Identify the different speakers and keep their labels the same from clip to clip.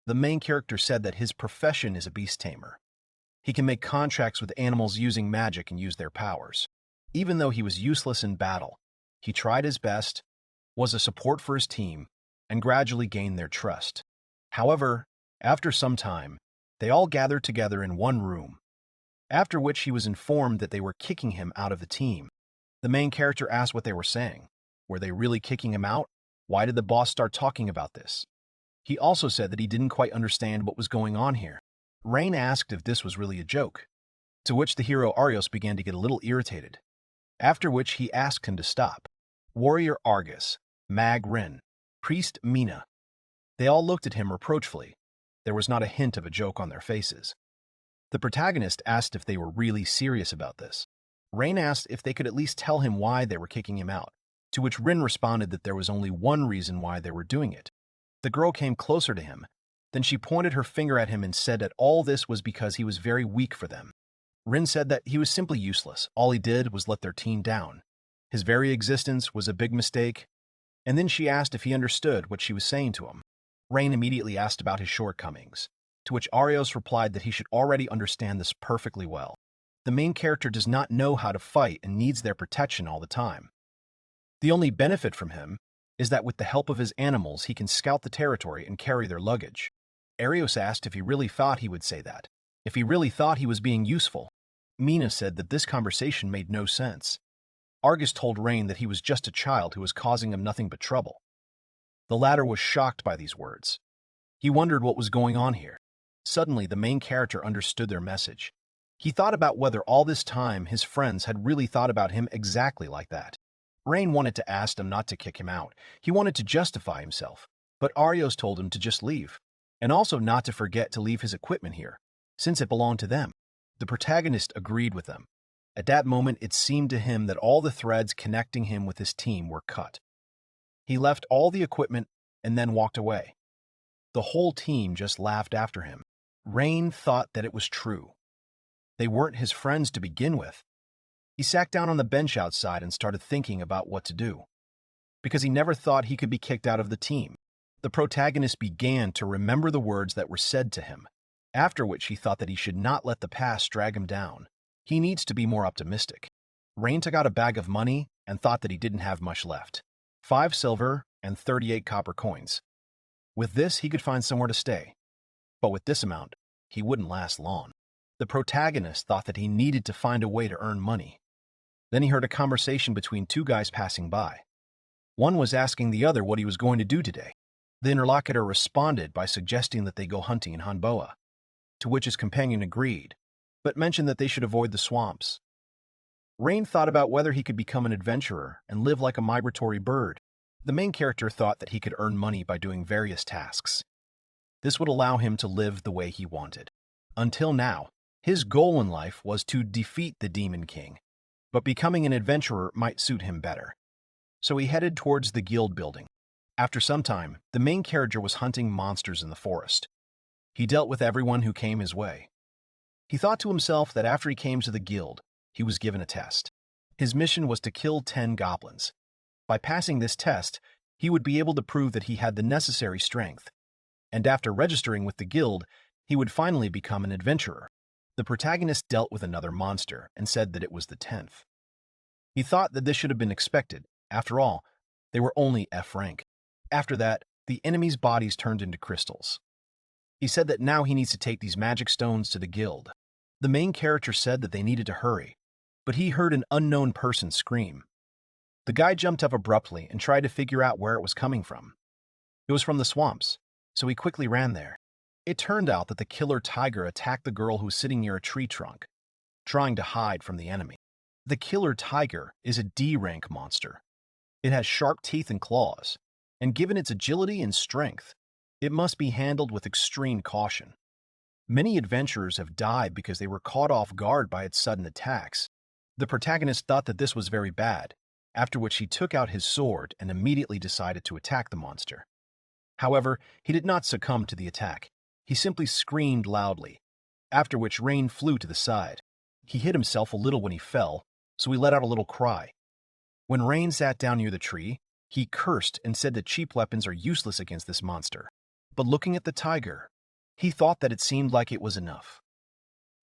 Speaker 1: The main character said that his profession is a beast tamer. He can make contracts with animals using magic and use their powers. Even though he was useless in battle, he tried his best, was a support for his team, and gradually gained their trust. However, after some time, they all gathered together in one room, after which he was informed that they were kicking him out of the team. The main character asked what they were saying. Were they really kicking him out? Why did the boss start talking about this? He also said that he didn't quite understand what was going on here. Rain asked if this was really a joke, to which the hero Arios began to get a little irritated, after which he asked him to stop. Warrior Argus, Mag Rin, Priest Mina. They all looked at him reproachfully. There was not a hint of a joke on their faces. The protagonist asked if they were really serious about this. Rain asked if they could at least tell him why they were kicking him out, to which Rin responded that there was only one reason why they were doing it. The girl came closer to him. Then she pointed her finger at him and said that all this was because he was very weak for them. Rin said that he was simply useless. All he did was let their team down. His very existence was a big mistake. And then she asked if he understood what she was saying to him. Rain immediately asked about his shortcomings, to which Arios replied that he should already understand this perfectly well. The main character does not know how to fight and needs their protection all the time. The only benefit from him is that with the help of his animals, he can scout the territory and carry their luggage. Arios asked if he really thought he would say that, if he really thought he was being useful. Mina said that this conversation made no sense. Argus told Rain that he was just a child who was causing him nothing but trouble. The latter was shocked by these words. He wondered what was going on here. Suddenly, the main character understood their message. He thought about whether all this time his friends had really thought about him exactly like that. Rain wanted to ask them not to kick him out. He wanted to justify himself, but Arios told him to just leave, and also not to forget to leave his equipment here, since it belonged to them. The protagonist agreed with them. At that moment, it seemed to him that all the threads connecting him with his team were cut. He left all the equipment and then walked away. The whole team just laughed after him. Rain thought that it was true. They weren't his friends to begin with. He sat down on the bench outside and started thinking about what to do, because he never thought he could be kicked out of the team. The protagonist began to remember the words that were said to him, after which he thought that he should not let the past drag him down. He needs to be more optimistic. Rain took out a bag of money and thought that he didn't have much left. 5 silver and 38 copper coins. With this, he could find somewhere to stay. But with this amount, he wouldn't last long. The protagonist thought that he needed to find a way to earn money. Then he heard a conversation between 2 guys passing by. One was asking the other what he was going to do today. The interlocutor responded by suggesting that they go hunting in Hanboa, to which his companion agreed, but mentioned that they should avoid the swamps. Rain thought about whether he could become an adventurer and live like a migratory bird. The main character thought that he could earn money by doing various tasks. This would allow him to live the way he wanted. Until now, his goal in life was to defeat the Demon King, but becoming an adventurer might suit him better. So he headed towards the guild building. After some time, the main character was hunting monsters in the forest. He dealt with everyone who came his way. He thought to himself that after he came to the guild, he was given a test. His mission was to kill 10 goblins. By passing this test, he would be able to prove that he had the necessary strength, and after registering with the guild, he would finally become an adventurer. The protagonist dealt with another monster and said that it was the 10th. He thought that this should have been expected. After all, they were only F rank. After that, the enemy's bodies turned into crystals. He said that now he needs to take these magic stones to the guild. The main character said that they needed to hurry, but he heard an unknown person scream. The guy jumped up abruptly and tried to figure out where it was coming from. It was from the swamps, so he quickly ran there. It turned out that the killer tiger attacked the girl who was sitting near a tree trunk, trying to hide from the enemy. The killer tiger is a D-rank monster. It has sharp teeth and claws, and given its agility and strength, it must be handled with extreme caution. Many adventurers have died because they were caught off guard by its sudden attacks. The protagonist thought that this was very bad, after which he took out his sword and immediately decided to attack the monster. However, he did not succumb to the attack. He simply screamed loudly, after which Rain flew to the side. He hit himself a little when he fell, so he let out a little cry. When Rain sat down near the tree, he cursed and said that cheap weapons are useless against this monster. But looking at the tiger, He thought that it seemed like it was enough.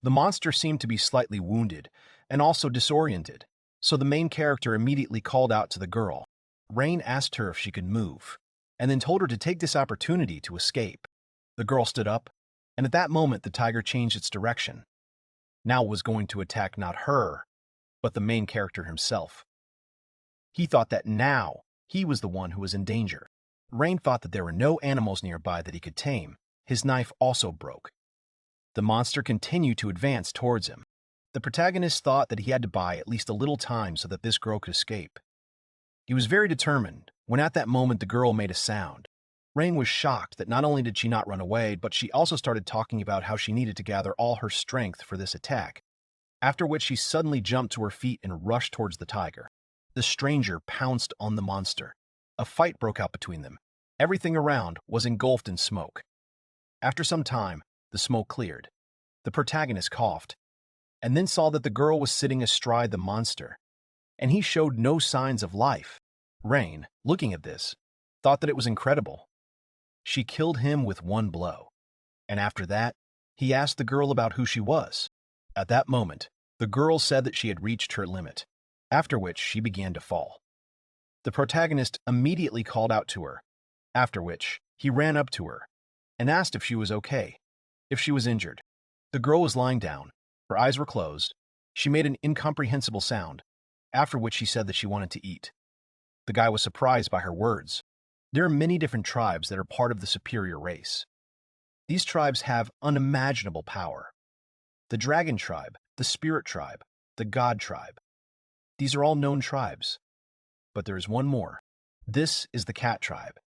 Speaker 1: The monster seemed to be slightly wounded and also disoriented, so the main character immediately called out to the girl. Rain asked her if she could move, and then told her to take this opportunity to escape. The girl stood up, and at that moment the tiger changed its direction. Now it was going to attack not her, but the main character himself. He thought that now he was the one who was in danger. Rain thought that there were no animals nearby that he could tame. His knife also broke. The monster continued to advance towards him. The protagonist thought that he had to buy at least a little time so that this girl could escape. He was very determined when at that moment the girl made a sound. Rain was shocked that not only did she not run away, but she also started talking about how she needed to gather all her strength for this attack, after which she suddenly jumped to her feet and rushed towards the tiger. The stranger pounced on the monster. A fight broke out between them. Everything around was engulfed in smoke. After some time, the smoke cleared. The protagonist coughed, and then saw that the girl was sitting astride the monster, and he showed no signs of life. Rain, looking at this, thought that it was incredible. She killed him with one blow, and after that, he asked the girl about who she was. At that moment, the girl said that she had reached her limit, after which she began to fall. The protagonist immediately called out to her, after which he ran up to her and asked if she was okay, if she was injured. The girl was lying down, her eyes were closed. She made an incomprehensible sound, after which she said that she wanted to eat. The guy was surprised by her words. There are many different tribes that are part of the superior race. These tribes have unimaginable power. The dragon tribe, the spirit tribe, the god tribe. These are all known tribes. But there is one more. This is the cat tribe.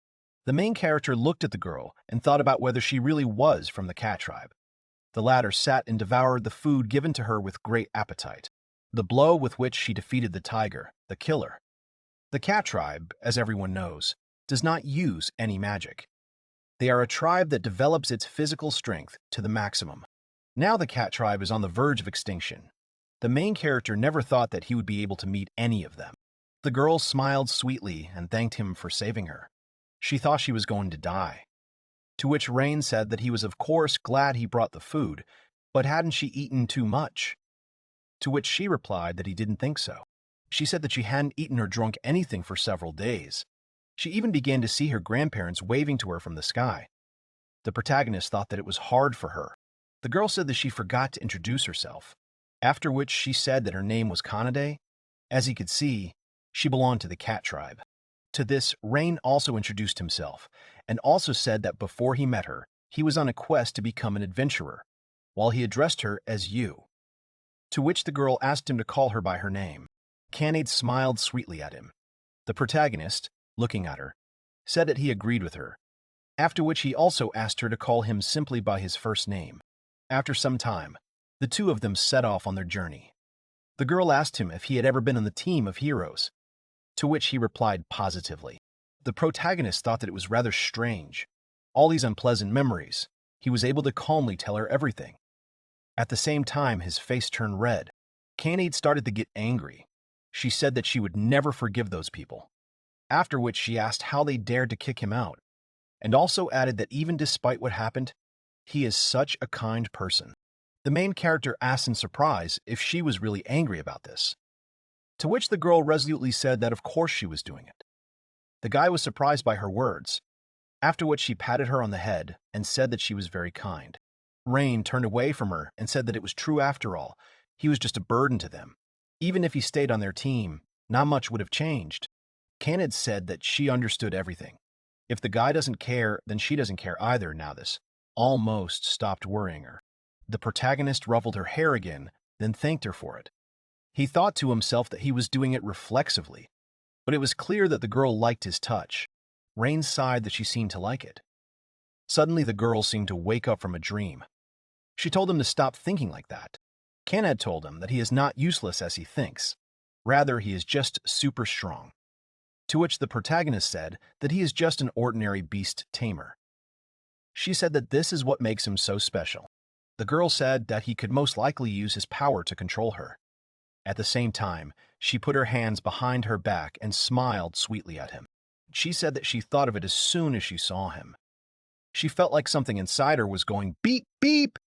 Speaker 1: The main character looked at the girl and thought about whether she really was from the cat tribe. The latter sat and devoured the food given to her with great appetite. The blow with which she defeated the tiger, the killer. The cat tribe, as everyone knows, does not use any magic. They are a tribe that develops its physical strength to the maximum. Now the cat tribe is on the verge of extinction. The main character never thought that he would be able to meet any of them. The girl smiled sweetly and thanked him for saving her. She thought she was going to die. To which Rain said that he was of course glad he brought the food, but hadn't she eaten too much? To which she replied that he didn't think so. She said that she hadn't eaten or drunk anything for several days. She even began to see her grandparents waving to her from the sky. The protagonist thought that it was hard for her. The girl said that she forgot to introduce herself, after which she said that her name was Kanade. As he could see, she belonged to the cat tribe. To this, Rain also introduced himself, and also said that before he met her, he was on a quest to become an adventurer, while he addressed her as you. To which the girl asked him to call her by her name. Kanade smiled sweetly at him. The protagonist, looking at her, said that he agreed with her, after which he also asked her to call him simply by his first name. After some time, the two of them set off on their journey. The girl asked him if he had ever been on the team of heroes, to which he replied positively. The protagonist thought that it was rather strange. All these unpleasant memories, he was able to calmly tell her everything. At the same time, his face turned red. Kanade started to get angry. She said that she would never forgive those people, after which she asked how they dared to kick him out, and also added that even despite what happened, he is such a kind person. The main character asked in surprise if she was really angry about this, to which the girl resolutely said that of course she was doing it. The guy was surprised by her words, after which she patted her on the head and said that she was very kind. Rain turned away from her and said that it was true after all. He was just a burden to them. Even if he stayed on their team, not much would have changed. Kanade said that she understood everything. If the guy doesn't care, then she doesn't care either. Now this almost stopped worrying her. The protagonist ruffled her hair again, then thanked her for it. He thought to himself that he was doing it reflexively, but it was clear that the girl liked his touch. Rain sighed that she seemed to like it. Suddenly the girl seemed to wake up from a dream. She told him to stop thinking like that. Kanade told him that he is not useless as he thinks. Rather, he is just super strong. To which the protagonist said that he is just an ordinary beast tamer. She said that this is what makes him so special. The girl said that he could most likely use his power to control her. At the same time, she put her hands behind her back and smiled sweetly at him. She said that she thought of it as soon as she saw him. She felt like something inside her was going beep, beep.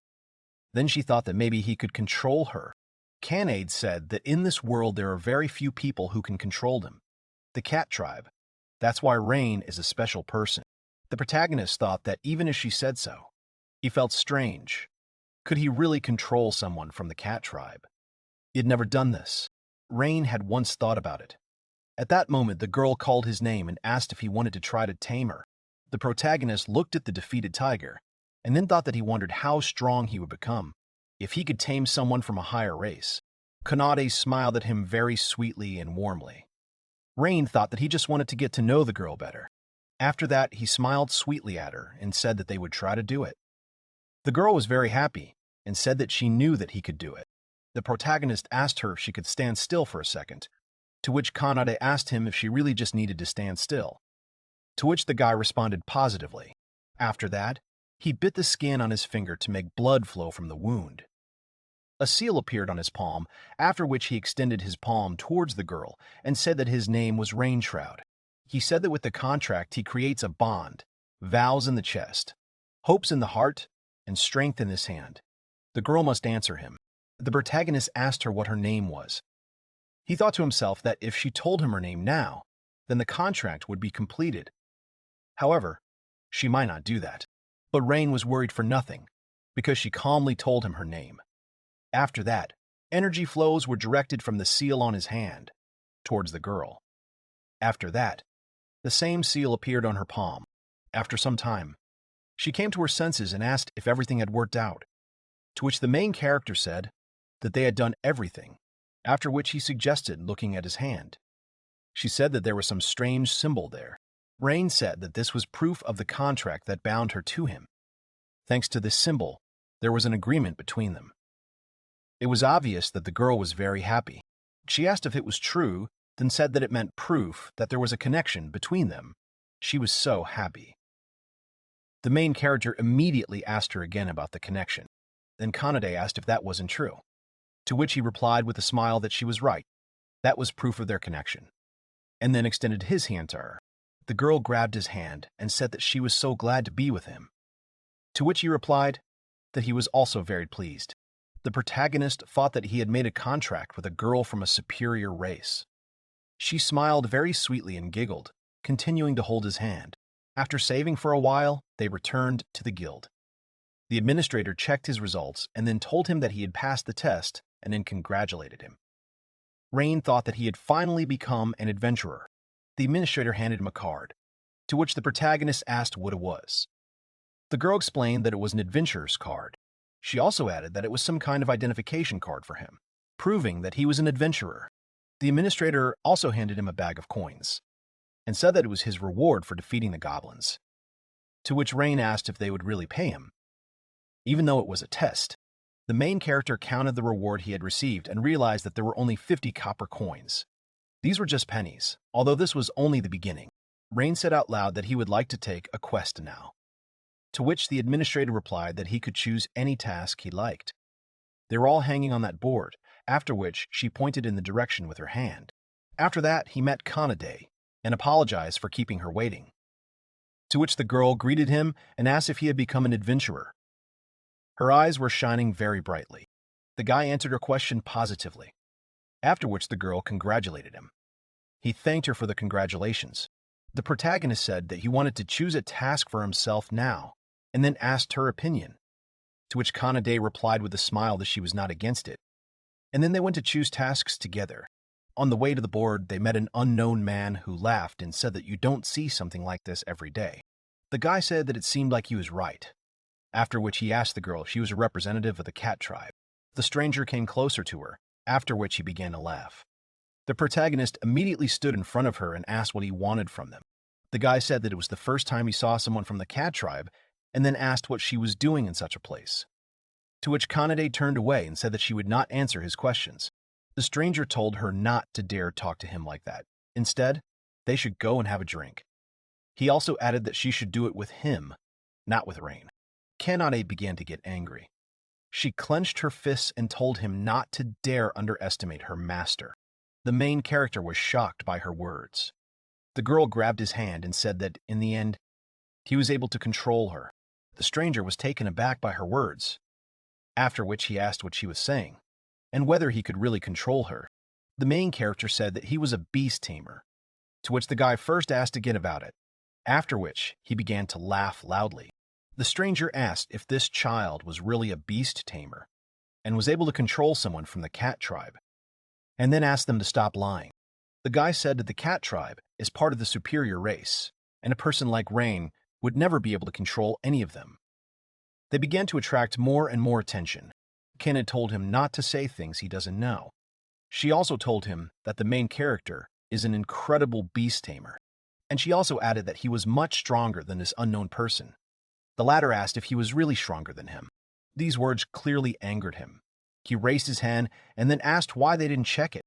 Speaker 1: Then she thought that maybe he could control her. Kanade said that in this world there are very few people who can control him. The cat tribe. That's why Rain is a special person. The protagonist thought that even as she said so, he felt strange. Could he really control someone from the cat tribe? He had never done this. Rain had once thought about it. At that moment, the girl called his name and asked if he wanted to try to tame her. The protagonist looked at the defeated tiger and then thought that he wondered how strong he would become if he could tame someone from a higher race. Kanade smiled at him very sweetly and warmly. Rain thought that he just wanted to get to know the girl better. After that, he smiled sweetly at her and said that they would try to do it. The girl was very happy and said that she knew that he could do it. The protagonist asked her if she could stand still for a second, to which Kanade asked him if she really just needed to stand still, to which the guy responded positively. After that, he bit the skin on his finger to make blood flow from the wound. A seal appeared on his palm, after which he extended his palm towards the girl and said that his name was Shroud. He said that with the contract he creates a bond, vows in the chest, hopes in the heart, and strength in his hand. The girl must answer him. The protagonist asked her what her name was. He thought to himself that if she told him her name now, then the contract would be completed. However, she might not do that. But Rain was worried for nothing, because she calmly told him her name. After that, energy flows were directed from the seal on his hand towards the girl. After that, the same seal appeared on her palm. After some time, she came to her senses and asked if everything had worked out, to which the main character said that they had done everything, after which he suggested looking at his hand. She said that there was some strange symbol there. Rain said that this was proof of the contract that bound her to him. Thanks to this symbol, there was an agreement between them. It was obvious that the girl was very happy. She asked if it was true, then said that it meant proof that there was a connection between them. She was so happy. The main character immediately asked her again about the connection. Then Kanade asked if that wasn't true, to which he replied with a smile that she was right. That was proof of their connection, and then extended his hand to her. The girl grabbed his hand and said that she was so glad to be with him, to which he replied that he was also very pleased. The protagonist thought that he had made a contract with a girl from a superior race. She smiled very sweetly and giggled, continuing to hold his hand. After saving for a while, they returned to the guild. The administrator checked his results and then told him that he had passed the test and then congratulated him. Rain thought that he had finally become an adventurer. The administrator handed him a card, to which the protagonist asked what it was. The girl explained that it was an adventurer's card. She also added that it was some kind of identification card for him, proving that he was an adventurer. The administrator also handed him a bag of coins, and said that it was his reward for defeating the goblins, to which Rain asked if they would really pay him. Even though it was a test, the main character counted the reward he had received and realized that there were only 50 copper coins. These were just pennies, although this was only the beginning. Rain said out loud that he would like to take a quest now, to which the administrator replied that he could choose any task he liked. They were all hanging on that board, after which she pointed in the direction with her hand. After that, he met Kanade and apologized for keeping her waiting, to which the girl greeted him and asked if he had become an adventurer. Her eyes were shining very brightly. The guy answered her question positively, after which the girl congratulated him. He thanked her for the congratulations. The protagonist said that he wanted to choose a task for himself now, and then asked her opinion, to which Kanade replied with a smile that she was not against it. And then they went to choose tasks together. On the way to the board, they met an unknown man who laughed and said that you don't see something like this every day. The guy said that it seemed like he was right, after which he asked the girl if she was a representative of the cat tribe. The stranger came closer to her, after which he began to laugh. The protagonist immediately stood in front of her and asked what he wanted from them. The guy said that it was the first time he saw someone from the cat tribe, and then asked what she was doing in such a place, to which Kanade turned away and said that she would not answer his questions. The stranger told her not to dare talk to him like that. Instead, they should go and have a drink. He also added that she should do it with him, not with Rain. Kanade began to get angry. She clenched her fists and told him not to dare underestimate her master. The main character was shocked by her words. The girl grabbed his hand and said that, in the end, he was able to control her. The stranger was taken aback by her words, after which he asked what she was saying, and whether he could really control her. The main character said that he was a beast tamer, to which the guy first asked again about it, after which he began to laugh loudly. The stranger asked if this child was really a beast tamer and was able to control someone from the cat tribe, and then asked them to stop lying. The guy said that the cat tribe is part of the superior race, and a person like Rain would never be able to control any of them. They began to attract more and more attention. Ken had told him not to say things he doesn't know. She also told him that the main character is an incredible beast tamer, and she also added that he was much stronger than this unknown person. The latter asked if he was really stronger than him. These words clearly angered him. He raised his hand and then asked why they didn't check it.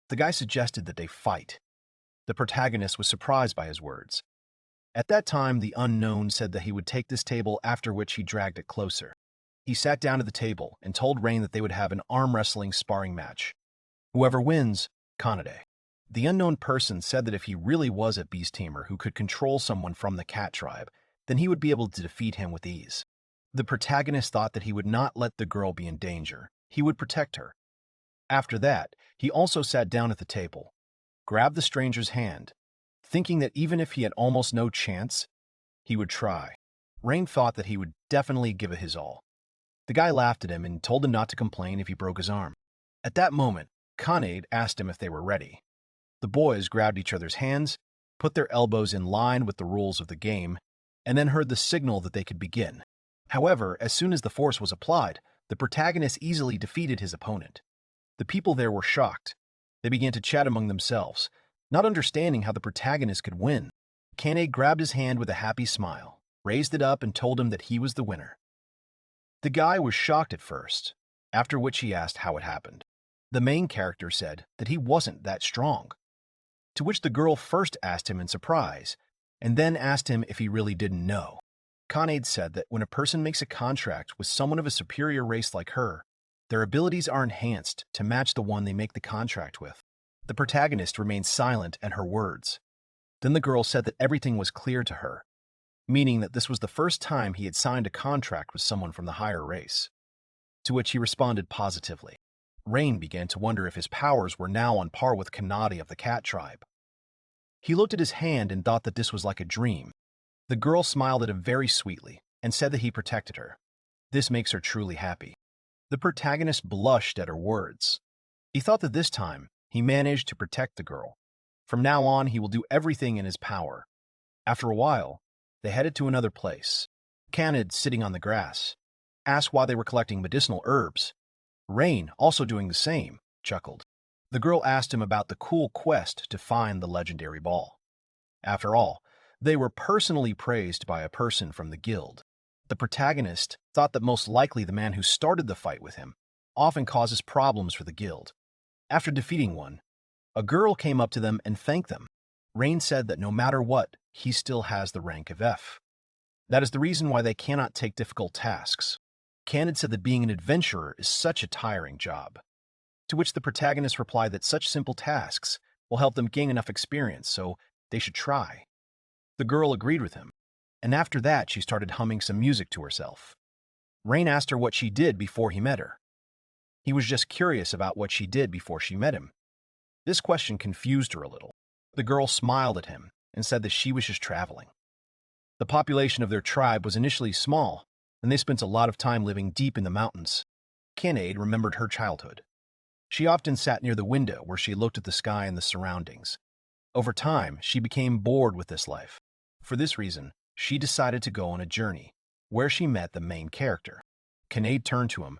Speaker 1: The guy suggested that they fight. The protagonist was surprised by his words. At that time, the unknown said that he would take this table, after which he dragged it closer. He sat down at the table and told Rain that they would have an arm wrestling sparring match. Whoever wins, Kanade. The unknown person said that if he really was a beast tamer who could control someone from the cat tribe, then he would be able to defeat him with ease. The protagonist thought that he would not let the girl be in danger. He would protect her. After that, he also sat down at the table, grabbed the stranger's hand, thinking that even if he had almost no chance, he would try. Rain thought that he would definitely give it his all. The guy laughed at him and told him not to complain if he broke his arm. At that moment, Kanade asked him if they were ready. The boys grabbed each other's hands, put their elbows in line with the rules of the game, and then heard the signal that they could begin. However, as soon as the force was applied, the protagonist easily defeated his opponent. The people there were shocked. They began to chat among themselves, not understanding how the protagonist could win. Kanade grabbed his hand with a happy smile, raised it up, and told him that he was the winner. The guy was shocked at first, after which he asked how it happened. The main character said that he wasn't that strong, to which the girl first asked him in surprise, and then asked him if he really didn't know. Kanade said that when a person makes a contract with someone of a superior race like her, their abilities are enhanced to match the one they make the contract with. The protagonist remained silent at her words. Then the girl said that everything was clear to her, meaning that this was the first time he had signed a contract with someone from the higher race, to which he responded positively. Rain began to wonder if his powers were now on par with Kanade of the cat tribe. He looked at his hand and thought that this was like a dream. The girl smiled at him very sweetly and said that he protected her. This makes her truly happy. The protagonist blushed at her words. He thought that this time he managed to protect the girl. From now on, he will do everything in his power. After a while, they headed to another place. Kanade, sitting on the grass, asked why they were collecting medicinal herbs. Rain, also doing the same, chuckled. The girl asked him about the cool quest to find the legendary ball. After all, they were personally praised by a person from the guild. The protagonist thought that most likely the man who started the fight with him often causes problems for the guild. After defeating one, a girl came up to them and thanked them. Rain said that no matter what, he still has the rank of F. That is the reason why they cannot take difficult tasks. Kanade said that being an adventurer is such a tiring job, to which the protagonist replied that such simple tasks will help them gain enough experience, so they should try. The girl agreed with him, and after that she started humming some music to herself. Rain asked her what she did before he met her. He was just curious about what she did before she met him. This question confused her a little. The girl smiled at him and said that she was just traveling. The population of their tribe was initially small, and they spent a lot of time living deep in the mountains. Kanade remembered her childhood. She often sat near the window where she looked at the sky and the surroundings. Over time, she became bored with this life. For this reason, she decided to go on a journey, where she met the main character. Kanade turned to him,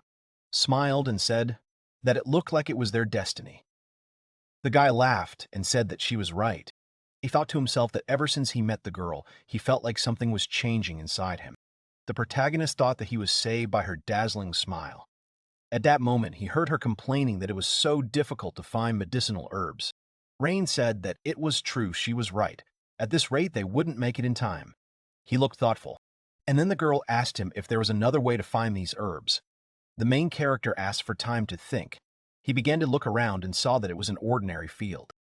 Speaker 1: smiled, and said that it looked like it was their destiny. The guy laughed and said that she was right. He thought to himself that ever since he met the girl, he felt like something was changing inside him. The protagonist thought that he was saved by her dazzling smile. At that moment, he heard her complaining that it was so difficult to find medicinal herbs. Rain said that it was true, she was right. At this rate, they wouldn't make it in time. He looked thoughtful. And then the girl asked him if there was another way to find these herbs. The main character asked for time to think. He began to look around and saw that it was an ordinary field.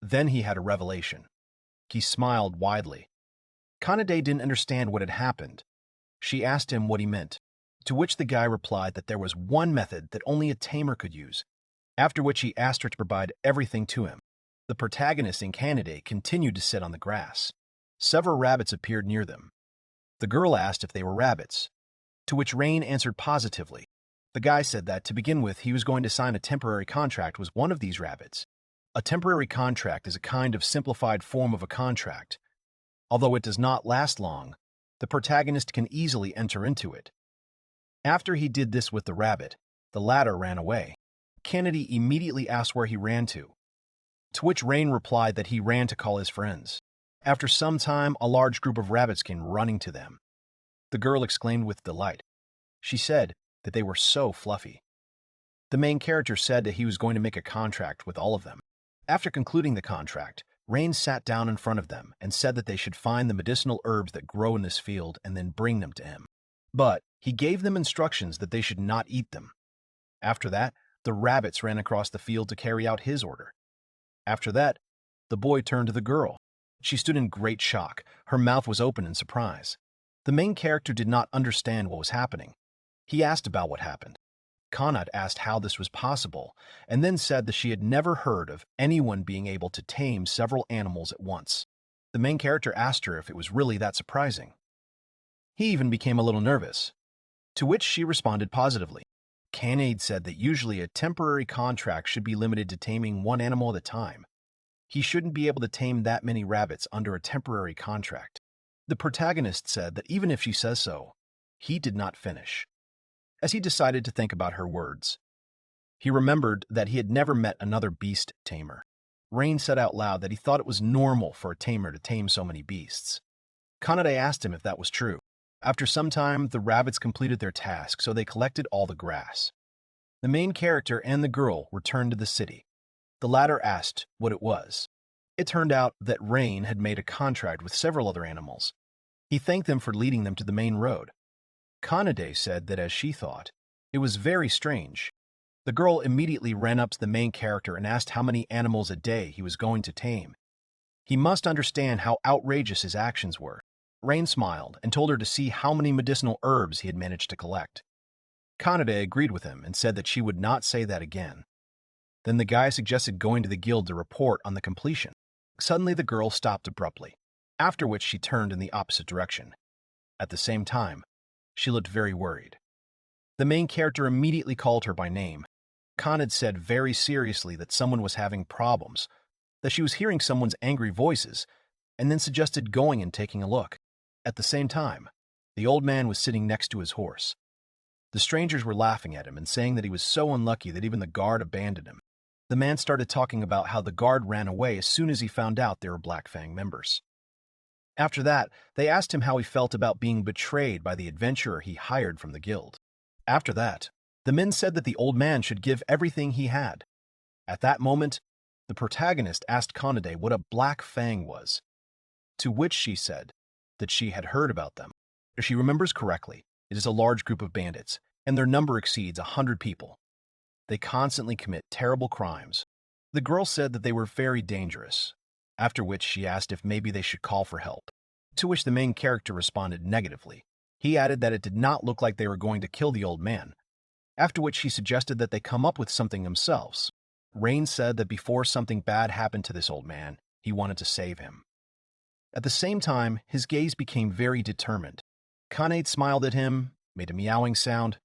Speaker 1: Then he had a revelation. He smiled widely. Kanade didn't understand what had happened. She asked him what he meant, to which the guy replied that there was one method that only a tamer could use, after which he asked her to provide everything to him. The protagonist and candidate continued to sit on the grass. Several rabbits appeared near them. The girl asked if they were rabbits, to which Rain answered positively. The guy said that, to begin with, he was going to sign a temporary contract with one of these rabbits. A temporary contract is a kind of simplified form of a contract. Although it does not last long, the protagonist can easily enter into it. After he did this with the rabbit, the latter ran away. Kennedy immediately asked where he ran to which Rain replied that he ran to call his friends. After some time, a large group of rabbits came running to them. The girl exclaimed with delight. She said that they were so fluffy. The main character said that he was going to make a contract with all of them. After concluding the contract, Rain sat down in front of them and said that they should find the medicinal herbs that grow in this field and then bring them to him. But he gave them instructions that they should not eat them. After that, the rabbits ran across the field to carry out his order. After that, the boy turned to the girl. She stood in great shock. Her mouth was open in surprise. The main character did not understand what was happening. He asked about what happened. Conrad asked how this was possible, and then said that she had never heard of anyone being able to tame several animals at once. The main character asked her if it was really that surprising. He even became a little nervous, to which she responded positively. Kanade said that usually a temporary contract should be limited to taming one animal at a time. He shouldn't be able to tame that many rabbits under a temporary contract. The protagonist said that even if she says so, he did not finish, as he decided to think about her words. He remembered that he had never met another beast tamer. Rain said out loud that he thought it was normal for a tamer to tame so many beasts. Kanade asked him if that was true. After some time, the rabbits completed their task, so they collected all the grass. The main character and the girl returned to the city. The latter asked what it was. It turned out that Rain had made a contract with several other animals. He thanked them for leading them to the main road. Kanade said that, as she thought, it was very strange. The girl immediately ran up to the main character and asked how many animals a day he was going to tame. He must understand how outrageous his actions were. Rain smiled and told her to see how many medicinal herbs he had managed to collect. Kanade agreed with him and said that she would not say that again. Then the guy suggested going to the guild to report on the completion. Suddenly the girl stopped abruptly, after which she turned in the opposite direction. At the same time, she looked very worried. The main character immediately called her by name. Kanade said very seriously that someone was having problems, that she was hearing someone's angry voices, and then suggested going and taking a look. At the same time, the old man was sitting next to his horse. The strangers were laughing at him and saying that he was so unlucky that even the guard abandoned him. The man started talking about how the guard ran away as soon as he found out they were Black Fang members. After that, they asked him how he felt about being betrayed by the adventurer he hired from the guild. After that, the men said that the old man should give everything he had. At that moment, the protagonist asked Kanade what a Black Fang was, to which she said that she had heard about them. If she remembers correctly, it is a large group of bandits, and their number exceeds 100 people. They constantly commit terrible crimes. The girl said that they were very dangerous, after which she asked if maybe they should call for help, to which the main character responded negatively. He added that it did not look like they were going to kill the old man, after which he suggested that they come up with something themselves. Rain said that before something bad happened to this old man, he wanted to save him. At the same time, his gaze became very determined. Kanade smiled at him, made a meowing sound,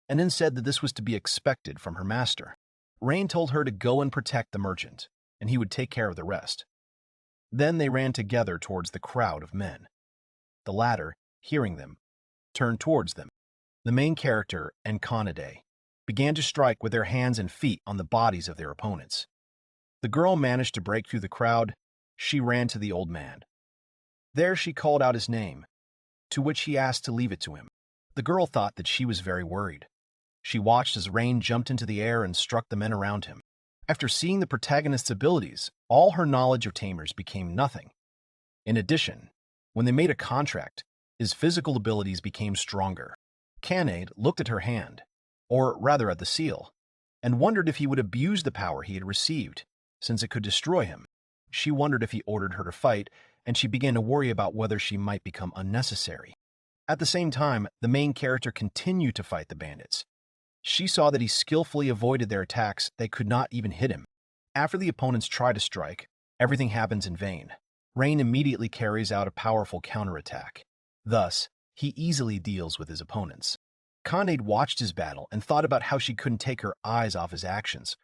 Speaker 1: and then said that this was to be expected from her master. Rain told her to go and protect the merchant, and he would take care of the rest. Then they ran together towards the crowd of men. The latter, hearing them, turned towards them. The main character and Kanade began to strike with their hands and feet on the bodies of their opponents. The girl managed to break through the crowd. She ran to the old man. There she called out his name, to which he asked to leave it to him. The girl thought that she was very worried. She watched as Rain jumped into the air and struck the men around him. After seeing the protagonist's abilities, all her knowledge of tamers became nothing. In addition, when they made a contract, his physical abilities became stronger. Kanade looked at her hand, or rather at the seal, and wondered if he would abuse the power he had received, since it could destroy him. She wondered if he ordered her to fight, and she began to worry about whether she might become unnecessary. At the same time, the main character continued to fight the bandits. She saw that he skillfully avoided their attacks. They could not even hit him. After the opponents try to strike, everything happens in vain. Rain immediately carries out a powerful counterattack. Thus, he easily deals with his opponents. Kanade watched his battle and thought about how she couldn't take her eyes off his actions,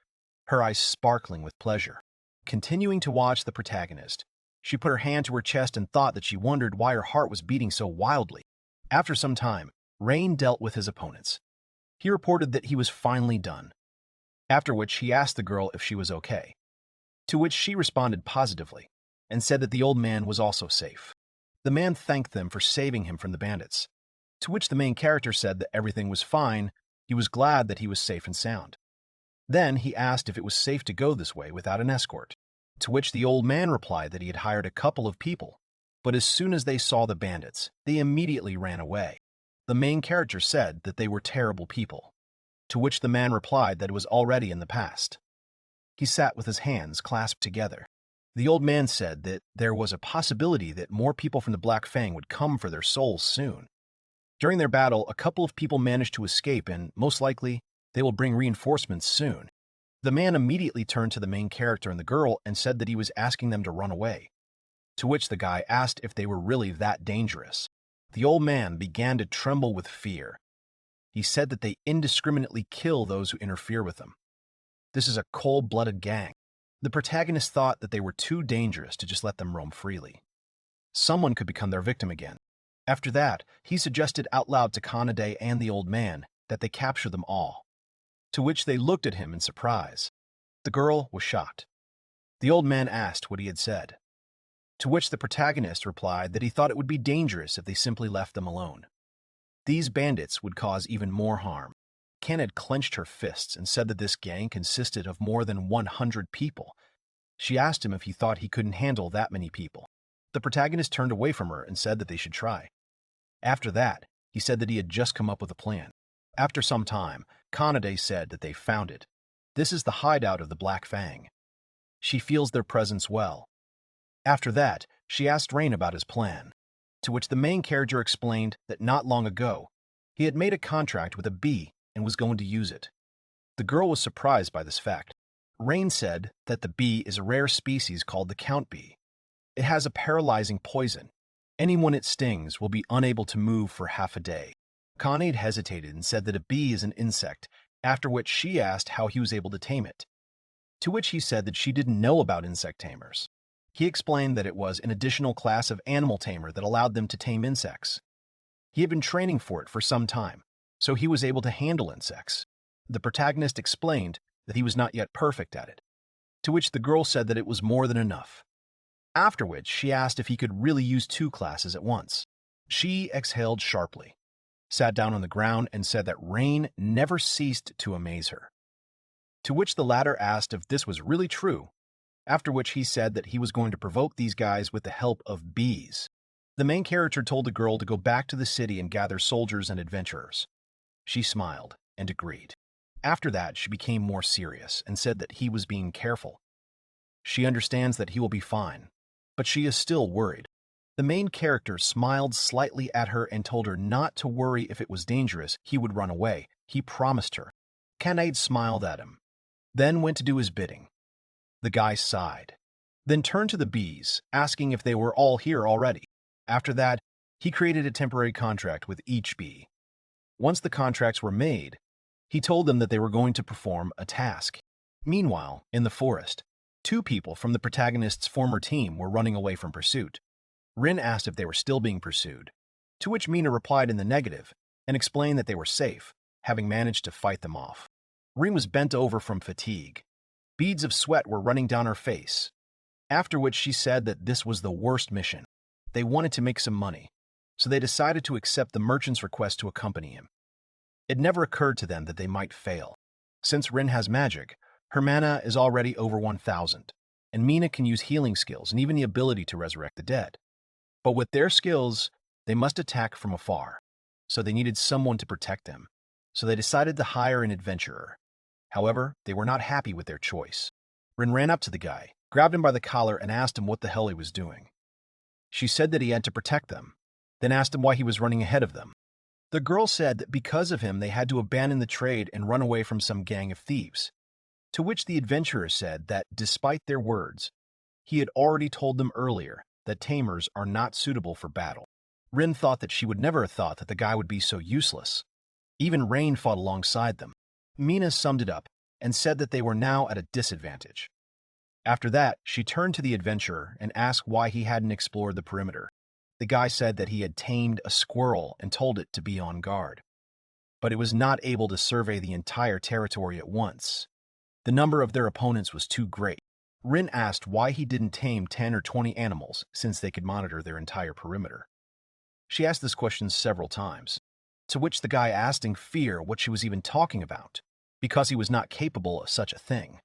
Speaker 1: her eyes sparkling with pleasure. Continuing to watch the protagonist, she put her hand to her chest and thought that she wondered why her heart was beating so wildly. After some time, Rain dealt with his opponents. He reported that he was finally done, after which he asked the girl if she was okay, to which she responded positively and said that the old man was also safe. The man thanked them for saving him from the bandits, to which the main character said that everything was fine. He was glad that he was safe and sound. Then he asked if it was safe to go this way without an escort, to which the old man replied that he had hired a couple of people, but as soon as they saw the bandits, they immediately ran away. The main character said that they were terrible people, to which the man replied that it was already in the past. He sat with his hands clasped together. The old man said that there was a possibility that more people from the Black Fang would come for their souls soon. During their battle, a couple of people managed to escape and, most likely, they will bring reinforcements soon. The man immediately turned to the main character and the girl and said that he was asking them to run away, to which the guy asked if they were really that dangerous. The old man began to tremble with fear. He said that they indiscriminately kill those who interfere with them. This is a cold-blooded gang. The protagonist thought that they were too dangerous to just let them roam freely. Someone could become their victim again. After that, he suggested out loud to Kanade and the old man that they capture them all, to which they looked at him in surprise. The girl was shocked. The old man asked what he had said, to which the protagonist replied that he thought it would be dangerous if they simply left them alone. These bandits would cause even more harm. Kanade clenched her fists and said that this gang consisted of more than 100 people. She asked him if he thought he couldn't handle that many people. The protagonist turned away from her and said that they should try. After that, he said that he had just come up with a plan. After some time, Kanade said that they found it. This is the hideout of the Black Fang. She feels their presence well. After that, she asked Rain about his plan, to which the main character explained that not long ago, he had made a contract with a bee and was going to use it. The girl was surprised by this fact. Rain said that the bee is a rare species called the count bee. It has a paralyzing poison. Anyone it stings will be unable to move for half a day. Kanade hesitated and said that a bee is an insect, after which she asked how he was able to tame it, to which he said that she didn't know about insect tamers. He explained that it was an additional class of animal tamer that allowed them to tame insects. He had been training for it for some time, so he was able to handle insects. The protagonist explained that he was not yet perfect at it, to which the girl said that it was more than enough. After which, she asked if he could really use 2 classes at once. She exhaled sharply, sat down on the ground, and said that Rain never ceased to amaze her. To which the latter asked if this was really true, after which he said that he was going to provoke these guys with the help of bees. The main character told the girl to go back to the city and gather soldiers and adventurers. She smiled and agreed. After that, she became more serious and said that he was being careful. She understands that he will be fine, but she is still worried. The main character smiled slightly at her and told her not to worry if it was dangerous, he would run away. He promised her. Kanade smiled at him, then went to do his bidding. The guy sighed, then turned to the bees, asking if they were all here already. After that, he created a temporary contract with each bee. Once the contracts were made, he told them that they were going to perform a task. Meanwhile, in the forest, 2 people from the protagonist's former team were running away from pursuit. Rin asked if they were still being pursued, to which Mina replied in the negative and explained that they were safe, having managed to fight them off. Rin was bent over from fatigue. Beads of sweat were running down her face, after which she said that this was the worst mission. They wanted to make some money, so they decided to accept the merchant's request to accompany him. It never occurred to them that they might fail. Since Rin has magic, her mana is already over 1,000, and Mina can use healing skills and even the ability to resurrect the dead. But with their skills, they must attack from afar, so they needed someone to protect them, so they decided to hire an adventurer. However, they were not happy with their choice. Rin ran up to the guy, grabbed him by the collar, and asked him what the hell he was doing. She said that he had to protect them, then asked him why he was running ahead of them. The girl said that because of him they had to abandon the trade and run away from some gang of thieves, to which the adventurer said that despite their words, he had already told them earlier that tamers are not suitable for battle. Rin thought that she would never have thought that the guy would be so useless. Even Rain fought alongside them. Mina summed it up and said that they were now at a disadvantage. After that, she turned to the adventurer and asked why he hadn't explored the perimeter. The guy said that he had tamed a squirrel and told it to be on guard, but it was not able to survey the entire territory at once. The number of their opponents was too great. Rin asked why he didn't tame 10 or 20 animals since they could monitor their entire perimeter. She asked this question several times, to which the guy asked in fear what she was even talking about, because he was not capable of such a thing.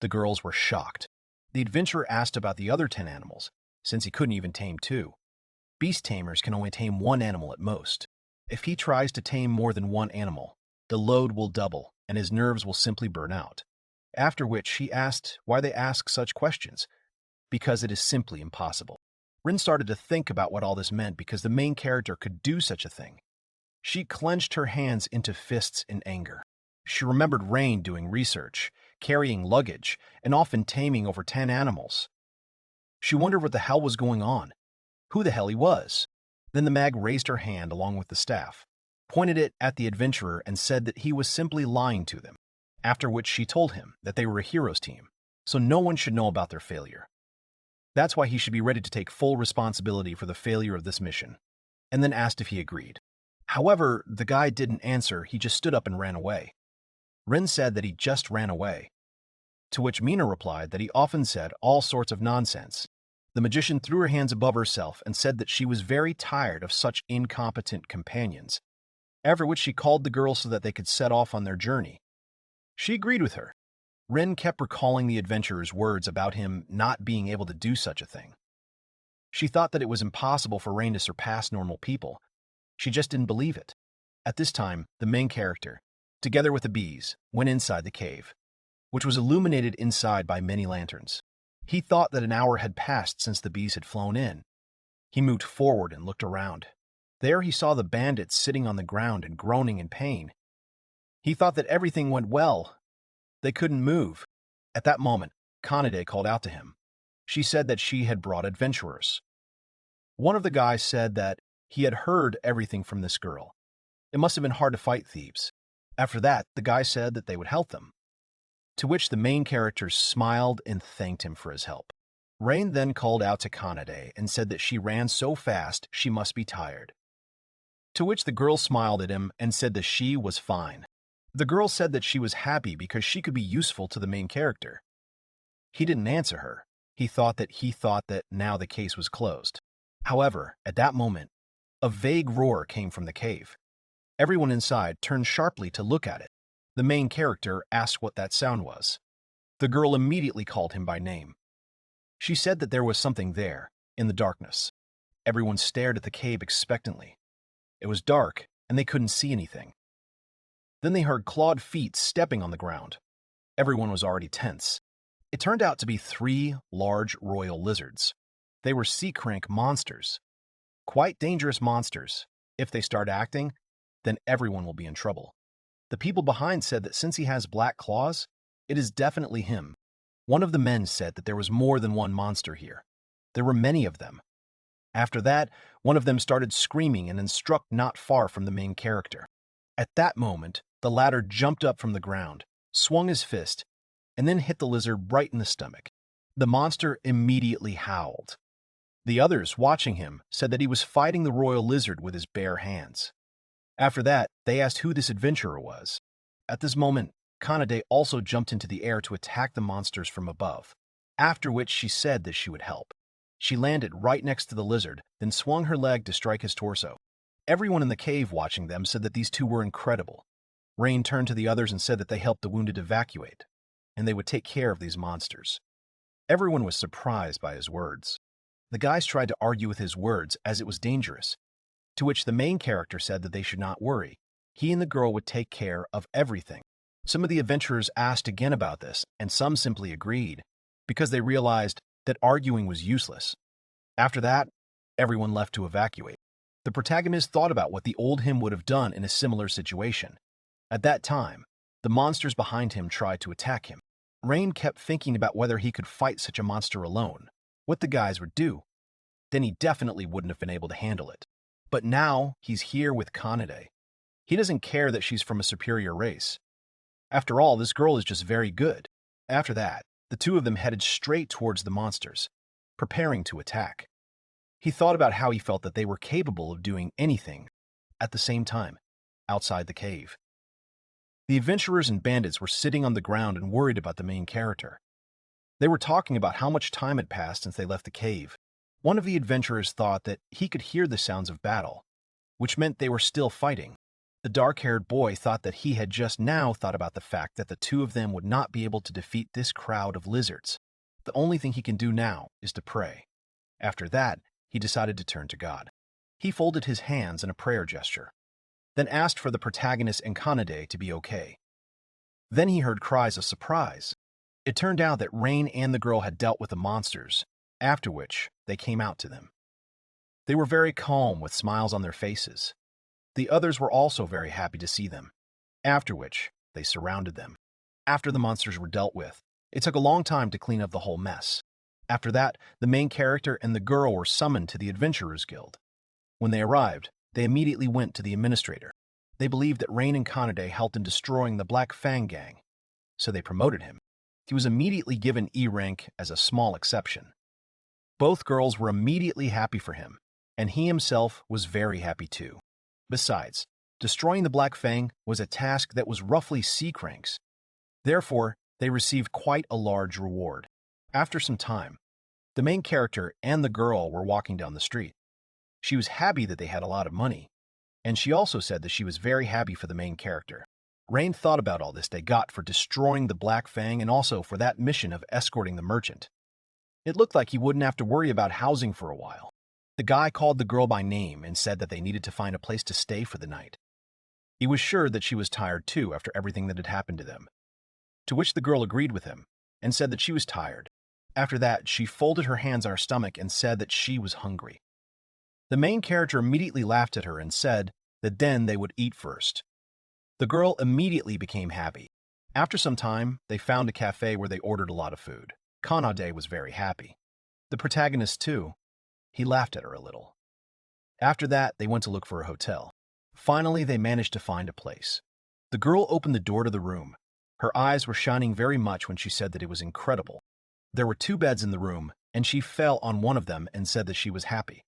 Speaker 1: The girls were shocked. The adventurer asked about the other 10 animals, since he couldn't even tame 2. Beast tamers can only tame 1 animal at most. If he tries to tame more than 1 animal, the load will double and his nerves will simply burn out. After which she asked why they ask such questions, because it is simply impossible. Rin started to think about what all this meant because the main character could do such a thing. She clenched her hands into fists in anger. She remembered Rain doing research, carrying luggage, and often taming over 10 animals. She wondered what the hell was going on, who the hell he was. Then the mag raised her hand along with the staff, pointed it at the adventurer and said that he was simply lying to them, after which she told him that they were a heroes team, so no one should know about their failure. That's why he should be ready to take full responsibility for the failure of this mission, and then asked if he agreed. However, the guy didn't answer, he just stood up and ran away. Rin said that he just ran away, to which Mina replied that he often said all sorts of nonsense. The magician threw her hands above herself and said that she was very tired of such incompetent companions, after which she called the girls so that they could set off on their journey. She agreed with her. Rin kept recalling the adventurer's words about him not being able to do such a thing. She thought that it was impossible for Rain to surpass normal people. She just didn't believe it. At this time, the main character, together with the bees, went inside the cave, which was illuminated inside by many lanterns. He thought that an hour had passed since the bees had flown in. He moved forward and looked around. There he saw the bandits sitting on the ground and groaning in pain. He thought that everything went well. They couldn't move. At that moment, Kanade called out to him. She said that she had brought adventurers. One of the guys said that he had heard everything from this girl. It must have been hard to fight thieves. After that, the guy said that they would help them, to which the main character smiled and thanked him for his help. Rain then called out to Kanade and said that she ran so fast she must be tired, to which the girl smiled at him and said that she was fine. The girl said that she was happy because she could be useful to the main character. He didn't answer her. He thought that now the case was closed. However, at that moment, a vague roar came from the cave. Everyone inside turned sharply to look at it. The main character asked what that sound was. The girl immediately called him by name. She said that there was something there, in the darkness. Everyone stared at the cave expectantly. It was dark, and they couldn't see anything. Then they heard clawed feet stepping on the ground. Everyone was already tense. It turned out to be 3 large royal lizards. They were sea crank monsters. Quite dangerous monsters. If they start acting, then everyone will be in trouble. The people behind said that since he has black claws, it is definitely him. One of the men said that there was more than one monster here. There were many of them. After that, one of them started screaming and then struck not far from the main character. At that moment, the latter jumped up from the ground, swung his fist, and then hit the lizard right in the stomach. The monster immediately howled. The others, watching him, said that he was fighting the royal lizard with his bare hands. After that, they asked who this adventurer was. At this moment, Kanade also jumped into the air to attack the monsters from above, after which she said that she would help. She landed right next to the lizard, then swung her leg to strike his torso. Everyone in the cave watching them said that these two were incredible. Rain turned to the others and said that they helped the wounded evacuate, and they would take care of these monsters. Everyone was surprised by his words. The guys tried to argue with his words as it was dangerous, to which the main character said that they should not worry. He and the girl would take care of everything. Some of the adventurers asked again about this, and some simply agreed, because they realized that arguing was useless. After that, everyone left to evacuate. The protagonist thought about what the old him would have done in a similar situation. At that time, the monsters behind him tried to attack him. Rain kept thinking about whether he could fight such a monster alone, what the guys would do. Then he definitely wouldn't have been able to handle it. But now he's here with Kanade. He doesn't care that she's from a superior race. After all, this girl is just very good. After that, the two of them headed straight towards the monsters, preparing to attack. He thought about how he felt that they were capable of doing anything at the same time, outside the cave. The adventurers and bandits were sitting on the ground and worried about the main character. They were talking about how much time had passed since they left the cave. One of the adventurers thought that he could hear the sounds of battle, which meant they were still fighting. The dark-haired boy thought that he had just now thought about the fact that the two of them would not be able to defeat this crowd of lizards. The only thing he can do now is to pray. After that, he decided to turn to God. He folded his hands in a prayer gesture, then asked for the protagonist and Kanade to be okay. Then he heard cries of surprise. It turned out that Rain and the girl had dealt with the monsters, after which they came out to them. They were very calm with smiles on their faces. The others were also very happy to see them, after which they surrounded them. After the monsters were dealt with, it took a long time to clean up the whole mess. After that, the main character and the girl were summoned to the Adventurers Guild. When they arrived, they immediately went to the administrator. They believed that Rain and Kanade helped in destroying the Black Fang gang, so they promoted him. He was immediately given E rank as a small exception. Both girls were immediately happy for him, and he himself was very happy too. Besides, destroying the Black Fang was a task that was roughly C ranks. Therefore, they received quite a large reward. After some time, the main character and the girl were walking down the street. She was happy that they had a lot of money, and she also said that she was very happy for the main character. Rain thought about all this they got for destroying the Black Fang and also for that mission of escorting the merchant. It looked like he wouldn't have to worry about housing for a while. The guy called the girl by name and said that they needed to find a place to stay for the night. He was sure that she was tired too after everything that had happened to them, to which the girl agreed with him and said that she was tired. After that, she folded her hands on her stomach and said that she was hungry. The main character immediately laughed at her and said that then they would eat first. The girl immediately became happy. After some time, they found a cafe where they ordered a lot of food. Kanade was very happy. The protagonist too. He laughed at her a little. After that, they went to look for a hotel. Finally, they managed to find a place. The girl opened the door to the room. Her eyes were shining very much when she said that it was incredible. There were 2 beds in the room, and she fell on one of them and said that she was happy.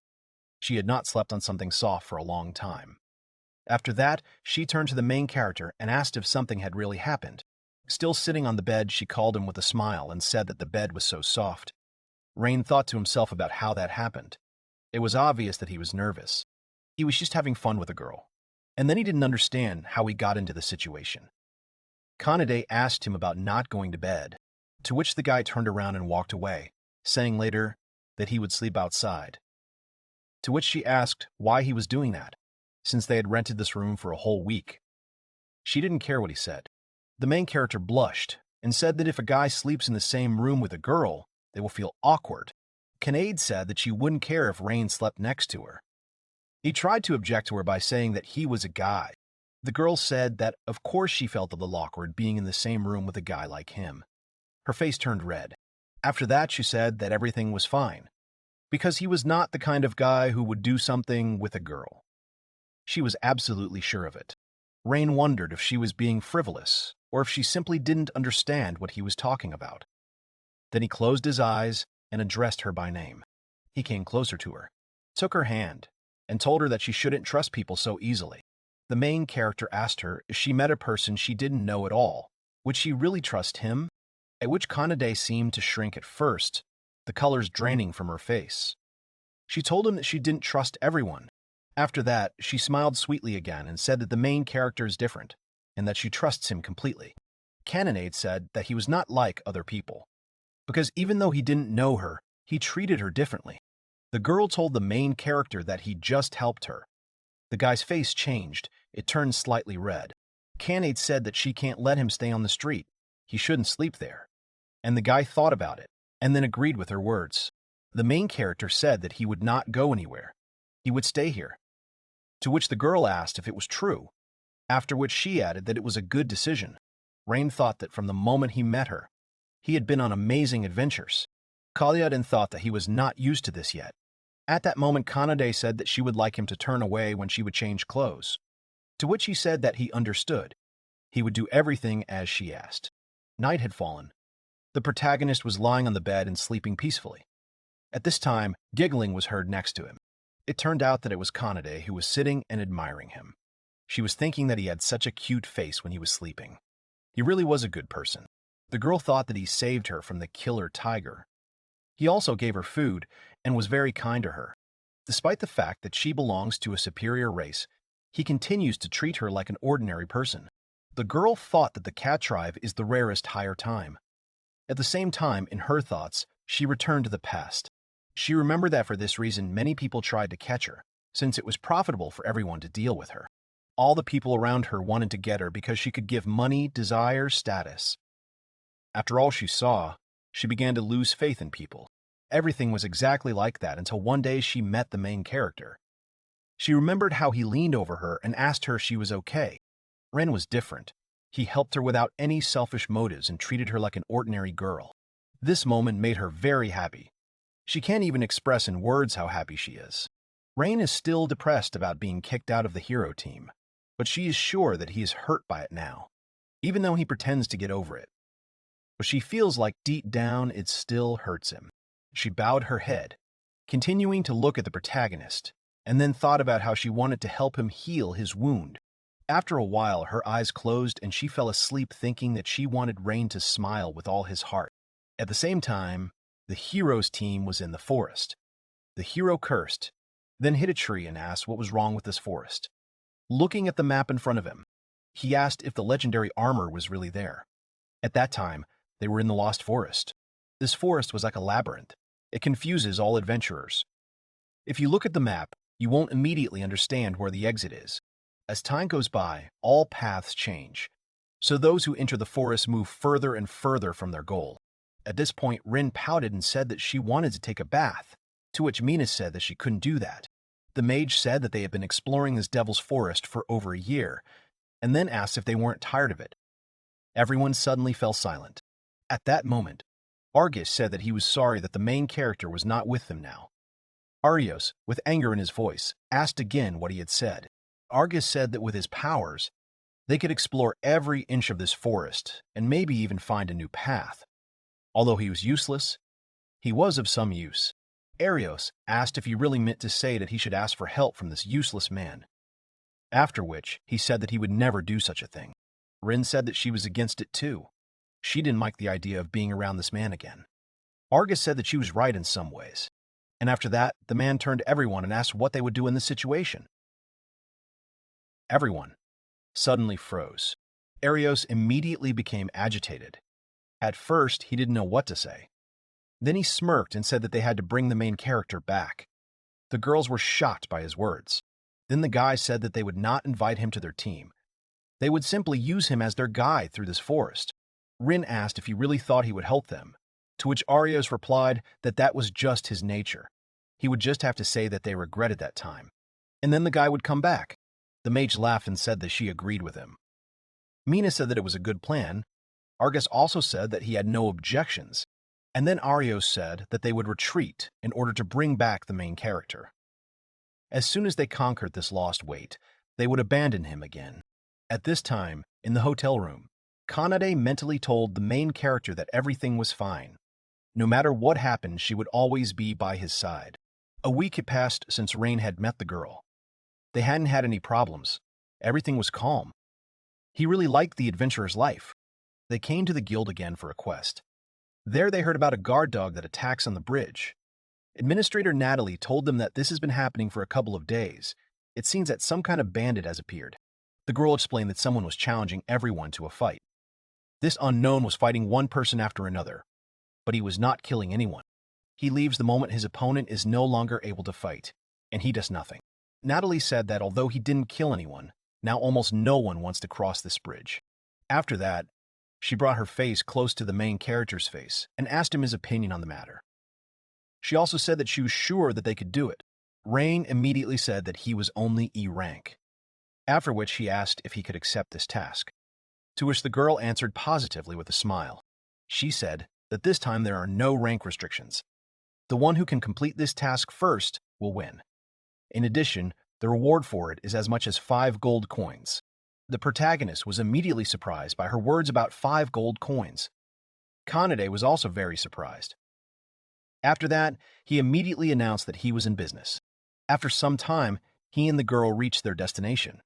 Speaker 1: She had not slept on something soft for a long time. After that, she turned to the main character and asked if something had really happened. Still sitting on the bed, she called him with a smile and said that the bed was so soft. Rain thought to himself about how that happened. It was obvious that he was nervous. He was just having fun with a girl. And then he didn't understand how he got into the situation. Kanade asked him about not going to bed, to which the guy turned around and walked away, saying later that he would sleep outside. To which she asked why he was doing that, since they had rented this room for a whole week. She didn't care what he said. The main character blushed and said that if a guy sleeps in the same room with a girl, they will feel awkward. Kanade said that she wouldn't care if Rain slept next to her. He tried to object to her by saying that he was a guy. The girl said that of course she felt a little awkward being in the same room with a guy like him. Her face turned red. After that, she said that everything was fine, because he was not the kind of guy who would do something with a girl. She was absolutely sure of it. Rain wondered if she was being frivolous, or if she simply didn't understand what he was talking about. Then he closed his eyes and addressed her by name. He came closer to her, took her hand, and told her that she shouldn't trust people so easily. The main character asked her if she met a person she didn't know at all. Would she really trust him? At which Kanade seemed to shrink at first, the colors draining from her face. She told him that she didn't trust everyone. After that, she smiled sweetly again and said that the main character is different, and that she trusts him completely. Kanade said that he was not like other people, because even though he didn't know her, he treated her differently. The girl told the main character that he just helped her. The guy's face changed. It turned slightly red. Kanade said that she can't let him stay on the street. He shouldn't sleep there. And the guy thought about it, and then agreed with her words. The main character said that he would not go anywhere. He would stay here. to which the girl asked if it was true, after which she added that it was a good decision. Rain thought that from the moment he met her, he had been on amazing adventures. Kalyadin thought that he was not used to this yet. At that moment, Kanade said that she would like him to turn away when she would change clothes, to which he said that he understood. He would do everything as she asked. Night had fallen. The protagonist was lying on the bed and sleeping peacefully. At this time, giggling was heard next to him. It turned out that it was Kanade who was sitting and admiring him. She was thinking that he had such a cute face when he was sleeping. He really was a good person. The girl thought that he saved her from the killer tiger. He also gave her food and was very kind to her. Despite the fact that she belongs to a superior race, he continues to treat her like an ordinary person. The girl thought that the cat tribe is the rarest higher time. At the same time, in her thoughts, she returned to the past. She remembered that for this reason many people tried to catch her, since it was profitable for everyone to deal with her. All the people around her wanted to get her because she could give money, desire, status. After all she saw, she began to lose faith in people. Everything was exactly like that until one day she met the main character. She remembered how he leaned over her and asked her if she was okay. Ren was different. He helped her without any selfish motives and treated her like an ordinary girl. This moment made her very happy. She can't even express in words how happy she is. Rain is still depressed about being kicked out of the hero team, but she is sure that he is hurt by it now, even though he pretends to get over it. But she feels like deep down it still hurts him. She bowed her head, continuing to look at the protagonist, and then thought about how she wanted to help him heal his wound. After a while, her eyes closed and she fell asleep thinking that she wanted Rain to smile with all his heart. At the same time, the hero's team was in the forest. The hero cursed, then hit a tree and asked what was wrong with this forest. Looking at the map in front of him, he asked if the legendary armor was really there. At that time, they were in the Lost Forest. This forest was like a labyrinth. It confuses all adventurers. If you look at the map, you won't immediately understand where the exit is. As time goes by, all paths change, so those who enter the forest move further and further from their goal. At this point, Rin pouted and said that she wanted to take a bath, to which Mina said that she couldn't do that. The mage said that they had been exploring this devil's forest for over a year, and then asked if they weren't tired of it. Everyone suddenly fell silent. At that moment, Argus said that he was sorry that the main character was not with them now. Arios, with anger in his voice, asked again what he had said. Argus said that with his powers, they could explore every inch of this forest and maybe even find a new path. Although he was useless, he was of some use. Arios asked if he really meant to say that he should ask for help from this useless man. After which, he said that he would never do such a thing. Rin said that she was against it too. She didn't like the idea of being around this man again. Argus said that she was right in some ways. And after that, the man turned to everyone and asked what they would do in this situation. Everyone suddenly froze. Arios immediately became agitated. At first, he didn't know what to say. Then he smirked and said that they had to bring the main character back. The girls were shocked by his words. Then the guys said that they would not invite him to their team. They would simply use him as their guide through this forest. Rin asked if he really thought he would help them, to which Arios replied that that was just his nature. He would just have to say that they regretted that time. And then the guy would come back. The mage laughed and said that she agreed with him. Mina said that it was a good plan. Argus also said that he had no objections. And then Arios said that they would retreat in order to bring back the main character. As soon as they conquered this lost weight, they would abandon him again. At this time, in the hotel room, Kanade mentally told the main character that everything was fine. No matter what happened, she would always be by his side. A week had passed since Rain had met the girl. They hadn't had any problems. Everything was calm. He really liked the adventurer's life. They came to the guild again for a quest. There they heard about a guard dog that attacks on the bridge. Administrator Natalie told them that this has been happening for a couple of days. It seems that some kind of bandit has appeared. The girl explained that someone was challenging everyone to a fight. This unknown was fighting one person after another, but he was not killing anyone. He leaves the moment his opponent is no longer able to fight, and he does nothing. Natalie said that although he didn't kill anyone, now almost no one wants to cross this bridge. After that, she brought her face close to the main character's face and asked him his opinion on the matter. She also said that she was sure that they could do it. Rain immediately said that he was only E rank, after which he asked if he could accept this task, to which the girl answered positively with a smile. She said that this time there are no rank restrictions. The one who can complete this task first will win. In addition, the reward for it is as much as 5 gold coins. The protagonist was immediately surprised by her words about 5 gold coins. Kanade was also very surprised. After that, he immediately announced that he was in business. After some time, he and the girl reached their destination.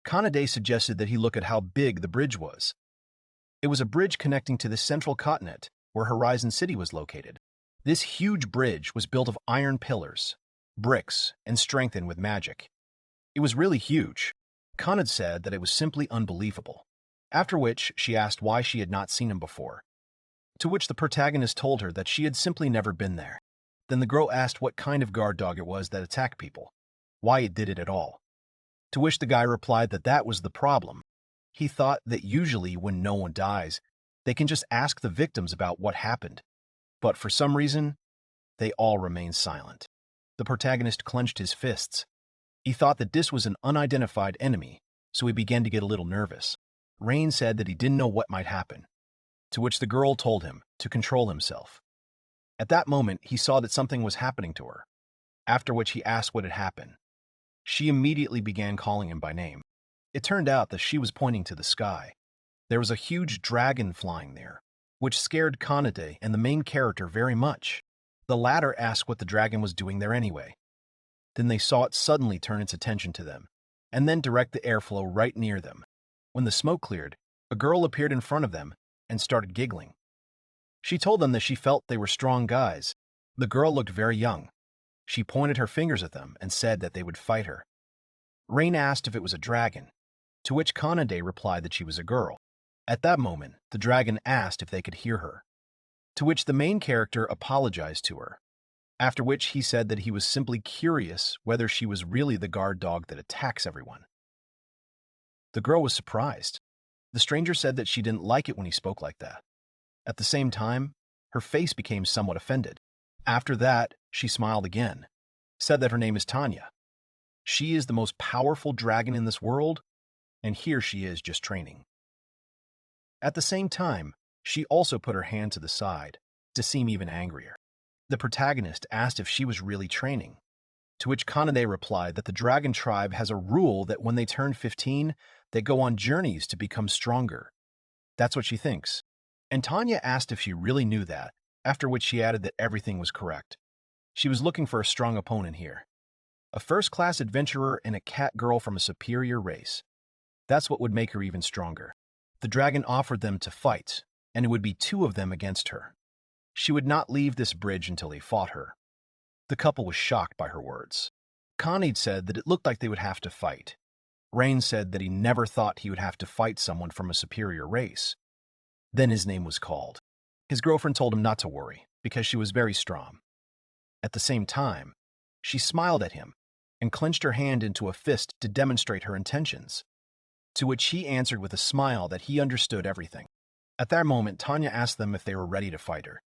Speaker 1: Kanade suggested that he look at how big the bridge was. It was a bridge connecting to the central continent where Horizon City was located. This huge bridge was built of iron pillars, bricks, and strengthened with magic. It was really huge. Kanade said that it was simply unbelievable, after which she asked why she had not seen him before, to which the protagonist told her that she had simply never been there. Then the girl asked what kind of guard dog it was that attacked people, why it did it at all, to which the guy replied that that was the problem. He thought that usually when no one dies, they can just ask the victims about what happened, but for some reason, they all remained silent. The protagonist clenched his fists. He thought that this was an unidentified enemy, so he began to get a little nervous. Rain said that he didn't know what might happen, to which the girl told him to control himself. At that moment, he saw that something was happening to her, after which he asked what had happened. She immediately began calling him by name. It turned out that she was pointing to the sky. There was a huge dragon flying there, which scared Kanade and the main character very much. The latter asked what the dragon was doing there anyway. Then they saw it suddenly turn its attention to them, and then direct the airflow right near them. When the smoke cleared, a girl appeared in front of them and started giggling. She told them that she felt they were strong guys. The girl looked very young. She pointed her fingers at them and said that they would fight her. Rain asked if it was a dragon, to which Kanade replied that she was a girl. At that moment, the dragon asked if they could hear her, to which the main character apologized to her, after which he said that he was simply curious whether she was really the guard dog that attacks everyone. The girl was surprised. The stranger said that she didn't like it when he spoke like that. At the same time, her face became somewhat offended. After that, she smiled again, said that her name is Tanya. She is the most powerful dragon in this world, and here she is just training. At the same time, she also put her hand to the side to seem even angrier. The protagonist asked if she was really training, to which Kanade replied that the dragon tribe has a rule that when they turn 15, they go on journeys to become stronger. That's what she thinks. And Tanya asked if she really knew that, after which she added that everything was correct. She was looking for a strong opponent here. A first-class adventurer and a catgirl from a superior race. That's what would make her even stronger. The dragon offered them to fight, and it would be 2 of them against her. She would not leave this bridge until he fought her. The couple was shocked by her words. Kanade said that it looked like they would have to fight. Rain said that he never thought he would have to fight someone from a superior race. Then his name was called. His girlfriend told him not to worry, because she was very strong. At the same time, she smiled at him and clenched her hand into a fist to demonstrate her intentions, to which he answered with a smile that he understood everything. At that moment, Tanya asked them if they were ready to fight her,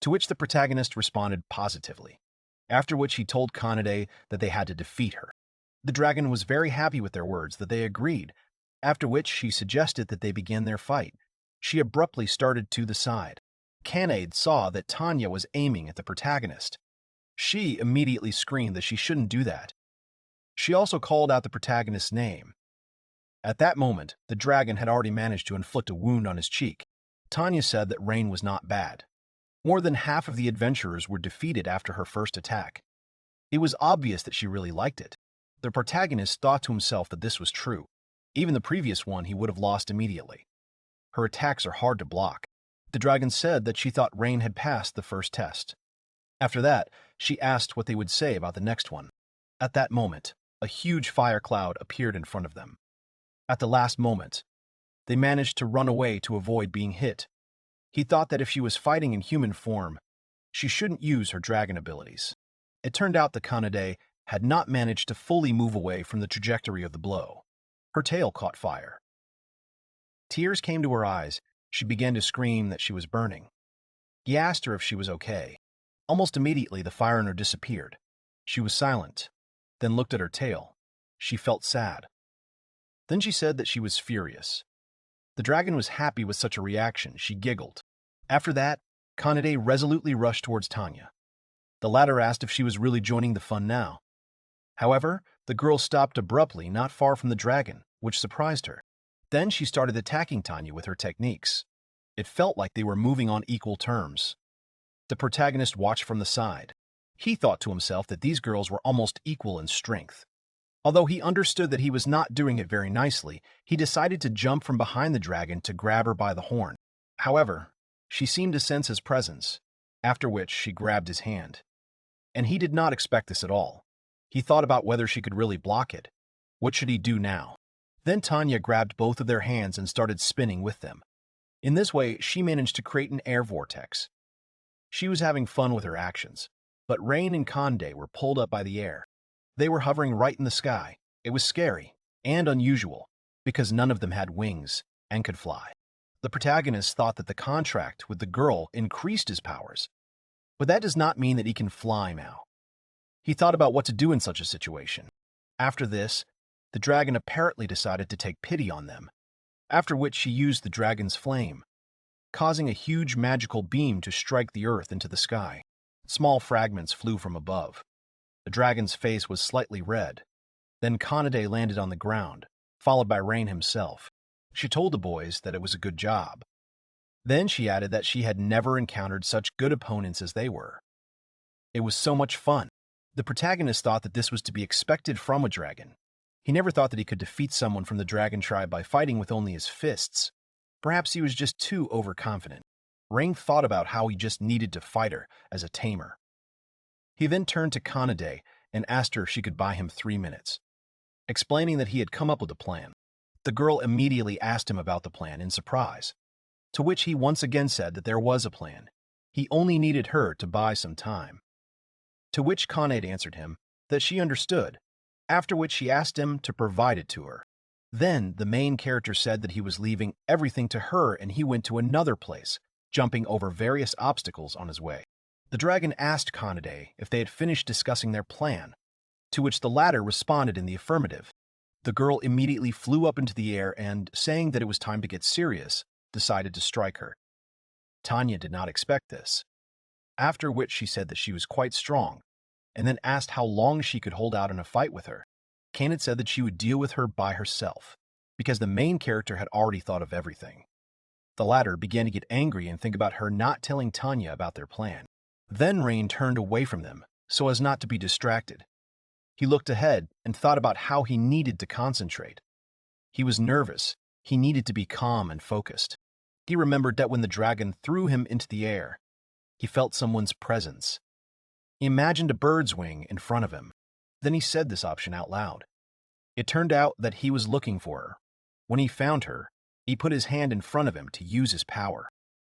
Speaker 1: to which the protagonist responded positively, after which he told Kanade that they had to defeat her. The dragon was very happy with their words that they agreed, after which she suggested that they begin their fight. She abruptly started to the side. Kanade saw that Tanya was aiming at the protagonist. She immediately screamed that she shouldn't do that. She also called out the protagonist's name. At that moment, the dragon had already managed to inflict a wound on his cheek. Tanya said that Rain was not bad. More than half of the adventurers were defeated after her first attack. It was obvious that she really liked it. The protagonist thought to himself that this was true. Even the previous one he would have lost immediately. Her attacks are hard to block. The dragon said that she thought Rain had passed the first test. After that, she asked what they would say about the next one. At that moment, a huge fire cloud appeared in front of them. At the last moment, they managed to run away to avoid being hit. He thought that if she was fighting in human form, she shouldn't use her dragon abilities. It turned out that Kanade had not managed to fully move away from the trajectory of the blow. Her tail caught fire. Tears came to her eyes. She began to scream that she was burning. He asked her if she was okay. Almost immediately, the fire in her disappeared. She was silent, then looked at her tail. She felt sad. Then she said that she was furious. The dragon was happy with such a reaction. She giggled. After that, Kanade resolutely rushed towards Tanya. The latter asked if she was really joining the fun now. However, the girl stopped abruptly not far from the dragon, which surprised her. Then she started attacking Tanya with her techniques. It felt like they were moving on equal terms. The protagonist watched from the side. He thought to himself that these girls were almost equal in strength. Although he understood that he was not doing it very nicely, he decided to jump from behind the dragon to grab her by the horn. However, she seemed to sense his presence, after which she grabbed his hand. And he did not expect this at all. He thought about whether she could really block it. What should he do now? Then Tanya grabbed both of their hands and started spinning with them. In this way, she managed to create an air vortex. She was having fun with her actions, but Rain and Kande were pulled up by the air. They were hovering right in the sky. It was scary and unusual because none of them had wings and could fly. The protagonist thought that the contract with the girl increased his powers, but that does not mean that he can fly now. He thought about what to do in such a situation. After this, the dragon apparently decided to take pity on them, after which she used the dragon's flame, causing a huge magical beam to strike the earth into the sky. Small fragments flew from above. The dragon's face was slightly red. Then Kanade landed on the ground, followed by Rain himself. She told the boys that it was a good job. Then she added that she had never encountered such good opponents as they were. It was so much fun. The protagonist thought that this was to be expected from a dragon. He never thought that he could defeat someone from the dragon tribe by fighting with only his fists. Perhaps he was just too overconfident. Rain thought about how he just needed to fight her as a tamer. He then turned to Kanade and asked her if she could buy him 3 minutes, explaining that he had come up with a plan. The girl immediately asked him about the plan in surprise, to which he once again said that there was a plan. He only needed her to buy some time. To which Kanade answered him that she understood, after which she asked him to provide it to her. Then the main character said that he was leaving everything to her and he went to another place, jumping over various obstacles on his way. The dragon asked Kanade if they had finished discussing their plan, to which the latter responded in the affirmative. The girl immediately flew up into the air and, saying that it was time to get serious, decided to strike her. Tanya did not expect this, after which she said that she was quite strong, and then asked how long she could hold out in a fight with her. Kanade said that she would deal with her by herself, because the main character had already thought of everything. The latter began to get angry and think about her not telling Tanya about their plan. Then Rain turned away from them, so as not to be distracted. He looked ahead and thought about how he needed to concentrate. He was nervous. He needed to be calm and focused. He remembered that when the dragon threw him into the air, he felt someone's presence. He imagined a bird's wing in front of him. Then he said this option out loud. It turned out that he was looking for her. When he found her, he put his hand in front of him to use his power.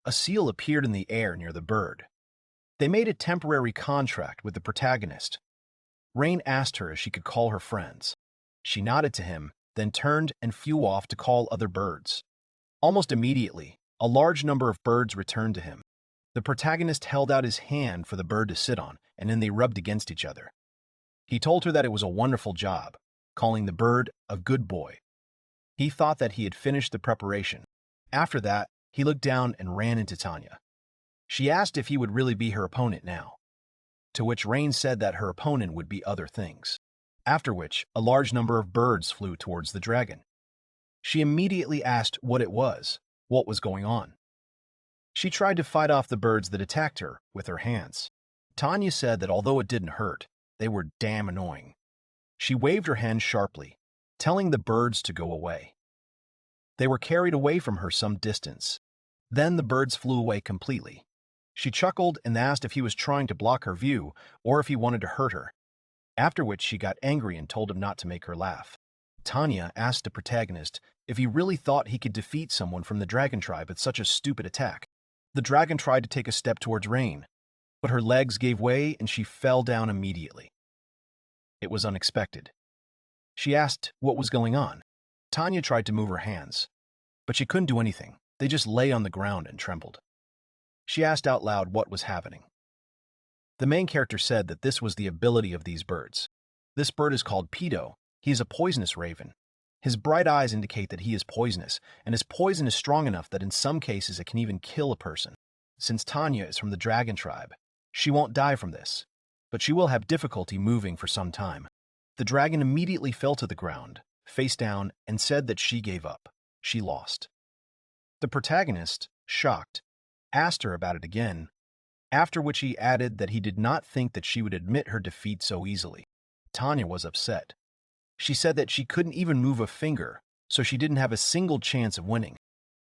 Speaker 1: A seal appeared in the air near the bird. They made a temporary contract with the protagonist. Rain asked her if she could call her friends. She nodded to him, then turned and flew off to call other birds. Almost immediately, a large number of birds returned to him. The protagonist held out his hand for the bird to sit on, and then they rubbed against each other. He told her that it was a wonderful job, calling the bird a good boy. He thought that he had finished the preparation. After that, he looked down and ran into Tanya. She asked if he would really be her opponent now, to which Rain said that her opponent would be other things, after which a large number of birds flew towards the dragon. She immediately asked what it was, what was going on. She tried to fight off the birds that attacked her with her hands. Tanya said that although it didn't hurt, they were damn annoying. She waved her hand sharply, telling the birds to go away. They were carried away from her some distance. Then the birds flew away completely. She chuckled and asked if he was trying to block her view or if he wanted to hurt her, after which she got angry and told him not to make her laugh. Tanya asked the protagonist if he really thought he could defeat someone from the dragon tribe at such a stupid attack. The dragon tried to take a step towards Rain, but her legs gave way and she fell down immediately. It was unexpected. She asked what was going on. Tanya tried to move her hands, but she couldn't do anything. They just lay on the ground and trembled. She asked out loud what was happening. The main character said that this was the ability of these birds. This bird is called Pedo. He is a poisonous raven. His bright eyes indicate that he is poisonous, and his poison is strong enough that in some cases it can even kill a person. Since Tanya is from the dragon tribe, she won't die from this, but she will have difficulty moving for some time. The dragon immediately fell to the ground, face down, and said that she gave up. She lost. The protagonist, shocked, asked her about it again, after which he added that he did not think that she would admit her defeat so easily. Tanya was upset. She said that she couldn't even move a finger, so she didn't have a single chance of winning.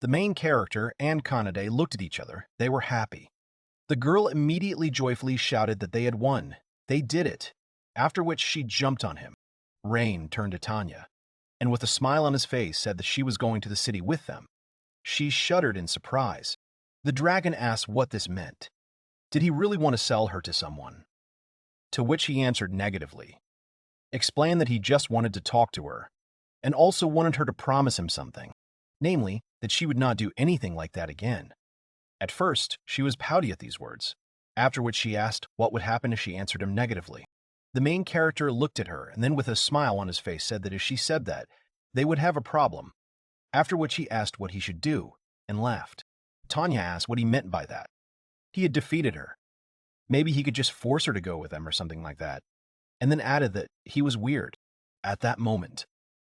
Speaker 1: The main character and Kanade looked at each other. They were happy. The girl immediately joyfully shouted that they had won. They did it. After which she jumped on him. Rain turned to Tanya, and with a smile on his face said that she was going to the city with them. She shuddered in surprise. The dragon asked what this meant. Did he really want to sell her to someone? To which he answered negatively. Explained that he just wanted to talk to her, and also wanted her to promise him something, namely, that she would not do anything like that again. At first, she was pouty at these words, after which she asked what would happen if she answered him negatively. The main character looked at her and then with a smile on his face said that if she said that, they would have a problem, after which he asked what he should do, and laughed. Tanya asked what he meant by that. He had defeated her. Maybe he could just force her to go with him or something like that, and then added that he was weird. At that moment,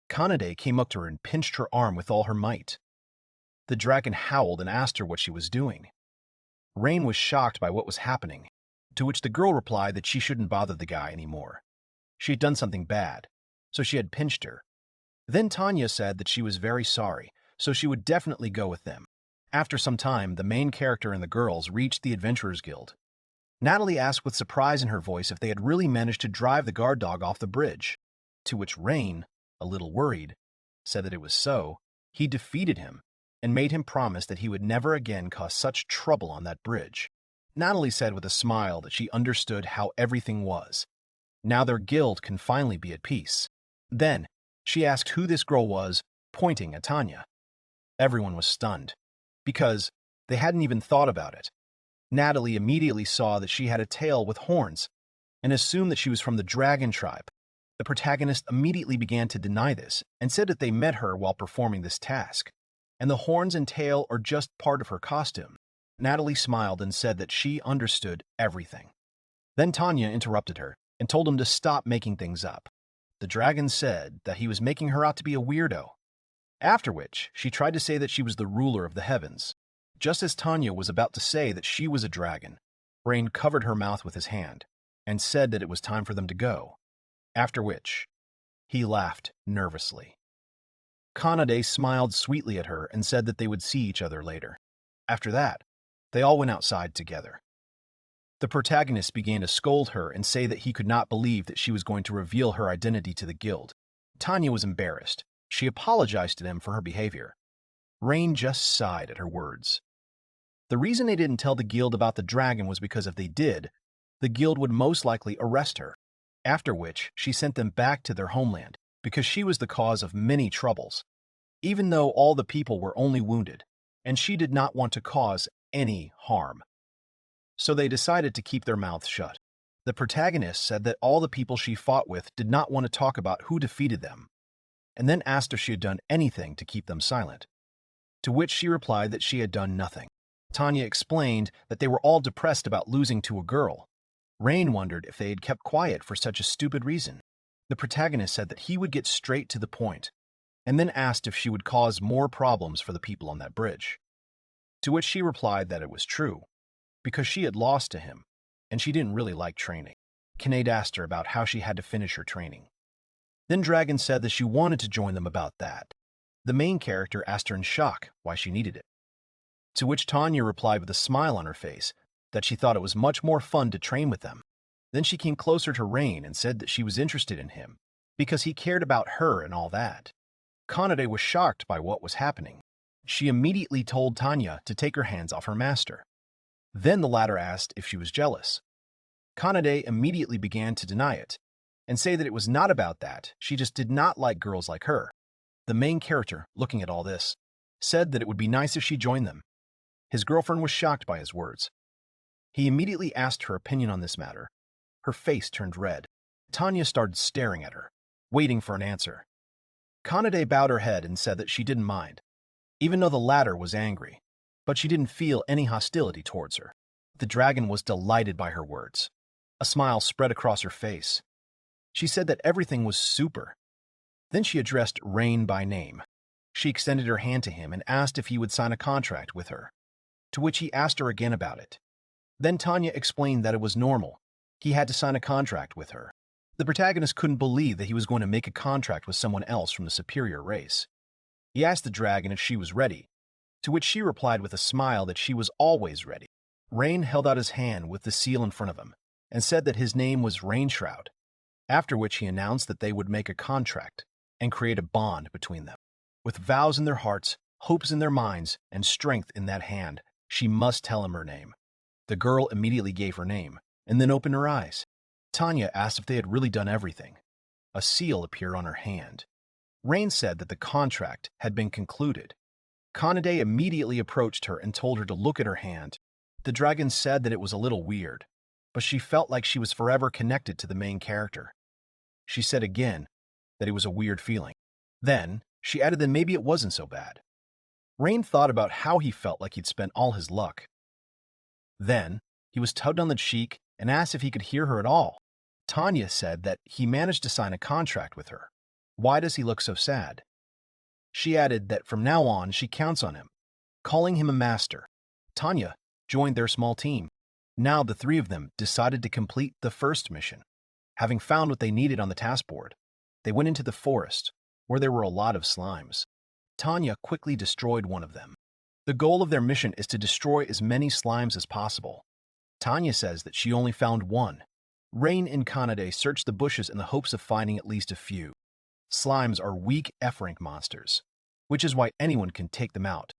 Speaker 1: Kanade came up to her and pinched her arm with all her might. The dragon howled and asked her what she was doing. Rain was shocked by what was happening, to which the girl replied that she shouldn't bother the guy anymore. She had done something bad, so she had pinched her. Then Tanya said that she was very sorry, so she would definitely go with them. After some time, the main character and the girls reached the Adventurers Guild. Natalie asked with surprise in her voice if they had really managed to drive the guard dog off the bridge, to which Rain, a little worried, said that it was so. He defeated him and made him promise that he would never again cause such trouble on that bridge. Natalie said with a smile that she understood how everything was. Now their guild can finally be at peace. Then, she asked who this girl was, pointing at Tanya. Everyone was stunned, because they hadn't even thought about it. Natalie immediately saw that she had a tail with horns, and assumed that she was from the dragon tribe. The protagonist immediately began to deny this, and said that they met her while performing this task, and the horns and tail are just part of her costume. Natalie smiled and said that she understood everything. Then Tanya interrupted her, and told him to stop making things up. The dragon said that he was making her out to be a weirdo. After which, she tried to say that she was the ruler of the heavens. Just as Tanya was about to say that she was a dragon, Rain covered her mouth with his hand, and said that it was time for them to go. After which, he laughed nervously. Kanade smiled sweetly at her and said that they would see each other later. After that, they all went outside together. The protagonist began to scold her and say that he could not believe that she was going to reveal her identity to the guild. Tanya was embarrassed. She apologized to them for her behavior. Rain just sighed at her words. The reason they didn't tell the guild about the dragon was because if they did, the guild would most likely arrest her, after which she sent them back to their homeland because she was the cause of many troubles, even though all the people were only wounded, and she did not want to cause any harm. So they decided to keep their mouths shut. The protagonist said that all the people she fought with did not want to talk about who defeated them, and then asked if she had done anything to keep them silent, to which she replied that she had done nothing. Tanya explained that they were all depressed about losing to a girl. Rain wondered if they had kept quiet for such a stupid reason. The protagonist said that he would get straight to the point, and then asked if she would cause more problems for the people on that bridge, to which she replied that it was true, because she had lost to him, and she didn't really like training. Kinnaid asked her about how she had to finish her training. Then Dragon said that she wanted to join them about that. The main character asked her in shock why she needed it, to which Tanya replied with a smile on her face that she thought it was much more fun to train with them. Then she came closer to Rain and said that she was interested in him because he cared about her and all that. Kanade was shocked by what was happening. She immediately told Tanya to take her hands off her master. Then the latter asked if she was jealous. Kanade immediately began to deny it and say that it was not about that, she just did not like girls like her. The main character, looking at all this, said that it would be nice if she joined them. His girlfriend was shocked by his words. He immediately asked her opinion on this matter. Her face turned red. Tanya started staring at her, waiting for an answer. Kanade bowed her head and said that she didn't mind, even though the latter was angry, but she didn't feel any hostility towards her. The dragon was delighted by her words. A smile spread across her face. She said that everything was super. Then she addressed Rain by name. She extended her hand to him and asked if he would sign a contract with her, to which he asked her again about it. Then Tanya explained that it was normal. He had to sign a contract with her. The protagonist couldn't believe that he was going to make a contract with someone else from the superior race. He asked the dragon if she was ready, to which she replied with a smile that she was always ready. Rain held out his hand with the seal in front of him and said that his name was Shroud, after which he announced that they would make a contract and create a bond between them. With vows in their hearts, hopes in their minds, and strength in that hand, she must tell him her name. The girl immediately gave her name and then opened her eyes. Tanya asked if they had really done everything. A seal appeared on her hand. Rain said that the contract had been concluded. Kanade immediately approached her and told her to look at her hand. The dragon said that it was a little weird, but she felt like she was forever connected to the main character. She said again that it was a weird feeling. Then, she added that maybe it wasn't so bad. Rain thought about how he felt like he'd spent all his luck. Then, he was tugged on the cheek and asked if he could hear her at all. Tanya said that he managed to sign a contract with her. Why does he look so sad? She added that from now on she counts on him, calling him a master. Tanya joined their small team. Now the three of them decided to complete the first mission. Having found what they needed on the task board, they went into the forest, where there were a lot of slimes. Tanya quickly destroyed one of them. The goal of their mission is to destroy as many slimes as possible. Tanya says that she only found one. Rain and Kanade searched the bushes in the hopes of finding at least a few. Slimes are weak F-rank monsters, which is why anyone can take them out.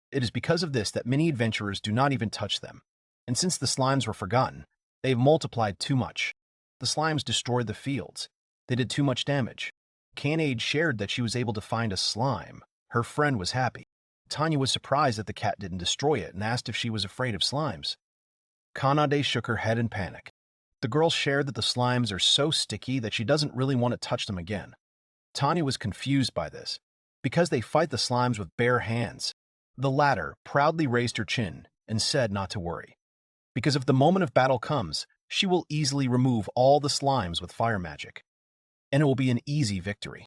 Speaker 1: It is because of this that many adventurers do not even touch them. And since the slimes were forgotten, they have multiplied too much. The slimes destroyed the fields. They did too much damage. Kanade shared that she was able to find a slime. Her friend was happy. Tanya was surprised that the cat didn't destroy it and asked if she was afraid of slimes. Kanade shook her head in panic. The girl shared that the slimes are so sticky that she doesn't really want to touch them again. Tanya was confused by this, because they fight the slimes with bare hands. The latter proudly raised her chin and said not to worry, because if the moment of battle comes, she will easily remove all the slimes with fire magic, and it will be an easy victory.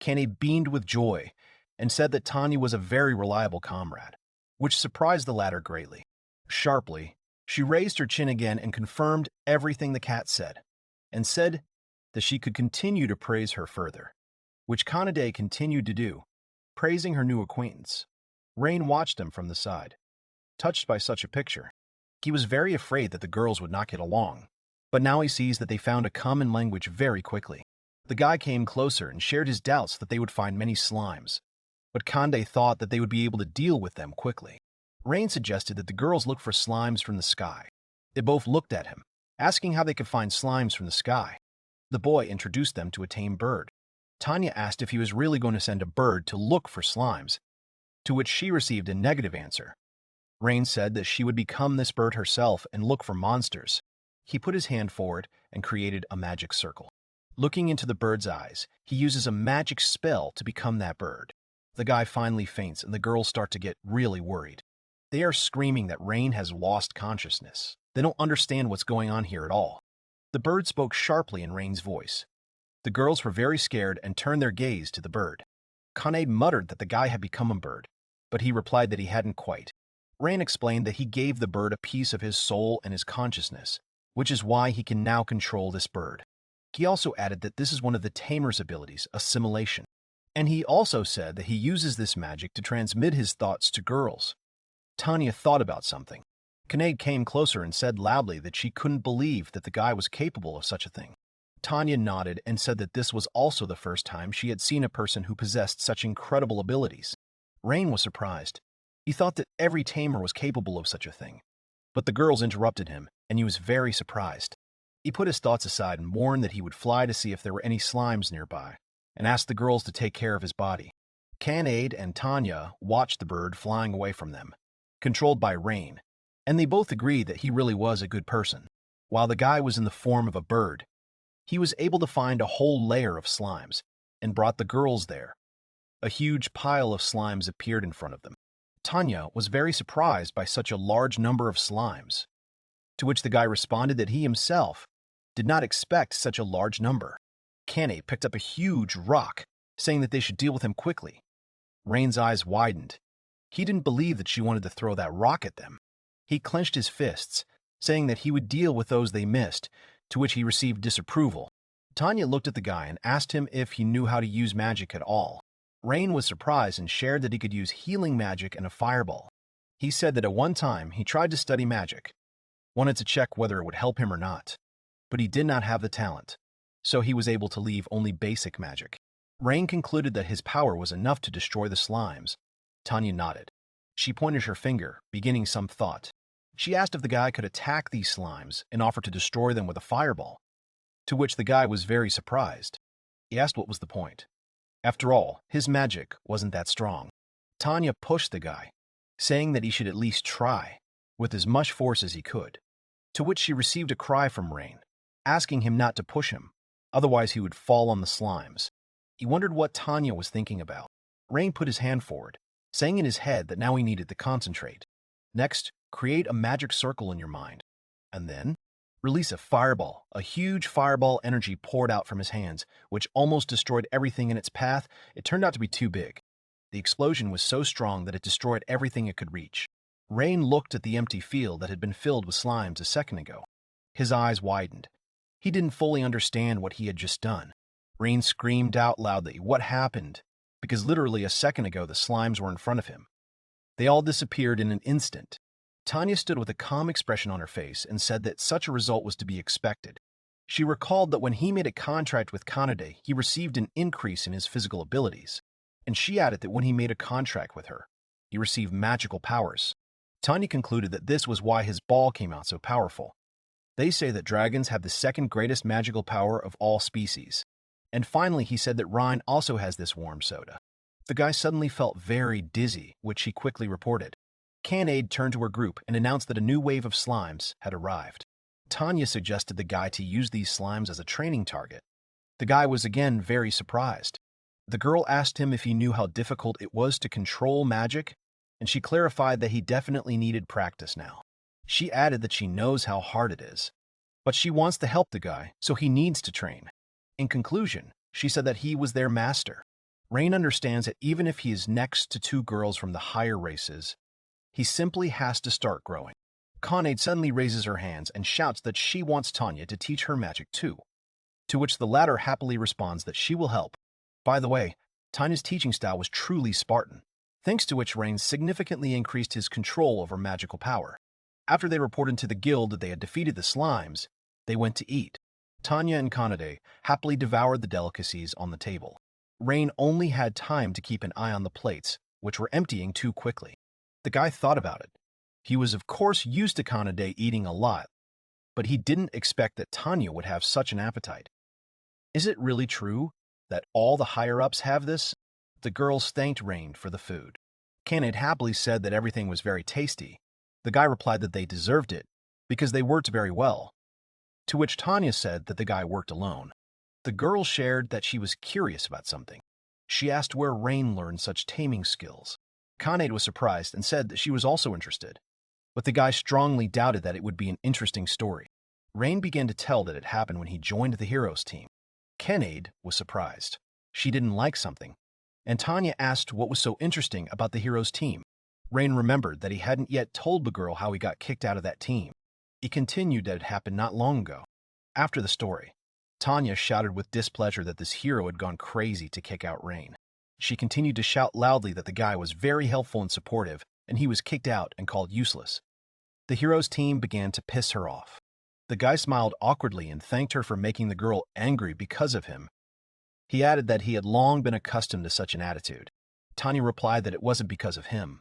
Speaker 1: Kanade beamed with joy and said that Tanya was a very reliable comrade, which surprised the latter greatly. Sharply, she raised her chin again and confirmed everything the cat said, and said that she could continue to praise her further, which Kanade continued to do, praising her new acquaintance. Rain watched him from the side, touched by such a picture. He was very afraid that the girls would not get along, but now he sees that they found a common language very quickly. The guy came closer and shared his doubts that they would find many slimes, but Kanade thought that they would be able to deal with them quickly. Rain suggested that the girls look for slimes from the sky. They both looked at him, asking how they could find slimes from the sky. The boy introduced them to a tame bird. Tanya asked if he was really going to send a bird to look for slimes, to which she received a negative answer. Rain said that she would become this bird herself and look for monsters. He put his hand forward and created a magic circle. Looking into the bird's eyes, he uses a magic spell to become that bird. The guy finally faints and the girls start to get really worried. They are screaming that Rain has lost consciousness. They don't understand what's going on here at all. The bird spoke sharply in Rain's voice. The girls were very scared and turned their gaze to the bird. Kanade muttered that the guy had become a bird, but he replied that he hadn't quite. Rain explained that he gave the bird a piece of his soul and his consciousness, which is why he can now control this bird. He also added that this is one of the Tamer's abilities, assimilation. And he also said that he uses this magic to transmit his thoughts to girls. Tanya thought about something. Kanade came closer and said loudly that she couldn't believe that the guy was capable of such a thing. Tanya nodded and said that this was also the first time she had seen a person who possessed such incredible abilities. Rain was surprised. He thought that every tamer was capable of such a thing. But the girls interrupted him, and he was very surprised. He put his thoughts aside and warned that he would fly to see if there were any slimes nearby, and asked the girls to take care of his body. Kanade and Tanya watched the bird flying away from them, controlled by Rain. and they both agreed that he really was a good person. While the guy was in the form of a bird, he was able to find a whole layer of slimes and brought the girls there. A huge pile of slimes appeared in front of them. Tanya was very surprised by such a large number of slimes, to which the guy responded that he himself did not expect such a large number. Kane picked up a huge rock, saying that they should deal with him quickly. Rain's eyes widened. He didn't believe that she wanted to throw that rock at them. He clenched his fists, saying that he would deal with those they missed, to which he received disapproval. Tanya looked at the guy and asked him if he knew how to use magic at all. Rain was surprised and shared that he could use healing magic and a fireball. He said that at one time he tried to study magic, wanted to check whether it would help him or not, but he did not have the talent, so he was able to leave only basic magic. Rain concluded that his power was enough to destroy the slimes. Tanya nodded. She pointed her finger, beginning some thought. She asked if the guy could attack these slimes and offer to destroy them with a fireball, to which the guy was very surprised. He asked what was the point. After all, his magic wasn't that strong. Tanya pushed the guy, saying that he should at least try, with as much force as he could, to which she received a cry from Rain, asking him not to push him, otherwise he would fall on the slimes. He wondered what Tanya was thinking about. Rain put his hand forward, saying in his head that now he needed to concentrate. Next, create a magic circle in your mind, and then release a fireball. A huge fireball energy poured out from his hands, which almost destroyed everything in its path. It turned out to be too big. The explosion was so strong that it destroyed everything it could reach. Rain looked at the empty field that had been filled with slimes a second ago. His eyes widened. He didn't fully understand what he had just done. Rain screamed out loudly, "What happened?" Because literally a second ago the slimes were in front of him. They all disappeared in an instant. Tanya stood with a calm expression on her face and said that such a result was to be expected. She recalled that when he made a contract with Kanade, he received an increase in his physical abilities, and she added that when he made a contract with her, he received magical powers. Tanya concluded that this was why his ball came out so powerful. They say that dragons have the second greatest magical power of all species. And finally, he said that Rhine also has this warm soda. The guy suddenly felt very dizzy, which he quickly reported. Kanade turned to her group and announced that a new wave of slimes had arrived. Tanya suggested the guy to use these slimes as a training target. The guy was again very surprised. The girl asked him if he knew how difficult it was to control magic, and she clarified that he definitely needed practice now. She added that she knows how hard it is, but she wants to help the guy, so he needs to train. In conclusion, she said that he was their master. Rain understands that even if he is next to two girls from the higher races, he simply has to start growing. Kanade suddenly raises her hands and shouts that she wants Tanya to teach her magic too, to which the latter happily responds that she will help. By the way, Tanya's teaching style was truly Spartan, thanks to which Rain significantly increased his control over magical power. After they reported to the guild that they had defeated the slimes, they went to eat. Tanya and Kanade happily devoured the delicacies on the table. Rain only had time to keep an eye on the plates, which were emptying too quickly. The guy thought about it. He was of course used to Kanade eating a lot, but he didn't expect that Tanya would have such an appetite. Is it really true that all the higher-ups have this? The girls thanked Rain for the food. Kanade happily said that everything was very tasty. The guy replied that they deserved it because they worked very well, to which Tanya said that the guy worked alone. The girl shared that she was curious about something. She asked where Rain learned such taming skills. Kanade was surprised and said that she was also interested, but the guy strongly doubted that it would be an interesting story. Rain began to tell that it happened when he joined the heroes team. Kanade was surprised. She didn't like something, and Tanya asked what was so interesting about the heroes team. Rain remembered that he hadn't yet told the girl how he got kicked out of that team. He continued that it happened not long ago. After the story, Tanya shouted with displeasure that this hero had gone crazy to kick out Rain. She continued to shout loudly that the guy was very helpful and supportive, and he was kicked out and called useless. The heroes team began to piss her off. The guy smiled awkwardly and thanked her for making the girl angry because of him. He added that he had long been accustomed to such an attitude. Tanya replied that it wasn't because of him,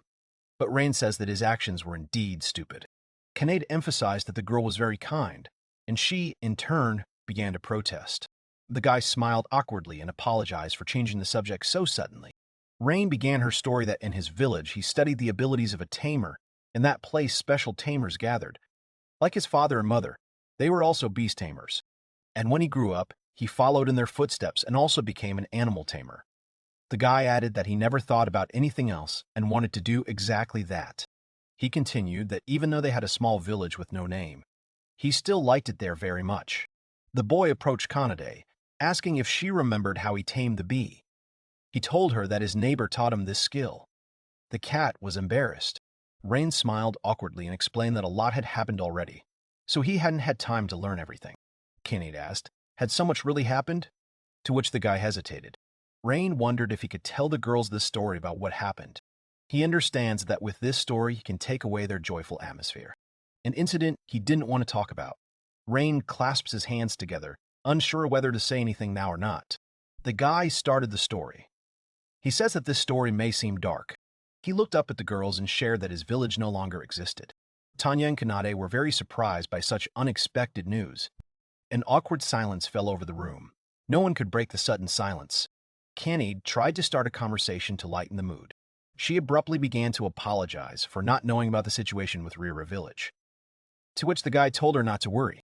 Speaker 1: but Rain says that his actions were indeed stupid. Kanade emphasized that the girl was very kind, and she, in turn, began to protest. The guy smiled awkwardly and apologized for changing the subject so suddenly. Rain began her story that in his village he studied the abilities of a tamer In that place, special tamers gathered. Like his father and mother, they were also beast tamers. And when he grew up, he followed in their footsteps and also became an animal tamer. The guy added that he never thought about anything else and wanted to do exactly that. He continued that even though they had a small village with no name, he still liked it there very much. The boy approached Kanade, asking if she remembered how he tamed the bee. He told her that his neighbor taught him this skill. The cat was embarrassed. Rain smiled awkwardly and explained that a lot had happened already, so he hadn't had time to learn everything. Kinnaid asked, had so much really happened? To which the guy hesitated. Rain wondered if he could tell the girls this story about what happened. He understands that with this story he can take away their joyful atmosphere. An incident he didn't want to talk about. Rain clasps his hands together, unsure whether to say anything now or not. The guy started the story. He says that this story may seem dark. He looked up at the girls and shared that his village no longer existed. Tanya and Kanade were very surprised by such unexpected news. An awkward silence fell over the room. No one could break the sudden silence. Kanade tried to start a conversation to lighten the mood. She abruptly began to apologize for not knowing about the situation with Rira village. To which the guy told her not to worry.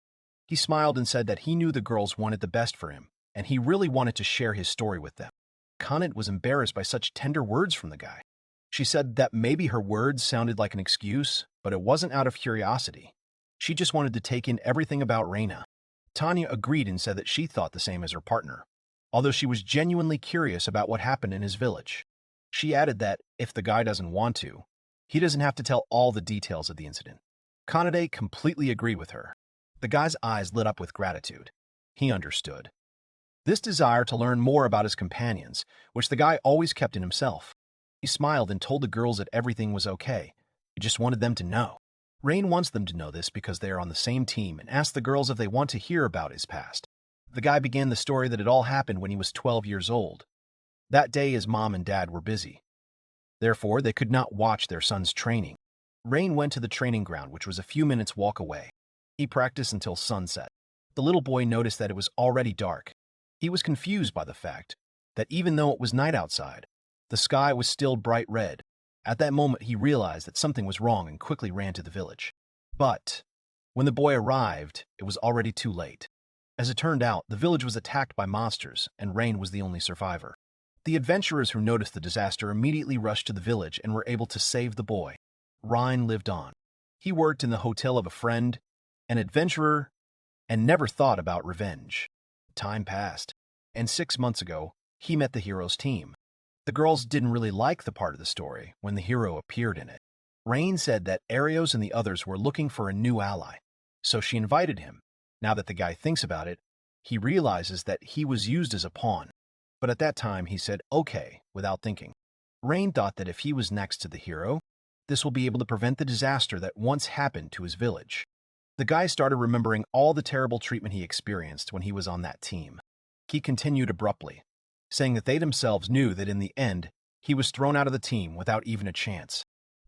Speaker 1: He smiled and said that he knew the girls wanted the best for him, and he really wanted to share his story with them. Kanade was embarrassed by such tender words from the guy. She said that maybe her words sounded like an excuse, but it wasn't out of curiosity. She just wanted to take in everything about Reina. Tanya agreed and said that she thought the same as her partner, although she was genuinely curious about what happened in his village. She added that, if the guy doesn't want to, he doesn't have to tell all the details of the incident. Kanade completely agreed with her. The guy's eyes lit up with gratitude. He understood. This desire to learn more about his companions, which the guy always kept in himself. He smiled and told the girls that everything was okay. He just wanted them to know. Rain wants them to know this because they are on the same team and asked the girls if they want to hear about his past. The guy began the story that it all happened when he was 12 years old. That day his mom and dad were busy. Therefore, they could not watch their son's training. Rain went to the training ground, which was a few minutes' walk away. He practiced until sunset. The little boy noticed that it was already dark. He was confused by the fact that even though it was night outside, the sky was still bright red. At that moment, he realized that something was wrong and quickly ran to the village. But when the boy arrived, it was already too late. As it turned out, the village was attacked by monsters, and Rain was the only survivor. The adventurers who noticed the disaster immediately rushed to the village and were able to save the boy. Rain lived on. He worked in the hotel of a friend, an adventurer, and never thought about revenge. Time passed, and 6 months ago, he met the hero's team. The girls didn't really like the part of the story when the hero appeared in it. Rain said that Arios and the others were looking for a new ally, so she invited him. Now that the guy thinks about it, he realizes that he was used as a pawn. But at that time, he said okay without thinking. Rain thought that if he was next to the hero, this will be able to prevent the disaster that once happened to his village. The guy started remembering all the terrible treatment he experienced when he was on that team. He continued abruptly, saying that they themselves knew that in the end, he was thrown out of the team without even a chance.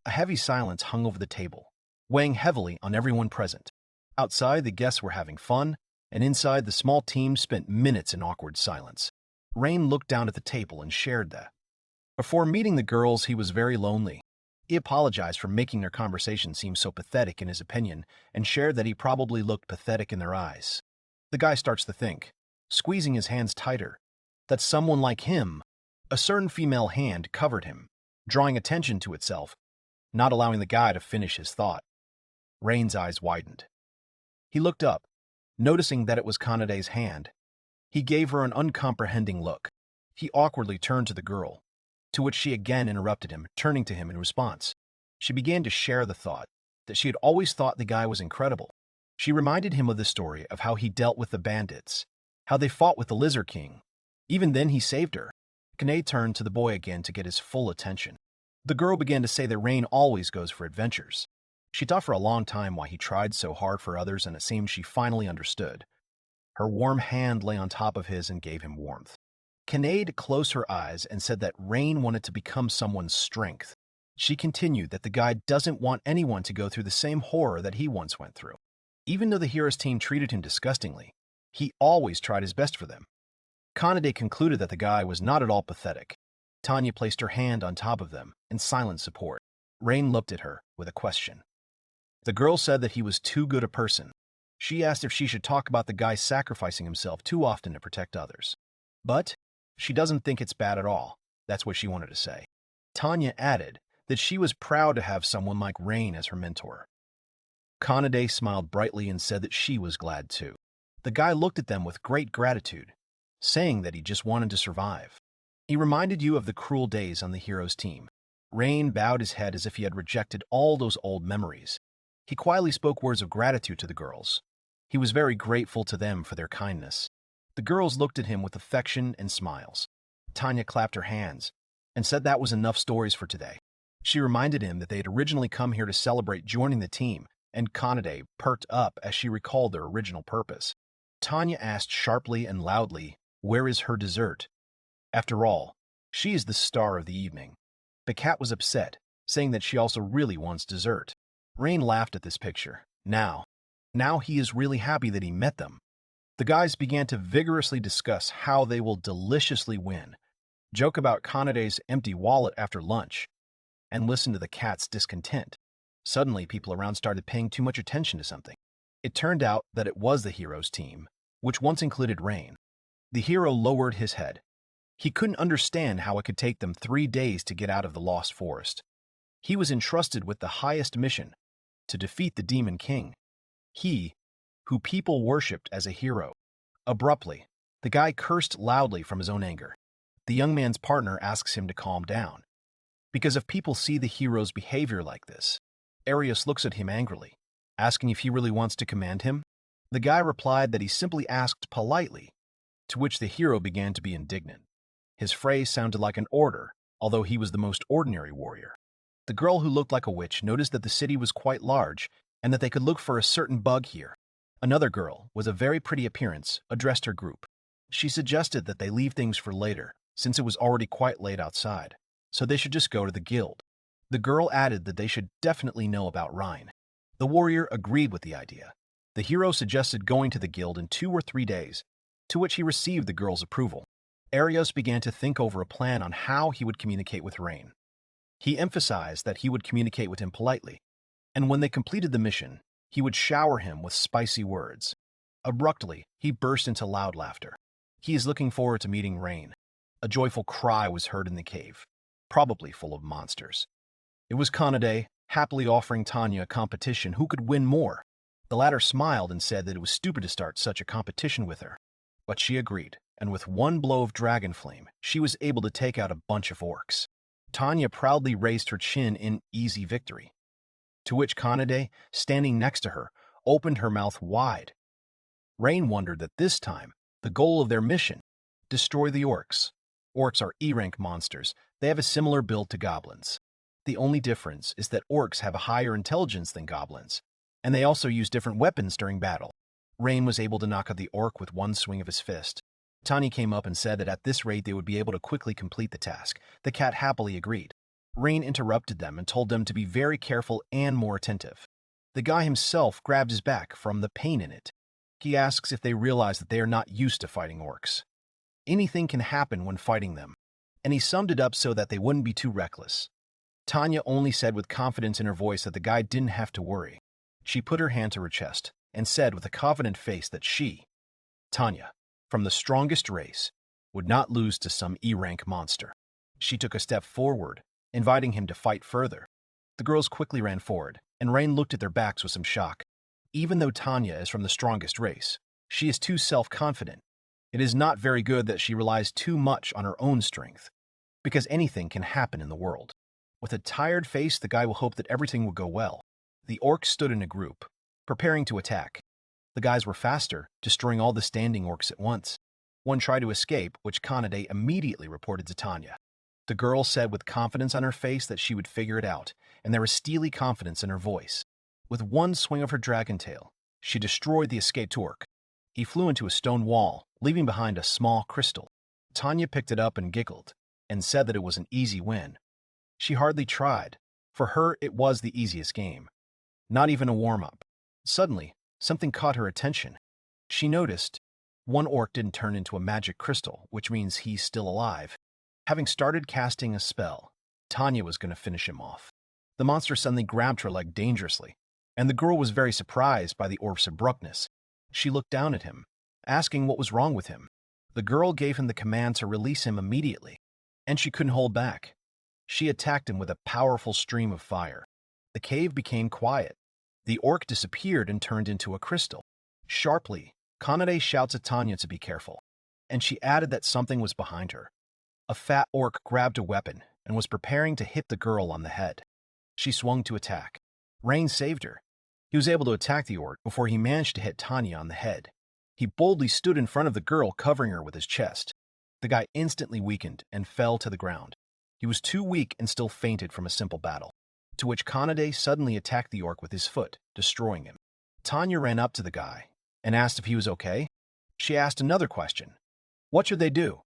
Speaker 1: A heavy silence hung over the table, weighing heavily on everyone present. Outside, the guests were having fun, and inside, the small team spent minutes in awkward silence. Rain looked down at the table and shared that. Before meeting the girls, he was very lonely. He apologized for making their conversation seem so pathetic in his opinion, and shared that he probably looked pathetic in their eyes. The guy starts to think, squeezing his hands tighter, that someone like him, a certain female hand, covered him, drawing attention to itself, not allowing the guy to finish his thought. Rain's eyes widened. He looked up, noticing that it was Kanade's hand. He gave her an uncomprehending look. He awkwardly turned to the girl, to which she again interrupted him, turning to him in response. She began to share the thought that she had always thought the guy was incredible. She reminded him of the story of how he dealt with the bandits, how they fought with the Lizard King. Even then, he saved her. Kane turned to the boy again to get his full attention. The girl began to say that Rain always goes for adventures. She thought for a long time why he tried so hard for others, and it seemed she finally understood. Her warm hand lay on top of his and gave him warmth. Kinnaid closed her eyes and said that Rain wanted to become someone's strength. She continued that the guy doesn't want anyone to go through the same horror that he once went through. Even though the hero's team treated him disgustingly, he always tried his best for them. Kanade concluded that the guy was not at all pathetic. Tanya placed her hand on top of them in silent support. Rain looked at her with a question. The girl said that he was too good a person. She asked if she should talk about the guy sacrificing himself too often to protect others. But she doesn't think it's bad at all. That's what she wanted to say. Tanya added that she was proud to have someone like Rain as her mentor. Kanade smiled brightly and said that she was glad too. The guy looked at them with great gratitude, saying that he just wanted to survive. He reminded you of the cruel days on the hero's team. Rain bowed his head as if he had rejected all those old memories. He quietly spoke words of gratitude to the girls. He was very grateful to them for their kindness. The girls looked at him with affection and smiles. Tanya clapped her hands and said that was enough stories for today. She reminded him that they had originally come here to celebrate joining the team, and Kanade perked up as she recalled their original purpose. Tanya asked sharply and loudly, "Where is her dessert?" After all, she is the star of the evening. The cat was upset, saying that she also really wants dessert. Rain laughed at this picture. Now he is really happy that he met them. The guys began to vigorously discuss how they will deliciously win, joke about Kanade's empty wallet after lunch, and listen to the cat's discontent. Suddenly, people around started paying too much attention to something. It turned out that it was the hero's team, which once included Rain. The hero lowered his head. He couldn't understand how it could take them 3 days to get out of the Lost Forest. He was entrusted with the highest mission, to defeat the Demon King. He, who people worshipped as a hero. Abruptly, the guy cursed loudly from his own anger. The young man's partner asks him to calm down. Because if people see the hero's behavior like this, Arius looks at him angrily, asking if he really wants to command him. The guy replied that he simply asked politely, to which the hero began to be indignant. His phrase sounded like an order, although he was the most ordinary warrior. The girl who looked like a witch noticed that the city was quite large and that they could look for a certain bug here. Another girl, with a very pretty appearance, addressed her group. She suggested that they leave things for later, since it was already quite late outside, so they should just go to the guild. The girl added that they should definitely know about Rhine. The warrior agreed with the idea. The hero suggested going to the guild in 2 or 3 days, to which he received the girl's approval. Arios began to think over a plan on how he would communicate with Rain. He emphasized that he would communicate with him politely, and when they completed the mission, he would shower him with spicy words. Abruptly, he burst into loud laughter. He is looking forward to meeting Rain. A joyful cry was heard in the cave, probably full of monsters. It was Kanade, happily offering Tanya a competition who could win more. The latter smiled and said that it was stupid to start such a competition with her. But she agreed, and with one blow of dragon flame, she was able to take out a bunch of orcs. Tanya proudly raised her chin in easy victory, to which Kanade, standing next to her, opened her mouth wide. Rain wondered that this time, the goal of their mission, destroy the orcs. Orcs are E-rank monsters. They have a similar build to goblins. The only difference is that orcs have a higher intelligence than goblins, and they also use different weapons during battle. Rain was able to knock out the orc with one swing of his fist. Tanya came up and said that at this rate they would be able to quickly complete the task. The cat happily agreed. Rain interrupted them and told them to be very careful and more attentive. The guy himself grabbed his back from the pain in it. He asks if they realize that they are not used to fighting orcs. Anything can happen when fighting them, and he summed it up so that they wouldn't be too reckless. Tanya only said with confidence in her voice that the guy didn't have to worry. She put her hand to her chest and said with a confident face that she, Tanya, from the strongest race, would not lose to some E-rank monster. She took a step forward, inviting him to fight further. The girls quickly ran forward, and Rain looked at their backs with some shock. Even though Tanya is from the strongest race, she is too self-confident. It is not very good that she relies too much on her own strength, because anything can happen in the world. With a tired face, the guy will hope that everything will go well. The orcs stood in a group, preparing to attack. The guys were faster, destroying all the standing orcs at once. One tried to escape, which Kanade immediately reported to Tanya. The girl said with confidence on her face that she would figure it out, and there was steely confidence in her voice. With one swing of her dragon tail, she destroyed the escaped orc. He flew into a stone wall, leaving behind a small crystal. Tanya picked it up and giggled, and said that it was an easy win. She hardly tried. For her, it was the easiest game. Not even a warm-up. Suddenly, something caught her attention. She noticed one orc didn't turn into a magic crystal, which means he's still alive. Having started casting a spell, Tanya was going to finish him off. The monster suddenly grabbed her leg dangerously, and the girl was very surprised by the orb's abruptness. She looked down at him, asking what was wrong with him. The girl gave him the command to release him immediately, and she couldn't hold back. She attacked him with a powerful stream of fire. The cave became quiet. The orc disappeared and turned into a crystal. Sharply, Kanade shouts at Tanya to be careful, and she added that something was behind her. A fat orc grabbed a weapon and was preparing to hit the girl on the head. She swung to attack. Rain saved her. He was able to attack the orc before he managed to hit Tanya on the head. He boldly stood in front of the girl, covering her with his chest. The guy instantly weakened and fell to the ground. He was too weak and still fainted from a simple battle, to which Kanade suddenly attacked the orc with his foot, destroying him. Tanya ran up to the guy and asked if he was okay. She asked another question. What should they do?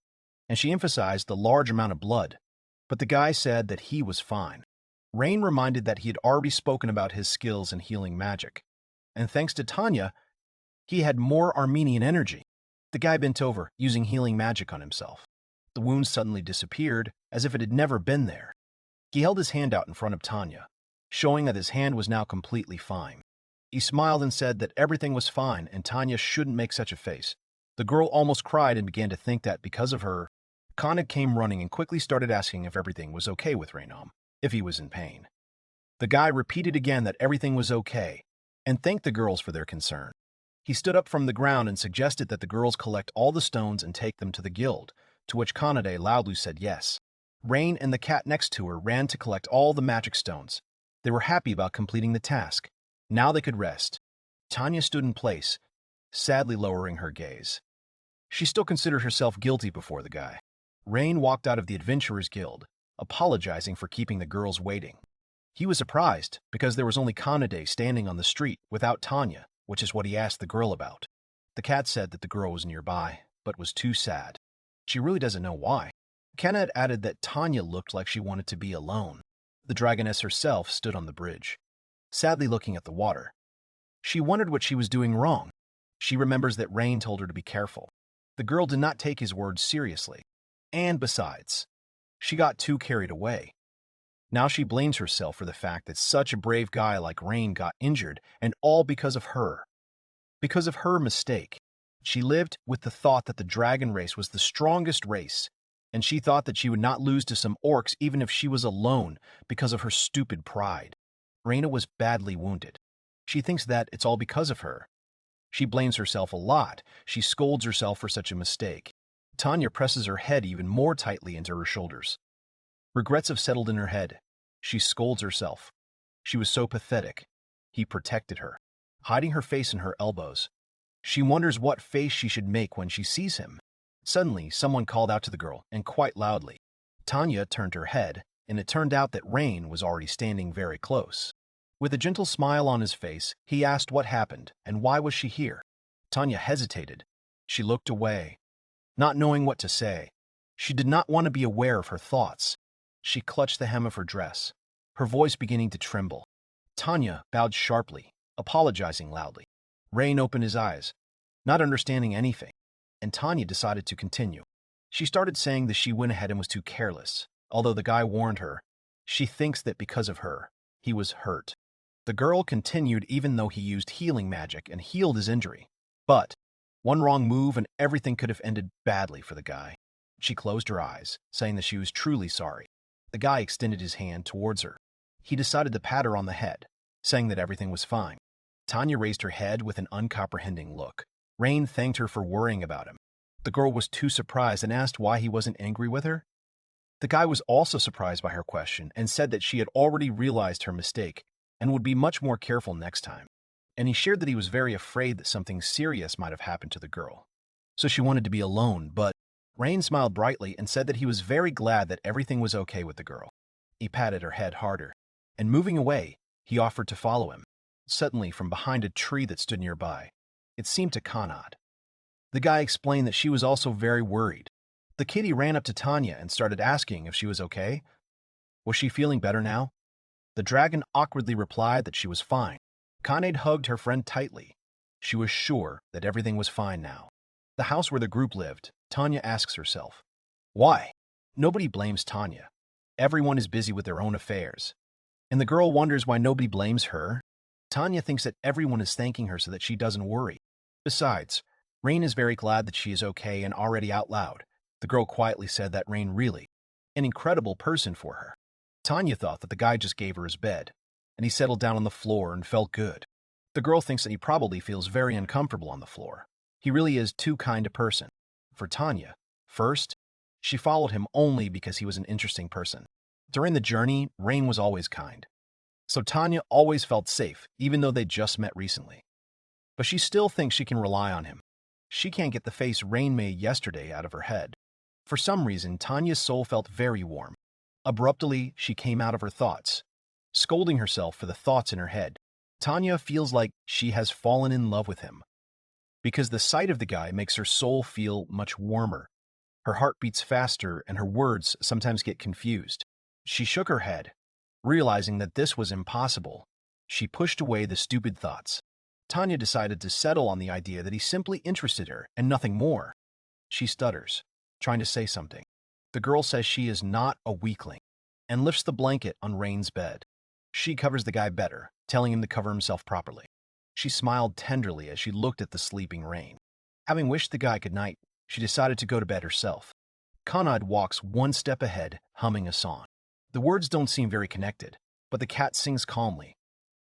Speaker 1: And she emphasized the large amount of blood, but the guy said that he was fine. Rain reminded that he had already spoken about his skills in healing magic, and thanks to Tanya, he had more Armenian energy. The guy bent over, using healing magic on himself. The wound suddenly disappeared, as if it had never been there. He held his hand out in front of Tanya, showing that his hand was now completely fine. He smiled and said that everything was fine and Tanya shouldn't make such a face. The girl almost cried and began to think that because of her, Kanade came running and quickly started asking if everything was okay with Rainom, if he was in pain. The guy repeated again that everything was okay, and thanked the girls for their concern. He stood up from the ground and suggested that the girls collect all the stones and take them to the guild, to which Kanade loudly said yes. Rain and the cat next to her ran to collect all the magic stones. They were happy about completing the task. Now they could rest. Tanya stood in place, sadly lowering her gaze. She still considered herself guilty before the guy. Rain walked out of the Adventurers Guild, apologizing for keeping the girls waiting. He was surprised because there was only Kanade standing on the street without Tanya, which is what he asked the girl about. The cat said that the girl was nearby, but was too sad. She really doesn't know why. Kanade added that Tanya looked like she wanted to be alone. The dragoness herself stood on the bridge, sadly looking at the water. She wondered what she was doing wrong. She remembers that Rain told her to be careful. The girl did not take his words seriously. And besides, she got too carried away. Now she blames herself for the fact that such a brave guy like Rain got injured, and all because of her. Because of her mistake. She lived with the thought that the dragon race was the strongest race, and she thought that she would not lose to some orcs even if she was alone because of her stupid pride. Raina was badly wounded. She thinks that it's all because of her. She blames herself a lot. She scolds herself for such a mistake. Tanya presses her head even more tightly into her shoulders. Regrets have settled in her head. She scolds herself. She was so pathetic. He protected her, hiding her face in her elbows. She wonders what face she should make when she sees him. Suddenly, someone called out to the girl, and quite loudly. Tanya turned her head, and it turned out that Rain was already standing very close. With a gentle smile on his face, he asked what happened and why was she here. Tanya hesitated. She looked away, not knowing what to say. She did not want to be aware of her thoughts. She clutched the hem of her dress, her voice beginning to tremble. Tanya bowed sharply, apologizing loudly. Rain opened his eyes, not understanding anything, and Tanya decided to continue. She started saying that she went ahead and was too careless. Although the guy warned her, she thinks that because of her, he was hurt. The girl continued even though he used healing magic and healed his injury. But one wrong move and everything could have ended badly for the guy. She closed her eyes, saying that she was truly sorry. The guy extended his hand towards her. He decided to pat her on the head, saying that everything was fine. Tanya raised her head with an uncomprehending look. Rain thanked her for worrying about him. The girl was too surprised and asked why he wasn't angry with her. The guy was also surprised by her question and said that she had already realized her mistake and would be much more careful next time. And he shared that he was very afraid that something serious might have happened to the girl. So she wanted to be alone, but Rain smiled brightly and said that he was very glad that everything was okay with the girl. He patted her head harder, and moving away, he offered to follow him. Suddenly, from behind a tree that stood nearby, it seemed to Kanade. The guy explained that she was also very worried. The kitty ran up to Tanya and started asking if she was okay. Was she feeling better now? The dragon awkwardly replied that she was fine. Kanade hugged her friend tightly. She was sure that everything was fine now. The house where the group lived, Tanya asks herself, why? Nobody blames Tanya. Everyone is busy with their own affairs. And the girl wonders why nobody blames her. Tanya thinks that everyone is thanking her so that she doesn't worry. Besides, Rain is very glad that she is okay and already out loud. The girl quietly said that Rain really, an incredible person for her. Tanya thought that the guy just gave her his bed, and he settled down on the floor and felt good. The girl thinks that he probably feels very uncomfortable on the floor. He really is too kind a person. For Tanya, first, she followed him only because he was an interesting person. During the journey, Rain was always kind. So Tanya always felt safe, even though they just met recently. But she still thinks she can rely on him. She can't get the face Rain made yesterday out of her head. For some reason, Tanya's soul felt very warm. Abruptly, she came out of her thoughts, scolding herself for the thoughts in her head. Tanya feels like she has fallen in love with him, because the sight of the guy makes her soul feel much warmer. Her heart beats faster and her words sometimes get confused. She shook her head, realizing that this was impossible. She pushed away the stupid thoughts. Tanya decided to settle on the idea that he simply interested her and nothing more. She stutters, trying to say something. The girl says she is not a weakling and lifts the blanket on Rain's bed. She covers the guy better, telling him to cover himself properly. She smiled tenderly as she looked at the sleeping Rain. Having wished the guy good night, she decided to go to bed herself. Conrad walks one step ahead, humming a song. The words don't seem very connected, but the cat sings calmly.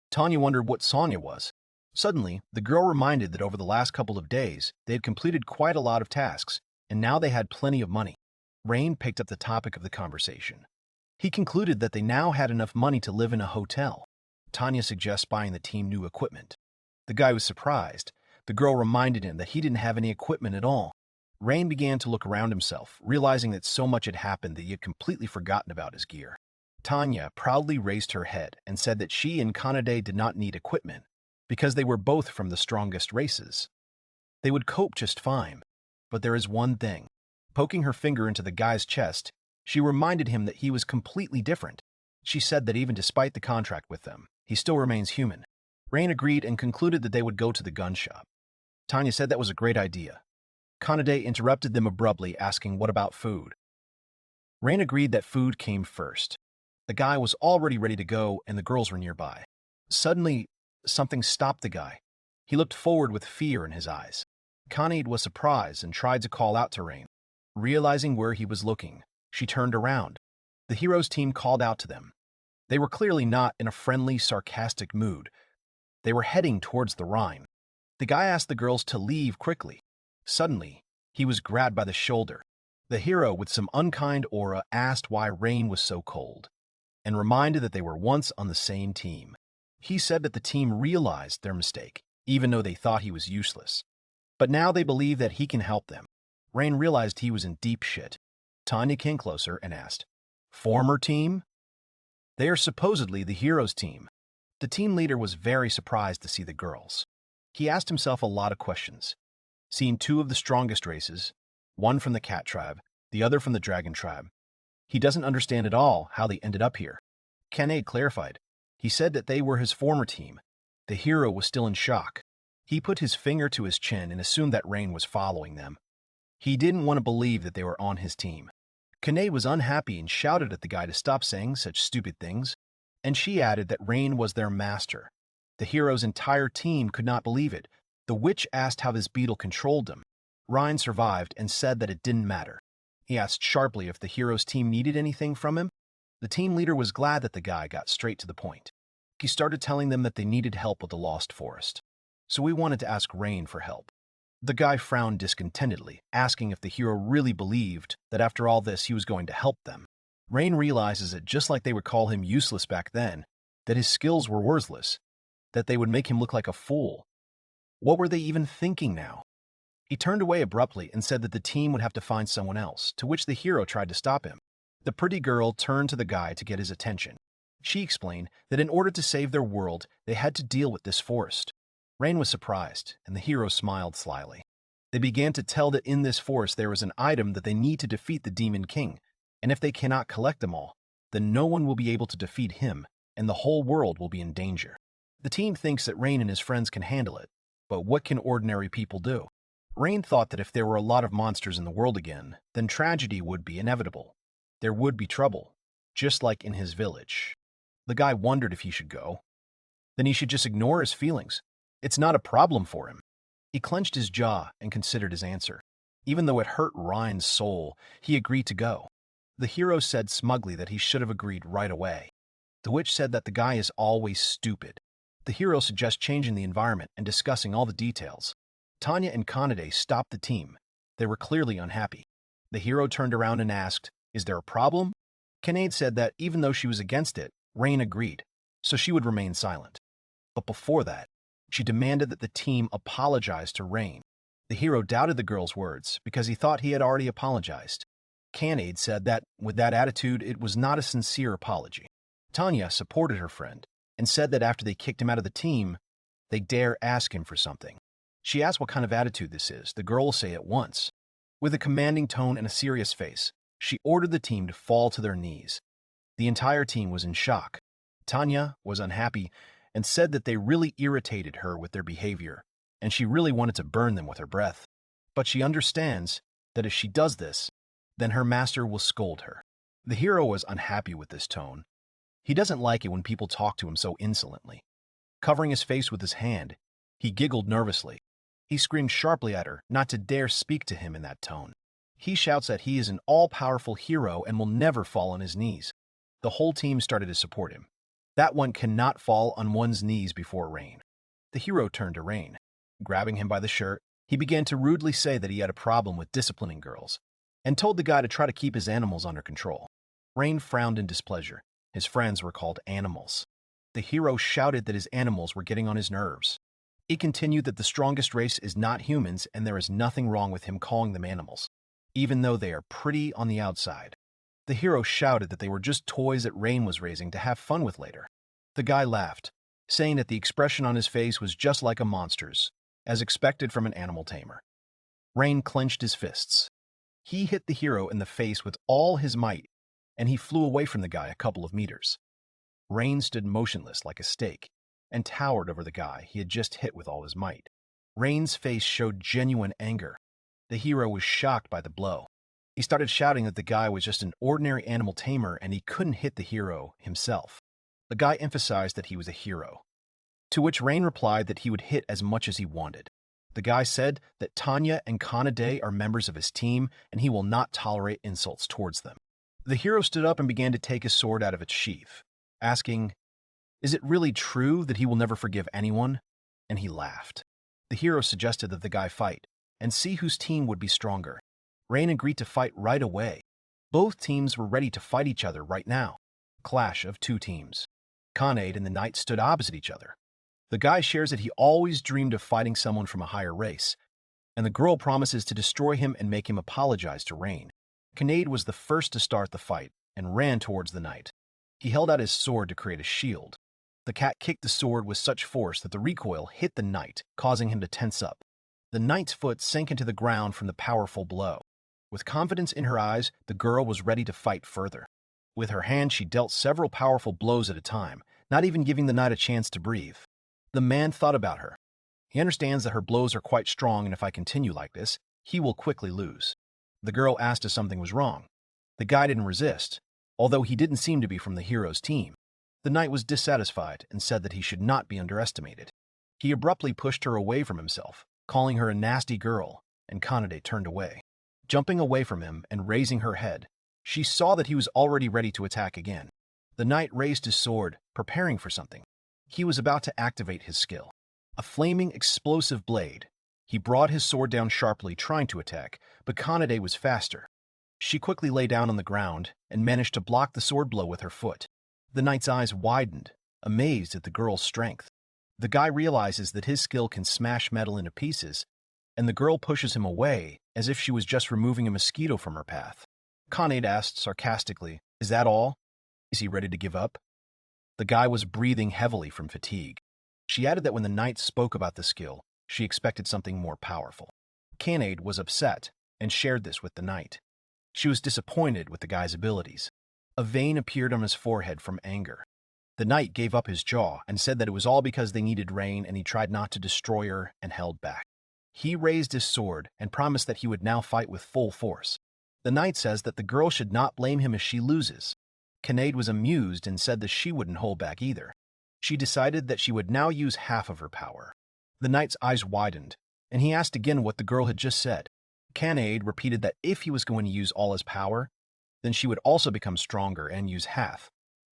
Speaker 1: Tanya wondered what song it was. Suddenly, the girl reminded that over the last couple of days, they had completed quite a lot of tasks, and now they had plenty of money. Rain picked up the topic of the conversation. He concluded that they now had enough money to live in a hotel. Tanya suggests buying the team new equipment. The guy was surprised. The girl reminded him that he didn't have any equipment at all. Rain began to look around himself, realizing that so much had happened that he had completely forgotten about his gear. Tanya proudly raised her head and said that she and Kanade did not need equipment because they were both from the strongest races. They would cope just fine. But there is one thing. Poking her finger into the guy's chest, she reminded him that he was completely different. She said that even despite the contract with them, he still remains human. Rain agreed and concluded that they would go to the gun shop. Tanya said that was a great idea. Kanade interrupted them abruptly, asking what about food. Rain agreed that food came first. The guy was already ready to go and the girls were nearby. Suddenly, something stopped the guy. He looked forward with fear in his eyes. Kanade was surprised and tried to call out to Rain. Realizing where he was looking, she turned around. The heroes' team called out to them. They were clearly not in a friendly, sarcastic mood. They were heading towards the Rhine. The guy asked the girls to leave quickly. Suddenly, he was grabbed by the shoulder. The hero, with some unkind aura, asked why Rain was so cold, and reminded that they were once on the same team. He said that the team realized their mistake, even though they thought he was useless. But now they believe that he can help them. Rain realized he was in deep shit. Tanya came closer and asked, "Former team?" "They are supposedly the heroes' team." The team leader was very surprised to see the girls. He asked himself a lot of questions. Seeing two of the strongest races, one from the cat tribe, the other from the dragon tribe, he doesn't understand at all how they ended up here. Kanade clarified. He said that they were his former team. The hero was still in shock. He put his finger to his chin and assumed that Rain was following them. He didn't want to believe that they were on his team. Kanade was unhappy and shouted at the guy to stop saying such stupid things, and she added that Rain was their master. The hero's entire team could not believe it. The witch asked how this beetle controlled them. Rain survived and said that it didn't matter. He asked sharply if the hero's team needed anything from him. The team leader was glad that the guy got straight to the point. He started telling them that they needed help with the lost forest. So we wanted to ask Rain for help. The guy frowned discontentedly, asking if the hero really believed that after all this he was going to help them. Rain realizes that just like they would call him useless back then, that his skills were worthless, that they would make him look like a fool. What were they even thinking now? He turned away abruptly and said that the team would have to find someone else, to which the hero tried to stop him. The pretty girl turned to the guy to get his attention. She explained that in order to save their world, they had to deal with this forest. Rain was surprised, and the hero smiled slyly. They began to tell that in this forest there is an item that they need to defeat the Demon King, and if they cannot collect them all, then no one will be able to defeat him, and the whole world will be in danger. The team thinks that Rain and his friends can handle it, but what can ordinary people do? Rain thought that if there were a lot of monsters in the world again, then tragedy would be inevitable. There would be trouble, just like in his village. The guy wondered if he should go. Then he should just ignore his feelings. It's not a problem for him. He clenched his jaw and considered his answer. Even though it hurt Ryan's soul, he agreed to go. The hero said smugly that he should have agreed right away. The witch said that the guy is always stupid. The hero suggests changing the environment and discussing all the details. Tanya and Kanade stopped the team. They were clearly unhappy. The hero turned around and asked, "Is there a problem?" Kanade said that even though she was against it, Rain agreed, so she would remain silent. But before that, she demanded that the team apologize to Rain. The hero doubted the girl's words because he thought he had already apologized. Kanade said that, with that attitude, it was not a sincere apology. Tanya supported her friend and said that after they kicked him out of the team, they dare ask him for something. She asked what kind of attitude this is. The girl will say it once. With a commanding tone and a serious face, she ordered the team to fall to their knees. The entire team was in shock. Tanya was unhappy and said that they really irritated her with their behavior, and she really wanted to burn them with her breath. But she understands that if she does this, then her master will scold her. The hero was unhappy with this tone. He doesn't like it when people talk to him so insolently. Covering his face with his hand, he giggled nervously. He screamed sharply at her not to dare speak to him in that tone. He shouts that he is an all-powerful hero and will never fall on his knees. The whole team started to support him. That one cannot fall on one's knees before Rain. The hero turned to Rain. Grabbing him by the shirt, he began to rudely say that he had a problem with disciplining girls, and told the guy to try to keep his animals under control. Rain frowned in displeasure. His friends were called animals. The hero shouted that his animals were getting on his nerves. He continued that the strongest race is not humans and there is nothing wrong with him calling them animals, even though they are pretty on the outside. The hero shouted that they were just toys that Rain was raising to have fun with later. The guy laughed, saying that the expression on his face was just like a monster's, as expected from an animal tamer. Rain clenched his fists. He hit the hero in the face with all his might, and he flew away from the guy a couple of meters. Rain stood motionless like a stake and towered over the guy he had just hit with all his might. Rain's face showed genuine anger. The hero was shocked by the blow. He started shouting that the guy was just an ordinary animal tamer and he couldn't hit the hero himself. The guy emphasized that he was a hero, to which Rain replied that he would hit as much as he wanted. The guy said that Tanya and Kanade are members of his team and he will not tolerate insults towards them. The hero stood up and began to take his sword out of its sheath, asking, "Is it really true that he will never forgive anyone?" And he laughed. The hero suggested that the guy fight and see whose team would be stronger. Rain agreed to fight right away. Both teams were ready to fight each other right now. Clash of two teams. Kanade and the knight stood opposite each other. The guy shares that he always dreamed of fighting someone from a higher race, and the girl promises to destroy him and make him apologize to Rain. Kanade was the first to start the fight and ran towards the knight. He held out his sword to create a shield. The cat kicked the sword with such force that the recoil hit the knight, causing him to tense up. The knight's foot sank into the ground from the powerful blow. With confidence in her eyes, the girl was ready to fight further. With her hand, she dealt several powerful blows at a time, not even giving the knight a chance to breathe. The man thought about her. He understands that her blows are quite strong, and if I continue like this, he will quickly lose. The girl asked if something was wrong. The guy didn't resist, although he didn't seem to be from the hero's team. The knight was dissatisfied and said that he should not be underestimated. He abruptly pushed her away from himself, calling her a nasty girl, and Kanade turned away. Jumping away from him and raising her head, she saw that he was already ready to attack again. The knight raised his sword, preparing for something. He was about to activate his skill. A flaming, explosive blade. He brought his sword down sharply, trying to attack, but Kanade was faster. She quickly lay down on the ground and managed to block the sword blow with her foot. The knight's eyes widened, amazed at the girl's strength. The guy realizes that his skill can smash metal into pieces, and the girl pushes him away as if she was just removing a mosquito from her path. Kanade asked sarcastically, "Is that all? Is he ready to give up?" The guy was breathing heavily from fatigue. She added that when the knight spoke about the skill, she expected something more powerful. Kanade was upset and shared this with the knight. She was disappointed with the guy's abilities. A vein appeared on his forehead from anger. The knight gave up his jaw and said that it was all because they needed Rain and he tried not to destroy her and held back. He raised his sword and promised that he would now fight with full force. The knight says that the girl should not blame him if she loses. Kinnaid was amused and said that she wouldn't hold back either. She decided that she would now use half of her power. The knight's eyes widened, and he asked again what the girl had just said. Kinnaid repeated that if he was going to use all his power, then she would also become stronger and use half.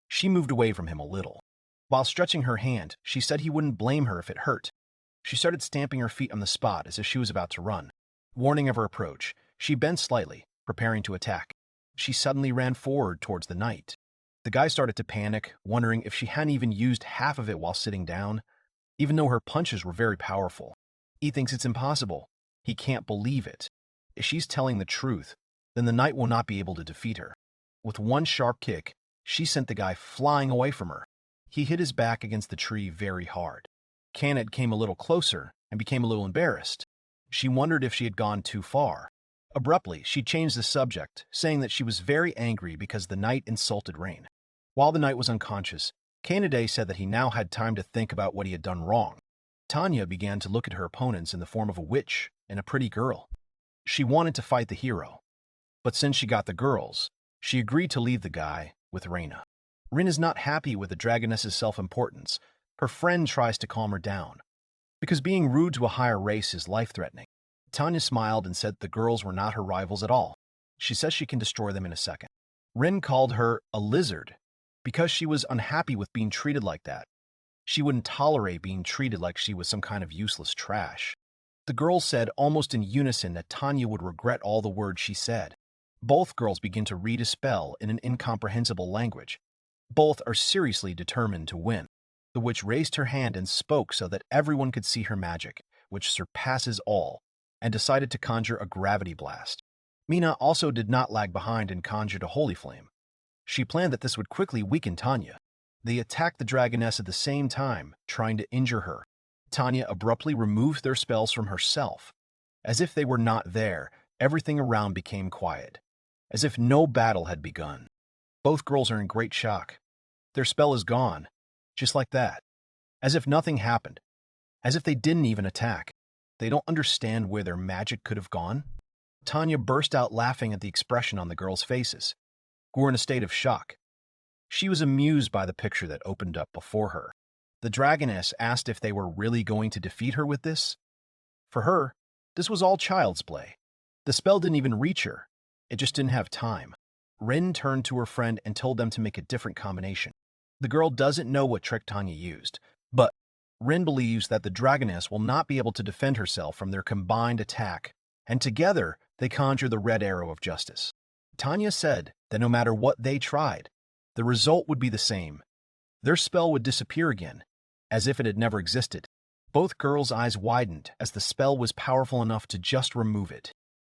Speaker 1: She moved away from him a little. While stretching her hand, she said he wouldn't blame her if it hurt. She started stamping her feet on the spot as if she was about to run. Warning of her approach, she bent slightly, preparing to attack. She suddenly ran forward towards the knight. The guy started to panic, wondering if she hadn't even used half of it while sitting down, even though her punches were very powerful. He thinks it's impossible. He can't believe it. If she's telling the truth, then the knight will not be able to defeat her. With one sharp kick, she sent the guy flying away from her. He hit his back against the tree very hard. Kinnaid came a little closer and became a little embarrassed. She wondered if she had gone too far. Abruptly, she changed the subject, saying that she was very angry because the knight insulted Rain. While the knight was unconscious, Kinnaid said that he now had time to think about what he had done wrong. Tanya began to look at her opponents in the form of a witch and a pretty girl. She wanted to fight the hero, but since she got the girls, she agreed to leave the guy with Reina. Rin is not happy with the dragoness's self-importance. Her friend tries to calm her down, because being rude to a higher race is life-threatening. Tanya smiled and said the girls were not her rivals at all. She says she can destroy them in a second. Rin called her a lizard because she was unhappy with being treated like that. She wouldn't tolerate being treated like she was some kind of useless trash. The girls said almost in unison that Tanya would regret all the words she said. Both girls begin to read a spell in an incomprehensible language. Both are seriously determined to win. The witch raised her hand and spoke so that everyone could see her magic, which surpasses all, and decided to conjure a gravity blast. Mina also did not lag behind and conjured a holy flame. She planned that this would quickly weaken Tanya. They attacked the dragoness at the same time, trying to injure her. Tanya abruptly removed their spells from herself. As if they were not there, everything around became quiet, as if no battle had begun. Both girls are in great shock. Their spell is gone, just like that, as if nothing happened, as if they didn't even attack. They don't understand where their magic could have gone. Tanya burst out laughing at the expression on the girls' faces, who were in a state of shock. She was amused by the picture that opened up before her. The dragoness asked if they were really going to defeat her with this. For her, this was all child's play. The spell didn't even reach her. It just didn't have time. Rin turned to her friend and told them to make a different combination. The girl doesn't know what trick Tanya used, but Rin believes that the dragoness will not be able to defend herself from their combined attack, and together they conjure the red arrow of justice. Tanya said that no matter what they tried, the result would be the same. Their spell would disappear again, as if it had never existed. Both girls' eyes widened as the spell was powerful enough to just remove it.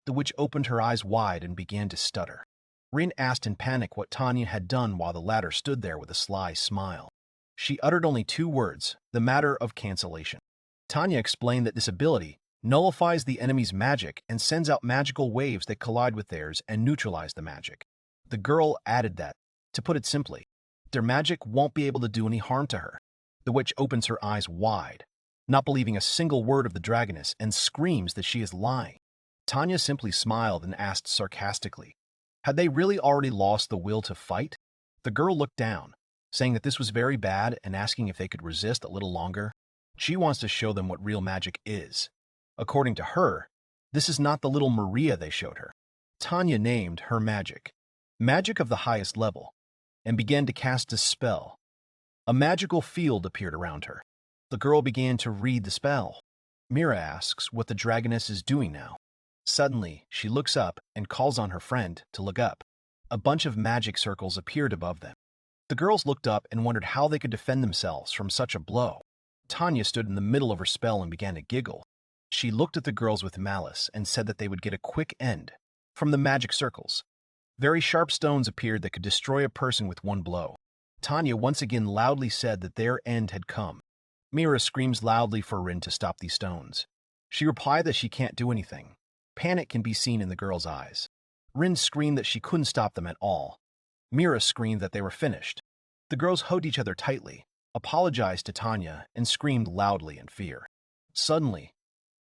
Speaker 1: The witch opened her eyes wide and began to stutter. Rin asked in panic what Tanya had done while the latter stood there with a sly smile. She uttered only 2 words, the matter of cancellation. Tanya explained that this ability nullifies the enemy's magic and sends out magical waves that collide with theirs and neutralize the magic. The girl added that, to put it simply, their magic won't be able to do any harm to her. The witch opens her eyes wide, not believing a single word of the dragoness, and screams that she is lying. Tanya simply smiled and asked sarcastically, had they really already lost the will to fight? The girl looked down, saying that this was very bad and asking if they could resist a little longer. She wants to show them what real magic is. According to her, this is not the little Maria they showed her. Tanya named her magic, magic of the highest level, and began to cast a spell. A magical field appeared around her. The girl began to read the spell. Mira asks what the dragoness is doing now. Suddenly, she looks up and calls on her friend to look up. A bunch of magic circles appeared above them. The girls looked up and wondered how they could defend themselves from such a blow. Tanya stood in the middle of her spell and began to giggle. She looked at the girls with malice and said that they would get a quick end from the magic circles. Very sharp stones appeared that could destroy a person with one blow. Tanya once again loudly said that their end had come. Mira screams loudly for Rin to stop these stones. She replied that she can't do anything. Panic can be seen in the girl's eyes. Rin screamed that she couldn't stop them at all. Mira screamed that they were finished. The girls hugged each other tightly, apologized to Tanya, and screamed loudly in fear. Suddenly,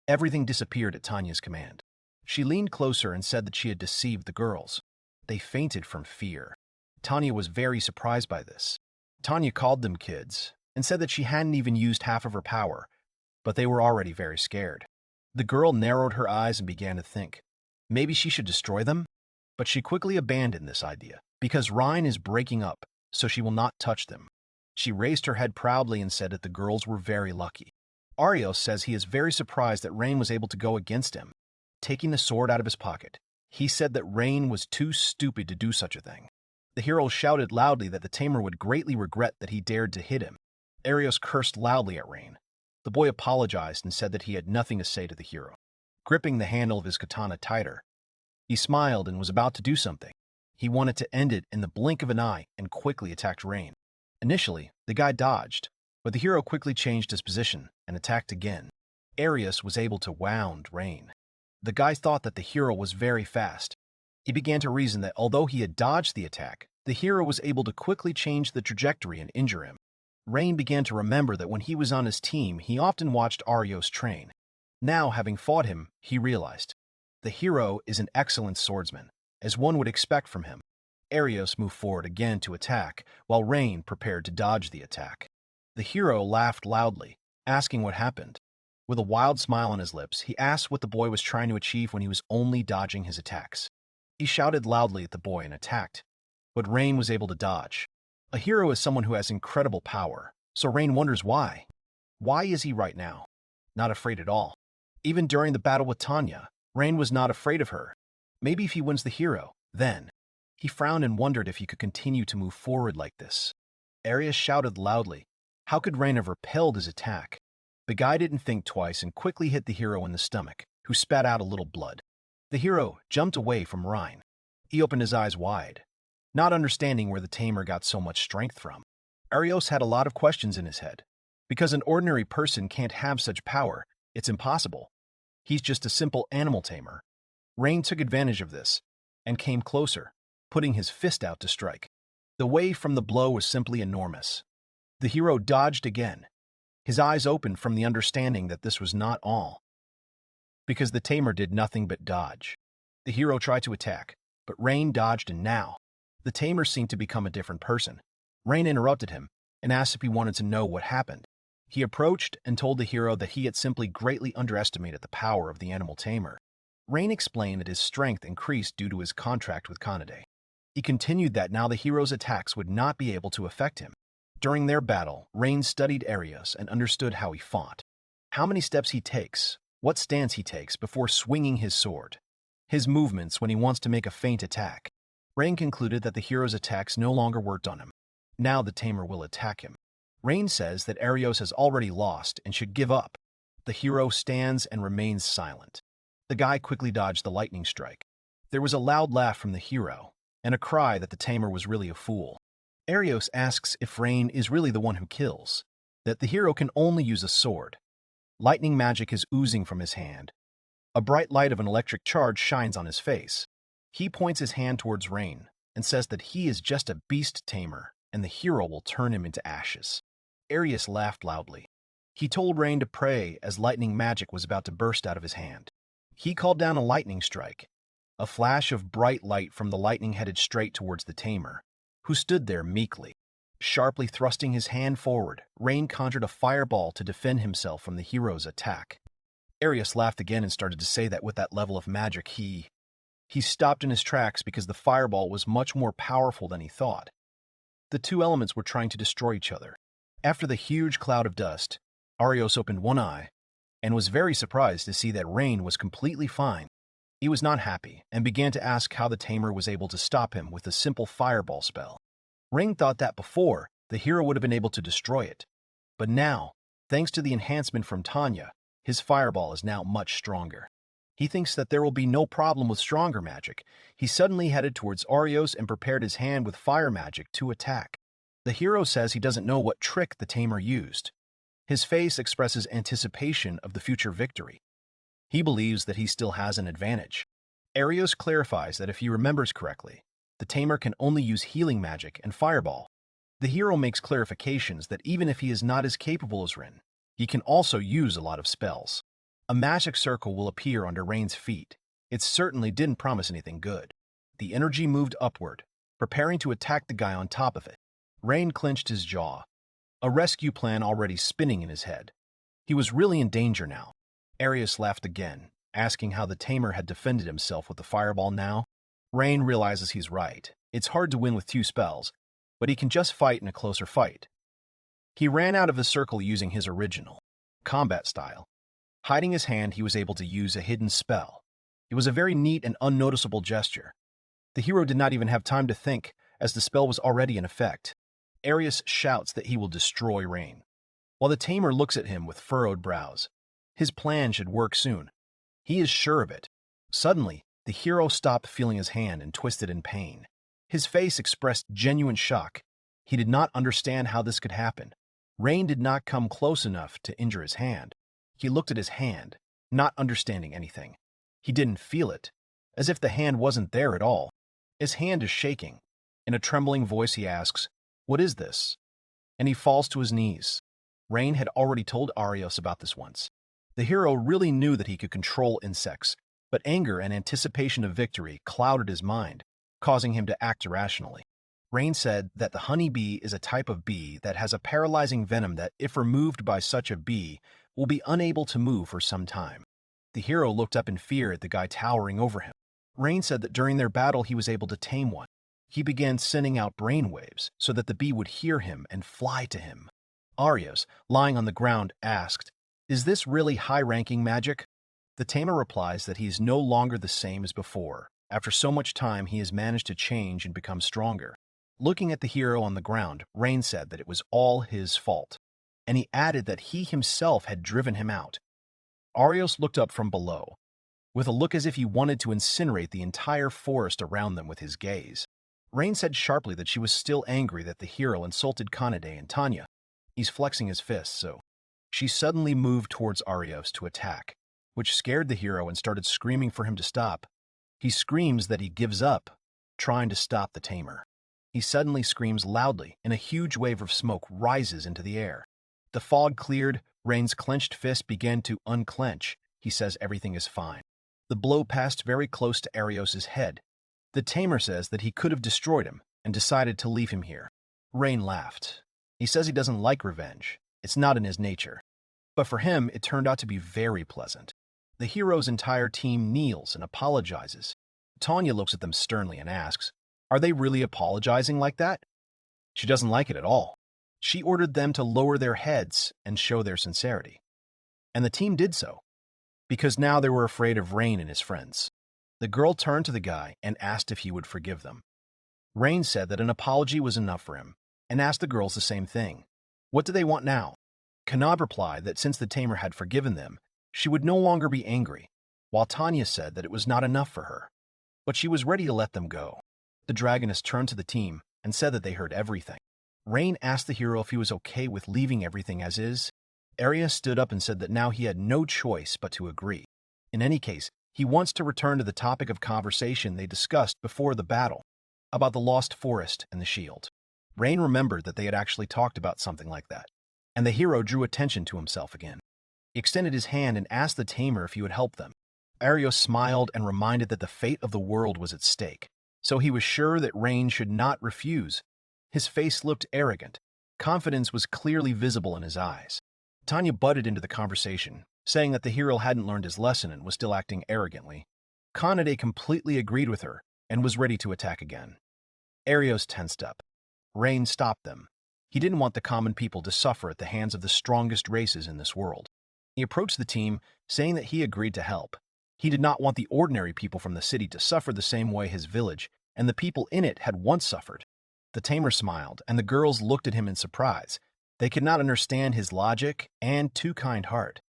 Speaker 1: everything disappeared at Tanya's command. She leaned closer and said that she had deceived the girls. They fainted from fear. Tanya was very surprised by this. Tanya called them kids and said that she hadn't even used half of her power, but they were already very scared. The girl narrowed her eyes and began to think. Maybe she should destroy them? But she quickly abandoned this idea, because Rhine is breaking up, so she will not touch them. She raised her head proudly and said that the girls were very lucky. Arios says he is very surprised that Rain was able to go against him. Taking the sword out of his pocket, he said that Rain was too stupid to do such a thing. The hero shouted loudly that the tamer would greatly regret that he dared to hit him. Arios cursed loudly at Rain. The boy apologized and said that he had nothing to say to the hero. Gripping the handle of his katana tighter, he smiled and was about to do something. He wanted to end it in the blink of an eye and quickly attacked Rain. Initially, the guy dodged, but the hero quickly changed his position and attacked again. Arius was able to wound Rain. The guy thought that the hero was very fast. He began to reason that although he had dodged the attack, the hero was able to quickly change the trajectory and injure him. Rain began to remember that when he was on his team, he often watched Arios train. Now, having fought him, he realized. The hero is an excellent swordsman, as one would expect from him. Arios moved forward again to attack, while Rain prepared to dodge the attack. The hero laughed loudly, asking what happened. With a wild smile on his lips, he asked what the boy was trying to achieve when he was only dodging his attacks. He shouted loudly at the boy and attacked, but Rain was able to dodge. A hero is someone who has incredible power, so Rain wonders why. Why is he right now? Not afraid at all. Even during the battle with Tanya, Rain was not afraid of her. Maybe if he wins the hero, then. He frowned and wondered if he could continue to move forward like this. Arius shouted loudly. How could Rain have repelled his attack? The guy didn't think twice and quickly hit the hero in the stomach, who spat out a little blood. The hero jumped away from Rhine. He opened his eyes wide, not understanding where the tamer got so much strength from. Arios had a lot of questions in his head. Because an ordinary person can't have such power, it's impossible. He's just a simple animal tamer. Rain took advantage of this and came closer, putting his fist out to strike. The wave from the blow was simply enormous. The hero dodged again. His eyes opened from the understanding that this was not all. Because the tamer did nothing but dodge. The hero tried to attack, but Rain dodged, and now the tamer seemed to become a different person. Rain interrupted him and asked if he wanted to know what happened. He approached and told the hero that he had simply greatly underestimated the power of the animal tamer. Rain explained that his strength increased due to his contract with Kanade. He continued that now the hero's attacks would not be able to affect him. During their battle, Rain studied Arios and understood how he fought. How many steps he takes, what stance he takes before swinging his sword. His movements when he wants to make a feint attack. Rain concluded that the hero's attacks no longer worked on him. Now the tamer will attack him. Rain says that Arios has already lost and should give up. The hero stands and remains silent. The guy quickly dodged the lightning strike. There was a loud laugh from the hero, and a cry that the tamer was really a fool. Arios asks if Rain is really the one who kills, that the hero can only use a sword. Lightning magic is oozing from his hand. A bright light of an electric charge shines on his face. He points his hand towards Rain and says that he is just a beast tamer, and the hero will turn him into ashes. Arius laughed loudly. He told Rain to pray as lightning magic was about to burst out of his hand. He called down a lightning strike. A flash of bright light from the lightning headed straight towards the tamer, who stood there meekly. Sharply thrusting his hand forward, Rain conjured a fireball to defend himself from the hero's attack. Arius laughed again and started to say that with that level of magic he stopped in his tracks because the fireball was much more powerful than he thought. The two elements were trying to destroy each other. After the huge cloud of dust, Arios opened one eye and was very surprised to see that Rain was completely fine. He was not happy and began to ask how the tamer was able to stop him with a simple fireball spell. Rain thought that before, the hero would have been able to destroy it. But now, thanks to the enhancement from Tanya, his fireball is now much stronger. He thinks that there will be no problem with stronger magic. He suddenly headed towards Arios and prepared his hand with fire magic to attack. The hero says he doesn't know what trick the tamer used. His face expresses anticipation of the future victory. He believes that he still has an advantage. Arios clarifies that if he remembers correctly, the tamer can only use healing magic and fireball. The hero makes clarifications that even if he is not as capable as Rin, he can also use a lot of spells. A magic circle will appear under Rain's feet. It certainly didn't promise anything good. The energy moved upward, preparing to attack the guy on top of it. Rain clenched his jaw, a rescue plan already spinning in his head. He was really in danger now. Arius laughed again, asking how the Tamer had defended himself with the fireball now. Rain realizes he's right. It's hard to win with 2 spells, but he can just fight in a closer fight. He ran out of the circle using his original combat style. Hiding his hand, he was able to use a hidden spell. It was a very neat and unnoticeable gesture. The hero did not even have time to think, as the spell was already in effect. Arius shouts that he will destroy Rain, while the Tamer looks at him with furrowed brows. His plan should work soon. He is sure of it. Suddenly, the hero stopped feeling his hand and twisted in pain. His face expressed genuine shock. He did not understand how this could happen. Rain did not come close enough to injure his hand. He looked at his hand, not understanding anything. He didn't feel it, as if the hand wasn't there at all. His hand is shaking. In a trembling voice he asks, "What is this?" And he falls to his knees. Rain had already told Arios about this once. The hero really knew that he could control insects, but anger and anticipation of victory clouded his mind, causing him to act irrationally. Rain said that the honeybee is a type of bee that has a paralyzing venom that, if removed by such a bee, will be unable to move for some time. The hero looked up in fear at the guy towering over him. Rain said that during their battle he was able to tame one. He began sending out brainwaves so that the bee would hear him and fly to him. Arios, lying on the ground, asked, "Is this really high-ranking magic?" The Tamer replies that he is no longer the same as before. After so much time, he has managed to change and become stronger. Looking at the hero on the ground, Rain said that it was all his fault, and he added that he himself had driven him out. Arios looked up from below, with a look as if he wanted to incinerate the entire forest around them with his gaze. Rain said sharply that she was still angry that the hero insulted Kanade and Tanya. He's flexing his fists, so she suddenly moved towards Arios to attack, which scared the hero and started screaming for him to stop. He screams that he gives up, trying to stop the Tamer. He suddenly screams loudly, and a huge wave of smoke rises into the air. The fog cleared, Rain's clenched fist began to unclench. He says everything is fine. The blow passed very close to Arios' head. The Tamer says that he could have destroyed him and decided to leave him here. Rain laughed. He says he doesn't like revenge. It's not in his nature. But for him, it turned out to be very pleasant. The hero's entire team kneels and apologizes. Tanya looks at them sternly and asks, "Are they really apologizing like that?" She doesn't like it at all. She ordered them to lower their heads and show their sincerity. And the team did so, because now they were afraid of Rain and his friends. The girl turned to the guy and asked if he would forgive them. Rain said that an apology was enough for him, and asked the girls the same thing. What do they want now? Kanab replied that since the Tamer had forgiven them, she would no longer be angry, while Tanya said that it was not enough for her, but she was ready to let them go. The Dragonist turned to the team and said that they heard everything. Rain asked the hero if he was okay with leaving everything as is. Arius stood up and said that now he had no choice but to agree. In any case, he wants to return to the topic of conversation they discussed before the battle, about the lost forest and the shield. Rain remembered that they had actually talked about something like that, and the hero drew attention to himself again. He extended his hand and asked the Tamer if he would help them. Arios smiled and reminded that the fate of the world was at stake, so he was sure that Rain should not refuse. His face looked arrogant. Confidence was clearly visible in his eyes. Tanya butted into the conversation, saying that the hero hadn't learned his lesson and was still acting arrogantly. Kanade completely agreed with her and was ready to attack again. Arios tensed up. Rain stopped them. He didn't want the common people to suffer at the hands of the strongest races in this world. He approached the team, saying that he agreed to help. He did not want the ordinary people from the city to suffer the same way his village and the people in it had once suffered. The Tamer smiled, and the girls looked at him in surprise. They could not understand his logic and too kind heart,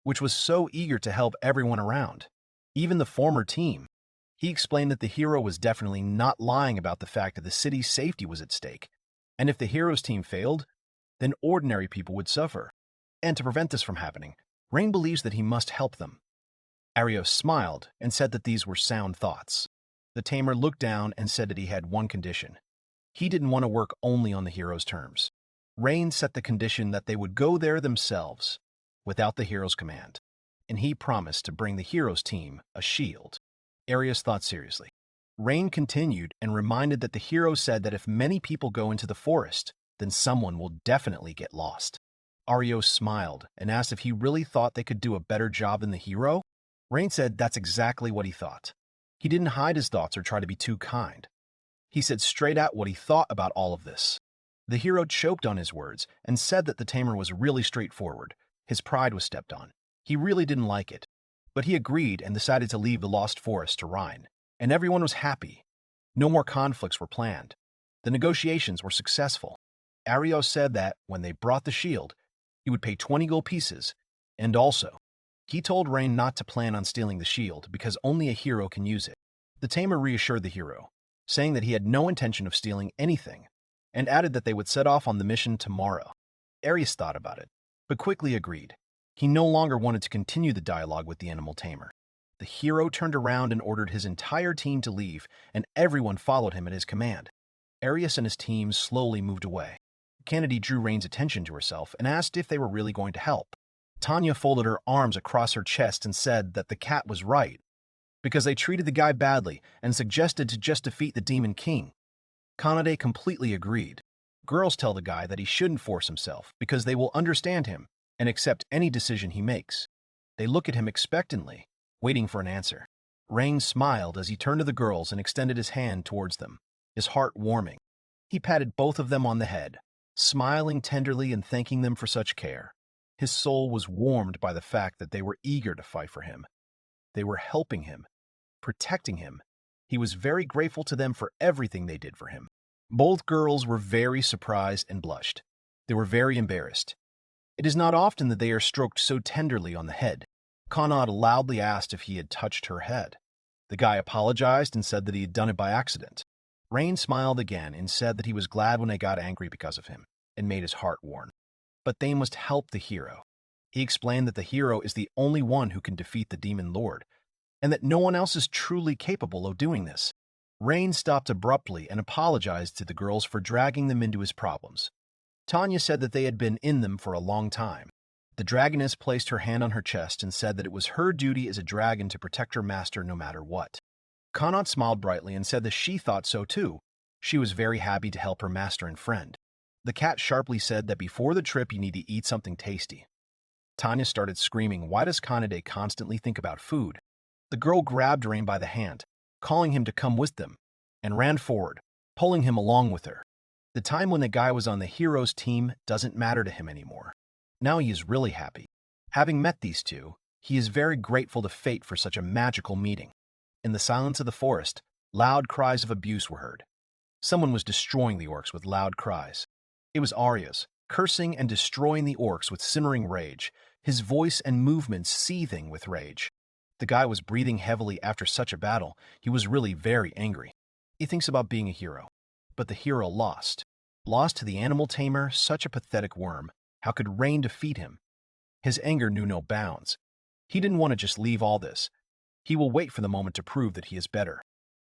Speaker 1: which was so eager to help everyone around, even the former team. He explained that the hero was definitely not lying about the fact that the city's safety was at stake, and if the hero's team failed, then ordinary people would suffer. And to prevent this from happening, Rain believes that he must help them. Arios smiled and said that these were sound thoughts. The Tamer looked down and said that he had one condition. He didn't want to work only on the hero's terms. Rain set the condition that they would go there themselves, without the hero's command, and he promised to bring the hero's team a shield. Arius thought seriously. Rain continued and reminded that the hero said that if many people go into the forest, then someone will definitely get lost. Arios smiled and asked if he really thought they could do a better job than the hero. Rain said that's exactly what he thought. He didn't hide his thoughts or try to be too kind. He said straight out what he thought about all of this. The hero choked on his words and said that the tamer was really straightforward. His pride was stepped on. He really didn't like it. But he agreed and decided to leave the lost forest to Rein. And everyone was happy. No more conflicts were planned. The negotiations were successful. Arios said that when they brought the shield, he would pay 20 gold pieces, and also, he told Rain not to plan on stealing the shield because only a hero can use it. The tamer reassured the hero, saying that he had no intention of stealing anything, and added that they would set off on the mission tomorrow. Arios thought about it, but quickly agreed. He no longer wanted to continue the dialogue with the animal tamer. The hero turned around and ordered his entire team to leave, and everyone followed him at his command. Arios and his team slowly moved away. Kennedy drew Rain's attention to herself and asked if they were really going to help. Tanya folded her arms across her chest and said that the cat was right, because they treated the guy badly and suggested to just defeat the Demon King. Kanade completely agreed. Girls tell the guy that he shouldn't force himself because they will understand him and accept any decision he makes. They look at him expectantly, waiting for an answer. Rain smiled as he turned to the girls and extended his hand towards them, his heart warming. He patted both of them on the head, smiling tenderly and thanking them for such care. His soul was warmed by the fact that they were eager to fight for him. They were helping him, protecting him. He was very grateful to them for everything they did for him. Both girls were very surprised and blushed. They were very embarrassed. It is not often that they are stroked so tenderly on the head. Kanad loudly asked if he had touched her head. The guy apologized and said that he had done it by accident. Rain smiled again and said that he was glad when they got angry because of him, and made his heart warm. But they must help the hero. He explained that the hero is the only one who can defeat the Demon Lord, and that no one else is truly capable of doing this. Rain stopped abruptly and apologized to the girls for dragging them into his problems. Tanya said that they had been in them for a long time. The dragoness placed her hand on her chest and said that it was her duty as a dragon to protect her master no matter what. Kanat smiled brightly and said that she thought so too. She was very happy to help her master and friend. The cat sharply said that before the trip you need to eat something tasty. Tanya started screaming, "Why does Kanade constantly think about food?" The girl grabbed Rain by the hand, calling him to come with them, and ran forward, pulling him along with her. The time when the guy was on the hero's team doesn't matter to him anymore. Now he is really happy. Having met these two, he is very grateful to fate for such a magical meeting. In the silence of the forest, loud cries of abuse were heard. Someone was destroying the orcs with loud cries. It was Arya's, cursing and destroying the orcs with simmering rage, his voice and movements seething with rage. The guy was breathing heavily after such a battle. He was really very angry. He thinks about being a hero. But the hero lost. Lost to the animal tamer, such a pathetic worm. How could Rain defeat him? His anger knew no bounds. He didn't want to just leave all this. He will wait for the moment to prove that he is better.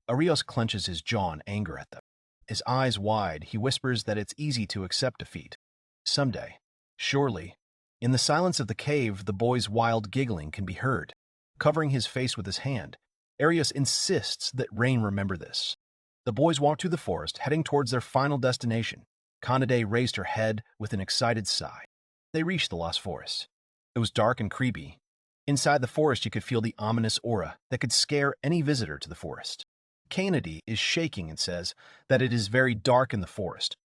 Speaker 1: Arios clenches his jaw in anger at them. His eyes wide, he whispers that it's easy to accept defeat. Someday, surely. In the silence of the cave, the boy's wild giggling can be heard. Covering his face with his hand, Arios insists that Rain remember this. The boys walked through the forest, heading towards their final destination. Kanade raised her head with an excited sigh. They reached the lost forest. It was dark and creepy. Inside the forest, you could feel the ominous aura that could scare any visitor to the forest. Kanade is shaking and says that it is very dark in the forest.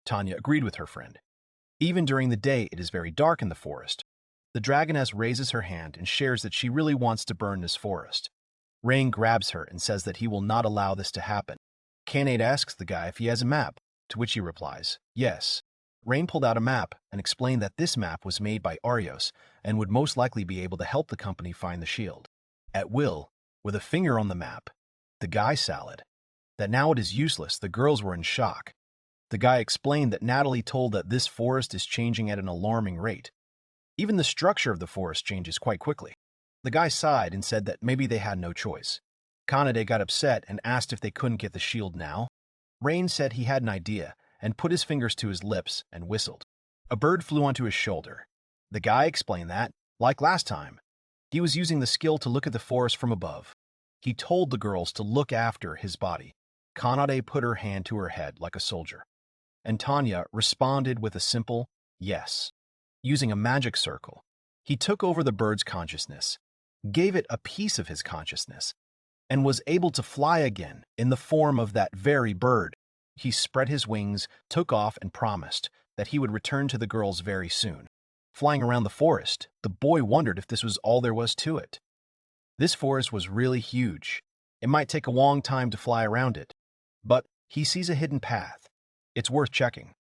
Speaker 1: Tanya agreed with her friend. Even during the day, it is very dark in the forest. The dragoness raises her hand and shares that she really wants to burn this forest. Rain grabs her and says that he will not allow this to happen. Kanade asks the guy if he has a map, to which he replies, yes. Rain pulled out a map and explained that this map was made by Arios and would most likely be able to help the company find the shield. At will, with a finger on the map, the guy salad. That now it is useless, the girls were in shock. The guy explained that Natalie told that this forest is changing at an alarming rate. Even the structure of the forest changes quite quickly. The guy sighed and said that maybe they had no choice. Kanade got upset and asked if they couldn't get the shield now. Rain said he had an idea and put his fingers to his lips and whistled. A bird flew onto his shoulder. The guy explained that, like last time, he was using the skill to look at the forest from above. He told the girls to look after his body. Kanade put her hand to her head like a soldier, and Tanya responded with a simple yes. Using a magic circle, he took over the bird's consciousness, gave it a piece of his consciousness, and was able to fly again in the form of that very bird. He spread his wings, took off, and promised that he would return to the girls very soon. Flying around the forest, the boy wondered if this was all there was to it. This forest was really huge. It might take a long time to fly around it, but he sees a hidden path. It's worth checking.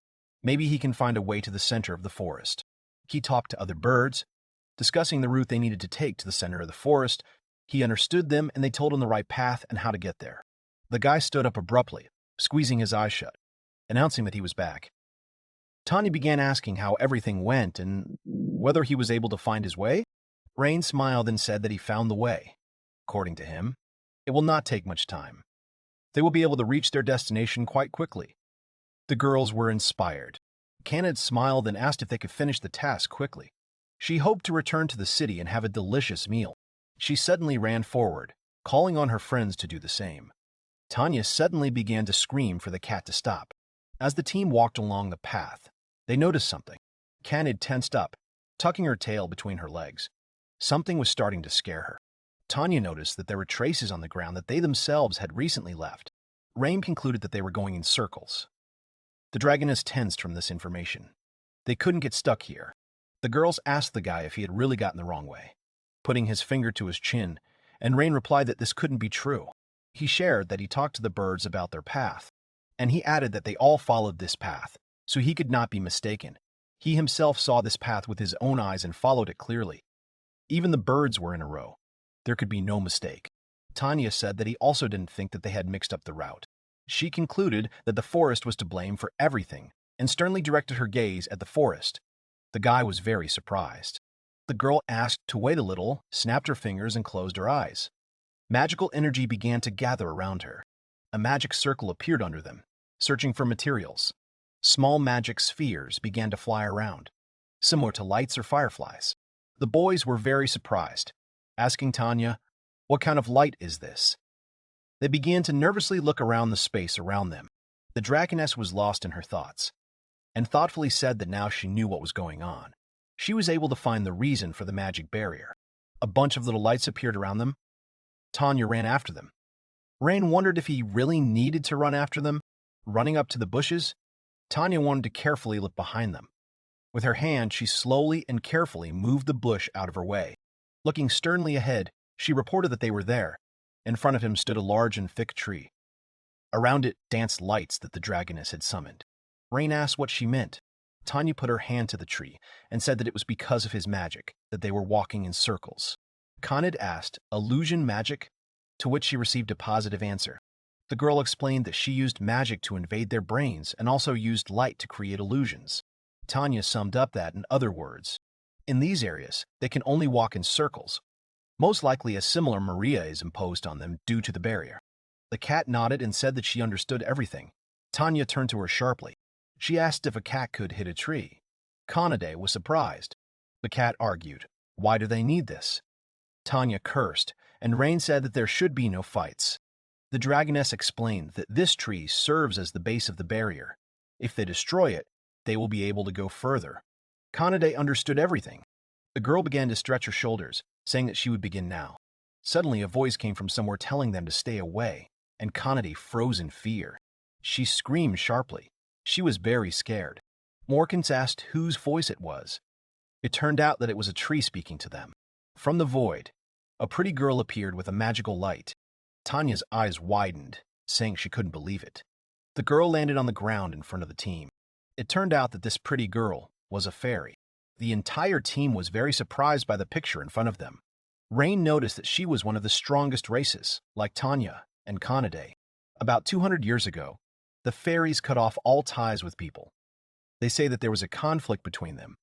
Speaker 1: Maybe he can find a way to the center of the forest. He talked to other birds, discussing the route they needed to take to the center of the forest. He understood them, and they told him the right path and how to get there. The guy stood up abruptly, squeezing his eyes shut, announcing that he was back. Tanya began asking how everything went and whether he was able to find his way. Rain smiled and said that he found the way. According to him, it will not take much time. They will be able to reach their destination quite quickly. The girls were inspired. Canid smiled and asked if they could finish the task quickly. She hoped to return to the city and have a delicious meal. She suddenly ran forward, calling on her friends to do the same. Tanya suddenly began to scream for the cat to stop. As the team walked along the path, they noticed something. Canid tensed up, tucking her tail between her legs. Something was starting to scare her. Tanya noticed that there were traces on the ground that they themselves had recently left. Rain concluded that they were going in circles. The dragoness tensed from this information. They couldn't get stuck here. The girls asked the guy if he had really gotten the wrong way, putting his finger to his chin, and Rain replied that this couldn't be true. He shared that he talked to the birds about their path, and he added that they all followed this path, so he could not be mistaken. He himself saw this path with his own eyes and followed it clearly. Even the birds were in a row. There could be no mistake. Tanya said that he also didn't think that they had mixed up the route. She concluded that the forest was to blame for everything and sternly directed her gaze at the forest. The guy was very surprised. The girl asked to wait a little, snapped her fingers, and closed her eyes. Magical energy began to gather around her. A magic circle appeared under them, searching for materials. Small magic spheres began to fly around, similar to lights or fireflies. The boys were very surprised, asking Tanya, "What kind of light is this?" They began to nervously look around the space around them. The dragoness was lost in her thoughts, and thoughtfully said that now she knew what was going on. She was able to find the reason for the magic barrier. A bunch of little lights appeared around them. Tanya ran after them. Rain wondered if he really needed to run after them. Running up to the bushes, Tanya wanted to carefully look behind them. With her hand, she slowly and carefully moved the bush out of her way. Looking sternly ahead, she reported that they were there. In front of him stood a large and thick tree. Around it danced lights that the dragoness had summoned. Rain asked what she meant. Tanya put her hand to the tree and said that it was because of his magic that they were walking in circles. Kanid asked, "Illusion magic?" To which she received a positive answer. The girl explained that she used magic to invade their brains and also used light to create illusions. Tanya summed up that in other words, in these areas, they can only walk in circles. Most likely a similar Maria is imposed on them due to the barrier. The cat nodded and said that she understood everything. Tanya turned to her sharply. She asked if a cat could hit a tree. Kanade was surprised. The cat argued, "Why do they need this?" Tanya cursed, and Rain said that there should be no fights. The dragoness explained that this tree serves as the base of the barrier. If they destroy it, they will be able to go further. Kanade understood everything. The girl began to stretch her shoulders, saying that she would begin now. Suddenly, a voice came from somewhere telling them to stay away, and Kanade froze in fear. She screamed sharply. She was very scared. Morkins asked whose voice it was. It turned out that it was a tree speaking to them. From the void, a pretty girl appeared with a magical light. Tanya's eyes widened, saying she couldn't believe it. The girl landed on the ground in front of the team. It turned out that this pretty girl was a fairy. The entire team was very surprised by the picture in front of them. Rain noticed that she was one of the strongest races, like Tanya and Kanade. About 200 years ago, the fairies cut off all ties with people. They say that there was a conflict between them.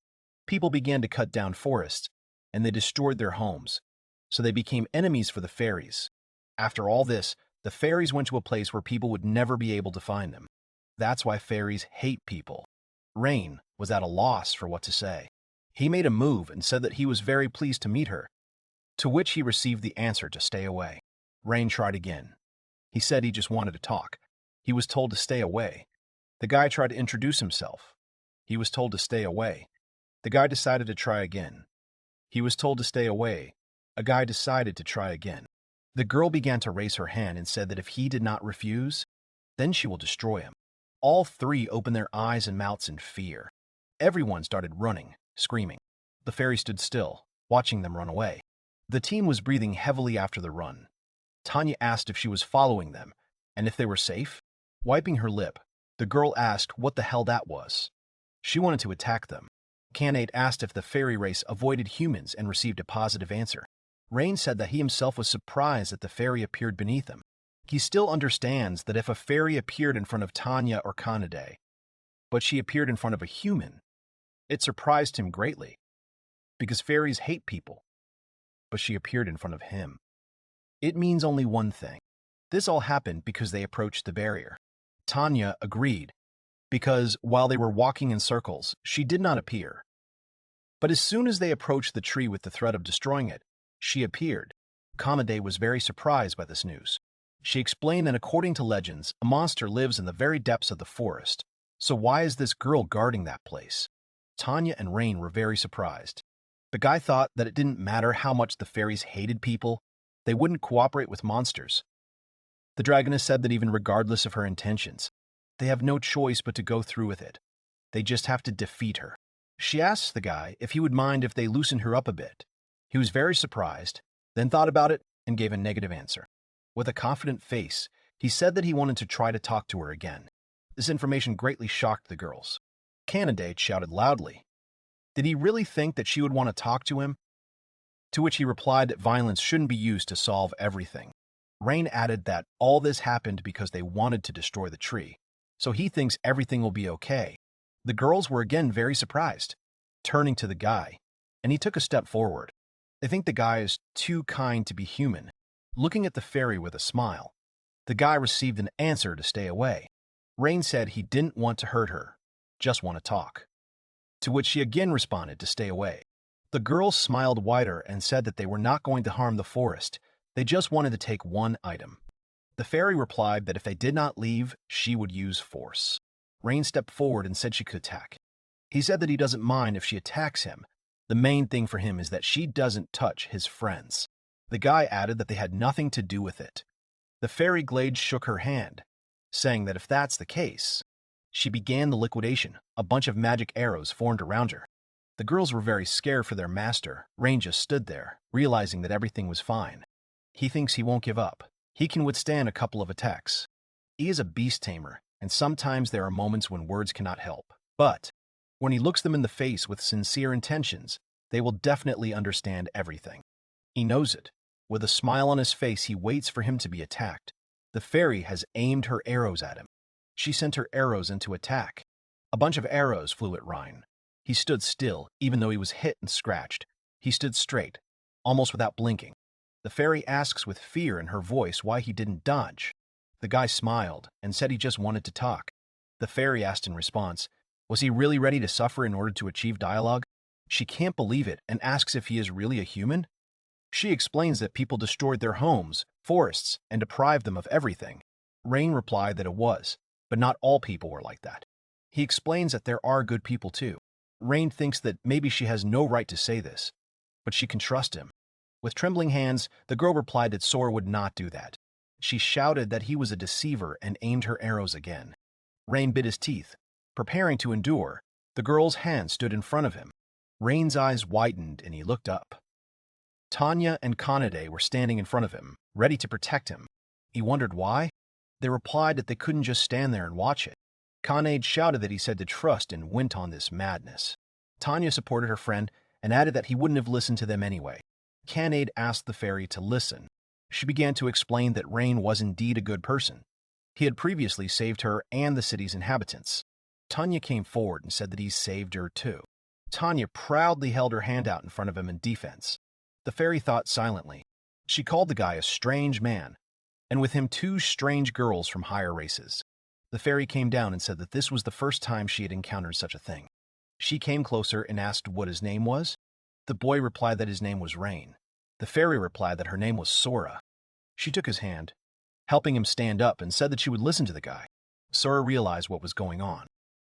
Speaker 1: People began to cut down forests, and they destroyed their homes, so they became enemies for the fairies. After all this, the fairies went to a place where people would never be able to find them. That's why fairies hate people. Rain was at a loss for what to say. He made a move and said that he was very pleased to meet her, to which he received the answer to stay away. Rain tried again. He said he just wanted to talk. He was told to stay away. The guy tried to introduce himself. He was told to stay away. The guy decided to try again. He was told to stay away. A guy decided to try again. The girl began to raise her hand and said that if he did not refuse, then she will destroy him. All three opened their eyes and mouths in fear. Everyone started running, screaming. The fairy stood still, watching them run away. The team was breathing heavily after the run. Tanya asked if she was following them, and if they were safe. Wiping her lip, the girl asked what the hell that was. She wanted to attack them. Kanade asked if the fairy race avoided humans and received a positive answer. Rain said that he himself was surprised that the fairy appeared beneath him. He still understands that if a fairy appeared in front of Tanya or Kanade, but she appeared in front of a human, it surprised him greatly, because fairies hate people, but she appeared in front of him. It means only one thing. This all happened because they approached the barrier. Tanya agreed, because while they were walking in circles, she did not appear. But as soon as they approached the tree with the threat of destroying it, she appeared. Kanade was very surprised by this news. She explained that according to legends, a monster lives in the very depths of the forest. So why is this girl guarding that place? Tanya and Rain were very surprised. The guy thought that it didn't matter how much the fairies hated people, they wouldn't cooperate with monsters. The dragoness said that even regardless of her intentions, they have no choice but to go through with it. They just have to defeat her. She asked the guy if he would mind if they loosened her up a bit. He was very surprised, then thought about it and gave a negative answer. With a confident face, he said that he wanted to try to talk to her again. This information greatly shocked the girls. Kanade shouted loudly. Did he really think that she would want to talk to him? To which he replied that violence shouldn't be used to solve everything. Rain added that all this happened because they wanted to destroy the tree, so he thinks everything will be okay. The girls were again very surprised, turning to the guy, and he took a step forward. They think the guy is too kind to be human. Looking at the fairy with a smile, the guy received an answer to stay away. Rain said he didn't want to hurt her, just want to talk. To which she again responded to stay away. The girls smiled wider and said that they were not going to harm the forest, they just wanted to take one item. The fairy replied that if they did not leave, she would use force. Rain stepped forward and said she could attack. He said that he doesn't mind if she attacks him. The main thing for him is that she doesn't touch his friends. The guy added that they had nothing to do with it. The fairy Glade shook her hand, saying that if that's the case, she began the liquidation. A bunch of magic arrows formed around her. The girls were very scared for their master. Rain just stood there, realizing that everything was fine. He thinks he won't give up. He can withstand a couple of attacks. He is a beast tamer, and sometimes there are moments when words cannot help. But when he looks them in the face with sincere intentions, they will definitely understand everything. He knows it. With a smile on his face, he waits for him to be attacked. The fairy has aimed her arrows at him. She sent her arrows into attack. A bunch of arrows flew at Ryan. He stood still, even though he was hit and scratched. He stood straight, almost without blinking. The fairy asks with fear in her voice why he didn't dodge. The guy smiled and said he just wanted to talk. The fairy asked in response, was he really ready to suffer in order to achieve dialogue? She can't believe it and asks if he is really a human. She explains that people destroyed their homes, forests, and deprived them of everything. Rain replied that it was, but not all people were like that. He explains that there are good people too. Rain thinks that maybe she has no right to say this, but she can trust him. With trembling hands, the girl replied that Sora would not do that. She shouted that he was a deceiver and aimed her arrows again. Rain bit his teeth. Preparing to endure, the girl's hand stood in front of him. Rain's eyes widened and he looked up. Tanya and Kanade were standing in front of him, ready to protect him. He wondered why. They replied that they couldn't just stand there and watch it. Kanade shouted that he said to trust and went on this madness. Tanya supported her friend and added that he wouldn't have listened to them anyway. Kanade asked the fairy to listen. She began to explain that Rain was indeed a good person. He had previously saved her and the city's inhabitants. Tanya came forward and said that he saved her too. Tanya proudly held her hand out in front of him in defense. The fairy thought silently. She called the guy a strange man, and with him 2 strange girls from higher races. The fairy came down and said that this was the first time she had encountered such a thing. She came closer and asked what his name was. The boy replied that his name was Rain. The fairy replied that her name was Sora. She took his hand, helping him stand up, and said that she would listen to the guy. Sora realized what was going on.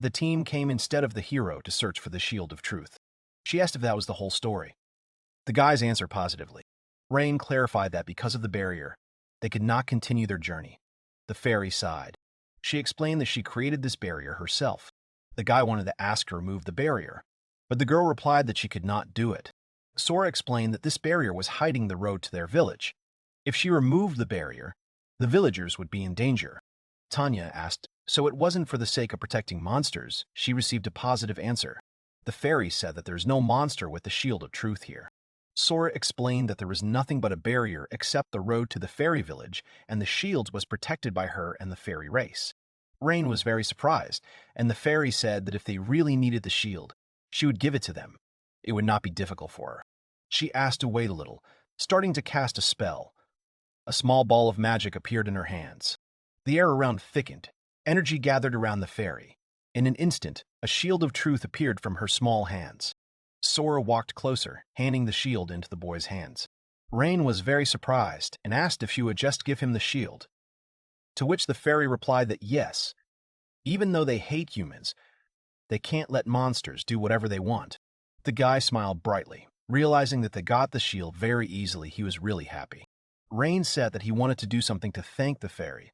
Speaker 1: The team came instead of the hero to search for the Shield of Truth. She asked if that was the whole story. The guys answered positively. Rain clarified that because of the barrier, they could not continue their journey. The fairy sighed. She explained that she created this barrier herself. The guy wanted to ask her to remove the barrier, but the girl replied that she could not do it. Sora explained that this barrier was hiding the road to their village. If she removed the barrier, the villagers would be in danger. Tanya asked, so it wasn't for the sake of protecting monsters. She received a positive answer. The fairy said that there's no monster with the Shield of Truth here. Sora explained that there was nothing but a barrier except the road to the fairy village, and the shield was protected by her and the fairy race. Rain was very surprised, and the fairy said that if they really needed the shield, she would give it to them. It would not be difficult for her. She asked to wait a little, starting to cast a spell. A small ball of magic appeared in her hands. The air around thickened. Energy gathered around the fairy. In an instant, a shield of truth appeared from her small hands. Sora walked closer, handing the shield into the boy's hands. Rain was very surprised and asked if she would just give him the shield, to which the fairy replied that yes, even though they hate humans, they can't let monsters do whatever they want. The guy smiled brightly, realizing that they got the shield very easily. He was really happy. Rain said that he wanted to do something to thank the fairy,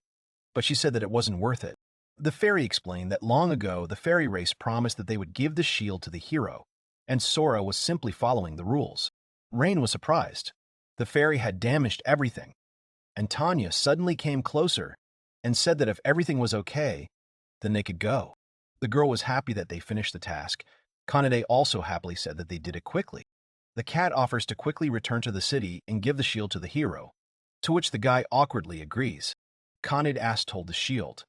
Speaker 1: but she said that it wasn't worth it. The fairy explained that long ago the fairy race promised that they would give the shield to the hero, and Sora was simply following the rules. Rain was surprised. The fairy had damaged everything, and Tanya suddenly came closer and said that if everything was okay, then they could go. The girl was happy that they finished the task. Kanade also happily said that they did it quickly. The cat offers to quickly return to the city and give the shield to the hero, to which the guy awkwardly agrees. Kanade asked to hold the shield.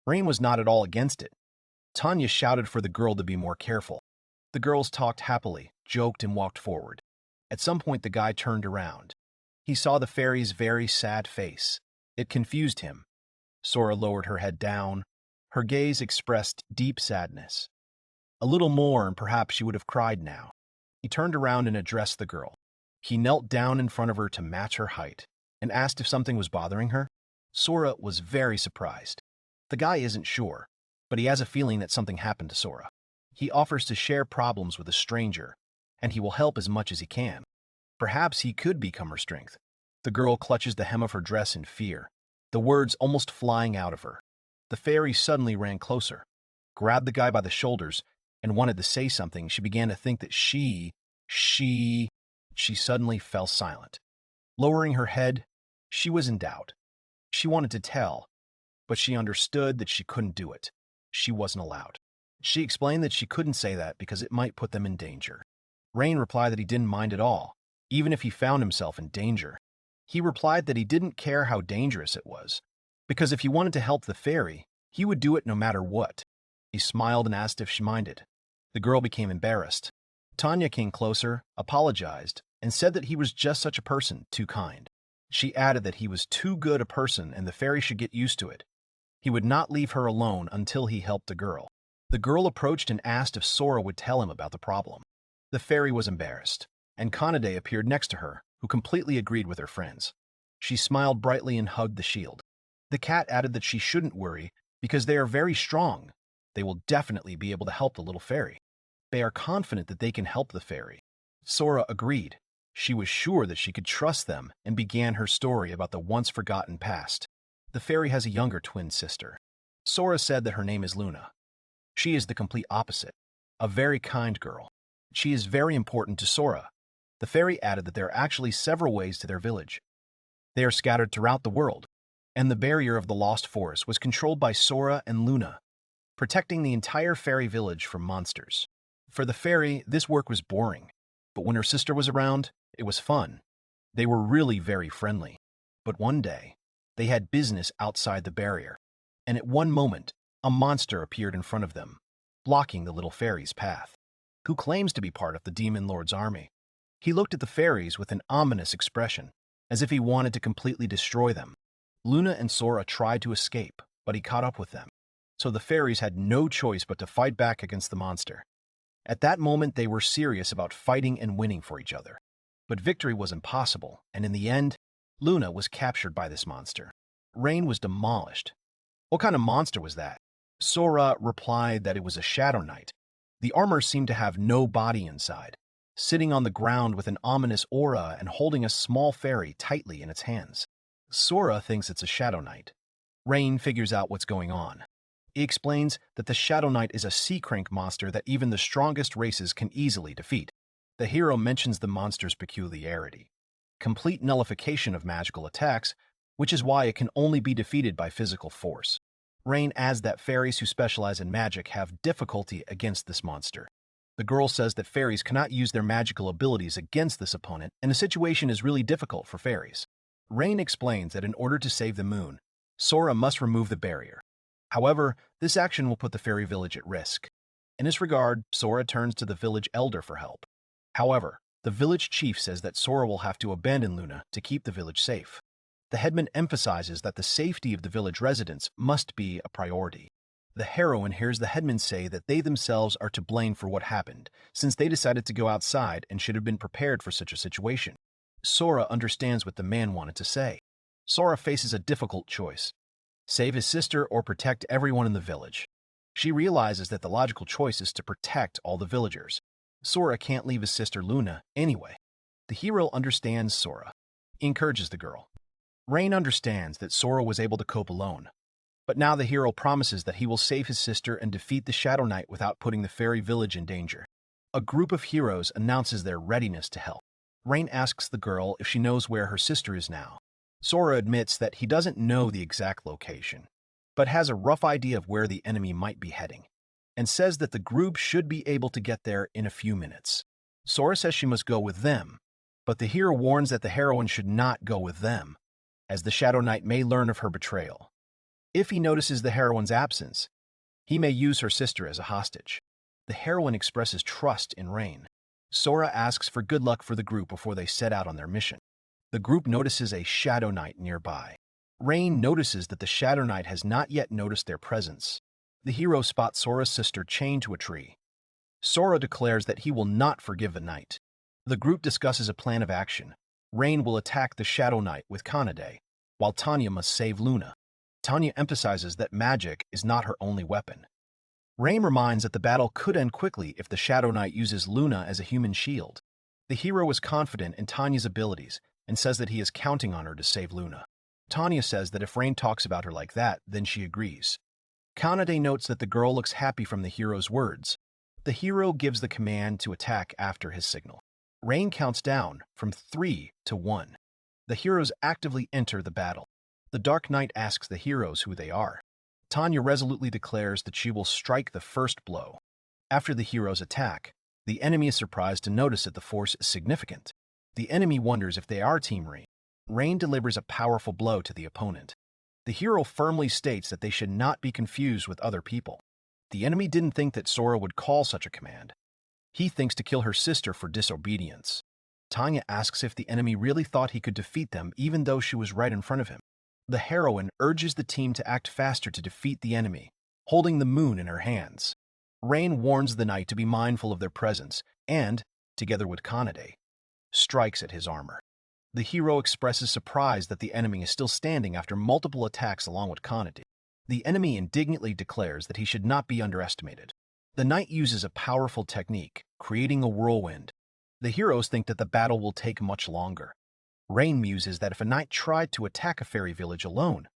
Speaker 1: Rain was not at all against it. Tanya shouted for the girl to be more careful. The girls talked happily, joked, and walked forward. At some point, the guy turned around. He saw the fairy's very sad face. It confused him. Sora lowered her head down. Her gaze expressed deep sadness. A little more, and perhaps she would have cried now. He turned around and addressed the girl. He knelt down in front of her to match her height and asked if something was bothering her. Sora was very surprised. The guy isn't sure, but he has a feeling that something happened to Sora. He offers to share problems with a stranger, and he will help as much as he can. Perhaps he could become her strength. The girl clutches the hem of her dress in fear, the words almost flying out of her. The fairy suddenly ran closer, grabbed the guy by the shoulders, and wanted to say something. She began to think that she suddenly fell silent. Lowering her head, she was in doubt. She wanted to tell, but she understood that she couldn't do it. She wasn't allowed. She explained that she couldn't say that because it might put them in danger. Rain replied that he didn't mind at all, even if he found himself in danger. He replied that he didn't care how dangerous it was, because if he wanted to help the fairy, he would do it no matter what. He smiled and asked if she minded. The girl became embarrassed. Tanya came closer, apologized, and said that he was just such a person, too kind. She added that he was too good a person and the fairy should get used to it. He would not leave her alone until he helped the girl. The girl approached and asked if Sora would tell him about the problem. The fairy was embarrassed, and Kanade appeared next to her, who completely agreed with her friends. She smiled brightly and hugged the shield. The cat added that she shouldn't worry because they are very strong. They will definitely be able to help the little fairy. They are confident that they can help the fairy. Sora agreed. She was sure that she could trust them and began her story about the once-forgotten past. The fairy has a younger twin sister. Sora said that her name is Luna. She is the complete opposite, a very kind girl. She is very important to Sora. The fairy added that there are actually several ways to their village. They are scattered throughout the world, and the barrier of the Lost Forest was controlled by Sora and Luna, protecting the entire fairy village from monsters. For the fairy, this work was boring, but when her sister was around, it was fun. They were really very friendly. But one day, they had business outside the barrier, and at one moment, a monster appeared in front of them, blocking the little fairy's path. Who claims to be part of the Demon Lord's army? He looked at the fairies with an ominous expression, as if he wanted to completely destroy them. Luna and Sora tried to escape, but he caught up with them. So the fairies had no choice but to fight back against the monster. At that moment, they were serious about fighting and winning for each other. But victory was impossible, and in the end, Luna was captured by this monster. Rain was demolished. What kind of monster was that? Sora replied that it was a Shadow Knight. The armor seemed to have no body inside, sitting on the ground with an ominous aura and holding a small fairy tightly in its hands. Sora thinks it's a Shadow Knight. Rain figures out what's going on. He explains that the Shadow Knight is a sea crank monster that even the strongest races can easily defeat. The hero mentions the monster's peculiarity: complete nullification of magical attacks, which is why it can only be defeated by physical force. Rain adds that fairies who specialize in magic have difficulty against this monster. The girl says that fairies cannot use their magical abilities against this opponent, and the situation is really difficult for fairies. Rain explains that in order to save the moon, Sora must remove the barrier. However, this action will put the fairy village at risk. In this regard, Sora turns to the village elder for help. However, the village chief says that Sora will have to abandon Luna to keep the village safe. The headman emphasizes that the safety of the village residents must be a priority. The heroine hears the headman say that they themselves are to blame for what happened, since they decided to go outside and should have been prepared for such a situation. Sora understands what the man wanted to say. Sora faces a difficult choice: save his sister or protect everyone in the village. She realizes that the logical choice is to protect all the villagers. Sora can't leave his sister Luna anyway. The hero understands Sora. He encourages the girl. Rain understands that Sora was able to cope alone, but now the hero promises that he will save his sister and defeat the Shadow Knight without putting the fairy village in danger. A group of heroes announces their readiness to help. Rain asks the girl if she knows where her sister is now. Sora admits that he doesn't know the exact location, but has a rough idea of where the enemy might be heading, and says that the group should be able to get there in a few minutes. Sora says she must go with them, but the hero warns that the heroine should not go with them, as the Shadow Knight may learn of her betrayal. If he notices the heroine's absence, he may use her sister as a hostage. The heroine expresses trust in Rain. Sora asks for good luck for the group before they set out on their mission. The group notices a Shadow Knight nearby. Rain notices that the Shadow Knight has not yet noticed their presence. The hero spots Sora's sister chained to a tree. Sora declares that he will not forgive the knight. The group discusses a plan of action. Rain will attack the Shadow Knight with Kanade, while Tanya must save Luna. Tanya emphasizes that magic is not her only weapon. Rain reminds that the battle could end quickly if the Shadow Knight uses Luna as a human shield. The hero is confident in Tanya's abilities and says that he is counting on her to save Luna. Tanya says that if Rain talks about her like that, then she agrees. Kanade notes that the girl looks happy from the hero's words. The hero gives the command to attack after his signal. Rain counts down from 3 to 1. The heroes actively enter the battle. The Dark Knight asks the heroes who they are. Tanya resolutely declares that she will strike the first blow. After the heroes attack, the enemy is surprised to notice that the force is significant. The enemy wonders if they are Team Rain. Rain delivers a powerful blow to the opponent. The hero firmly states that they should not be confused with other people. The enemy didn't think that Sora would call such a command. He thinks to kill her sister for disobedience. Tanya asks if the enemy really thought he could defeat them even though she was right in front of him. The heroine urges the team to act faster to defeat the enemy, holding the moon in her hands. Rain warns the knight to be mindful of their presence and, together with Kanade, strikes at his armor. The hero expresses surprise that the enemy is still standing after multiple attacks along with Kanade. The enemy indignantly declares that he should not be underestimated. The knight uses a powerful technique, creating a whirlwind. The heroes think that the battle will take much longer. Rain muses that if a knight tried to attack a fairy village alone,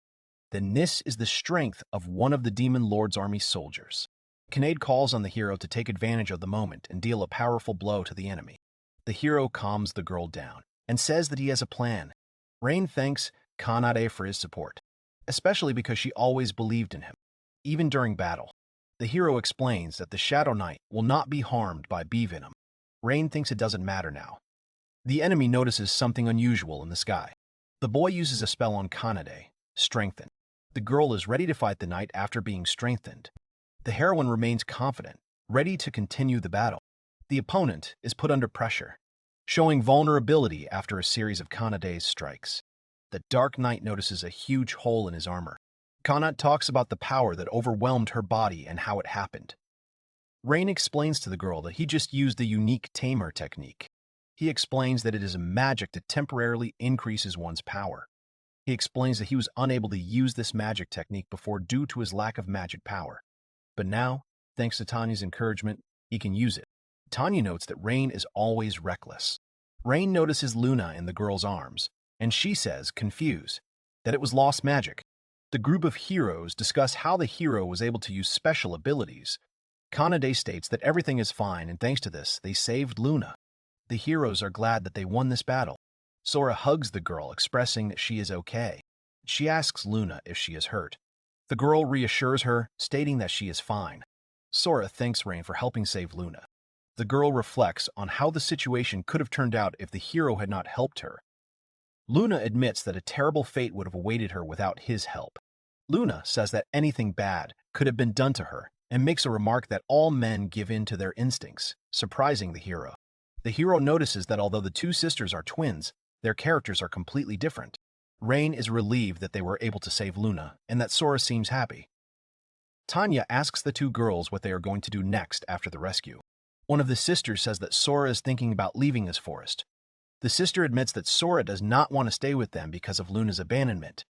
Speaker 1: then this is the strength of one of the Demon Lord's army soldiers. Kanade calls on the hero to take advantage of the moment and deal a powerful blow to the enemy. The hero calms the girl down and says that he has a plan. Rain thanks Kanade for his support, especially because she always believed in him, even during battle. The hero explains that the Shadow Knight will not be harmed by bee venom. Rain thinks it doesn't matter now. The enemy notices something unusual in the sky. The boy uses a spell on Kanade, Strengthen. The girl is ready to fight the knight after being strengthened. The heroine remains confident, ready to continue the battle. The opponent is put under pressure, showing vulnerability after a series of Kanade's strikes. The Dark Knight notices a huge hole in his armor. Kanade talks about the power that overwhelmed her body and how it happened. Rain explains to the girl that he just used the unique Tamer technique. He explains that it is a magic that temporarily increases one's power. He explains that he was unable to use this magic technique before due to his lack of magic power. But now, thanks to Tanya's encouragement, he can use it. Tanya notes that Rain is always reckless. Rain notices Luna in the girl's arms, and she says, confused, that it was lost magic. The group of heroes discuss how the hero was able to use special abilities. Kanade states that everything is fine, and thanks to this, they saved Luna. The heroes are glad that they won this battle. Sora hugs the girl, expressing that she is okay. She asks Luna if she is hurt. The girl reassures her, stating that she is fine. Sora thanks Rain for helping save Luna. The girl reflects on how the situation could have turned out if the hero had not helped her. Luna admits that a terrible fate would have awaited her without his help. Luna says that anything bad could have been done to her and makes a remark that all men give in to their instincts, surprising the hero. The hero notices that although the two sisters are twins, their characters are completely different. Rain is relieved that they were able to save Luna and that Sora seems happy. Tanya asks the two girls what they are going to do next after the rescue. One of the sisters says that Sora is thinking about leaving this forest. The sister admits that Sora does not want to stay with them because of Luna's abandonment.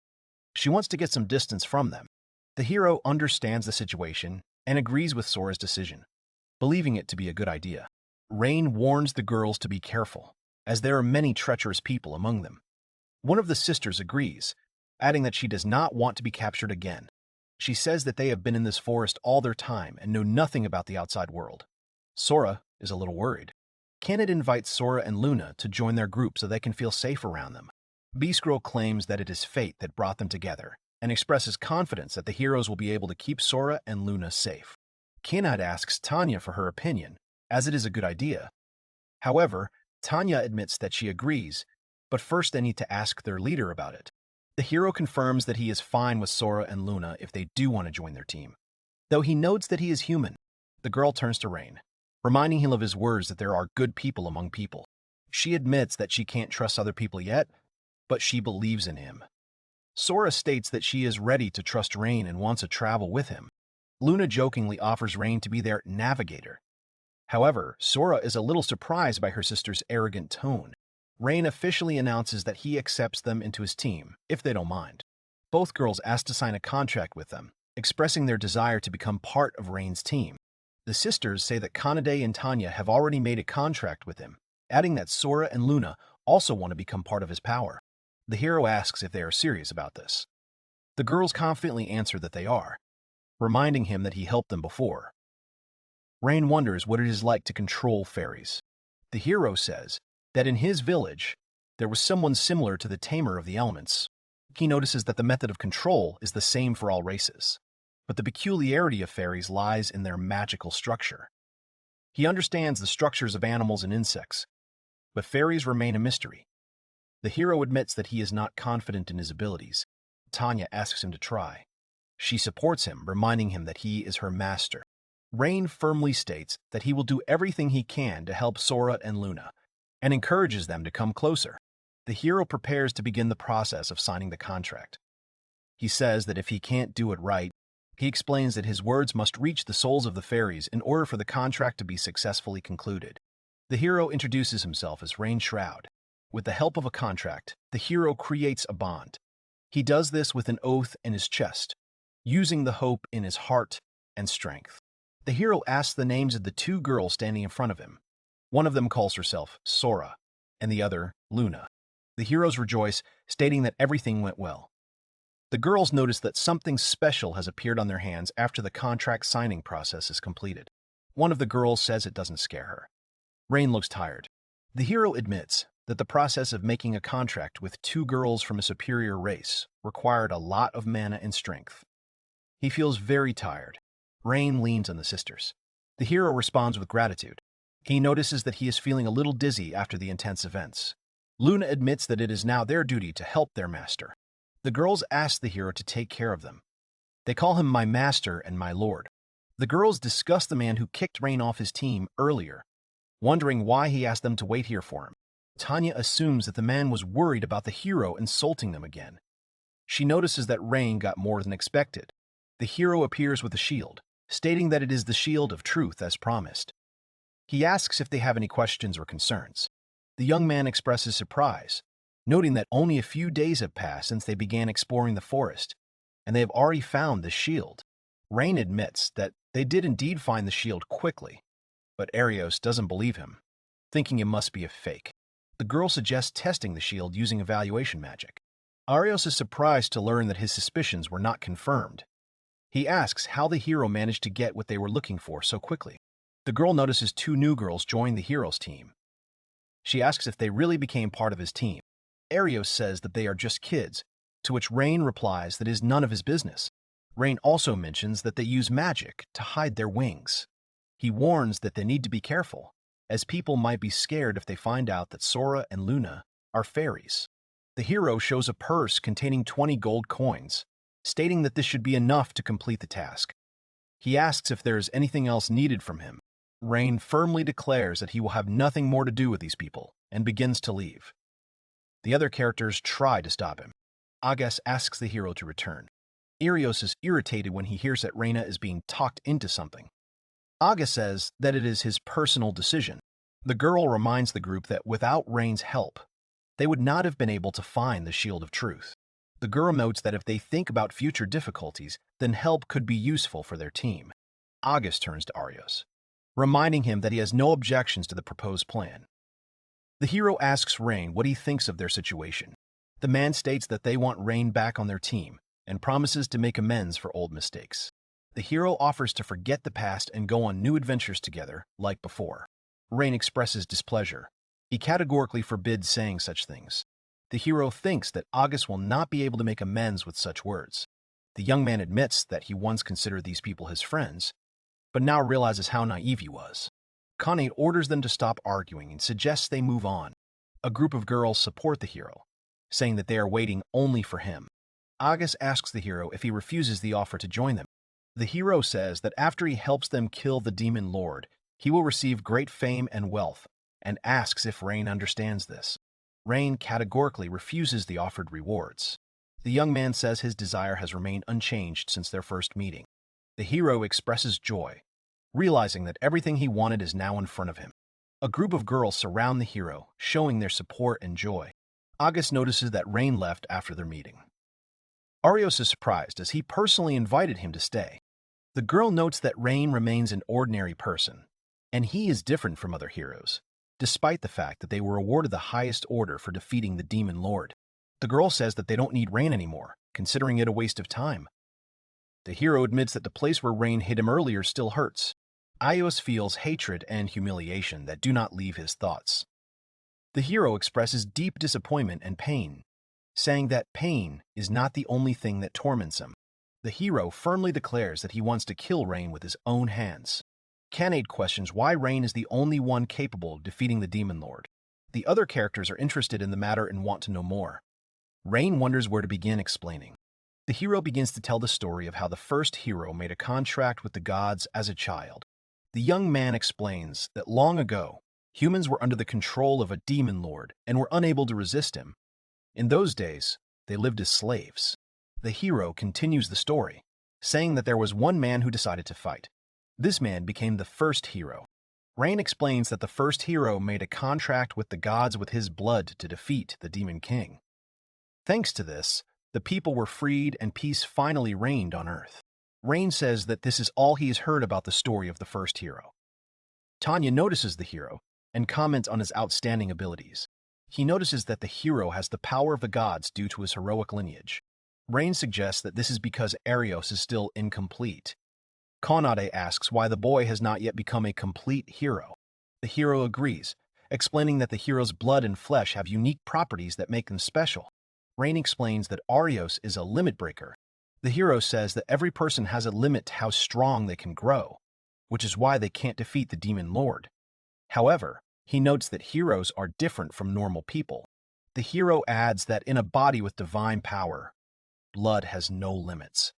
Speaker 1: She wants to get some distance from them. The hero understands the situation and agrees with Sora's decision, believing it to be a good idea. Rain warns the girls to be careful, as there are many treacherous people among them. One of the sisters agrees, adding that she does not want to be captured again. She says that they have been in this forest all their time and know nothing about the outside world. Sora is a little worried. Canid invites Sora and Luna to join their group so they can feel safe around them. Beast Girl claims that it is fate that brought them together and expresses confidence that the heroes will be able to keep Sora and Luna safe. Canid asks Tanya for her opinion, as it is a good idea. However, Tanya admits that she agrees, but first they need to ask their leader about it. The hero confirms that he is fine with Sora and Luna if they do want to join their team. Though he notes that he is human, the girl turns to Rain, reminding him of his words that there are good people among people. She admits that she can't trust other people yet, but she believes in him. Sora states that she is ready to trust Rain and wants to travel with him. Luna jokingly offers Rain to be their navigator. However, Sora is a little surprised by her sister's arrogant tone. Rain officially announces that he accepts them into his team, if they don't mind. Both girls ask to sign a contract with them, expressing their desire to become part of Rain's team. The sisters say that Kanade and Tanya have already made a contract with him, adding that Sora and Luna also want to become part of his power. The hero asks if they are serious about this. The girls confidently answer that they are, reminding him that he helped them before. Rain wonders what it is like to control fairies. The hero says that in his village, there was someone similar to the Tamer of the elements. He notices that the method of control is the same for all races, but the peculiarity of fairies lies in their magical structure. He understands the structures of animals and insects, but fairies remain a mystery. The hero admits that he is not confident in his abilities. Tanya asks him to try. She supports him, reminding him that he is her master. Rain firmly states that he will do everything he can to help Sora and Luna, and encourages them to come closer. The hero prepares to begin the process of signing the contract. He says that if he can't do it right, he explains that his words must reach the souls of the fairies in order for the contract to be successfully concluded. The hero introduces himself as Rain Shroud. With the help of a contract, the hero creates a bond. He does this with an oath in his chest, using the hope in his heart and strength. The hero asks the names of the two girls standing in front of him. One of them calls herself Sora, and the other Luna. The heroes rejoice, stating that everything went well. The girls notice that something special has appeared on their hands after the contract signing process is completed. One of the girls says it doesn't scare her. Rain looks tired. The hero admits that the process of making a contract with two girls from a superior race required a lot of mana and strength. He feels very tired. Rain leans on the sisters. The hero responds with gratitude. He notices that he is feeling a little dizzy after the intense events. Luna admits that it is now their duty to help their master. The girls ask the hero to take care of them. They call him my master and my lord. The girls discuss the man who kicked Rain off his team earlier, wondering why he asked them to wait here for him. Tanya assumes that the man was worried about the hero insulting them again. She notices that Rain got more than expected. The hero appears with a shield, stating that it is the shield of truth as promised. He asks if they have any questions or concerns. The young man expresses surprise, noting that only a few days have passed since they began exploring the forest, and they have already found the shield. Rain admits that they did indeed find the shield quickly, but Arios doesn't believe him, thinking it must be a fake. The girl suggests testing the shield using evaluation magic. Arios is surprised to learn that his suspicions were not confirmed. He asks how the hero managed to get what they were looking for so quickly. The girl notices two new girls join the hero's team. She asks if they really became part of his team. Arios says that they are just kids, to which Rain replies that it is none of his business. Rain also mentions that they use magic to hide their wings. He warns that they need to be careful, as people might be scared if they find out that Sora and Luna are fairies. The hero shows a purse containing 20 gold coins, stating that this should be enough to complete the task. He asks if there is anything else needed from him. Rain firmly declares that he will have nothing more to do with these people and begins to leave. The other characters try to stop him. Agas asks the hero to return. Arios is irritated when he hears that Reina is being talked into something. Agas says that it is his personal decision. The girl reminds the group that without Rain's help, they would not have been able to find the Shield of Truth. The girl notes that if they think about future difficulties, then help could be useful for their team. Agas turns to Arios, reminding him that he has no objections to the proposed plan. The hero asks Rain what he thinks of their situation. The man states that they want Rain back on their team and promises to make amends for old mistakes. The hero offers to forget the past and go on new adventures together, like before. Rain expresses displeasure. He categorically forbids saying such things. The hero thinks that Agas will not be able to make amends with such words. The young man admits that he once considered these people his friends, but now realizes how naive he was. Kane orders them to stop arguing and suggests they move on. A group of girls support the hero, saying that they are waiting only for him. Agas asks the hero if he refuses the offer to join them. The hero says that after he helps them kill the demon lord, he will receive great fame and wealth, and asks if Rain understands this. Rain categorically refuses the offered rewards. The young man says his desire has remained unchanged since their first meeting. The hero expresses joy, realizing that everything he wanted is now in front of him. A group of girls surround the hero, showing their support and joy. Agas notices that Rain left after their meeting. Arios is surprised as he personally invited him to stay. The girl notes that Rain remains an ordinary person, and he is different from other heroes, despite the fact that they were awarded the highest order for defeating the Demon Lord. The girl says that they don't need Rain anymore, considering it a waste of time. The hero admits that the place where Rain hit him earlier still hurts. Arios feels hatred and humiliation that do not leave his thoughts. The hero expresses deep disappointment and pain, saying that pain is not the only thing that torments him. The hero firmly declares that he wants to kill Rain with his own hands. Kanade questions why Rain is the only one capable of defeating the Demon Lord. The other characters are interested in the matter and want to know more. Rain wonders where to begin explaining. The hero begins to tell the story of how the first hero made a contract with the gods as a child. The young man explains that long ago, humans were under the control of a demon lord and were unable to resist him. In those days, they lived as slaves. The hero continues the story, saying that there was one man who decided to fight. This man became the first hero. Rain explains that the first hero made a contract with the gods with his blood to defeat the Demon King. Thanks to this, the people were freed and peace finally reigned on Earth. Rain says that this is all he has heard about the story of the first hero. Tanya notices the hero and comments on his outstanding abilities. He notices that the hero has the power of the gods due to his heroic lineage. Rain suggests that this is because Arios is still incomplete. Kanade asks why the boy has not yet become a complete hero. The hero agrees, explaining that the hero's blood and flesh have unique properties that make them special. Rain explains that Arios is a limit breaker. The hero says that every person has a limit to how strong they can grow, which is why they can't defeat the Demon Lord. However, he notes that heroes are different from normal people. The hero adds that in a body with divine power, blood has no limits.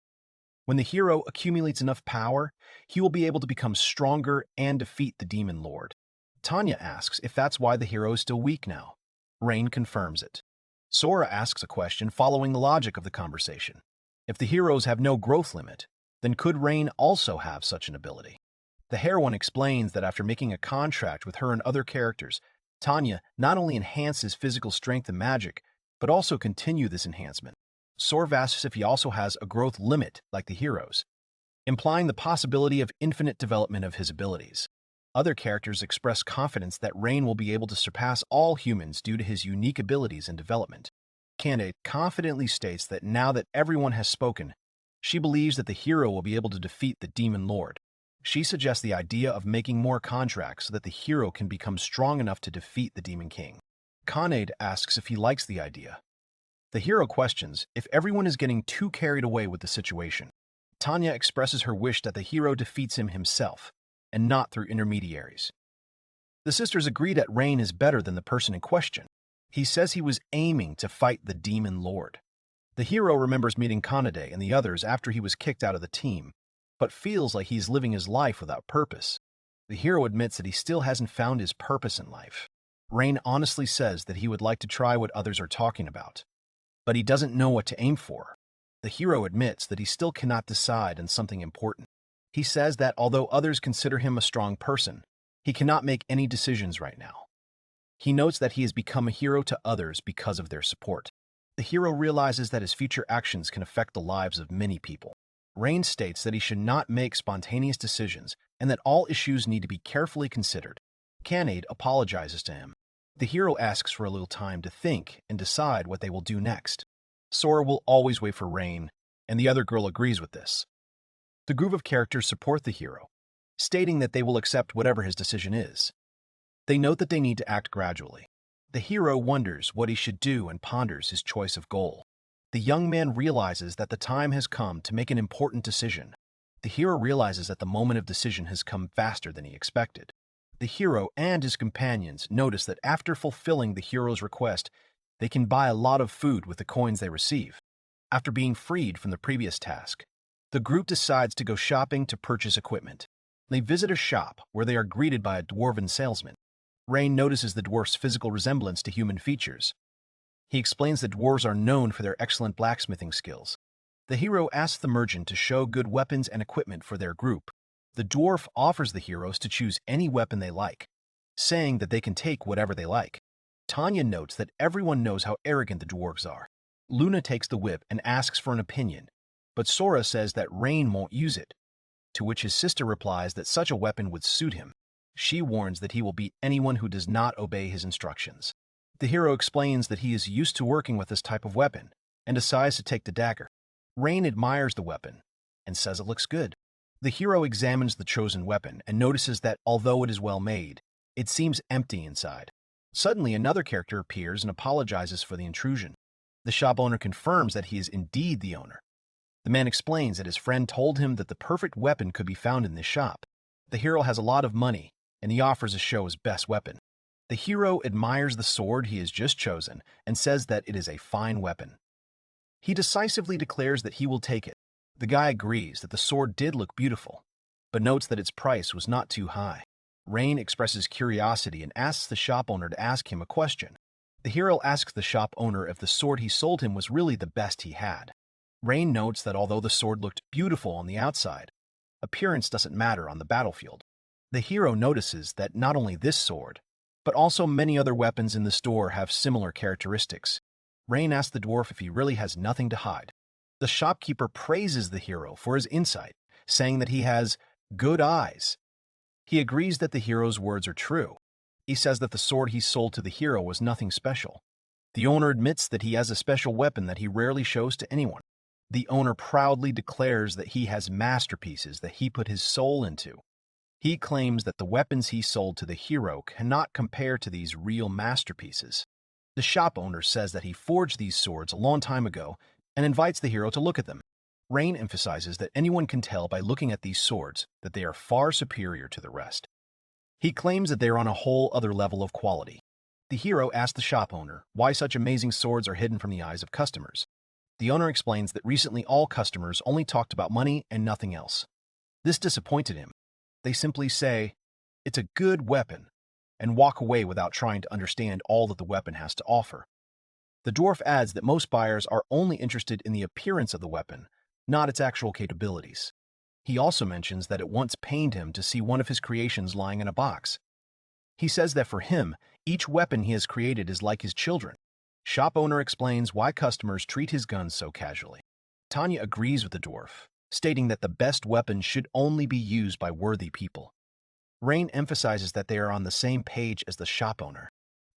Speaker 1: When the hero accumulates enough power, he will be able to become stronger and defeat the Demon Lord. Tanya asks if that's why the hero is still weak now. Rain confirms it. Sora asks a question following the logic of the conversation. If the heroes have no growth limit, then could Rain also have such an ability? The heroine explains that after making a contract with her and other characters, Tanya not only enhance his physical strength and magic, but also continue this enhancement. Sorv asks if he also has a growth limit like the heroes, implying the possibility of infinite development of his abilities. Other characters express confidence that Rain will be able to surpass all humans due to his unique abilities and development. Candide confidently states that now that everyone has spoken, she believes that the hero will be able to defeat the Demon Lord. She suggests the idea of making more contracts so that the hero can become strong enough to defeat the Demon King. Candide asks if he likes the idea. The hero questions if everyone is getting too carried away with the situation. Tanya expresses her wish that the hero defeats him himself, and not through intermediaries. The sisters agree that Rain is better than the person in question. He says he was aiming to fight the Demon Lord. The hero remembers meeting Candide and the others after he was kicked out of the team, but feels like he's living his life without purpose. The hero admits that he still hasn't found his purpose in life. Rain honestly says that he would like to try what others are talking about, but he doesn't know what to aim for. The hero admits that he still cannot decide on something important. He says that although others consider him a strong person, he cannot make any decisions right now. He notes that he has become a hero to others because of their support. The hero realizes that his future actions can affect the lives of many people. Rain states that he should not make spontaneous decisions and that all issues need to be carefully considered. Candide apologizes to him. The hero asks for a little time to think and decide what they will do next. Sora will always wait for Rain, and the other girl agrees with this. The group of characters support the hero, stating that they will accept whatever his decision is. They note that they need to act gradually. The hero wonders what he should do and ponders his choice of goal. The young man realizes that the time has come to make an important decision. The hero realizes that the moment of decision has come faster than he expected. The hero and his companions notice that after fulfilling the hero's request, they can buy a lot of food with the coins they receive. After being freed from the previous task, the group decides to go shopping to purchase equipment. They visit a shop where they are greeted by a dwarven salesman. Rain notices the dwarf's physical resemblance to human features. He explains that dwarves are known for their excellent blacksmithing skills. The hero asks the merchant to show good weapons and equipment for their group. The dwarf offers the heroes to choose any weapon they like, saying that they can take whatever they like. Tanya notes that everyone knows how arrogant the dwarves are. Luna takes the whip and asks for an opinion, but Sora says that Rain won't use it, to which his sister replies that such a weapon would suit him. She warns that he will beat anyone who does not obey his instructions. The hero explains that he is used to working with this type of weapon and decides to take the dagger. Rain admires the weapon and says it looks good. The hero examines the chosen weapon and notices that although it is well made, it seems empty inside. Suddenly, another character appears and apologizes for the intrusion. The shop owner confirms that he is indeed the owner. The man explains that his friend told him that the perfect weapon could be found in this shop. The hero has a lot of money, and he offers to show his best weapon. The hero admires the sword he has just chosen and says that it is a fine weapon. He decisively declares that he will take it. The guy agrees that the sword did look beautiful, but notes that its price was not too high. Rain expresses curiosity and asks the shop owner to ask him a question. The hero asks the shop owner if the sword he sold him was really the best he had. Rain notes that although the sword looked beautiful on the outside, appearance doesn't matter on the battlefield. The hero notices that not only this sword, but also many other weapons in the store have similar characteristics. Rain asks the dwarf if he really has nothing to hide. The shopkeeper praises the hero for his insight, saying that he has good eyes. He agrees that the hero's words are true. He says that the sword he sold to the hero was nothing special. The owner admits that he has a special weapon that he rarely shows to anyone. The owner proudly declares that he has masterpieces that he put his soul into. He claims that the weapons he sold to the hero cannot compare to these real masterpieces. The shop owner says that he forged these swords a long time ago and invites the hero to look at them. Rain emphasizes that anyone can tell by looking at these swords that they are far superior to the rest. He claims that they are on a whole other level of quality. The hero asks the shop owner why such amazing swords are hidden from the eyes of customers. The owner explains that recently all customers only talked about money and nothing else. This disappointed him. They simply say, "It's a good weapon," and walk away without trying to understand all that the weapon has to offer. The dwarf adds that most buyers are only interested in the appearance of the weapon, not its actual capabilities. He also mentions that it once pained him to see one of his creations lying in a box. He says that for him, Each weapon he has created is like his children. Shop owner explains why customers treat his guns so casually. Tanya agrees with the dwarf, stating that the best weapons should only be used by worthy people. Rain emphasizes that they are on the same page as the shop owner.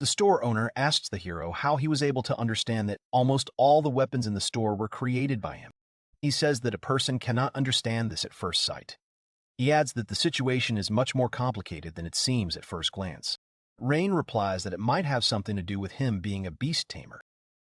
Speaker 1: The store owner asks the hero how he was able to understand that almost all the weapons in the store were created by him. He says that a person cannot understand this at first sight. He adds that the situation is much more complicated than it seems at first glance. Rain replies that it might have something to do with him being a beast tamer.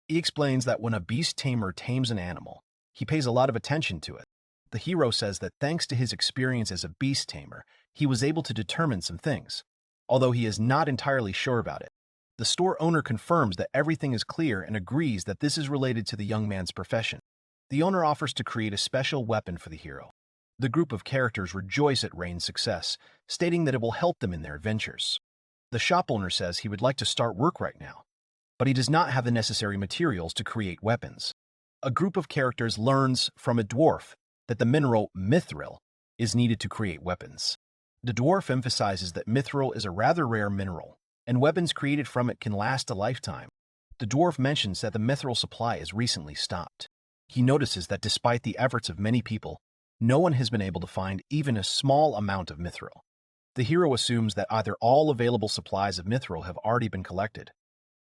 Speaker 1: He explains that when a beast tamer tames an animal, he pays a lot of attention to it. The hero says that thanks to his experience as a beast tamer, he was able to determine some things, although he is not entirely sure about it. The store owner confirms that everything is clear and agrees that this is related to the young man's profession. The owner offers to create a special weapon for the hero. The group of characters rejoice at Rain's success, stating that it will help them in their adventures. The shop owner says he would like to start work right now, but he does not have the necessary materials to create weapons. A group of characters learns from a dwarf that the mineral mithril is needed to create weapons. The dwarf emphasizes that mithril is a rather rare mineral, and weapons created from it can last a lifetime. The dwarf mentions that the mithril supply is recently stopped. He notices that despite the efforts of many people, no one has been able to find even a small amount of mithril. The hero assumes that either all available supplies of mithril have already been collected,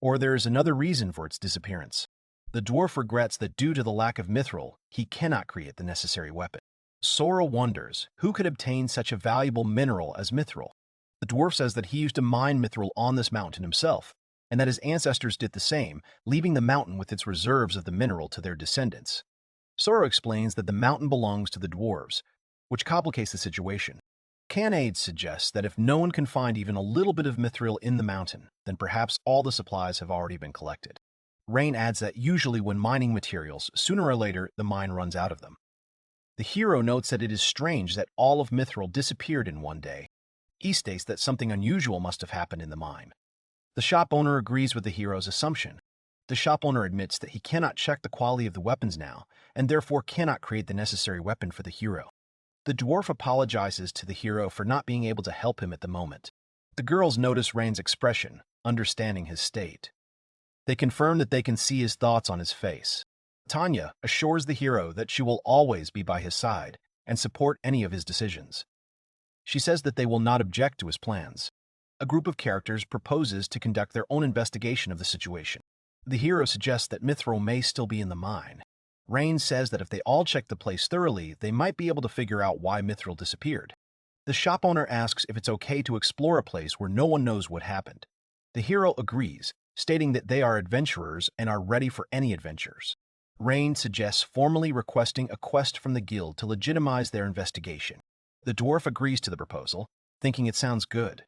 Speaker 1: or there is another reason for its disappearance. The dwarf regrets that due to the lack of mithril, he cannot create the necessary weapon. Sora wonders who could obtain such a valuable mineral as mithril. The dwarf says that he used to mine mithril on this mountain himself, and that his ancestors did the same, leaving the mountain with its reserves of the mineral to their descendants. Sora explains that the mountain belongs to the dwarves, which complicates the situation. Canade suggests that if no one can find even a little bit of mithril in the mountain, then perhaps all the supplies have already been collected. Rain adds that usually when mining materials, sooner or later the mine runs out of them. The hero notes that it is strange that all of mithril disappeared in one day. He states that something unusual must have happened in the mine. The shop owner agrees with the hero's assumption. The shop owner admits that he cannot check the quality of the weapons now, and therefore cannot create the necessary weapon for the hero. The dwarf apologizes to the hero for not being able to help him at the moment. The girls notice Rain's expression, understanding his state. They confirm that they can see his thoughts on his face. Tanya assures the hero that she will always be by his side and support any of his decisions. She says that they will not object to his plans. A group of characters proposes to conduct their own investigation of the situation. The hero suggests that mithril may still be in the mine. Rain says that if they all check the place thoroughly, they might be able to figure out why mithril disappeared. The shop owner asks if it's okay to explore a place where no one knows what happened. The hero agrees, stating that they are adventurers and are ready for any adventures. Rain suggests formally requesting a quest from the guild to legitimize their investigation. The dwarf agrees to the proposal, thinking it sounds good.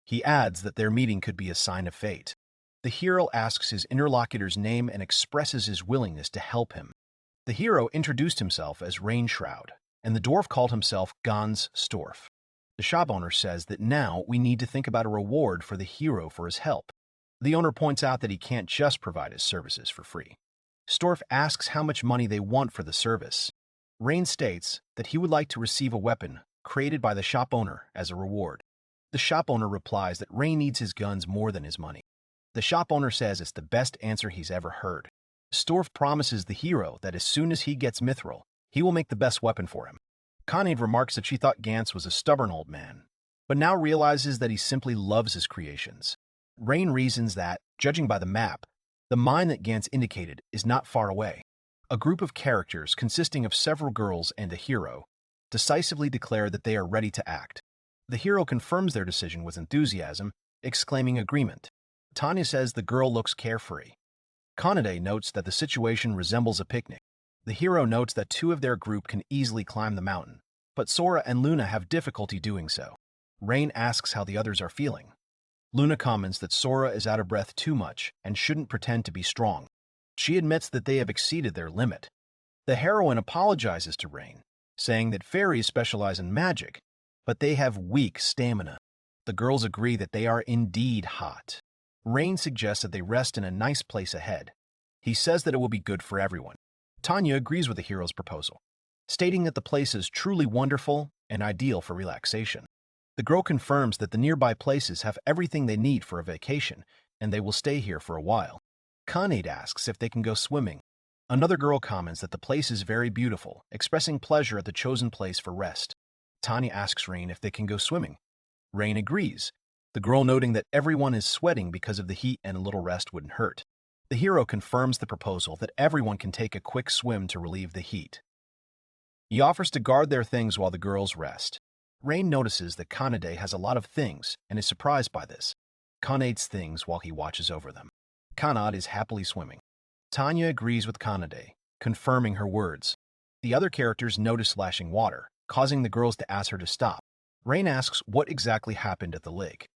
Speaker 1: He adds that their meeting could be a sign of fate. The hero asks his interlocutor's name and expresses his willingness to help him. The hero introduced himself as Rain Shroud, and the dwarf called himself Gans Storf. The shop owner says that now we need to think about a reward for the hero for his help. The owner points out that he can't just provide his services for free. Storf asks how much money they want for the service. Rain states that he would like to receive a weapon created by the shop owner as a reward. The shop owner replies that Rain needs his guns more than his money. The shop owner says it's the best answer he's ever heard. Storf promises the hero that as soon as he gets mithril, he will make the best weapon for him. Conade remarks that she thought Gans was a stubborn old man, but now realizes that he simply loves his creations. Rain reasons that, judging by the map, the mine that Gans indicated is not far away. A group of characters consisting of several girls and a hero decisively declare that they are ready to act. The hero confirms their decision with enthusiasm, exclaiming agreement. Tanya says the girl looks carefree. Conade notes that the situation resembles a picnic. The hero notes that two of their group can easily climb the mountain, but Sora and Luna have difficulty doing so. Rain asks how the others are feeling. Luna comments that Sora is out of breath too much and shouldn't pretend to be strong. She admits that they have exceeded their limit. The heroine apologizes to Rain, saying that fairies specialize in magic, but they have weak stamina. The girls agree that they are indeed hot. Rain suggests that they rest in a nice place ahead. He says that it will be good for everyone. Tanya agrees with the hero's proposal, stating that the place is truly wonderful and ideal for relaxation. The girl confirms that the nearby places have everything they need for a vacation, and they will stay here for a while. Kanade asks if they can go swimming. Another girl comments that the place is very beautiful, expressing pleasure at the chosen place for rest. Tanya asks Rain if they can go swimming. Rain agrees, the girl noting that everyone is sweating because of the heat and a little rest wouldn't hurt. The hero confirms the proposal that everyone can take a quick swim to relieve the heat. He offers to guard their things while the girls rest. Rain notices that Kanade has a lot of things and is surprised by this. Kanade's things while he watches over them. Kanade is happily swimming. Tanya agrees with Kanade, confirming her words. The other characters notice splashing water, causing the girls to ask her to stop. Rain asks what exactly happened at the lake.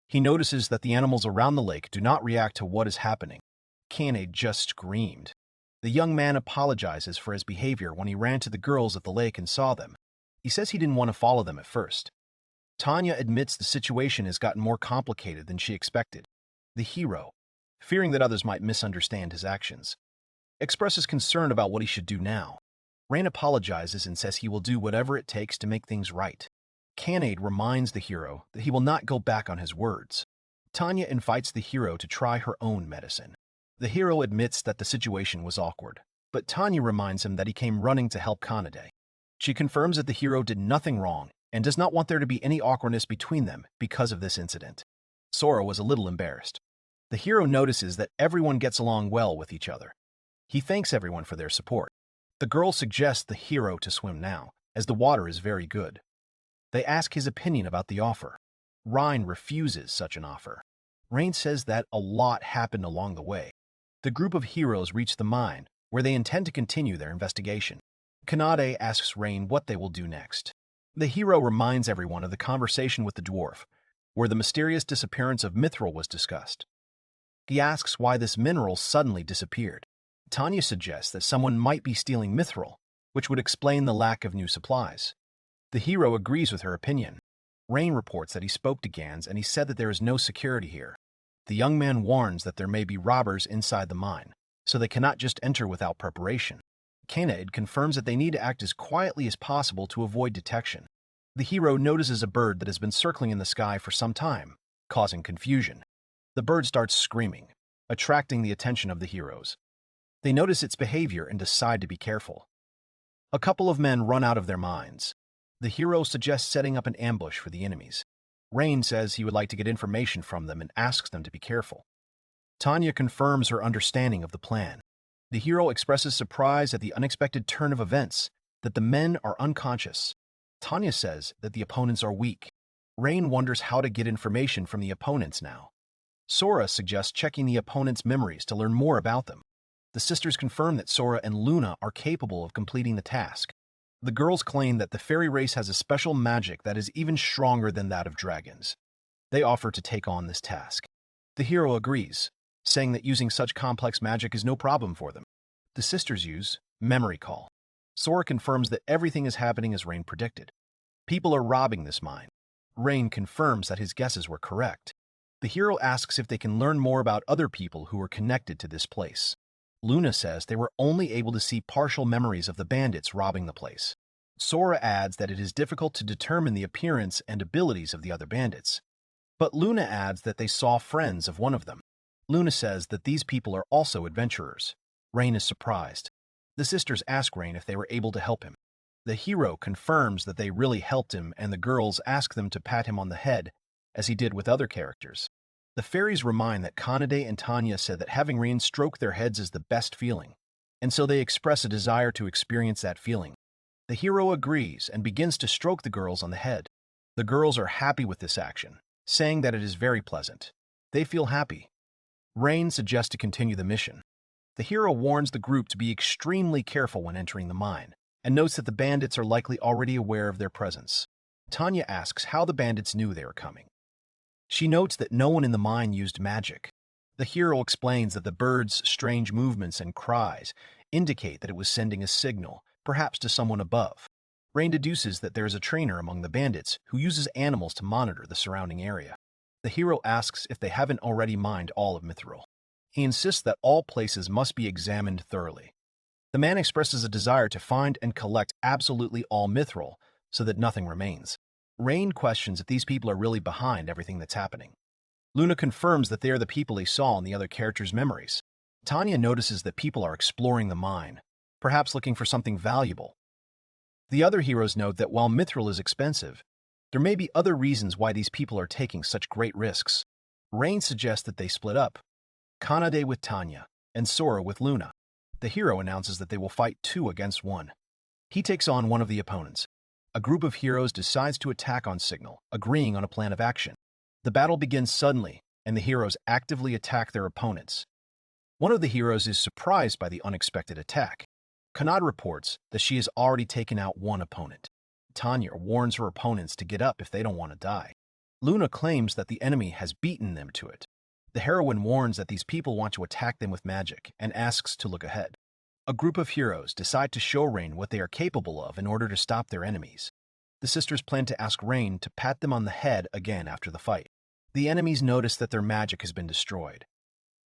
Speaker 1: He notices that the animals around the lake do not react to what is happening. Kanade just screamed. The young man apologizes for his behavior when he ran to the girls at the lake and saw them. He says he didn't want to follow them at first. Tanya admits the situation has gotten more complicated than she expected. The hero, fearing that others might misunderstand his actions, expresses concern about what he should do now. Rain apologizes and says he will do whatever it takes to make things right. Kanade reminds the hero that he will not go back on his words. Tanya invites the hero to try her own medicine. The hero admits that the situation was awkward, but Tanya reminds him that he came running to help Kanade. She confirms that the hero did nothing wrong and does not want there to be any awkwardness between them because of this incident. Sora was a little embarrassed. The hero notices that everyone gets along well with each other. He thanks everyone for their support. The girl suggests the hero to swim now, as the water is very good. They ask his opinion about the offer. Rain refuses such an offer. Rain says that a lot happened along the way. The group of heroes reach the mine, where they intend to continue their investigation. Kanade asks Rain what they will do next. The hero reminds everyone of the conversation with the dwarf, where the mysterious disappearance of mithril was discussed. He asks why this mineral suddenly disappeared. Tanya suggests that someone might be stealing mithril, which would explain the lack of new supplies. The hero agrees with her opinion. Rain reports that he spoke to Gans and he said that there is no security here. The young man warns that there may be robbers inside the mine, so they cannot just enter without preparation. Kanade confirms that they need to act as quietly as possible to avoid detection. The hero notices a bird that has been circling in the sky for some time, causing confusion. The bird starts screaming, attracting the attention of the heroes. They notice its behavior and decide to be careful. A couple of men run out of their mines. The hero suggests setting up an ambush for the enemies. Rain says he would like to get information from them and asks them to be careful. Tanya confirms her understanding of the plan. The hero expresses surprise at the unexpected turn of events, that the men are unconscious. Tanya says that the opponents are weak. Rain wonders how to get information from the opponents now. Sora suggests checking the opponents' memories to learn more about them. The sisters confirm that Sora and Luna are capable of completing the task. The girls claim that the fairy race has a special magic that is even stronger than that of dragons. They offer to take on this task. The hero agrees, saying that using such complex magic is no problem for them. The sisters use memory call. Sora confirms that everything is happening as Rain predicted. People are robbing this mine. Rain confirms that his guesses were correct. The hero asks if they can learn more about other people who were connected to this place. Luna says they were only able to see partial memories of the bandits robbing the place. Sora adds that it is difficult to determine the appearance and abilities of the other bandits. But Luna adds that they saw friends of one of them. Luna says that these people are also adventurers. Rain is surprised. The sisters ask Rain if they were able to help him. The hero confirms that they really helped him, and the girls ask them to pat him on the head, as he did with other characters. The fairies remind that Kanade and Tanya said that having Rain stroke their heads is the best feeling, and so they express a desire to experience that feeling. The hero agrees and begins to stroke the girls on the head. The girls are happy with this action, saying that it is very pleasant. They feel happy. Rain suggests to continue the mission. The hero warns the group to be extremely careful when entering the mine, and notes that the bandits are likely already aware of their presence. Tanya asks how the bandits knew they were coming. She notes that no one in the mine used magic. The hero explains that the bird's strange movements and cries indicate that it was sending a signal, perhaps to someone above. Rain deduces that there is a trainer among the bandits who uses animals to monitor the surrounding area. The hero asks if they haven't already mined all of Mithril. He insists that all places must be examined thoroughly. The man expresses a desire to find and collect absolutely all Mithril so that nothing remains. Rain questions if these people are really behind everything that's happening. Luna confirms that they are the people he saw in the other characters' memories. Tanya notices that people are exploring the mine, perhaps looking for something valuable. The other heroes note that while mithril is expensive, there may be other reasons why these people are taking such great risks. Rain suggests that they split up, Kanade with Tanya, and Sora with Luna. The hero announces that they will fight 2 against 1. He takes on one of the opponents. A group of heroes decides to attack on signal, agreeing on a plan of action. The battle begins suddenly, and the heroes actively attack their opponents. One of the heroes is surprised by the unexpected attack. Kanade reports that she has already taken out one opponent. Tanya warns her opponents to get up if they don't want to die. Luna claims that the enemy has beaten them to it. The heroine warns that these people want to attack them with magic and asks to look ahead. A group of heroes decide to show Rain what they are capable of in order to stop their enemies. The sisters plan to ask Rain to pat them on the head again after the fight. The enemies notice that their magic has been destroyed.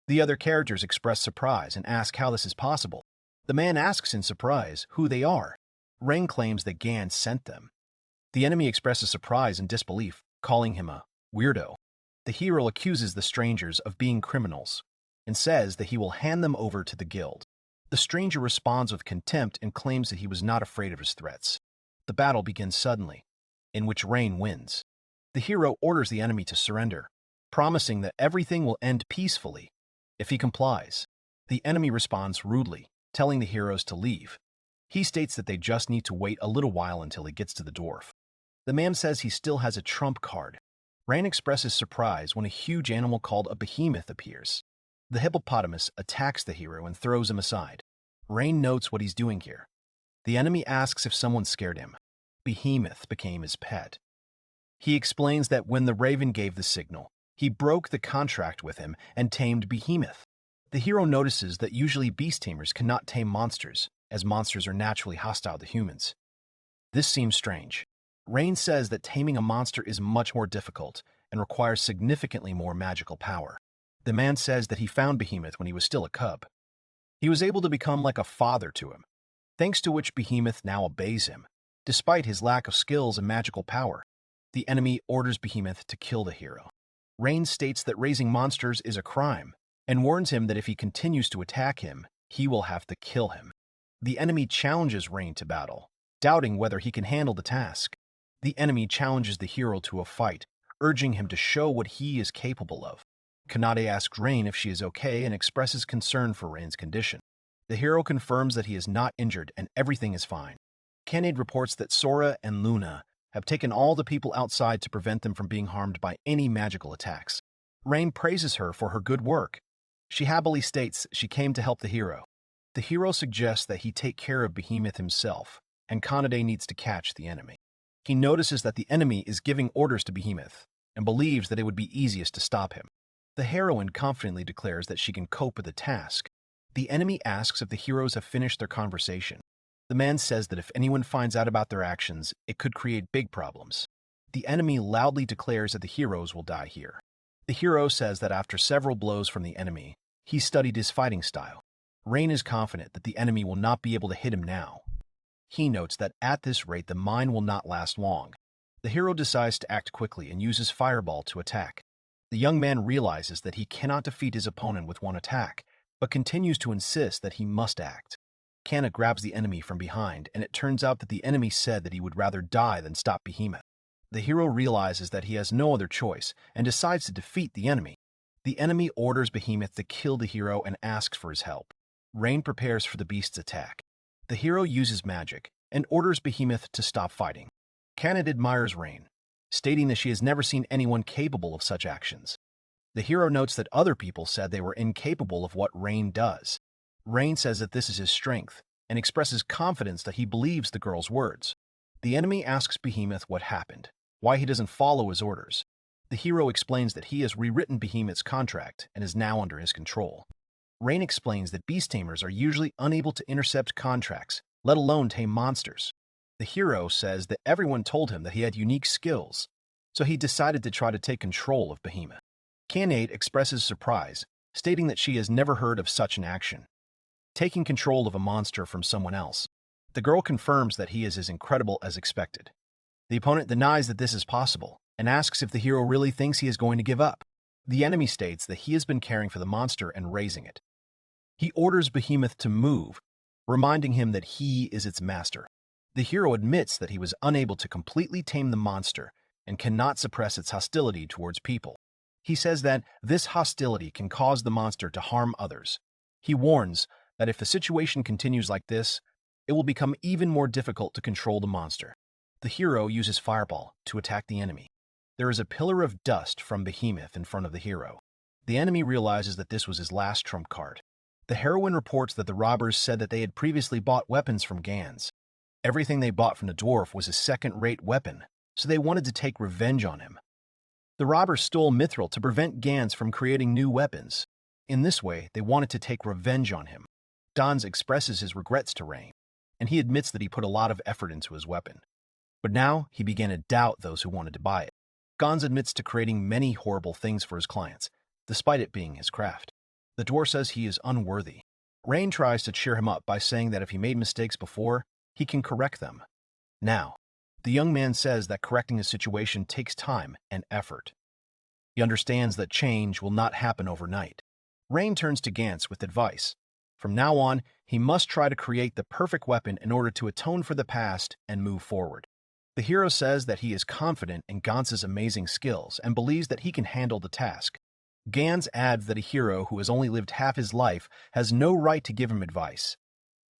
Speaker 1: The other characters express surprise and ask how this is possible. The man asks in surprise who they are. Rain claims that Gan sent them. The enemy expresses surprise and disbelief, calling him a weirdo. The hero accuses the strangers of being criminals and says that he will hand them over to the guild. The stranger responds with contempt and claims that he was not afraid of his threats. The battle begins suddenly, in which Rain wins. The hero orders the enemy to surrender, promising that everything will end peacefully if he complies. The enemy responds rudely, telling the heroes to leave. He states that they just need to wait a little while until he gets to the dwarf. The man says he still has a trump card. Rain expresses surprise when a huge animal called a behemoth appears. The hippopotamus attacks the hero and throws him aside. Rain notes what he's doing here. The enemy asks if someone scared him. Behemoth became his pet. He explains that when the raven gave the signal, he broke the contract with him and tamed Behemoth. The hero notices that usually beast tamers cannot tame monsters, as monsters are naturally hostile to humans. This seems strange. Rain says that taming a monster is much more difficult and requires significantly more magical power. The man says that he found Behemoth when he was still a cub. He was able to become like a father to him, thanks to which Behemoth now obeys him, despite his lack of skills and magical power. The enemy orders Behemoth to kill the hero. Rain states that raising monsters is a crime, and warns him that if he continues to attack him, he will have to kill him. The enemy challenges Rain to battle, doubting whether he can handle the task. The enemy challenges the hero to a fight, urging him to show what he is capable of. Kanade asks Rain if she is okay and expresses concern for Rain's condition. The hero confirms that he is not injured and everything is fine. Kanade reports that Sora and Luna have taken all the people outside to prevent them from being harmed by any magical attacks. Rain praises her for her good work. She happily states she came to help the hero. The hero suggests that he take care of Behemoth himself, and Kanade needs to catch the enemy. He notices that the enemy is giving orders to Behemoth, and believes that it would be easiest to stop him. The heroine confidently declares that she can cope with the task. The enemy asks if the heroes have finished their conversation. The man says that if anyone finds out about their actions, it could create big problems. The enemy loudly declares that the heroes will die here. The hero says that after several blows from the enemy, he studied his fighting style. Rain is confident that the enemy will not be able to hit him now. He notes that at this rate the mine will not last long. The hero decides to act quickly and uses Fireball to attack. The young man realizes that he cannot defeat his opponent with one attack, but continues to insist that he must act. Kanna grabs the enemy from behind, and it turns out that the enemy said that he would rather die than stop Behemoth. The hero realizes that he has no other choice and decides to defeat the enemy. The enemy orders Behemoth to kill the hero and asks for his help. Rain prepares for the beast's attack. The hero uses magic and orders Behemoth to stop fighting. Kanna admires Rain, stating that she has never seen anyone capable of such actions. The hero notes that other people said they were incapable of what Rain does. Rain says that this is his strength, and expresses confidence that he believes the girl's words. The enemy asks Behemoth what happened, why he doesn't follow his orders. The hero explains that he has rewritten Behemoth's contract and is now under his control. Rain explains that beast tamers are usually unable to intercept contracts, let alone tame monsters. The hero says that everyone told him that he had unique skills, so he decided to try to take control of Behemoth. Kanade expresses surprise, stating that she has never heard of such an action, taking control of a monster from someone else. The girl confirms that he is as incredible as expected. The opponent denies that this is possible and asks if the hero really thinks he is going to give up. The enemy states that he has been caring for the monster and raising it. He orders Behemoth to move, reminding him that he is its master. The hero admits that he was unable to completely tame the monster and cannot suppress its hostility towards people. He says that this hostility can cause the monster to harm others. He warns that if the situation continues like this, it will become even more difficult to control the monster. The hero uses Fireball to attack the enemy. There is a pillar of dust from Behemoth in front of the hero. The enemy realizes that this was his last trump card. The heroine reports that the robbers said that they had previously bought weapons from Gans. Everything they bought from the dwarf was a second-rate weapon, so they wanted to take revenge on him. The robbers stole Mithril to prevent Gans from creating new weapons. In this way, they wanted to take revenge on him. Gans expresses his regrets to Rain, and he admits that he put a lot of effort into his weapon. But now, he began to doubt those who wanted to buy it. Gans admits to creating many horrible things for his clients, despite it being his craft. The dwarf says he is unworthy. Rain tries to cheer him up by saying that if he made mistakes before, he can correct them. Now, the young man says that correcting a situation takes time and effort. He understands that change will not happen overnight. Rain turns to Gans with advice. From now on, he must try to create the perfect weapon in order to atone for the past and move forward. The hero says that he is confident in Gans's amazing skills and believes that he can handle the task. Gans adds that a hero who has only lived half his life has no right to give him advice.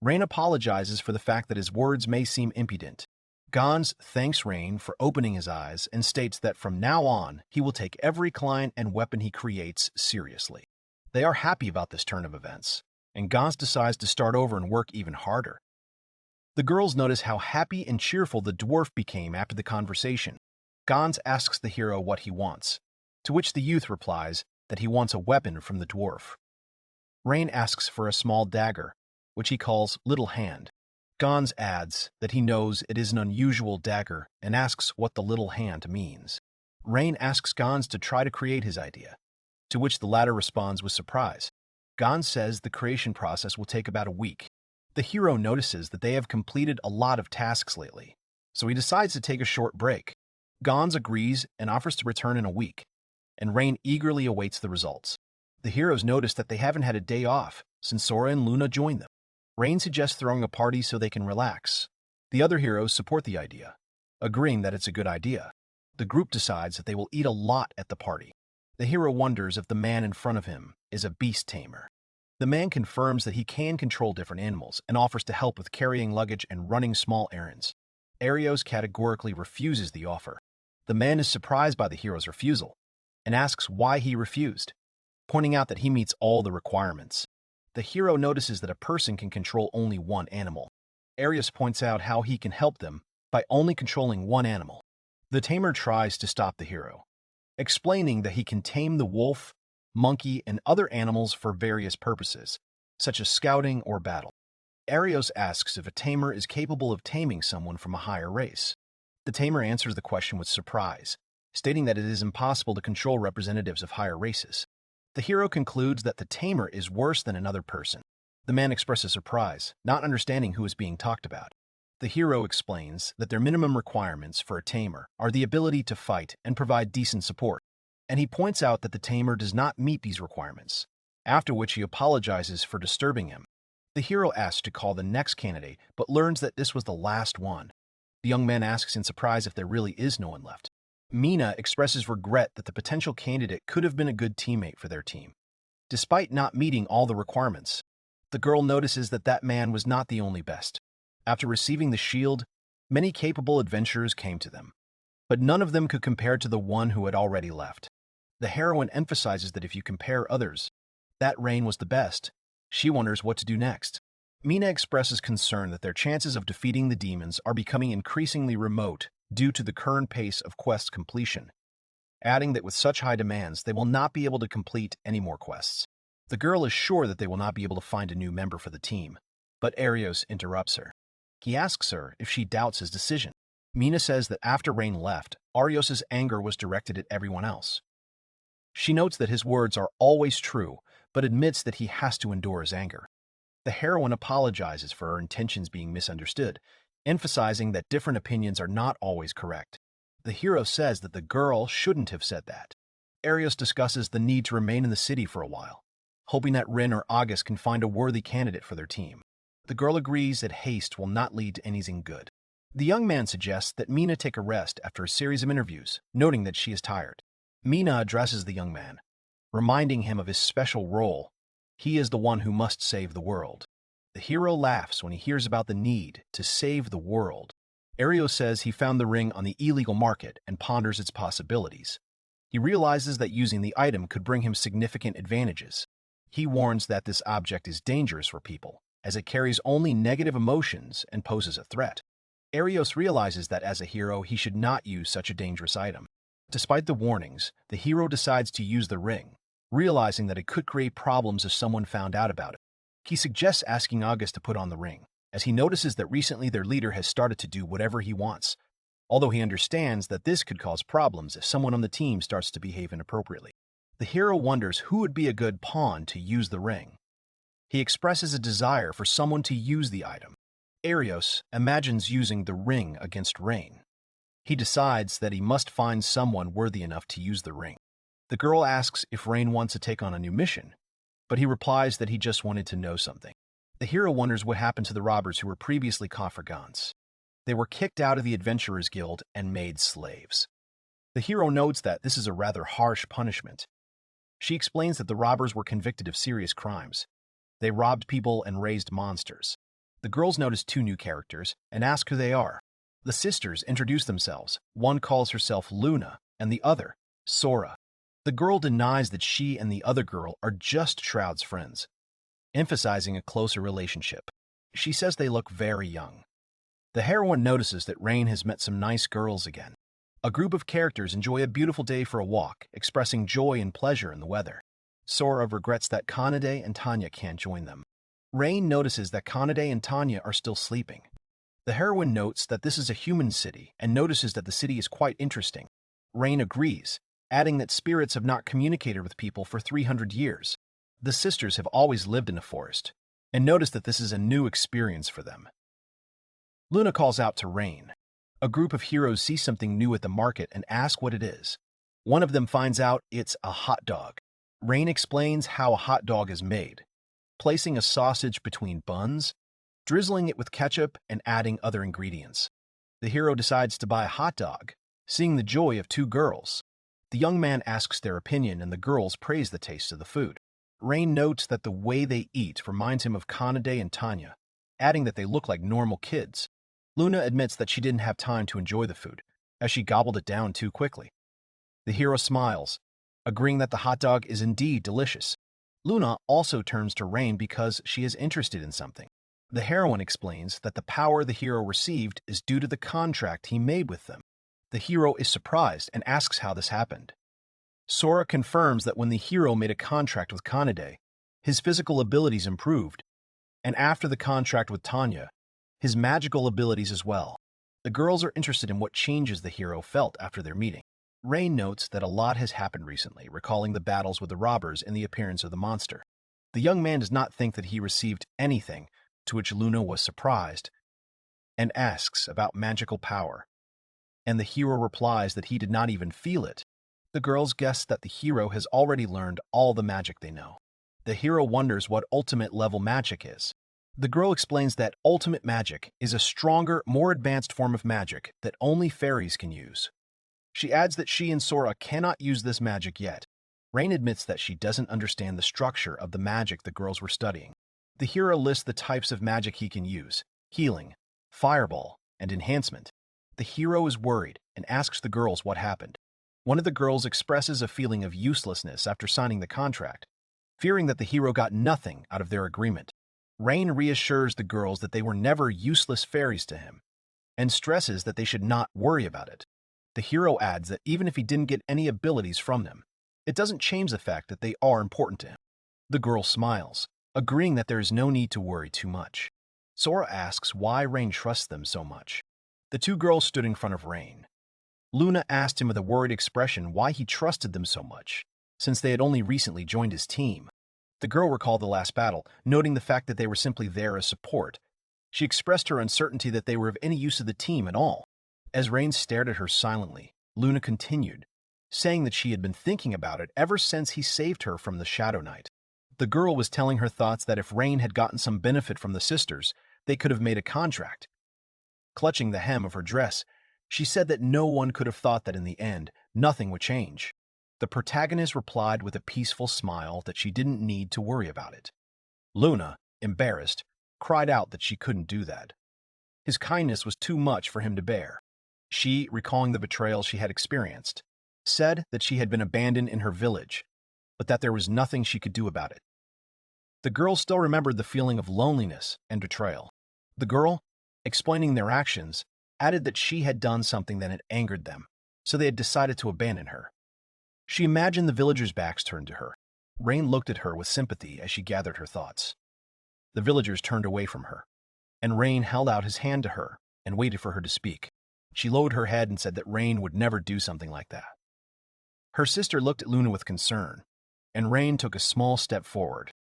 Speaker 1: Rain apologizes for the fact that his words may seem impudent. Gans thanks Rain for opening his eyes and states that from now on, he will take every client and weapon he creates seriously. They are happy about this turn of events, and Gans decides to start over and work even harder. The girls notice how happy and cheerful the dwarf became after the conversation. Gans asks the hero what he wants, to which the youth replies that he wants a weapon from the dwarf. Rain asks for a small dagger, which he calls Little Hand. Gans adds that he knows it is an unusual dagger and asks what the little hand means. Rain asks Gans to try to create his idea, to which the latter responds with surprise. Gans says the creation process will take about a week. The hero notices that they have completed a lot of tasks lately, so he decides to take a short break. Gans agrees and offers to return in a week, and Rain eagerly awaits the results. The heroes notice that they haven't had a day off since Sora and Luna joined them. Rain suggests throwing a party so they can relax. The other heroes support the idea, agreeing that it's a good idea. The group decides that they will eat a lot at the party. The hero wonders if the man in front of him is a beast tamer. The man confirms that he can control different animals and offers to help with carrying luggage and running small errands. Arios categorically refuses the offer. The man is surprised by the hero's refusal and asks why he refused, pointing out that he meets all the requirements. The hero notices that a person can control only one animal. Arios points out how he can help them by only controlling one animal. The tamer tries to stop the hero, explaining that he can tame the wolf, monkey, and other animals for various purposes, such as scouting or battle. Arios asks if a tamer is capable of taming someone from a higher race. The tamer answers the question with surprise, stating that it is impossible to control representatives of higher races. The hero concludes that the tamer is worse than another person. The man expresses surprise, not understanding who is being talked about. The hero explains that their minimum requirements for a tamer are the ability to fight and provide decent support, and he points out that the tamer does not meet these requirements, after which he apologizes for disturbing him. The hero asks to call the next candidate, but learns that this was the last one. The young man asks in surprise if there really is no one left. Mina expresses regret that the potential candidate could have been a good teammate for their team. Despite not meeting all the requirements, the girl notices that that man was not the only best. After receiving the shield, many capable adventurers came to them, but none of them could compare to the one who had already left. The heroine emphasizes that if you compare others, that Rain was the best. She wonders what to do next. Mina expresses concern that their chances of defeating the demons are becoming increasingly remote due to the current pace of quest completion, adding that with such high demands, they will not be able to complete any more quests. The girl is sure that they will not be able to find a new member for the team, but Arios interrupts her. He asks her if she doubts his decision. Mina says that after Rain left, Arios' anger was directed at everyone else. She notes that his words are always true, but admits that he has to endure his anger. The heroine apologizes for her intentions being misunderstood emphasizing that different opinions are not always correct. The hero says that the girl shouldn't have said that. Arios discusses the need to remain in the city for a while, hoping that Rin or August can find a worthy candidate for their team. The girl agrees that haste will not lead to anything good. The young man suggests that Mina take a rest after a series of interviews, noting that she is tired. Mina addresses the young man, reminding him of his special role. He is the one who must save the world. The hero laughs when he hears about the need to save the world. Arios says he found the ring on the illegal market and ponders its possibilities. He realizes that using the item could bring him significant advantages. He warns that this object is dangerous for people, as it carries only negative emotions and poses a threat. Arios realizes that as a hero, he should not use such a dangerous item. Despite the warnings, the hero decides to use the ring, realizing that it could create problems if someone found out about it. He suggests asking August to put on the ring, as he notices that recently their leader has started to do whatever he wants, although he understands that this could cause problems if someone on the team starts to behave inappropriately. The hero wonders who would be a good pawn to use the ring. He expresses a desire for someone to use the item. Arios imagines using the ring against Rain. He decides that he must find someone worthy enough to use the ring. The girl asks if Rain wants to take on a new mission, but he replies that he just wanted to know something. The hero wonders what happened to the robbers who were previously Kafragans. They were kicked out of the Adventurers Guild and made slaves. The hero notes that this is a rather harsh punishment. She explains that the robbers were convicted of serious crimes. They robbed people and raised monsters. The girls notice two new characters and ask who they are. The sisters introduce themselves. One calls herself Luna and the other, Sora. The girl denies that she and the other girl are just Shroud's friends, emphasizing a closer relationship. She says they look very young. The heroine notices that Rain has met some nice girls again. A group of characters enjoy a beautiful day for a walk, expressing joy and pleasure in the weather. Sora regrets that Kanade and Tanya can't join them. Rain notices that Kanade and Tanya are still sleeping. The heroine notes that this is a human city and notices that the city is quite interesting. Rain agrees, adding that spirits have not communicated with people for 300 years. The sisters have always lived in a forest, and notice that this is a new experience for them. Luna calls out to Rain. A group of heroes see something new at the market and ask what it is. One of them finds out it's a hot dog. Rain explains how a hot dog is made, placing a sausage between buns, drizzling it with ketchup, and adding other ingredients. The hero decides to buy a hot dog, seeing the joy of two girls. The young man asks their opinion, and the girls praise the taste of the food. Rain notes that the way they eat reminds him of Kanade and Tanya, adding that they look like normal kids. Luna admits that she didn't have time to enjoy the food, as she gobbled it down too quickly. The hero smiles, agreeing that the hot dog is indeed delicious. Luna also turns to Rain because she is interested in something. The heroine explains that the power the hero received is due to the contract he made with them. The hero is surprised and asks how this happened. Sora confirms that when the hero made a contract with Kanade, his physical abilities improved, and after the contract with Tanya, his magical abilities as well. The girls are interested in what changes the hero felt after their meeting. Rain notes that a lot has happened recently, recalling the battles with the robbers and the appearance of the monster. The young man does not think that he received anything, to which Luna was surprised, and asks about magical power. And the hero replies that he did not even feel it. The girls guess that the hero has already learned all the magic they know. The hero wonders what ultimate level magic is. The girl explains that ultimate magic is a stronger, more advanced form of magic that only fairies can use. She adds that she and Sora cannot use this magic yet. Rain admits that she doesn't understand the structure of the magic the girls were studying. The hero lists the types of magic he can use: healing, fireball, and enhancement. The hero is worried and asks the girls what happened. One of the girls expresses a feeling of uselessness after signing the contract, fearing that the hero got nothing out of their agreement. Rain reassures the girls that they were never useless fairies to him, and stresses that they should not worry about it. The hero adds that even if he didn't get any abilities from them, it doesn't change the fact that they are important to him. The girl smiles, agreeing that there is no need to worry too much. Sora asks why Rain trusts them so much. The two girls stood in front of Rain. Luna asked him with a worried expression why he trusted them so much, since they had only recently joined his team. The girl recalled the last battle, noting the fact that they were simply there as support. She expressed her uncertainty that they were of any use to the team at all. As Rain stared at her silently, Luna continued, saying that she had been thinking about it ever since he saved her from the Shadow Knight. The girl was telling her thoughts that if Rain had gotten some benefit from the sisters, they could have made a contract. Clutching the hem of her dress, she said that no one could have thought that in the end, nothing would change. The protagonist replied with a peaceful smile that she didn't need to worry about it. Luna, embarrassed, cried out that she couldn't do that. His kindness was too much for him to bear. She, recalling the betrayal she had experienced, said that she had been abandoned in her village, but that there was nothing she could do about it. The girl still remembered the feeling of loneliness and betrayal. The girl, explaining their actions, added that she had done something that had angered them, so they had decided to abandon her. She imagined the villagers' backs turned to her. Rain looked at her with sympathy as she gathered her thoughts. The villagers turned away from her, and Rain held out his hand to her and waited for her to speak. She lowered her head and said that Rain would never do something like that. Her sister looked at Luna with concern, and Rain took a small step forward.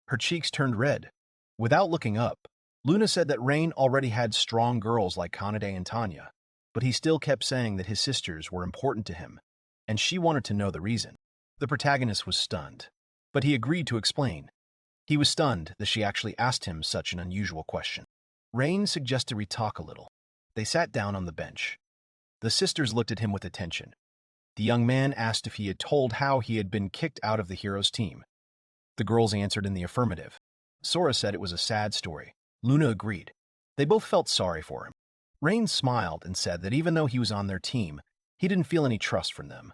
Speaker 1: Her cheeks turned red. Without looking up, Luna said that Rain already had strong girls like Kanade and Tanya, but he still kept saying that his sisters were important to him, and she wanted to know the reason. The protagonist was stunned, but he agreed to explain. He was stunned that she actually asked him such an unusual question. Rain suggested we talk a little. They sat down on the bench. The sisters looked at him with attention. The young man asked if he had told how he had been kicked out of the hero's team. The girls answered in the affirmative. Sora said it was a sad story. Luna agreed. They both felt sorry for him. Rain smiled and said that even though he was on their team, he didn't feel any trust from them.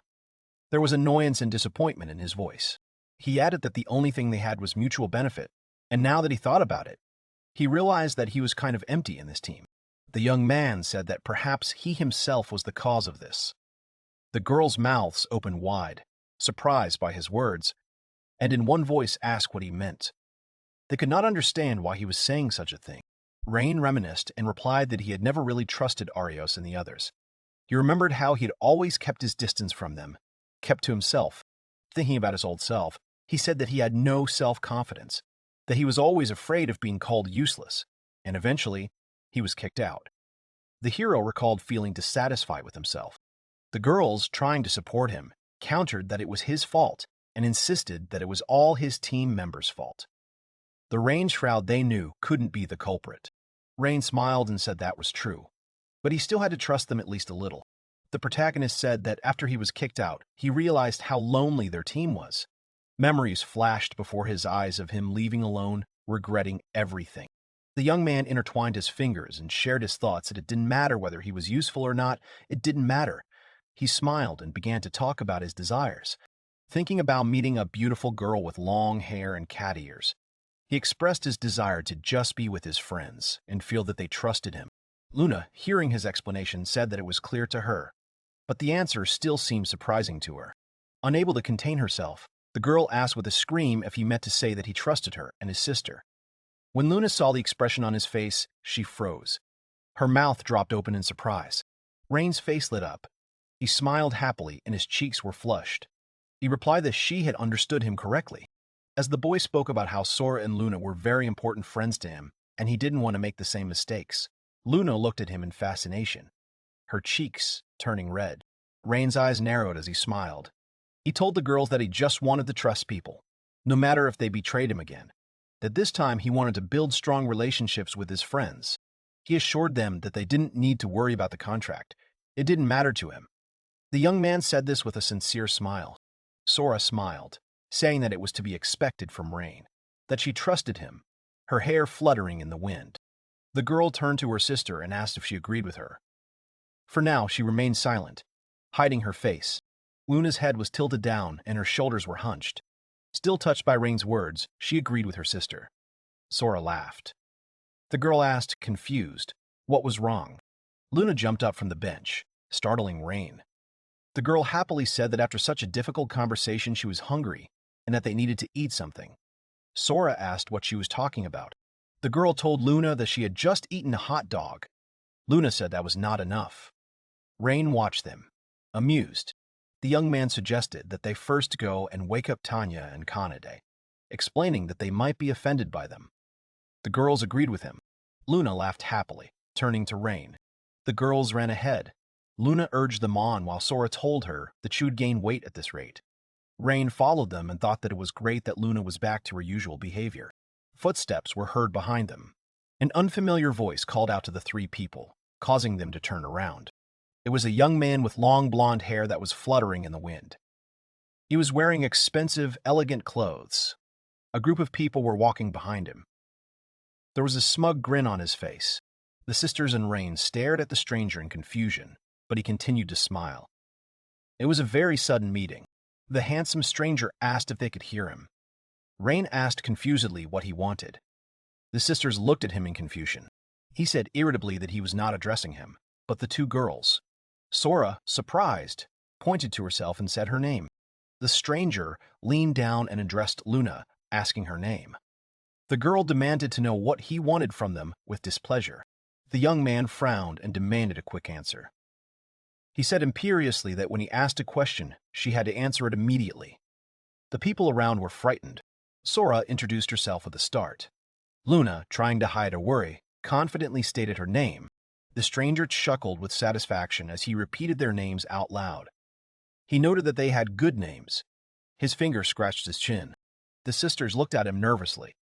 Speaker 1: There was annoyance and disappointment in his voice. He added that the only thing they had was mutual benefit, and now that he thought about it, he realized that he was kind of empty in this team. The young man said that perhaps he himself was the cause of this. The girls' mouths opened wide, surprised by his words, and in one voice asked what he meant. They could not understand why he was saying such a thing. Rain reminisced and replied that he had never really trusted Arios and the others. He remembered how he had always kept his distance from them, kept to himself. Thinking about his old self, he said that he had no self-confidence, that he was always afraid of being called useless, and eventually, he was kicked out. The hero recalled feeling dissatisfied with himself. The girls, trying to support him, countered that it was his fault and insisted that it was all his team members' fault. The Rain Shroud they knew couldn't be the culprit. Rain smiled and said that was true, but he still had to trust them at least a little. The protagonist said that after he was kicked out, he realized how lonely their team was. Memories flashed before his eyes of him leaving alone, regretting everything. The young man intertwined his fingers and shared his thoughts that it didn't matter whether he was useful or not, it didn't matter. He smiled and began to talk about his desires, thinking about meeting a beautiful girl with long hair and cat ears. He expressed his desire to just be with his friends and feel that they trusted him. Luna, hearing his explanation, said that it was clear to her, but the answer still seemed surprising to her. Unable to contain herself, the girl asked with a scream if he meant to say that he trusted her and his sister. When Luna saw the expression on his face, she froze. Her mouth dropped open in surprise. Rain's face lit up. He smiled happily and his cheeks were flushed. He replied that she had understood him correctly. As the boy spoke about how Sora and Luna were very important friends to him, and he didn't want to make the same mistakes, Luna looked at him in fascination, her cheeks turning red. Rain's eyes narrowed as he smiled. He told the girls that he just wanted to trust people, no matter if they betrayed him again, that this time he wanted to build strong relationships with his friends. He assured them that they didn't need to worry about the contract. It didn't matter to him. The young man said this with a sincere smile. Sora smiled, saying that it was to be expected from Rain, that she trusted him, her hair fluttering in the wind. The girl turned to her sister and asked if she agreed with her. For now, she remained silent, hiding her face. Luna's head was tilted down and her shoulders were hunched. Still touched by Rain's words, she agreed with her sister. Sora laughed. The girl asked, confused, what was wrong. Luna jumped up from the bench, startling Rain. The girl happily said that after such a difficult conversation she was hungry and that they needed to eat something. Sora asked what she was talking about. The girl told Luna that she had just eaten a hot dog. Luna said that was not enough. Rain watched them, amused. The young man suggested that they first go and wake up Tanya and Kanade, explaining that they might be offended by them. The girls agreed with him. Luna laughed happily, turning to Rain. The girls ran ahead. Luna urged them on while Sora told her that she would gain weight at this rate. Rain followed them and thought that it was great that Luna was back to her usual behavior. Footsteps were heard behind them. An unfamiliar voice called out to the three people, causing them to turn around. It was a young man with long blonde hair that was fluttering in the wind. He was wearing expensive, elegant clothes. A group of people were walking behind him. There was a smug grin on his face. The sisters and Rain stared at the stranger in confusion, but he continued to smile. It was a very sudden meeting. The handsome stranger asked if they could hear him. Rain asked confusedly what he wanted. The sisters looked at him in confusion. He said irritably that he was not addressing him, but the two girls. Sora, surprised, pointed to herself and said her name. The stranger leaned down and addressed Luna, asking her name. The girl demanded to know what he wanted from them with displeasure. The young man frowned and demanded a quick answer. He said imperiously that when he asked a question, she had to answer it immediately. The people around were frightened. Sora introduced herself at the start. Luna, trying to hide her worry, confidently stated her name. The stranger chuckled with satisfaction as he repeated their names out loud. He noted that they had good names. His finger scratched his chin. The sisters looked at him nervously.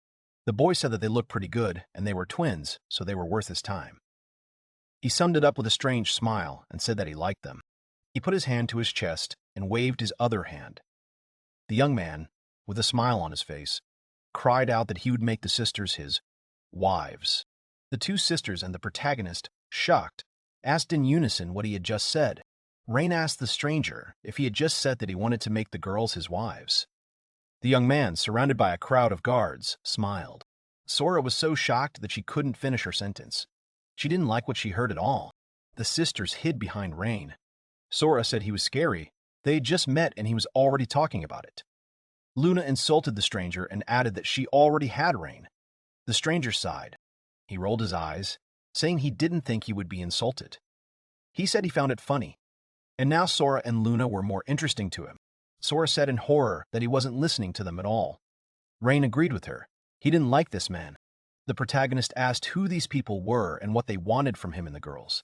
Speaker 1: The boy said that they looked pretty good, and they were twins, so they were worth his time. He summed it up with a strange smile and said that he liked them. He put his hand to his chest and waved his other hand. The young man, with a smile on his face, cried out that he would make the sisters his wives. The two sisters and the protagonist, shocked, asked in unison what he had just said. Rain asked the stranger if he had just said that he wanted to make the girls his wives. The young man, surrounded by a crowd of guards, smiled. Sora was so shocked that she couldn't finish her sentence. She didn't like what she heard at all. The sisters hid behind Rain. Sora said he was scary. They had just met and he was already talking about it. Luna insulted the stranger and added that she already had Rain. The stranger sighed. He rolled his eyes, saying he didn't think he would be insulted. He said he found it funny. And now Sora and Luna were more interesting to him. Sora said in horror that he wasn't listening to them at all. Rain agreed with her. He didn't like this man. The protagonist asked who these people were and what they wanted from him and the girls.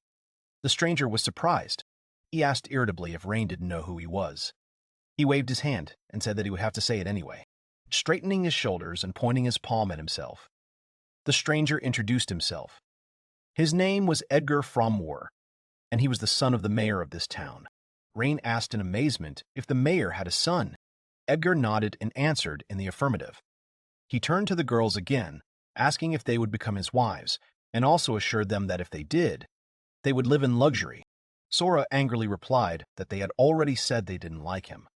Speaker 1: The stranger was surprised. He asked irritably if Rain didn't know who he was. He waved his hand and said that he would have to say it anyway, straightening his shoulders and pointing his palm at himself. The stranger introduced himself. His name was Edgar Fromwar, and he was the son of the mayor of this town. Rain asked in amazement if the mayor had a son. Edgar nodded and answered in the affirmative. He turned to the girls again, asking if they would become his wives, and also assured them that if they did, they would live in luxury. Sora angrily replied that they had already said they didn't like him.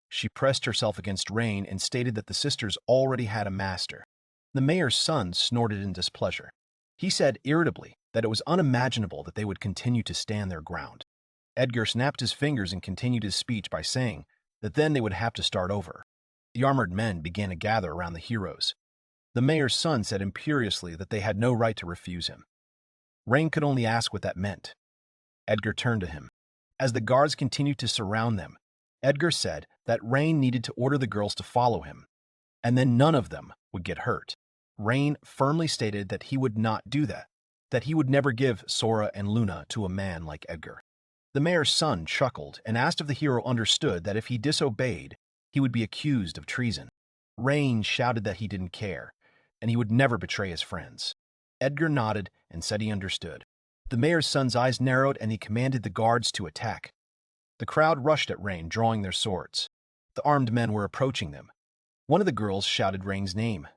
Speaker 1: She pressed herself against Rain and stated that the sisters already had a master. The mayor's son snorted in displeasure. He said irritably that it was unimaginable that they would continue to stand their ground. Edgar snapped his fingers and continued his speech by saying that then they would have to start over. The armored men began to gather around the heroes. The mayor's son said imperiously that they had no right to refuse him. Rain could only ask what that meant. Edgar turned to him. As the guards continued to surround them, Edgar said that Rain needed to order the girls to follow him, and then none of them would get hurt. Rain firmly stated that he would not do that he would never give Sora and Luna to a man like Edgar. The mayor's son chuckled and asked if the hero understood that if he disobeyed, he would be accused of treason. Rain shouted that he didn't care, and he would never betray his friends. Edgar nodded and said he understood. The mayor's son's eyes narrowed and he commanded the guards to attack. The crowd rushed at Rain, drawing their swords. The armed men were approaching them. One of the girls shouted Rain's name.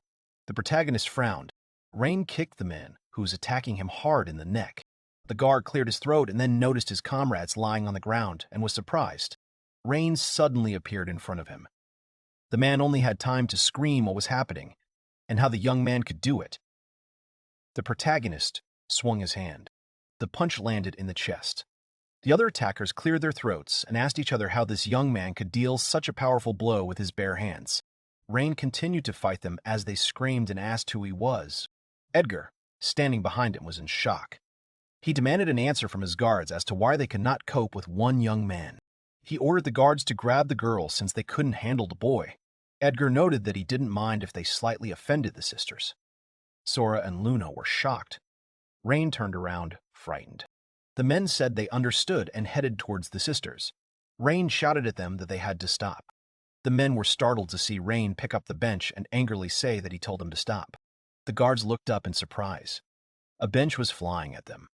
Speaker 1: The protagonist frowned. Rain kicked the man, who was attacking him hard in the neck. The guard cleared his throat and then noticed his comrades lying on the ground and was surprised. Rain suddenly appeared in front of him. The man only had time to scream what was happening and how the young man could do it. The protagonist swung his hand. The punch landed in the chest. The other attackers cleared their throats and asked each other how this young man could deal such a powerful blow with his bare hands. Rain continued to fight them as they screamed and asked who he was. Edgar, standing behind him, was in shock. He demanded an answer from his guards as to why they could not cope with one young man. He ordered the guards to grab the girl since they couldn't handle the boy. Edgar noted that he didn't mind if they slightly offended the sisters. Sora and Luna were shocked. Rain turned around, frightened. The men said they understood and headed towards the sisters. Rain shouted at them that they had to stop. The men were startled to see Rain pick up the bench and angrily say that he told them to stop. The guards looked up in surprise. A bench was flying at them.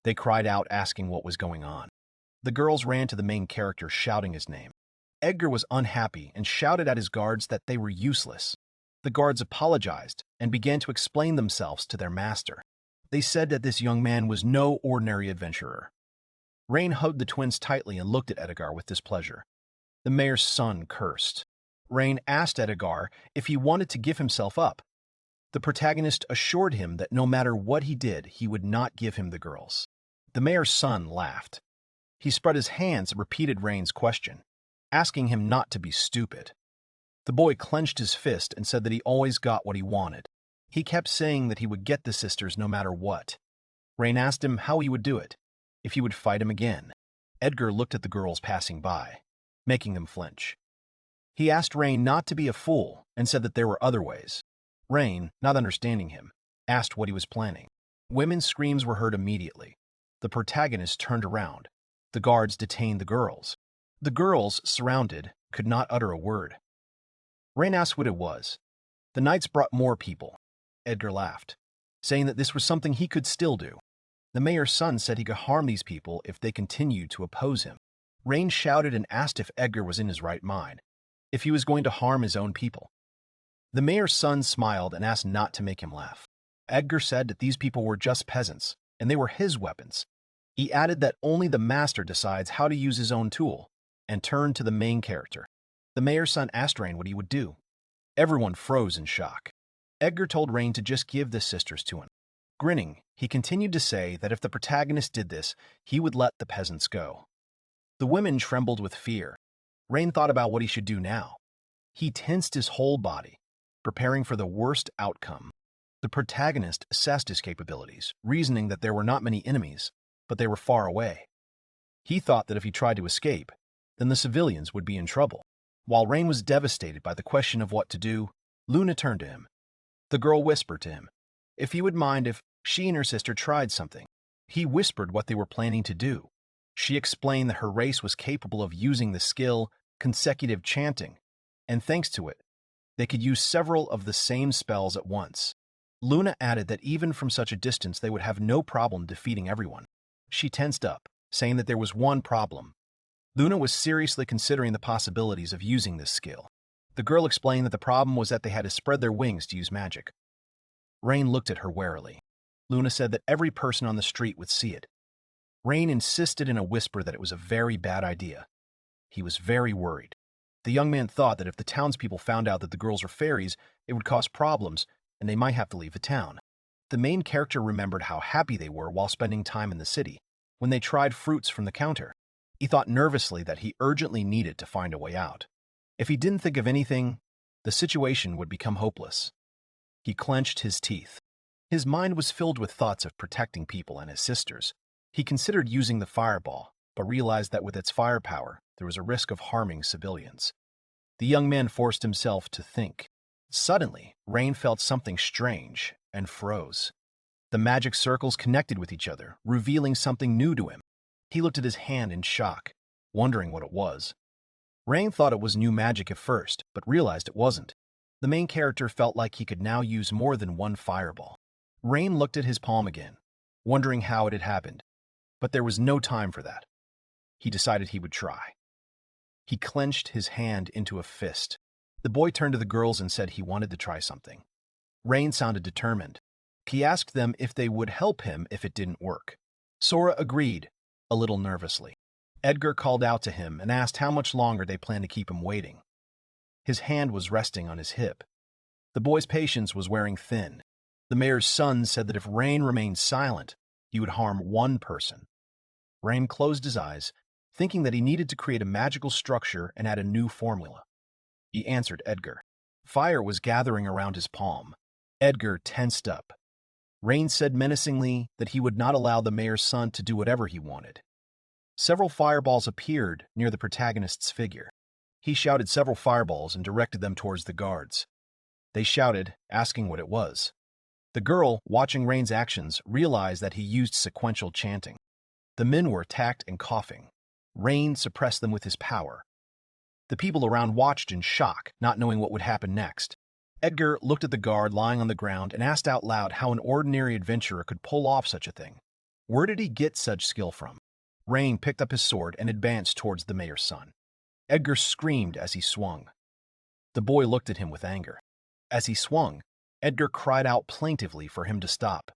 Speaker 1: They cried out, asking what was going on. The girls ran to the main character, shouting his name. Edgar was unhappy and shouted at his guards that they were useless. The guards apologized and began to explain themselves to their master. They said that this young man was no ordinary adventurer. Rain hugged the twins tightly and looked at Edgar with displeasure. The mayor's son cursed. Rain asked Edgar if he wanted to give himself up. The protagonist assured him that no matter what he did, he would not give him the girls. The mayor's son laughed. He spread his hands and repeated Rain's question, asking him not to be stupid. The boy clenched his fist and said that he always got what he wanted. He kept saying that he would get the sisters no matter what. Rain asked him how he would do it, if he would fight him again. Edgar looked at the girls passing by, making them flinch. He asked Rain not to be a fool and said that there were other ways. Rain, not understanding him, asked what he was planning. Women's screams were heard immediately. The protagonist turned around. The guards detained the girls. The girls, surrounded, could not utter a word. Rain asked what it was. The knights brought more people. Edgar laughed, saying that this was something he could still do. The mayor's son said he could harm these people if they continued to oppose him. Rain shouted and asked if Edgar was in his right mind, if he was going to harm his own people. The mayor's son smiled and asked not to make him laugh. Edgar said that these people were just peasants, and they were his weapons. He added that only the master decides how to use his own tool, and turned to the main character. The mayor's son asked Rain what he would do. Everyone froze in shock. Edgar told Rain to just give the sisters to him. Grinning, he continued to say that if the protagonist did this, he would let the peasants go. The women trembled with fear. Rain thought about what he should do now. He tensed his whole body, preparing for the worst outcome. The protagonist assessed his capabilities, reasoning that there were not many enemies, but they were far away. He thought that if he tried to escape, then the civilians would be in trouble. While Rain was devastated by the question of what to do, Luna turned to him. The girl whispered to him if he would mind if she and her sister tried something. He whispered what they were planning to do. She explained that her race was capable of using the skill consecutive chanting, and thanks to it, they could use several of the same spells at once. Luna added that even from such a distance they would have no problem defeating everyone. She tensed up, saying that there was one problem. Luna was seriously considering the possibilities of using this skill. The girl explained that the problem was that they had to spread their wings to use magic. Rain looked at her warily. Luna said that every person on the street would see it. Rain insisted in a whisper that it was a very bad idea. He was very worried. The young man thought that if the townspeople found out that the girls were fairies, it would cause problems, and they might have to leave the town. The main character remembered how happy they were while spending time in the city, when they tried fruits from the counter. He thought nervously that he urgently needed to find a way out. If he didn't think of anything, the situation would become hopeless. He clenched his teeth. His mind was filled with thoughts of protecting people and his sisters. He considered using the fireball, but realized that with its firepower, there was a risk of harming civilians. The young man forced himself to think. Suddenly, Rain felt something strange and froze. The magic circles connected with each other, revealing something new to him. He looked at his hand in shock, wondering what it was. Rain thought it was new magic at first, but realized it wasn't. The main character felt like he could now use more than one fireball. Rain looked at his palm again, wondering how it had happened, but there was no time for that. He decided he would try. He clenched his hand into a fist. The boy turned to the girls and said he wanted to try something. Rain sounded determined. He asked them if they would help him if it didn't work. Sora agreed, a little nervously. Edgar called out to him and asked how much longer they planned to keep him waiting. His hand was resting on his hip. The boy's patience was wearing thin. The mayor's son said that if Rain remained silent, he would harm one person. Rain closed his eyes, thinking that he needed to create a magical structure and add a new formula. He answered Edgar. Fire was gathering around his palm. Edgar tensed up. Rain said menacingly that he would not allow the mayor's son to do whatever he wanted. Several fireballs appeared near the protagonist's figure. He shouted several fireballs and directed them towards the guards. They shouted, asking what it was. The girl, watching Rain's actions, realized that he used sequential chanting. The men were attacked and coughing. Rain suppressed them with his power. The people around watched in shock, not knowing what would happen next. Edgar looked at the guard lying on the ground and asked out loud how an ordinary adventurer could pull off such a thing. Where did he get such skill from? Rain picked up his sword and advanced towards the mayor's son. Edgar screamed as he swung. The boy looked at him with anger. As he swung, Edgar cried out plaintively for him to stop.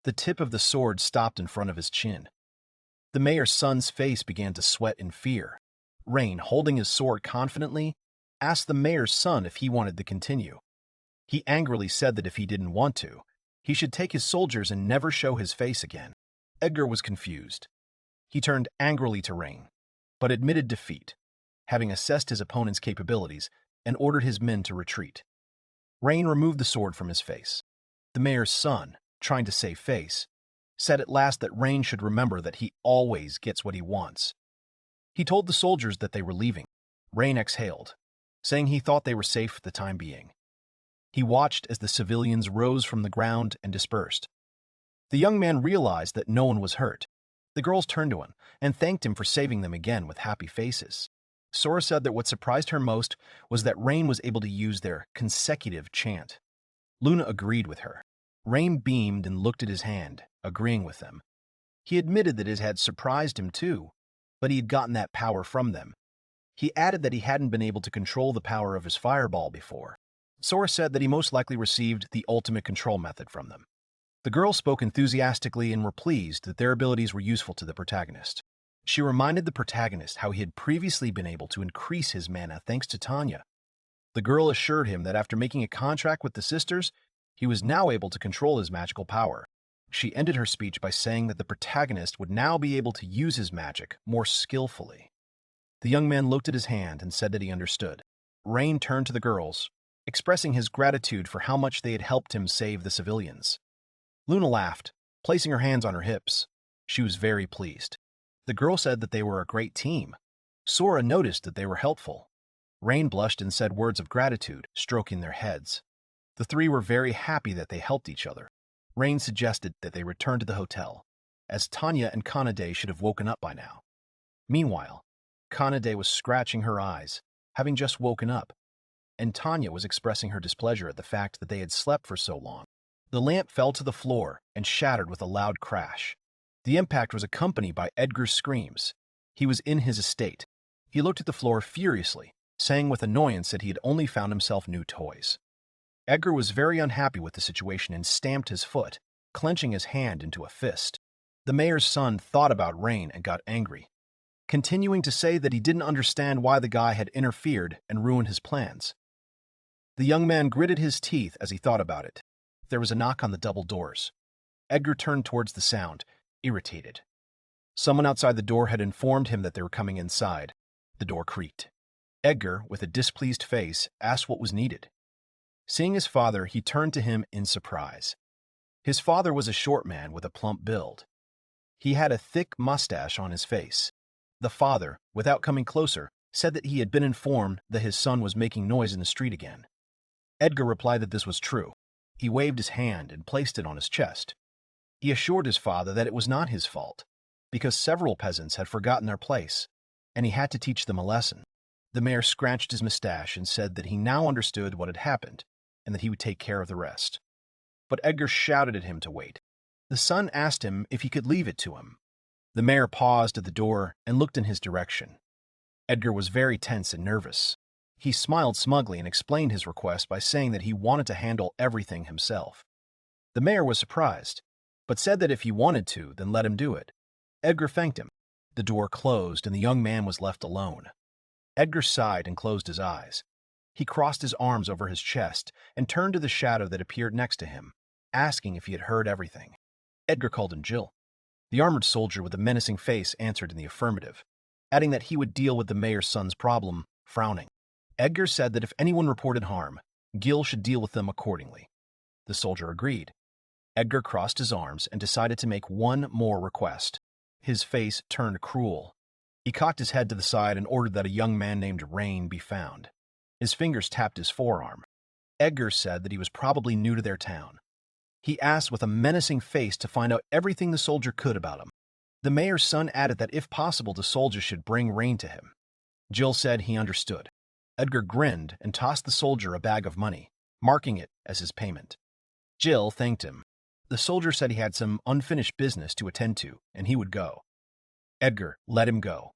Speaker 1: The tip of the sword stopped in front of his chin. The mayor's son's face began to sweat in fear. Rain, holding his sword confidently, asked the mayor's son if he wanted to continue. He angrily said that if he didn't want to, he should take his soldiers and never show his face again. Edgar was confused. He turned angrily to Rain, but admitted defeat, having assessed his opponent's capabilities, and ordered his men to retreat. Rain removed the sword from his face. The mayor's son, trying to save face, said at last that Rain should remember that he always gets what he wants. He told the soldiers that they were leaving. Rain exhaled, saying he thought they were safe for the time being. He watched as the civilians rose from the ground and dispersed. The young man realized that no one was hurt. The girls turned to him and thanked him for saving them again with happy faces. Sora said that what surprised her most was that Rain was able to use their consecutive chant. Luna agreed with her. Rain beamed and looked at his hand, agreeing with them. He admitted that it had surprised him too, but he had gotten that power from them. He added that he hadn't been able to control the power of his fireball before. Sora said that he most likely received the ultimate control method from them. The girls spoke enthusiastically and were pleased that their abilities were useful to the protagonist. She reminded the protagonist how he had previously been able to increase his mana thanks to Tanya. The girl assured him that after making a contract with the sisters, he was now able to control his magical power. She ended her speech by saying that the protagonist would now be able to use his magic more skillfully. The young man looked at his hand and said that he understood. Rain turned to the girls, expressing his gratitude for how much they had helped him save the civilians. Luna laughed, placing her hands on her hips. She was very pleased. The girl said that they were a great team. Sora noticed that they were helpful. Rain blushed and said words of gratitude, stroking their heads. The three were very happy that they helped each other. Rain suggested that they return to the hotel, as Tanya and Kanade should have woken up by now. Meanwhile, Kanade was scratching her eyes, having just woken up, and Tanya was expressing her displeasure at the fact that they had slept for so long. The lamp fell to the floor and shattered with a loud crash. The impact was accompanied by Edgar's screams. He was in his estate. He looked at the floor furiously, saying with annoyance that he had only found himself new toys. Edgar was very unhappy with the situation and stamped his foot, clenching his hand into a fist. The mayor's son thought about Rain and got angry, continuing to say that he didn't understand why the guy had interfered and ruined his plans. The young man gritted his teeth as he thought about it. There was a knock on the double doors. Edgar turned towards the sound, irritated. Someone outside the door had informed him that they were coming inside. The door creaked. Edgar, with a displeased face, asked what was needed. Seeing his father, he turned to him in surprise. His father was a short man with a plump build. He had a thick mustache on his face. The father, without coming closer, said that he had been informed that his son was making noise in the street again. Edgar replied that this was true. He waved his hand and placed it on his chest. He assured his father that it was not his fault, because several peasants had forgotten their place, and he had to teach them a lesson. The mayor scratched his mustache and said that he now understood what had happened, and that he would take care of the rest. But Edgar shouted at him to wait. The son asked him if he could leave it to him. The mayor paused at the door and looked in his direction. Edgar was very tense and nervous. He smiled smugly and explained his request by saying that he wanted to handle everything himself. The mayor was surprised, but said that if he wanted to, then let him do it. Edgar thanked him. The door closed and the young man was left alone. Edgar sighed and closed his eyes. He crossed his arms over his chest and turned to the shadow that appeared next to him, asking if he had heard everything. Edgar called him Jill. The armored soldier with a menacing face answered in the affirmative, adding that he would deal with the mayor's son's problem, frowning. Edgar said that if anyone reported harm, Gil should deal with them accordingly. The soldier agreed. Edgar crossed his arms and decided to make one more request. His face turned cruel. He cocked his head to the side and ordered that a young man named Rain be found. His fingers tapped his forearm. Edgar said that he was probably new to their town. He asked with a menacing face to find out everything the soldier could about him. The mayor's son added that if possible the soldier should bring Rain to him. Jill said he understood. Edgar grinned and tossed the soldier a bag of money, marking it as his payment. Jill thanked him. The soldier said he had some unfinished business to attend to, and he would go. Edgar let him go.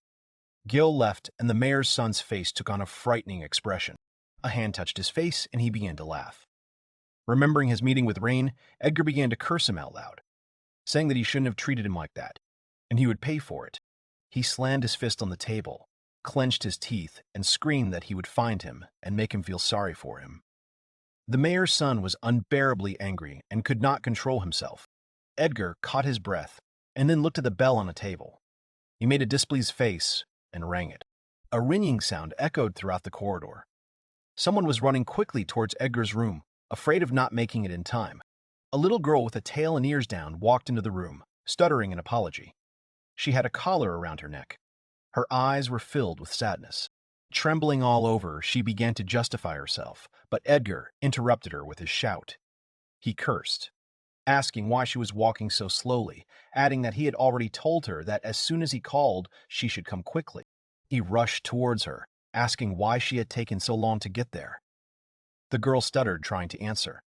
Speaker 1: Gil left, and the mayor's son's face took on a frightening expression. A hand touched his face, and he began to laugh. Remembering his meeting with Rain, Edgar began to curse him out loud, saying that he shouldn't have treated him like that, and he would pay for it. He slammed his fist on the table, clenched his teeth, and screamed that he would find him and make him feel sorry for him. The mayor's son was unbearably angry and could not control himself. Edgar caught his breath and then looked at the bell on a table. He made a displeased face and rang it. A ringing sound echoed throughout the corridor. Someone was running quickly towards Edgar's room, afraid of not making it in time. A little girl with a tail and ears down walked into the room, stuttering an apology. She had a collar around her neck. Her eyes were filled with sadness. Trembling all over, she began to justify herself, but Edgar interrupted her with his shout. He cursed, asking why she was walking so slowly, adding that he had already told her that as soon as he called, she should come quickly. He rushed towards her, asking why she had taken so long to get there. The girl stuttered, trying to answer.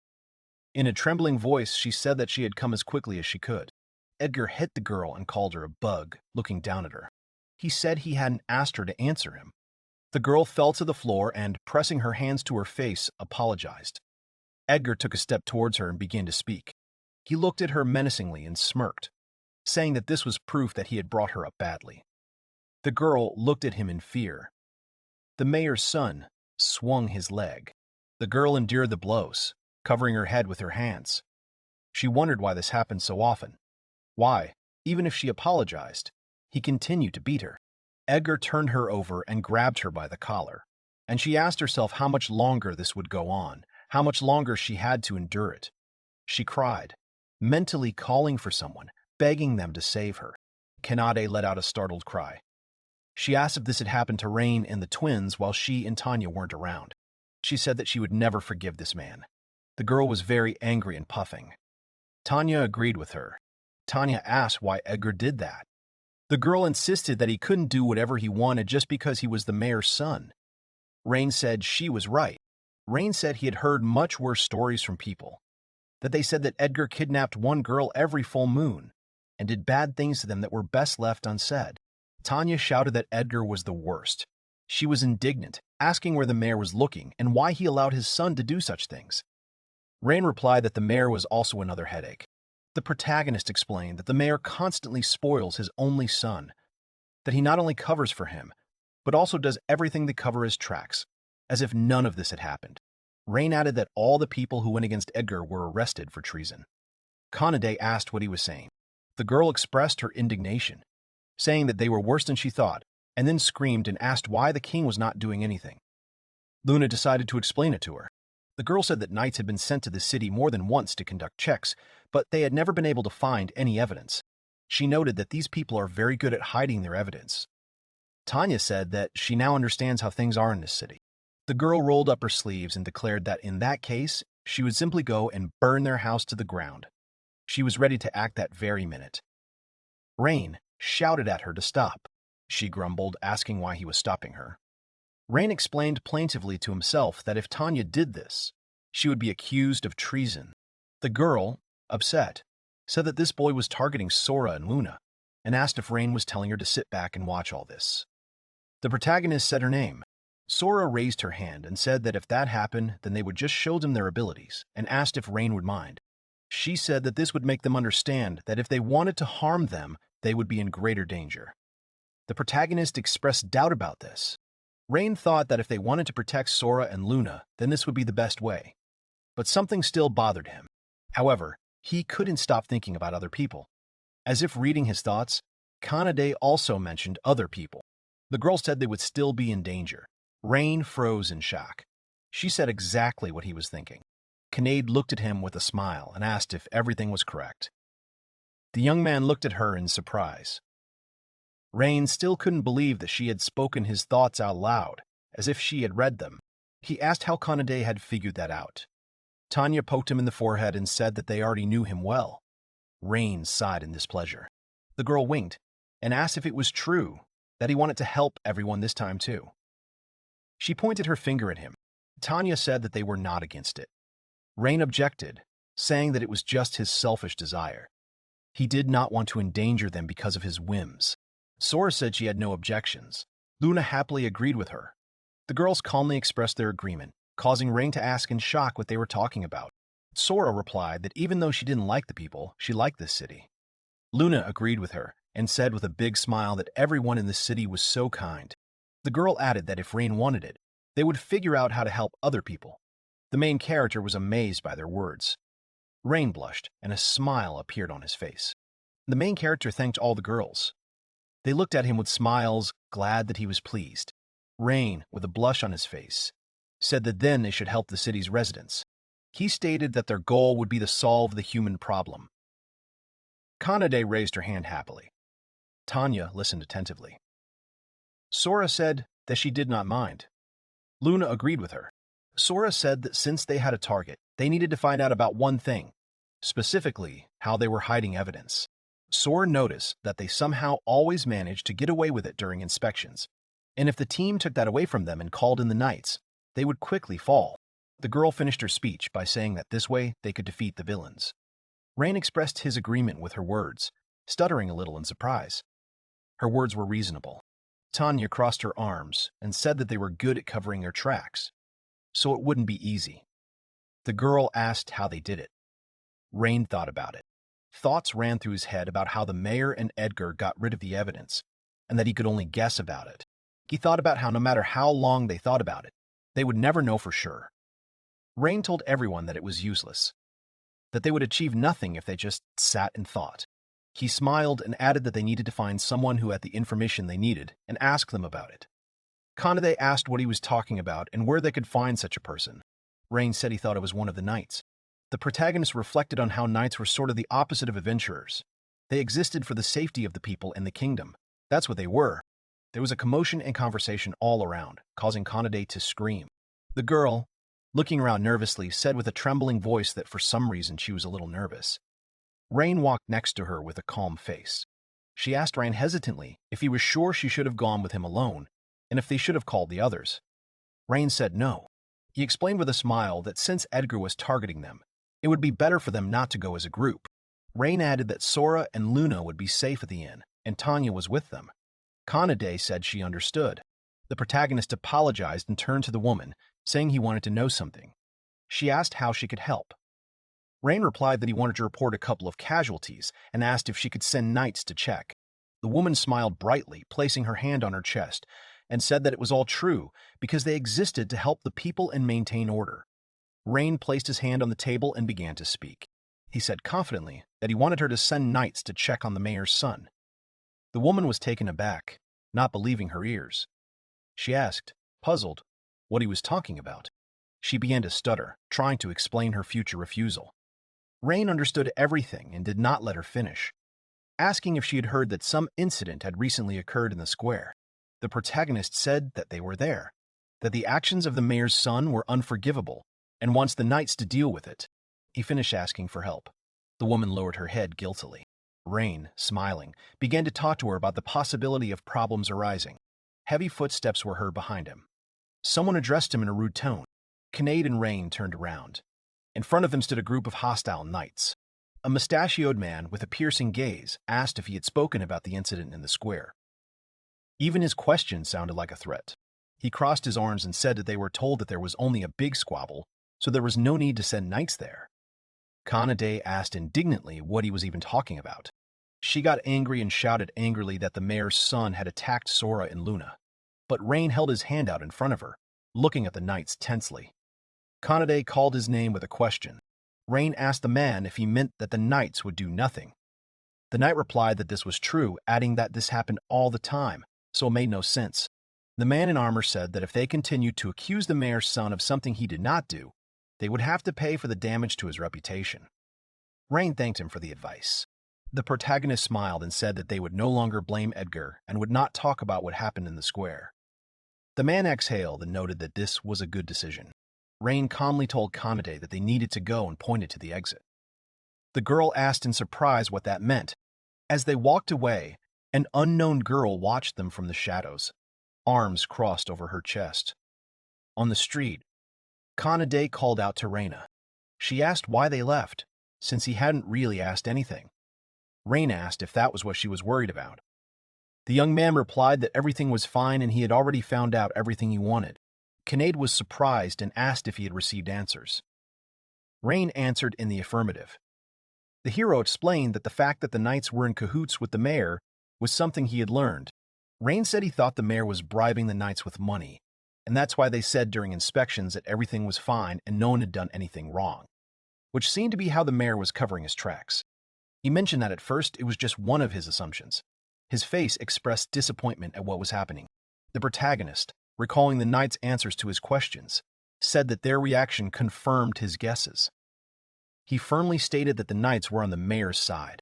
Speaker 1: In a trembling voice, she said that she had come as quickly as she could. Edgar hit the girl and called her a bug, looking down at her. He said he hadn't asked her to answer him. The girl fell to the floor and, pressing her hands to her face, apologized. Edgar took a step towards her and began to speak. He looked at her menacingly and smirked, saying that this was proof that he had brought her up badly. The girl looked at him in fear. The mayor's son swung his leg. The girl endured the blows, covering her head with her hands. She wondered why this happened so often. Why, even if she apologized, he continued to beat her. Edgar turned her over and grabbed her by the collar, and she asked herself how much longer this would go on, how much longer she had to endure it. She cried, mentally calling for someone, begging them to save her. Kanade let out a startled cry. She asked if this had happened to Rain and the twins while she and Tanya weren't around. She said that she would never forgive this man. The girl was very angry and puffing. Tanya agreed with her. Tanya asked why Edgar did that. The girl insisted that he couldn't do whatever he wanted just because he was the mayor's son. Rain said she was right. Rain said he had heard much worse stories from people, that they said that Edgar kidnapped one girl every full moon and did bad things to them that were best left unsaid. Tanya shouted that Edgar was the worst. She was indignant, asking where the mayor was looking and why he allowed his son to do such things. Rain replied that the mayor was also another headache. The protagonist explained that the mayor constantly spoils his only son, that he not only covers for him, but also does everything to cover his tracks, as if none of this had happened. Rain added that all the people who went against Edgar were arrested for treason. Kanade asked what he was saying. The girl expressed her indignation, saying that they were worse than she thought, and then screamed and asked why the king was not doing anything. Luna decided to explain it to her. The girl said that knights had been sent to the city more than once to conduct checks, but they had never been able to find any evidence. She noted that these people are very good at hiding their evidence. Tanya said that she now understands how things are in this city. The girl rolled up her sleeves and declared that in that case, she would simply go and burn their house to the ground. She was ready to act that very minute. Rain shouted at her to stop. She grumbled, asking why he was stopping her. Rain explained plaintively to himself that if Tanya did this, she would be accused of treason. The girl, upset, said that this boy was targeting Sora and Luna, and asked if Rain was telling her to sit back and watch all this. The protagonist said her name. Sora raised her hand and said that if that happened, then they would just show them their abilities, and asked if Rain would mind. She said that this would make them understand that if they wanted to harm them, they would be in greater danger. The protagonist expressed doubt about this. Rain thought that if they wanted to protect Sora and Luna, then this would be the best way. But something still bothered him. However, he couldn't stop thinking about other people. As if reading his thoughts, Kanade also mentioned other people. The girl said they would still be in danger. Rain froze in shock. She said exactly what he was thinking. Kanade looked at him with a smile and asked if everything was correct. The young man looked at her in surprise. Rain still couldn't believe that she had spoken his thoughts out loud, as if she had read them. He asked how Kanade had figured that out. Tanya poked him in the forehead and said that they already knew him well. Rain sighed in displeasure. The girl winked and asked if it was true that he wanted to help everyone this time too. She pointed her finger at him. Tanya said that they were not against it. Rain objected, saying that it was just his selfish desire. He did not want to endanger them because of his whims. Sora said she had no objections. Luna happily agreed with her. The girls calmly expressed their agreement, causing Rain to ask in shock what they were talking about. Sora replied that even though she didn't like the people, she liked this city. Luna agreed with her and said with a big smile that everyone in the city was so kind. The girl added that if Rain wanted it, they would figure out how to help other people. The main character was amazed by their words. Rain blushed, and a smile appeared on his face. The main character thanked all the girls. They looked at him with smiles, glad that he was pleased. Rain, with a blush on his face, said that then they should help the city's residents. He stated that their goal would be to solve the human problem. Kanade raised her hand happily. Tanya listened attentively. Sora said that she did not mind. Luna agreed with her. Sora said that since they had a target, they needed to find out about one thing, specifically how they were hiding evidence. Sora noticed that they somehow always managed to get away with it during inspections, and if the team took that away from them and called in the knights, they would quickly fall. The girl finished her speech by saying that this way they could defeat the villains. Rain expressed his agreement with her words, stuttering a little in surprise. Her words were reasonable. Tanya crossed her arms and said that they were good at covering their tracks, so it wouldn't be easy. The girl asked how they did it. Rain thought about it. Thoughts ran through his head about how the mayor and Edgar got rid of the evidence, and that he could only guess about it. He thought about how no matter how long they thought about it, they would never know for sure. Rain told everyone that it was useless, that they would achieve nothing if they just sat and thought. He smiled and added that they needed to find someone who had the information they needed and ask them about it. Kanade asked what he was talking about and where they could find such a person. Rain said he thought it was one of the knights. The protagonist reflected on how knights were sort of the opposite of adventurers. They existed for the safety of the people and the kingdom. That's what they were. There was a commotion and conversation all around, causing Kanade to scream. The girl, looking around nervously, said with a trembling voice that for some reason she was a little nervous. Rain walked next to her with a calm face. She asked Rain hesitantly if he was sure she should have gone with him alone, and if they should have called the others. Rain said no. He explained with a smile that since Edgar was targeting them, it would be better for them not to go as a group. Rain added that Sora and Luna would be safe at the inn, and Tanya was with them. Kanade said she understood. The protagonist apologized and turned to the woman, saying he wanted to know something. She asked how she could help. Rain replied that he wanted to report a couple of casualties and asked if she could send knights to check. The woman smiled brightly, placing her hand on her chest, and said that it was all true because they existed to help the people and maintain order. Rain placed his hand on the table and began to speak. He said confidently that he wanted her to send knights to check on the mayor's son. The woman was taken aback, not believing her ears. She asked, puzzled, what he was talking about. She began to stutter, trying to explain her future refusal. Rain understood everything and did not let her finish, asking if she had heard that some incident had recently occurred in the square. The protagonist said that they were there, that the actions of the mayor's son were unforgivable, and wants the knights to deal with it. He finished asking for help. The woman lowered her head guiltily. Rain, smiling, began to talk to her about the possibility of problems arising. Heavy footsteps were heard behind him. Someone addressed him in a rude tone. Kanade and Rain turned around. In front of them stood a group of hostile knights. A mustachioed man with a piercing gaze asked if he had spoken about the incident in the square. Even his question sounded like a threat. He crossed his arms and said that they were told that there was only a big squabble, so there was no need to send knights there. Kanade asked indignantly what he was even talking about. She got angry and shouted angrily that the mayor's son had attacked Sora and Luna. But Rain held his hand out in front of her, looking at the knights tensely. Kanade called his name with a question. Rain asked the man if he meant that the knights would do nothing. The knight replied that this was true, adding that this happened all the time, so it made no sense. The man in armor said that if they continued to accuse the mayor's son of something he did not do, they would have to pay for the damage to his reputation. Rain thanked him for the advice. The protagonist smiled and said that they would no longer blame Edgar and would not talk about what happened in the square. The man exhaled and noted that this was a good decision. Rain calmly told Kanade that they needed to go and pointed to the exit. The girl asked in surprise what that meant. As they walked away, an unknown girl watched them from the shadows, arms crossed over her chest. On the street, Kanade called out to Reina. She asked why they left, since he hadn't really asked anything. Rain asked if that was what she was worried about. The young man replied that everything was fine and he had already found out everything he wanted. Kanade was surprised and asked if he had received answers. Rain answered in the affirmative. The hero explained that the fact that the knights were in cahoots with the mayor was something he had learned. Rain said he thought the mayor was bribing the knights with money, and that's why they said during inspections that everything was fine and no one had done anything wrong, which seemed to be how the mayor was covering his tracks. He mentioned that at first it was just one of his assumptions. His face expressed disappointment at what was happening. The protagonist, recalling the knights' answers to his questions, said that their reaction confirmed his guesses. He firmly stated that the knights were on the mayor's side.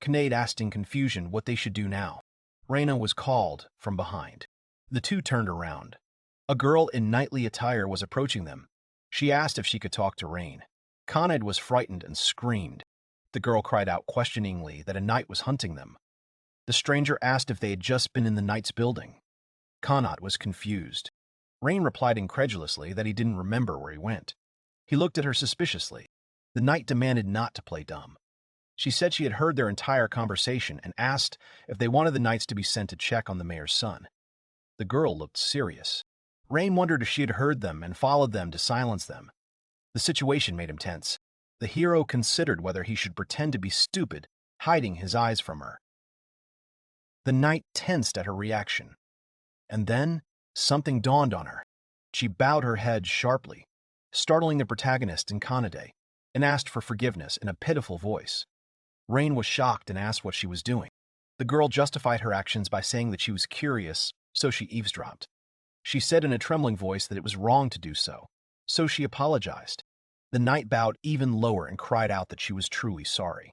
Speaker 1: Kanade asked in confusion what they should do now. Reina was called from behind. The two turned around. A girl in knightly attire was approaching them. She asked if she could talk to Rain. Kanade was frightened and screamed. The girl cried out questioningly that a knight was hunting them. The stranger asked if they had just been in the knight's building. Kanade was confused. Rain replied incredulously that he didn't remember where he went. He looked at her suspiciously. The knight demanded not to play dumb. She said she had heard their entire conversation and asked if they wanted the knights to be sent to check on the mayor's son. The girl looked serious. Rain wondered if she had heard them and followed them to silence them. The situation made him tense. The hero considered whether he should pretend to be stupid, hiding his eyes from her. The knight tensed at her reaction. And then, something dawned on her. She bowed her head sharply, startling the protagonist and Kanade, and asked for forgiveness in a pitiful voice. Rain was shocked and asked what she was doing. The girl justified her actions by saying that she was curious, so she eavesdropped. She said in a trembling voice that it was wrong to do so, so she apologized. The knight bowed even lower and cried out that she was truly sorry.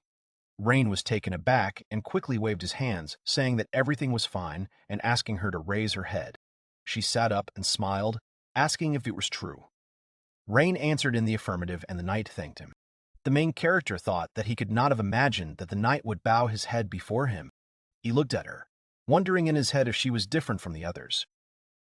Speaker 1: Rain was taken aback and quickly waved his hands, saying that everything was fine and asking her to raise her head. She sat up and smiled, asking if it was true. Rain answered in the affirmative and the knight thanked him. The main character thought that he could not have imagined that the knight would bow his head before him. He looked at her, wondering in his head if she was different from the others.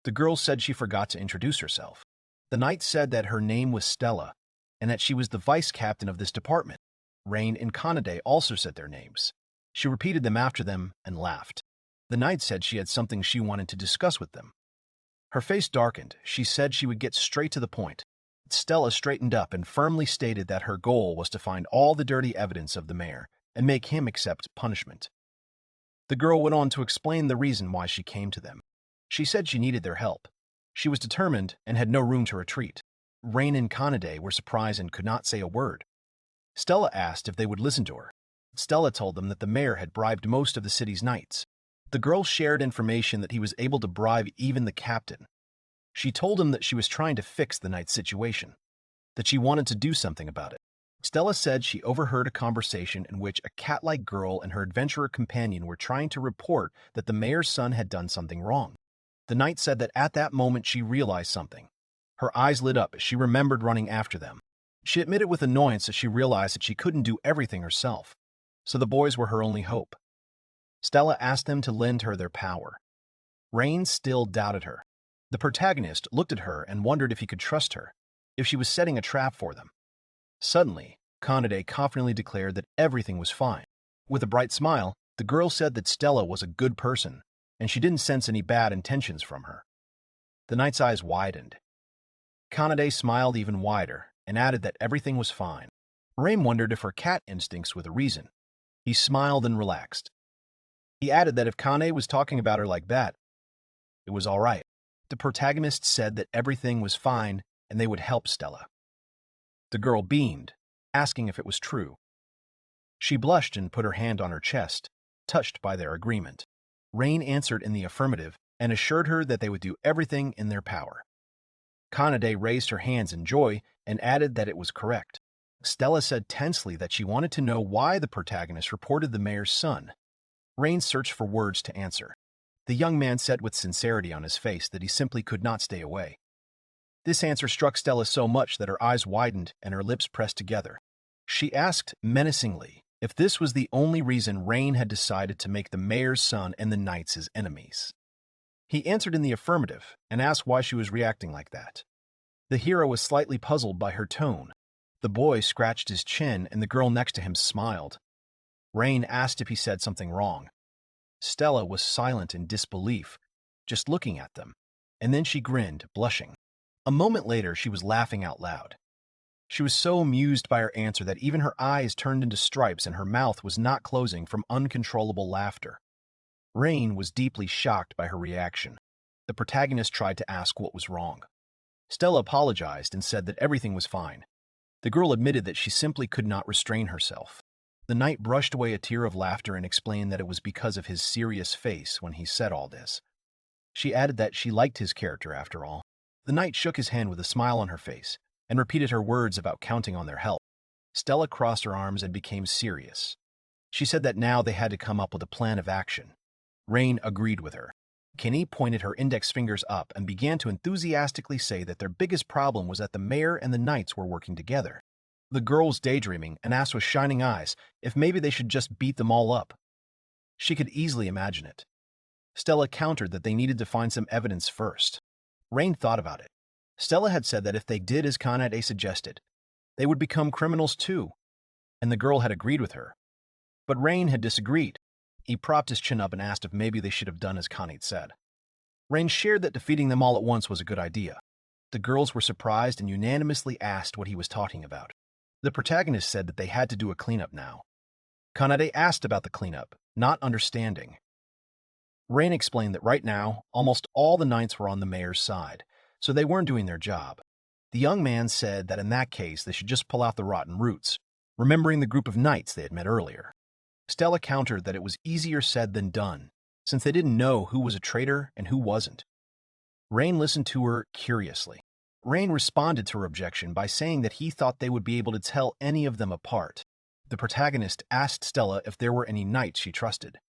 Speaker 1: The girl said she forgot to introduce herself. The knight said that her name was Stella and that she was the vice captain of this department. Rain and Kanade also said their names. She repeated them after them and laughed. The knight said she had something she wanted to discuss with them. Her face darkened. She said she would get straight to the point. Stella straightened up and firmly stated that her goal was to find all the dirty evidence of the mayor and make him accept punishment. The girl went on to explain the reason why she came to them. She said she needed their help. She was determined and had no room to retreat. Rain and Kanade were surprised and could not say a word. Stella asked if they would listen to her. Stella told them that the mayor had bribed most of the city's knights. The girl shared information that he was able to bribe even the captain. She told him that she was trying to fix the knight's situation, that she wanted to do something about it. Stella said she overheard a conversation in which a cat-like girl and her adventurer companion were trying to report that the mayor's son had done something wrong. The knight said that at that moment she realized something. Her eyes lit up as she remembered running after them. She admitted with annoyance that she realized that she couldn't do everything herself, so the boys were her only hope. Stella asked them to lend her their power. Rain still doubted her. The protagonist looked at her and wondered if he could trust her, if she was setting a trap for them. Suddenly, Kanade confidently declared that everything was fine. With a bright smile, the girl said that Stella was a good person, and she didn't sense any bad intentions from her. The knight's eyes widened. Kanade smiled even wider and added that everything was fine. Rain wondered if her cat instincts were the reason. He smiled and relaxed. He added that if Kane was talking about her like that, it was all right. The protagonist said that everything was fine and they would help Stella. The girl beamed, asking if it was true. She blushed and put her hand on her chest, touched by their agreement. Rain answered in the affirmative and assured her that they would do everything in their power. Kanade raised her hands in joy and added that it was correct. Stella said tensely that she wanted to know why the protagonist reported the mayor's son. Rain searched for words to answer. The young man said with sincerity on his face that he simply could not stay away. This answer struck Stella so much that her eyes widened and her lips pressed together. She asked menacingly if this was the only reason Rain had decided to make the mayor's son and the knights his enemies. He answered in the affirmative and asked why she was reacting like that. The hero was slightly puzzled by her tone. The boy scratched his chin and the girl next to him smiled. Rain asked if he said something wrong. Stella was silent in disbelief, just looking at them, and then she grinned, blushing. A moment later, she was laughing out loud. She was so amused by her answer that even her eyes turned into stripes and her mouth was not closing from uncontrollable laughter. Rain was deeply shocked by her reaction. The protagonist tried to ask what was wrong. Stella apologized and said that everything was fine. The girl admitted that she simply could not restrain herself. The knight brushed away a tear of laughter and explained that it was because of his serious face when he said all this. She added that she liked his character after all. The knight shook his hand with a smile on her face and repeated her words about counting on their help. Stella crossed her arms and became serious. She said that now they had to come up with a plan of action. Rain agreed with her. Kenny pointed her index fingers up and began to enthusiastically say that their biggest problem was that the mayor and the knights were working together. The girl was daydreaming and asked with shining eyes if maybe they should just beat them all up. She could easily imagine it. Stella countered that they needed to find some evidence first. Rain thought about it. Stella had said that if they did as Kanade suggested, they would become criminals too, and the girl had agreed with her. But Rain had disagreed. He propped his chin up and asked if maybe they should have done as Kanade said. Rain shared that defeating them all at once was a good idea. The girls were surprised and unanimously asked what he was talking about. The protagonist said that they had to do a cleanup now. Kanade asked about the cleanup, not understanding. Rain explained that right now, almost all the knights were on the mayor's side, so they weren't doing their job. The young man said that in that case they should just pull out the rotten roots, remembering the group of knights they had met earlier. Stella countered that it was easier said than done, since they didn't know who was a traitor and who wasn't. Rain listened to her curiously. Rain responded to her objection by saying that he thought they would be able to tell any of them apart. The protagonist asked Stella if there were any knights she trusted.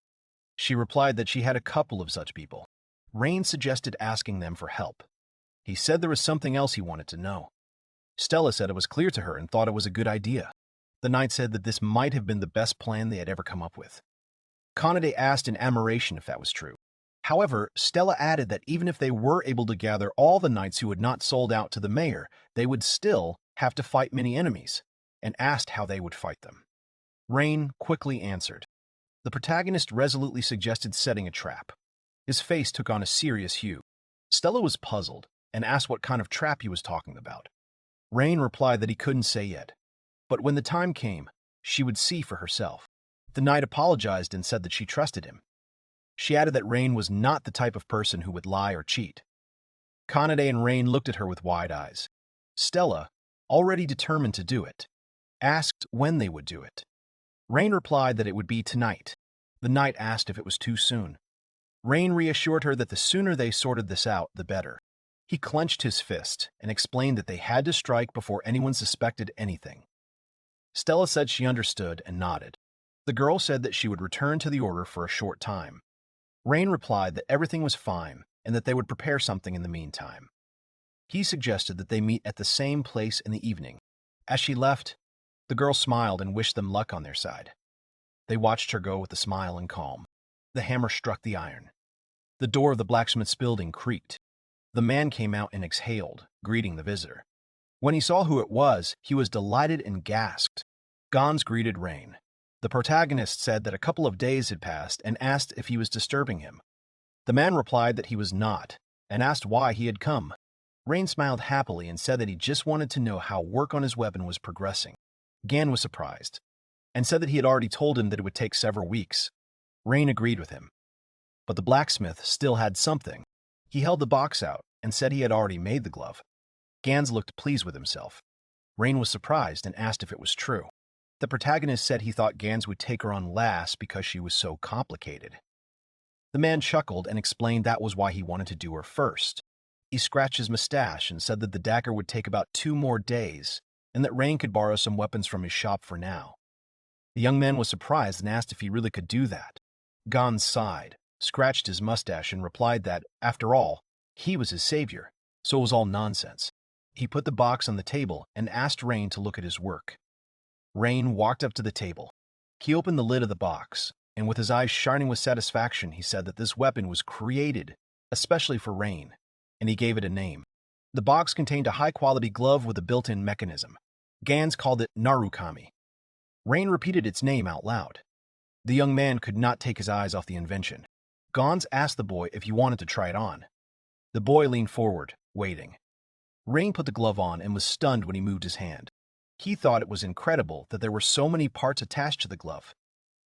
Speaker 1: She replied that she had a couple of such people. Rain suggested asking them for help. He said there was something else he wanted to know. Stella said it was clear to her and thought it was a good idea. The knight said that this might have been the best plan they had ever come up with. Kanade asked in admiration if that was true. However, Stella added that even if they were able to gather all the knights who had not sold out to the mayor, they would still have to fight many enemies, and asked how they would fight them. Rain quickly answered. The protagonist resolutely suggested setting a trap. His face took on a serious hue. Stella was puzzled and asked what kind of trap he was talking about. Rain replied that he couldn't say yet, but when the time came, she would see for herself. The knight apologized and said that she trusted him. She added that Rain was not the type of person who would lie or cheat. Kanade and Rain looked at her with wide eyes. Stella, already determined to do it, asked when they would do it. Rain replied that it would be tonight. The knight asked if it was too soon. Rain reassured her that the sooner they sorted this out, the better. He clenched his fist and explained that they had to strike before anyone suspected anything. Stella said she understood and nodded. The girl said that she would return to the order for a short time. Rain replied that everything was fine and that they would prepare something in the meantime. He suggested that they meet at the same place in the evening. As she left, the girl smiled and wished them luck on their side. They watched her go with a smile and calm. The hammer struck the iron. The door of the blacksmith's building creaked. The man came out and exhaled, greeting the visitor. When he saw who it was, he was delighted and gasped. Gans greeted Rain. The protagonist said that a couple of days had passed and asked if he was disturbing him. The man replied that he was not, and asked why he had come. Rain smiled happily and said that he just wanted to know how work on his weapon was progressing. Gan was surprised, and said that he had already told him that it would take several weeks. Rain agreed with him. But the blacksmith still had something. He held the box out and said he had already made the glove. Gans looked pleased with himself. Rain was surprised and asked if it was true. The protagonist said he thought Gans would take her on last because she was so complicated. The man chuckled and explained that was why he wanted to do her first. He scratched his mustache and said that the dagger would take about 2 more days, and that Rain could borrow some weapons from his shop for now. The young man was surprised and asked if he really could do that. Gans sighed, scratched his mustache, and replied that, after all, he was his savior, so it was all nonsense. He put the box on the table and asked Rain to look at his work. Rain walked up to the table. He opened the lid of the box, and with his eyes shining with satisfaction, he said that this weapon was created especially for Rain, and he gave it a name. The box contained a high-quality glove with a built-in mechanism. Gans called it Narukami. Rain repeated its name out loud. The young man could not take his eyes off the invention. Gans asked the boy if he wanted to try it on. The boy leaned forward, waiting. Rain put the glove on and was stunned when he moved his hand. He thought it was incredible that there were so many parts attached to the glove,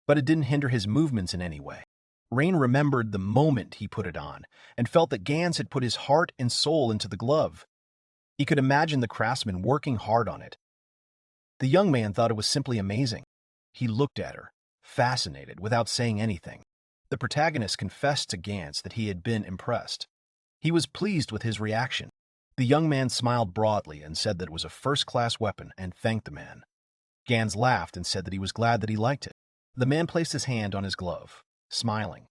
Speaker 1: but it didn't hinder his movements in any way. Rain remembered the moment he put it on and felt that Gans had put his heart and soul into the glove. He could imagine the craftsman working hard on it. The young man thought it was simply amazing. He looked at her, fascinated, without saying anything. The protagonist confessed to Gans that he had been impressed. He was pleased with his reaction. The young man smiled broadly and said that it was a first-class weapon and thanked the man. Gans laughed and said that he was glad that he liked it. The man placed his hand on his glove, smiling,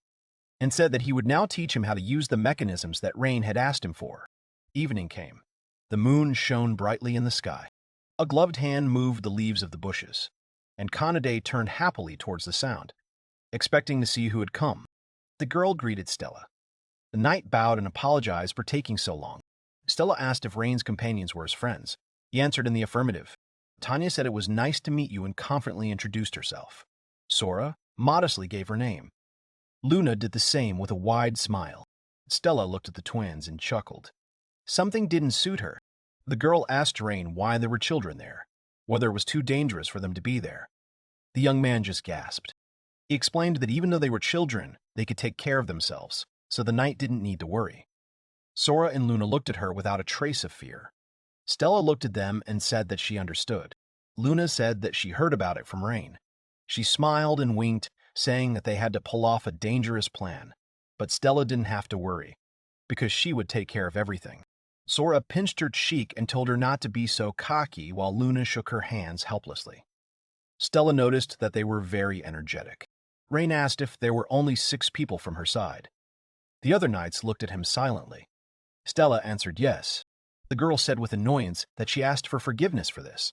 Speaker 1: and said that he would now teach him how to use the mechanisms that Rain had asked him for. Evening came. The moon shone brightly in the sky. A gloved hand moved the leaves of the bushes, and Kanade turned happily towards the sound, expecting to see who had come. The girl greeted Stella. The knight bowed and apologized for taking so long. Stella asked if Rain's companions were his friends. He answered in the affirmative. Tanya said it was nice to meet you and confidently introduced herself. Sora modestly gave her name. Luna did the same with a wide smile. Stella looked at the twins and chuckled. Something didn't suit her. The girl asked Rain why there were children there, whether it was too dangerous for them to be there. The young man just gasped. He explained that even though they were children, they could take care of themselves, so the knight didn't need to worry. Sora and Luna looked at her without a trace of fear. Stella looked at them and said that she understood. Luna said that she heard about it from Rain. She smiled and winked, saying that they had to pull off a dangerous plan, but Stella didn't have to worry, because she would take care of everything. Sora pinched her cheek and told her not to be so cocky while Luna shook her hands helplessly. Stella noticed that they were very energetic. Rain asked if there were only 6 people from her side. The other knights looked at him silently. Stella answered yes. The girl said with annoyance that she asked for forgiveness for this,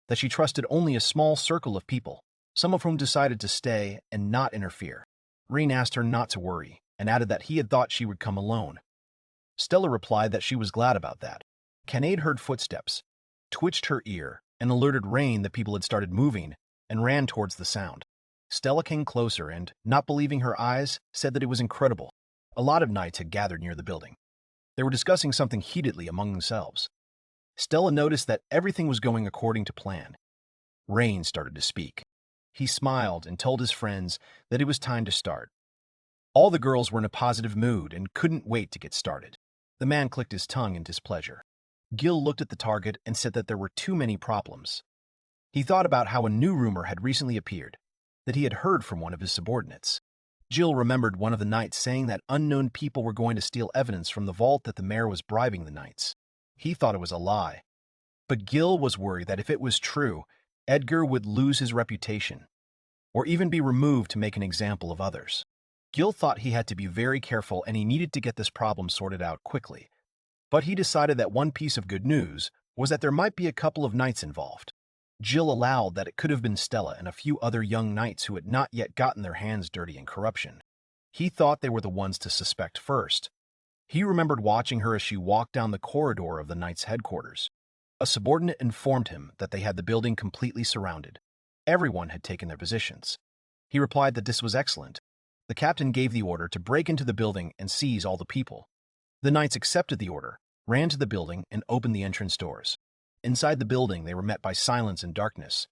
Speaker 1: that she trusted only a small circle of people, some of whom decided to stay and not interfere. Rain asked her not to worry, and added that he had thought she would come alone. Stella replied that she was glad about that. Kanade heard footsteps, twitched her ear, and alerted Rain that people had started moving, and ran towards the sound. Stella came closer and, not believing her eyes, said that it was incredible. A lot of knights had gathered near the building. They were discussing something heatedly among themselves. Stella noticed that everything was going according to plan. Rain started to speak. He smiled and told his friends that it was time to start. All the girls were in a positive mood and couldn't wait to get started. The man clicked his tongue in displeasure. Gil looked at the target and said that there were too many problems. He thought about how a new rumor had recently appeared, that he had heard from one of his subordinates. Jill remembered one of the knights saying that unknown people were going to steal evidence from the vault that the mayor was bribing the knights. He thought it was a lie. But Gil was worried that if it was true, Edgar would lose his reputation, or even be removed to make an example of others. Gil thought he had to be very careful and he needed to get this problem sorted out quickly. But he decided that one piece of good news was that there might be a couple of knights involved. Jill allowed that it could have been Stella and a few other young knights who had not yet gotten their hands dirty in corruption. He thought they were the ones to suspect first. He remembered watching her as she walked down the corridor of the knight's headquarters. A subordinate informed him that they had the building completely surrounded. Everyone had taken their positions. He replied that this was excellent. The captain gave the order to break into the building and seize all the people. The knights accepted the order, ran to the building, and opened the entrance doors. Inside the building, they were met by silence and darkness.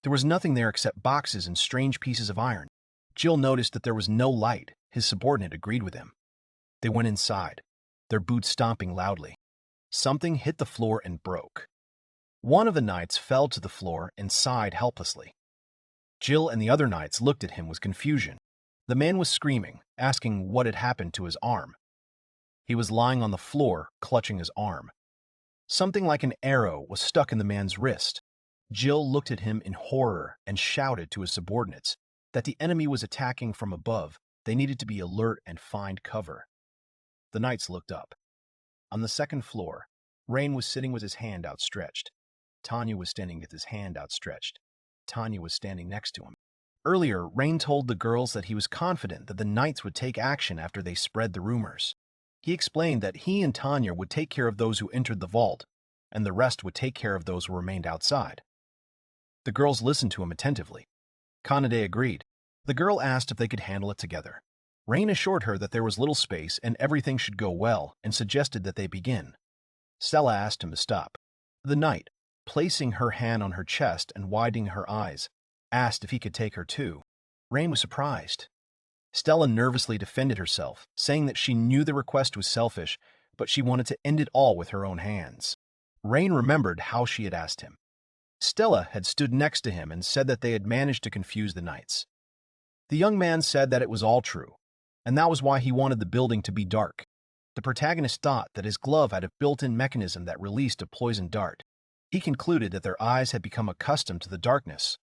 Speaker 1: There was nothing there except boxes and strange pieces of iron. Jill noticed that there was no light. His subordinate agreed with him. They went inside, their boots stomping loudly. Something hit the floor and broke. One of the knights fell to the floor and sighed helplessly. Jill and the other knights looked at him with confusion. The man was screaming, asking what had happened to his arm. He was lying on the floor, clutching his arm. Something like an arrow was stuck in the man's wrist. Jill looked at him in horror and shouted to his subordinates that the enemy was attacking from above. They needed to be alert and find cover. The knights looked up. On the second floor, Rain was sitting with his hand outstretched. Tanya was standing with his hand outstretched. Tanya was standing next to him. Earlier, Rain told the girls that he was confident that the knights would take action after they spread the rumors. He explained that he and Tanya would take care of those who entered the vault, and the rest would take care of those who remained outside. The girls listened to him attentively. Kanade agreed. The girl asked if they could handle it together. Rain assured her that there was little space and everything should go well and suggested that they begin. Stella asked him to stop. The knight, placing her hand on her chest and widening her eyes, asked if he could take her too. Rain was surprised. Stella nervously defended herself, saying that she knew the request was selfish, but she wanted to end it all with her own hands. Rain remembered how she had asked him. Stella had stood next to him and said that they had managed to confuse the knights. The young man said that it was all true, and that was why he wanted the building to be dark. The protagonist thought that his glove had a built-in mechanism that released a poison dart. He concluded that their eyes had become accustomed to the darkness.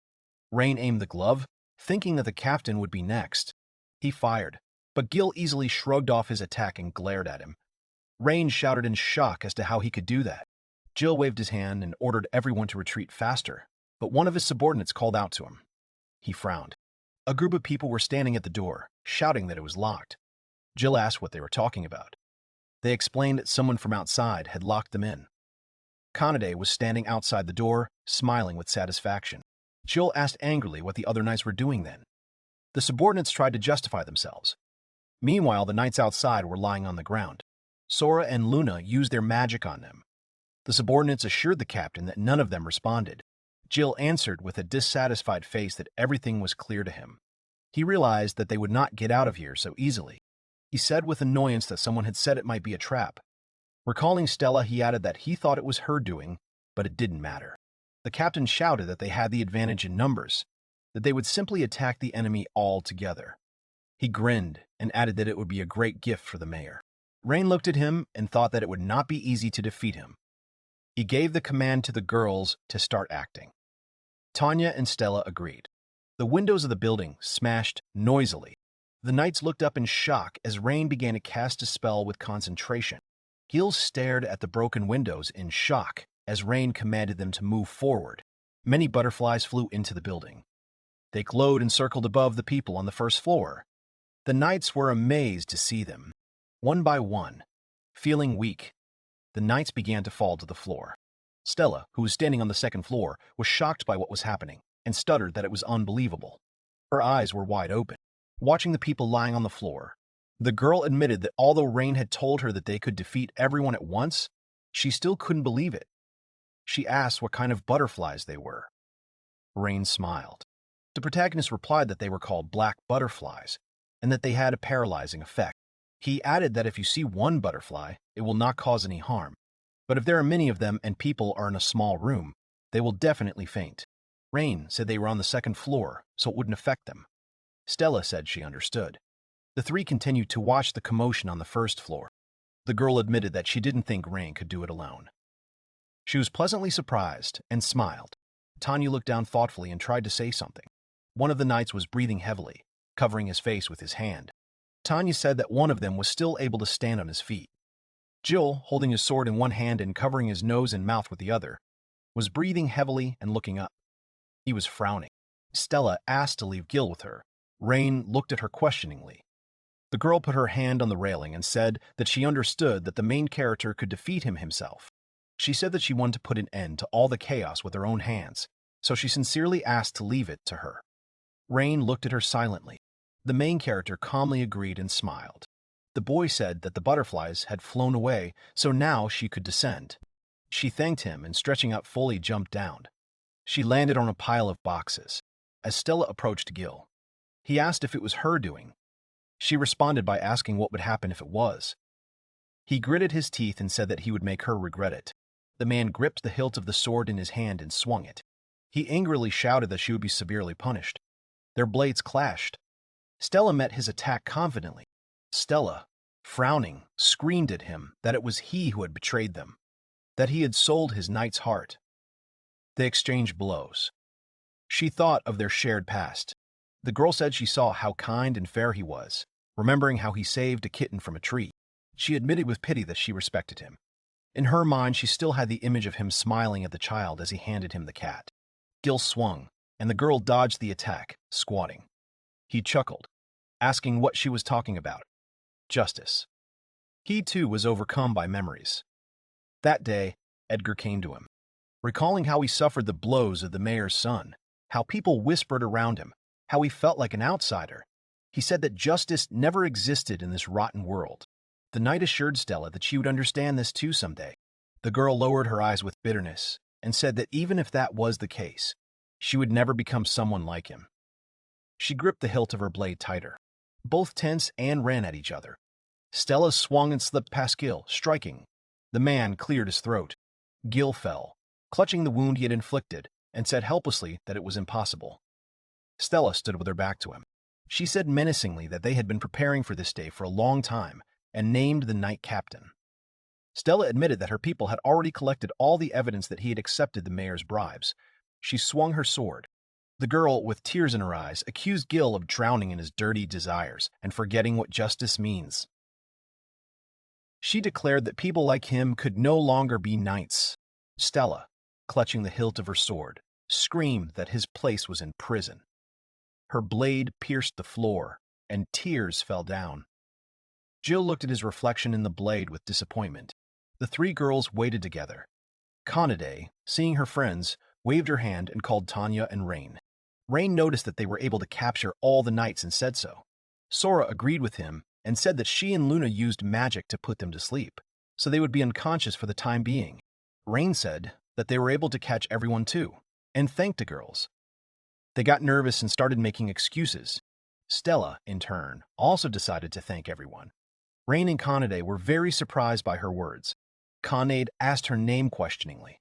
Speaker 1: Rain aimed the glove, thinking that the captain would be next. He fired, but Gil easily shrugged off his attack and glared at him. Rain shouted in shock as to how he could do that. Jill waved his hand and ordered everyone to retreat faster, but one of his subordinates called out to him. He frowned. A group of people were standing at the door, shouting that it was locked. Jill asked what they were talking about. They explained that someone from outside had locked them in. Kanade was standing outside the door, smiling with satisfaction. Jill asked angrily what the other knights were doing then. The subordinates tried to justify themselves. Meanwhile, the knights outside were lying on the ground. Sora and Luna used their magic on them. The subordinates assured the captain that none of them responded. Jill answered with a dissatisfied face that everything was clear to him. He realized that they would not get out of here so easily. He said with annoyance that someone had said it might be a trap. Recalling Stella, he added that he thought it was her doing, but it didn't matter. The captain shouted that they had the advantage in numbers, that they would simply attack the enemy all together. He grinned and added that it would be a great gift for the mayor. Rain looked at him and thought that it would not be easy to defeat him. He gave the command to the girls to start acting. Tanya and Stella agreed. The windows of the building smashed noisily. The knights looked up in shock as Rain began to cast a spell with concentration. Gil stared at the broken windows in shock as Rain commanded them to move forward. Many butterflies flew into the building. They glowed and circled above the people on the first floor. The knights were amazed to see them. One by one, feeling weak, the knights began to fall to the floor. Stella, who was standing on the second floor, was shocked by what was happening and stuttered that it was unbelievable. Her eyes were wide open, watching the people lying on the floor. The girl admitted that although Rain had told her that they could defeat everyone at once, she still couldn't believe it. She asked what kind of butterflies they were. Rain smiled. The protagonist replied that they were called black butterflies and that they had a paralyzing effect. He added that if you see one butterfly, it will not cause any harm. But if there are many of them and people are in a small room, they will definitely faint. Rain said they were on the second floor, so it wouldn't affect them. Stella said she understood. The three continued to watch the commotion on the first floor. The girl admitted that she didn't think Rain could do it alone. She was pleasantly surprised and smiled. Tanya looked down thoughtfully and tried to say something. One of the knights was breathing heavily, covering his face with his hand. Tanya said that one of them was still able to stand on his feet. Jill, holding his sword in one hand and covering his nose and mouth with the other, was breathing heavily and looking up. He was frowning. Stella asked to leave Gil with her. Rain looked at her questioningly. The girl put her hand on the railing and said that she understood that the main character could defeat him himself. She said that she wanted to put an end to all the chaos with her own hands, so she sincerely asked to leave it to her. Rain looked at her silently. The main character calmly agreed and smiled. The boy said that the butterflies had flown away, so now she could descend. She thanked him and stretching out fully jumped down. She landed on a pile of boxes. As Stella approached Gil, he asked if it was her doing. She responded by asking what would happen if it was. He gritted his teeth and said that he would make her regret it. The man gripped the hilt of the sword in his hand and swung it. He angrily shouted that she would be severely punished. Their blades clashed. Stella met his attack confidently. Stella, frowning, screamed at him that it was he who had betrayed them, that he had sold his knight's heart. They exchanged blows. She thought of their shared past. The girl said she saw how kind and fair he was, remembering how he saved a kitten from a tree. She admitted with pity that she respected him. In her mind, she still had the image of him smiling at the child as he handed him the cat. Gil swung, and the girl dodged the attack, squatting. He chuckled, asking what she was talking about. Justice. He, too, was overcome by memories. That day, Edgar came to him, recalling how he suffered the blows of the mayor's son, how people whispered around him, how he felt like an outsider. He said that justice never existed in this rotten world. The knight assured Stella that she would understand this too someday. The girl lowered her eyes with bitterness and said that even if that was the case, she would never become someone like him. She gripped the hilt of her blade tighter, both tense and ran at each other. Stella swung and slipped past Gil, striking. The man cleared his throat. Gil fell, clutching the wound he had inflicted, and said helplessly that it was impossible. Stella stood with her back to him. She said menacingly that they had been preparing for this day for a long time and named the knight captain. Stella admitted that her people had already collected all the evidence that he had accepted the mayor's bribes. She swung her sword. The girl, with tears in her eyes, accused Gil of drowning in his dirty desires and forgetting what justice means. She declared that people like him could no longer be knights. Stella, clutching the hilt of her sword, screamed that his place was in prison. Her blade pierced the floor, and tears fell down. Jill looked at his reflection in the blade with disappointment. The three girls waited together. Kanade, seeing her friends, waved her hand and called Tanya and Rain. Rain noticed that they were able to capture all the knights and said so. Sora agreed with him and said that she and Luna used magic to put them to sleep, so they would be unconscious for the time being. Rain said that they were able to catch everyone too, and thanked the girls. They got nervous and started making excuses. Stella, in turn, also decided to thank everyone. Rain and Kanade were very surprised by her words. Kanade asked her name questioningly.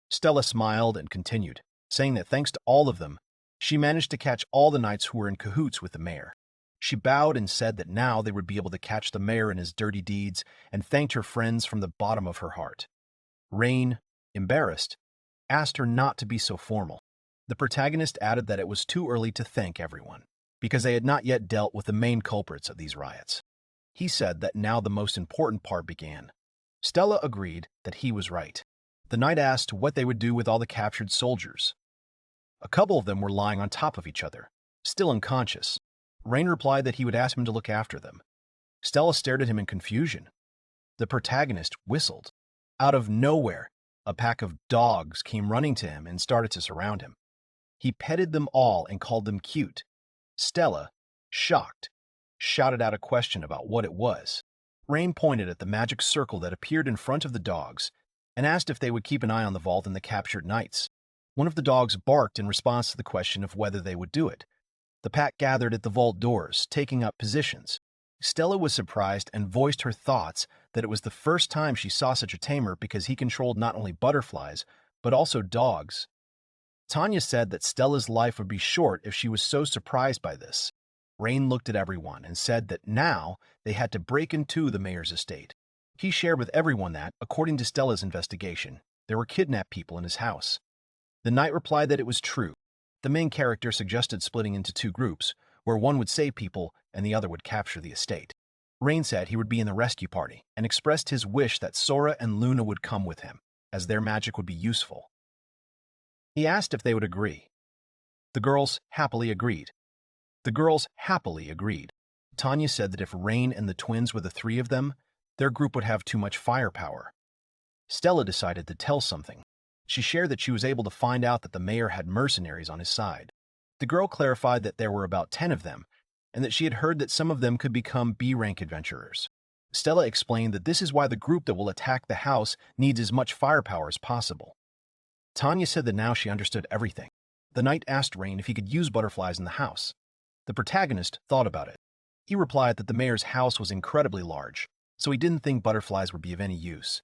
Speaker 1: Stella smiled and continued, saying that thanks to all of them, she managed to catch all the knights who were in cahoots with the mayor. She bowed and said that now they would be able to catch the mayor in his dirty deeds and thanked her friends from the bottom of her heart. Rain, embarrassed, asked her not to be so formal. The protagonist added that it was too early to thank everyone, because they had not yet dealt with the main culprits of these riots. He said that now the most important part began. Stella agreed that he was right. The knight asked what they would do with all the captured soldiers. A couple of them were lying on top of each other, still unconscious. Rain replied that he would ask him to look after them. Stella stared at him in confusion. The protagonist whistled. Out of nowhere, a pack of dogs came running to him and started to surround him. He petted them all and called them cute. Stella, shocked, shouted out a question about what it was. Rain pointed at the magic circle that appeared in front of the dogs and asked if they would keep an eye on the vault and the captured knights. One of the dogs barked in response to the question of whether they would do it. The pack gathered at the vault doors, taking up positions. Stella was surprised and voiced her thoughts that it was the first time she saw such a tamer because he controlled not only butterflies, but also dogs. Tanya said that Stella's life would be short if she was so surprised by this. Rain looked at everyone and said that now they had to break into the mayor's estate. He shared with everyone that, according to Stella's investigation, there were kidnapped people in his house. The knight replied that it was true. The main character suggested splitting into two groups, where one would save people and the other would capture the estate. Rain said he would be in the rescue party and expressed his wish that Sora and Luna would come with him, as their magic would be useful. He asked if they would agree. The girls happily agreed. Tanya said that if Rain and the twins were the three of them, their group would have too much firepower. Stella decided to tell something. She shared that she was able to find out that the mayor had mercenaries on his side. The girl clarified that there were about 10 of them, and that she had heard that some of them could become B-rank adventurers. Stella explained that this is why the group that will attack the house needs as much firepower as possible. Tanya said that now she understood everything. The knight asked Rain if he could use butterflies in the house. The protagonist thought about it. He replied that the mayor's house was incredibly large, so he didn't think butterflies would be of any use.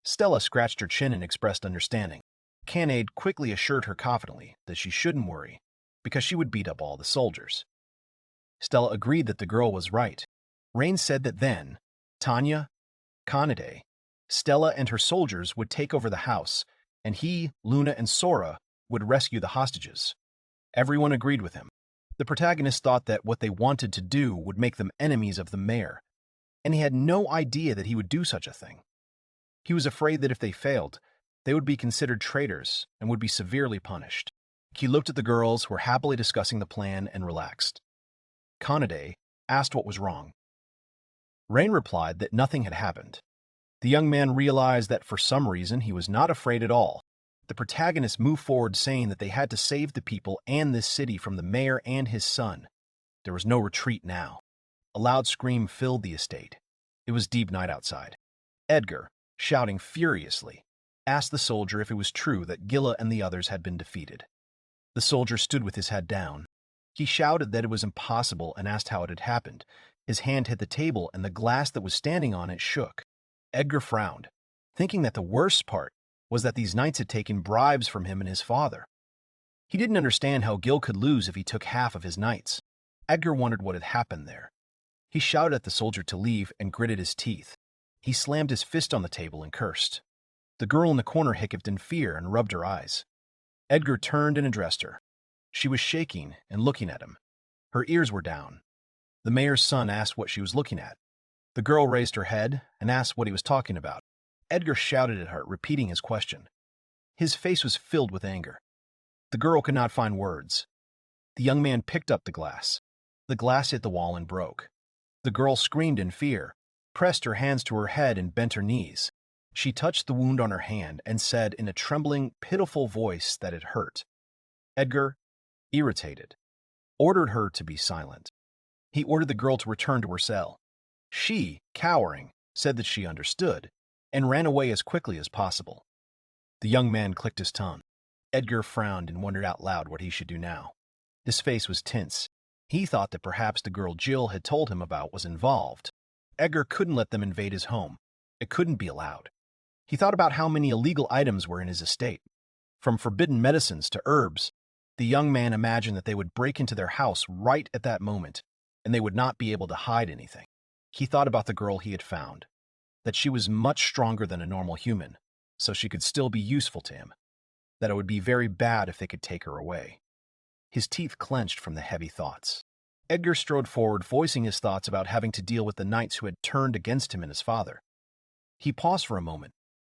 Speaker 1: Stella scratched her chin and expressed understanding. Kanade quickly assured her confidently that she shouldn't worry, because she would beat up all the soldiers. Stella agreed that the girl was right. Rain said that then, Tanya, Kanade, Stella and her soldiers would take over the house, and he, Luna, and Sora would rescue the hostages. Everyone agreed with him. The protagonist thought that what they wanted to do would make them enemies of the mayor, and he had no idea that he would do such a thing. He was afraid that if they failed, they would be considered traitors and would be severely punished. He looked at the girls who were happily discussing the plan and relaxed. Kanade asked what was wrong. Rain replied that nothing had happened. The young man realized that for some reason he was not afraid at all. The protagonist moved forward saying that they had to save the people and this city from the mayor and his son. There was no retreat now. A loud scream filled the estate. It was deep night outside. Edgar, shouting furiously, asked the soldier if it was true that Gilla and the others had been defeated. The soldier stood with his head down. He shouted that it was impossible and asked how it had happened. His hand hit the table and the glass that was standing on it shook. Edgar frowned, thinking that the worst part was that these knights had taken bribes from him and his father. He didn't understand how Gil could lose if he took half of his knights. Edgar wondered what had happened there. He shouted at the soldier to leave and gritted his teeth. He slammed his fist on the table and cursed. The girl in the corner hiccuped in fear and rubbed her eyes. Edgar turned and addressed her. She was shaking and looking at him. Her ears were down. The mayor's son asked what she was looking at. The girl raised her head and asked what he was talking about. Edgar shouted at her, repeating his question. His face was filled with anger. The girl could not find words. The young man picked up the glass. The glass hit the wall and broke. The girl screamed in fear, pressed her hands to her head and bent her knees. She touched the wound on her hand and said in a trembling, pitiful voice that it hurt. Edgar, irritated, ordered her to be silent. He ordered the girl to return to her cell. She, cowering, said that she understood, and ran away as quickly as possible. The young man clicked his tongue. Edgar frowned and wondered out loud what he should do now. His face was tense. He thought that perhaps the girl Jill had told him about was involved. Edgar couldn't let them invade his home. It couldn't be allowed. He thought about how many illegal items were in his estate. From forbidden medicines to herbs, the young man imagined that they would break into their house right at that moment, and they would not be able to hide anything. He thought about the girl he had found, that she was much stronger than a normal human, so she could still be useful to him, that it would be very bad if they could take her away. His teeth clenched from the heavy thoughts. Edgar strode forward, voicing his thoughts about having to deal with the knights who had turned against him and his father. He paused for a moment,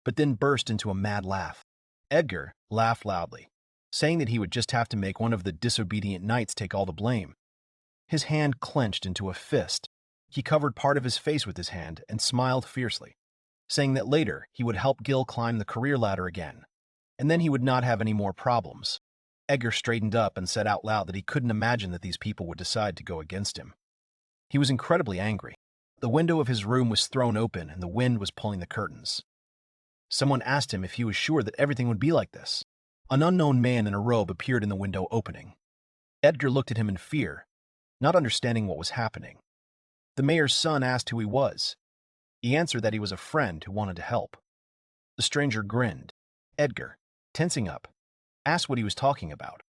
Speaker 1: but then burst into a mad laugh. Edgar laughed loudly, saying that he would just have to make one of the disobedient knights take all the blame. His hand clenched into a fist. He covered part of his face with his hand and smiled fiercely, saying that later he would help Gil climb the career ladder again, and then he would not have any more problems. Edgar straightened up and said out loud that he couldn't imagine that these people would decide to go against him. He was incredibly angry. The window of his room was thrown open and the wind was pulling the curtains. Someone asked him if he was sure that everything would be like this. An unknown man in a robe appeared in the window opening. Edgar looked at him in fear, not understanding what was happening. The mayor's son asked who he was. He answered that he was a friend who wanted to help. The stranger grinned. Edgar, tensing up, asked what he was talking about.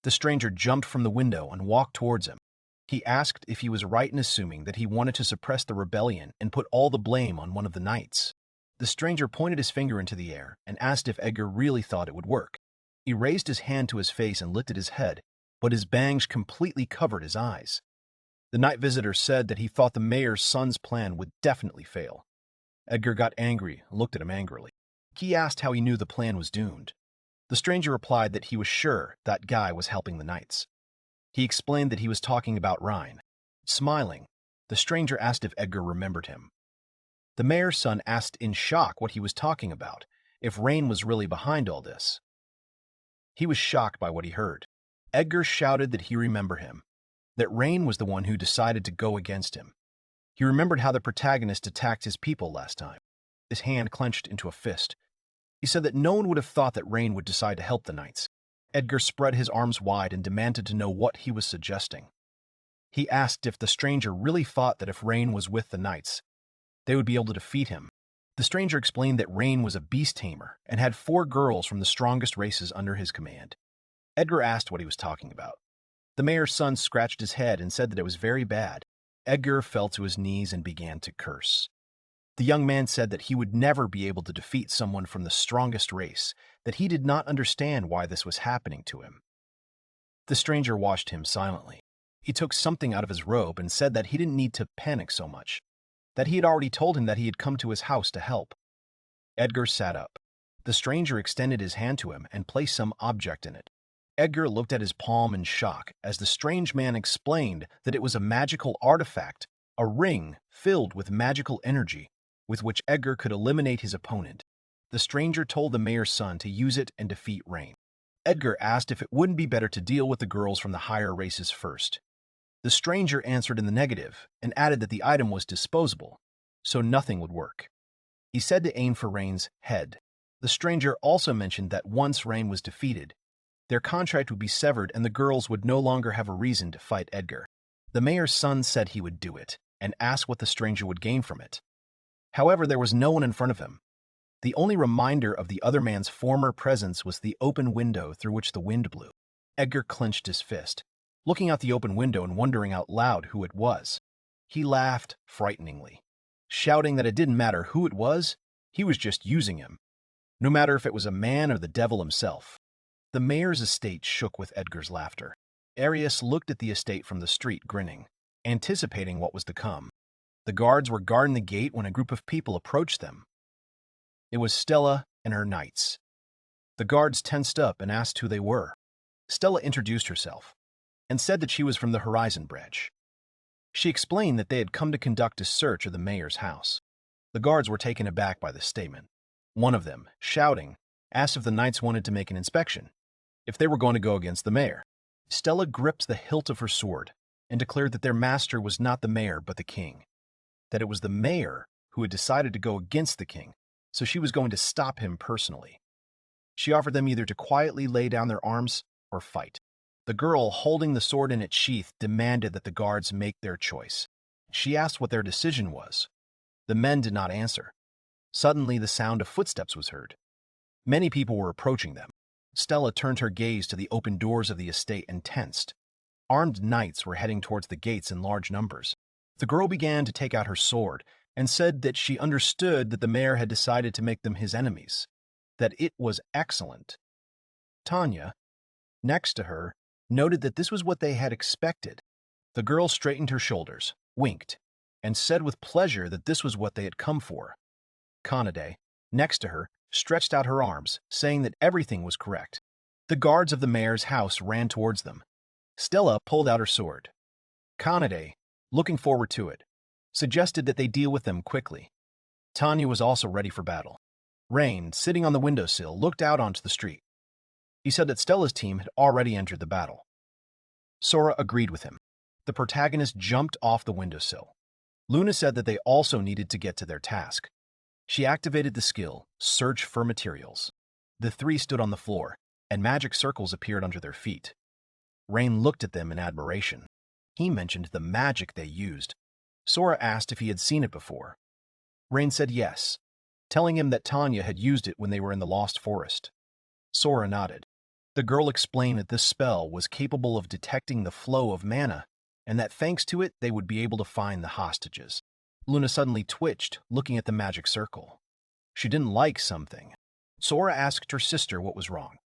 Speaker 1: The stranger jumped from the window and walked towards him. He asked if he was right in assuming that he wanted to suppress the rebellion and put all the blame on one of the knights. The stranger pointed his finger into the air and asked if Edgar really thought it would work. He raised his hand to his face and lifted his head, but his bangs completely covered his eyes. The night visitor said that he thought the mayor's son's plan would definitely fail. Edgar got angry and looked at him angrily. He asked how he knew the plan was doomed. The stranger replied that he was sure that guy was helping the knights. He explained that he was talking about Rein. Smiling, the stranger asked if Edgar remembered him. The mayor's son asked in shock what he was talking about, if Rein was really behind all this. He was shocked by what he heard. Edgar shouted that he remembered him, that Rein was the one who decided to go against him. He remembered how the protagonist attacked his people last time. His hand clenched into a fist. He said that no one would have thought that Rein would decide to help the knights. Edgar spread his arms wide and demanded to know what he was suggesting. He asked if the stranger really thought that if Rein was with the knights, they would be able to defeat him. The stranger explained that Rein was a beast tamer and had 4 girls from the strongest races under his command. Edgar asked what he was talking about. The mayor's son scratched his head and said that it was very bad. Edgar fell to his knees and began to curse. The young man said that he would never be able to defeat someone from the strongest race, that he did not understand why this was happening to him. The stranger watched him silently. He took something out of his robe and said that he didn't need to panic so much, that he had already told him that he had come to his house to help. Edgar sat up. The stranger extended his hand to him and placed some object in it. Edgar looked at his palm in shock as the strange man explained that it was a magical artifact, a ring filled with magical energy with which Edgar could eliminate his opponent. The stranger told the mayor's son to use it and defeat Rain. Edgar asked if it wouldn't be better to deal with the girls from the higher races first. The stranger answered in the negative and added that the item was disposable, so nothing would work. He said to aim for Rain's head. The stranger also mentioned that once Rain was defeated, their contract would be severed and the girls would no longer have a reason to fight Edgar. The mayor's son said he would do it and asked what the stranger would gain from it. However, there was no one in front of him. The only reminder of the other man's former presence was the open window through which the wind blew. Edgar clenched his fist, looking out the open window and wondering out loud who it was. He laughed frighteningly, shouting that it didn't matter who it was, he was just using him, no matter if it was a man or the devil himself. The mayor's estate shook with Edgar's laughter. Arius looked at the estate from the street, grinning, anticipating what was to come. The guards were guarding the gate when a group of people approached them. It was Stella and her knights. The guards tensed up and asked who they were. Stella introduced herself and said that she was from the Horizon branch. She explained that they had come to conduct a search of the mayor's house. The guards were taken aback by this statement. One of them, shouting, asked if the knights wanted to make an inspection, if they were going to go against the mayor. Stella gripped the hilt of her sword and declared that their master was not the mayor but the king, that it was the mayor who had decided to go against the king, so she was going to stop him personally. She offered them either to quietly lay down their arms or fight. The girl, holding the sword in its sheath, demanded that the guards make their choice. She asked what their decision was. The men did not answer. Suddenly, the sound of footsteps was heard. Many people were approaching them. Stella turned her gaze to the open doors of the estate and tensed. Armed knights were heading towards the gates in large numbers. The girl began to take out her sword and said that she understood that the mayor had decided to make them his enemies, that it was excellent. Tanya, next to her, noted that this was what they had expected. The girl straightened her shoulders, winked, and said with pleasure that this was what they had come for. Kanade, next to her, stretched out her arms, saying that everything was correct. The guards of the mayor's house ran towards them. Stella pulled out her sword. Kanade, looking forward to it, suggested that they deal with them quickly. Tanya was also ready for battle. Rain, sitting on the windowsill, looked out onto the street. He said that Stella's team had already entered the battle. Sora agreed with him. The protagonist jumped off the windowsill. Luna said that they also needed to get to their task. She activated the skill, Search for Materials. The three stood on the floor, and magic circles appeared under their feet. Rain looked at them in admiration. He mentioned the magic they used. Sora asked if he had seen it before. Rain said yes, telling him that Tanya had used it when they were in the Lost Forest. Sora nodded. The girl explained that this spell was capable of detecting the flow of mana, and that thanks to it they would be able to find the hostages. Luna suddenly twitched, looking at the magic circle. She didn't like something. Sora asked her sister what was wrong.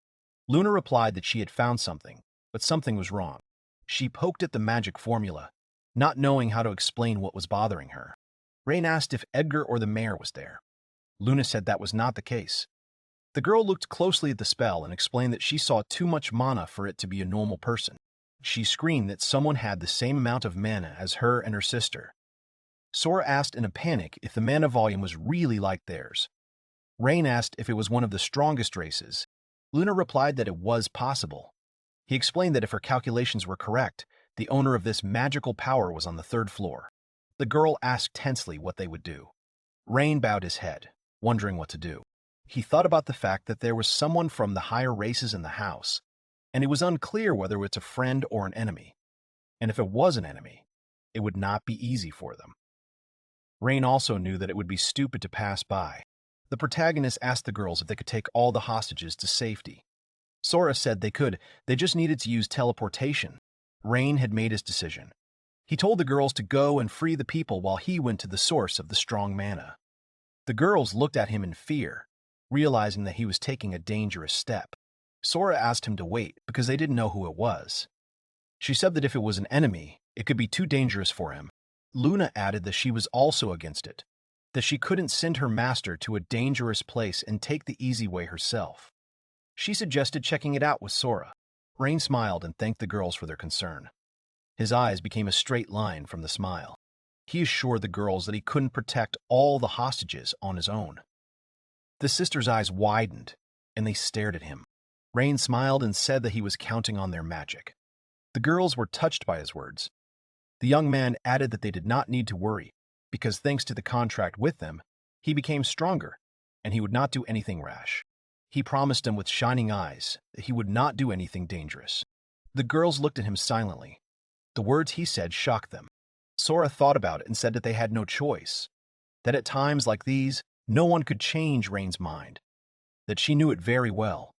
Speaker 1: Luna replied that she had found something, but something was wrong. She poked at the magic formula, not knowing how to explain what was bothering her. Rain asked if Edgar or the mayor was there. Luna said that was not the case. The girl looked closely at the spell and explained that she saw too much mana for it to be a normal person. She screamed that someone had the same amount of mana as her and her sister. Sora asked in a panic if the mana volume was really like theirs. Rain asked if it was one of the strongest races. Luna replied that it was possible. He explained that if her calculations were correct, the owner of this magical power was on the 3rd floor. The girl asked tensely what they would do. Rain bowed his head, wondering what to do. He thought about the fact that there was someone from the higher races in the house, and it was unclear whether it's a friend or an enemy. And if it was an enemy, it would not be easy for them. Rain also knew that it would be stupid to pass by. The protagonist asked the girls if they could take all the hostages to safety. Sora said they could, they just needed to use teleportation. Rain had made his decision. He told the girls to go and free the people while he went to the source of the strong mana. The girls looked at him in fear, realizing that he was taking a dangerous step. Sora asked him to wait because they didn't know who it was. She said that if it was an enemy, it could be too dangerous for him. Luna added that she was also against it. that she couldn't send her master to a dangerous place and take the easy way herself. She suggested checking it out with Sora. Rain smiled and thanked the girls for their concern. His eyes became a straight line from the smile. He assured the girls that he couldn't protect all the hostages on his own. The sisters' eyes widened, and they stared at him. Rain smiled and said that he was counting on their magic. The girls were touched by his words. The young man added that they did not need to worry, because thanks to the contract with them, he became stronger, and he would not do anything rash. He promised them with shining eyes that he would not do anything dangerous. The girls looked at him silently. The words he said shocked them. Sora thought about it and said that they had no choice, that at times like these, no one could change Rain's mind, that she knew it very well.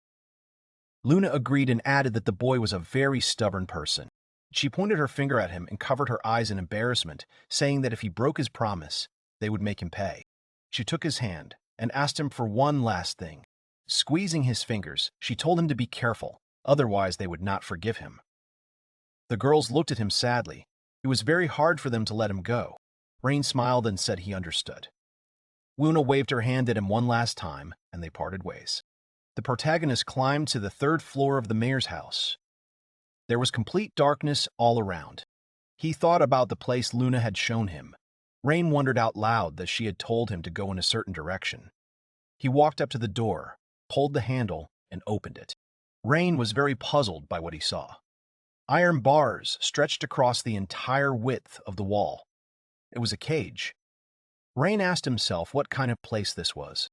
Speaker 1: Luna agreed and added that the boy was a very stubborn person. She pointed her finger at him and covered her eyes in embarrassment, saying that if he broke his promise, they would make him pay. She took his hand and asked him for one last thing. Squeezing his fingers, she told him to be careful, otherwise they would not forgive him. The girls looked at him sadly. It was very hard for them to let him go. Rain smiled and said he understood. Luna waved her hand at him one last time, and they parted ways. The protagonist climbed to the 3rd floor of the mayor's house. There was complete darkness all around. He thought about the place Luna had shown him. Rain wondered out loud that she had told him to go in a certain direction. He walked up to the door, pulled the handle, and opened it. Rain was very puzzled by what he saw. Iron bars stretched across the entire width of the wall. It was a cage. Rain asked himself what kind of place this was.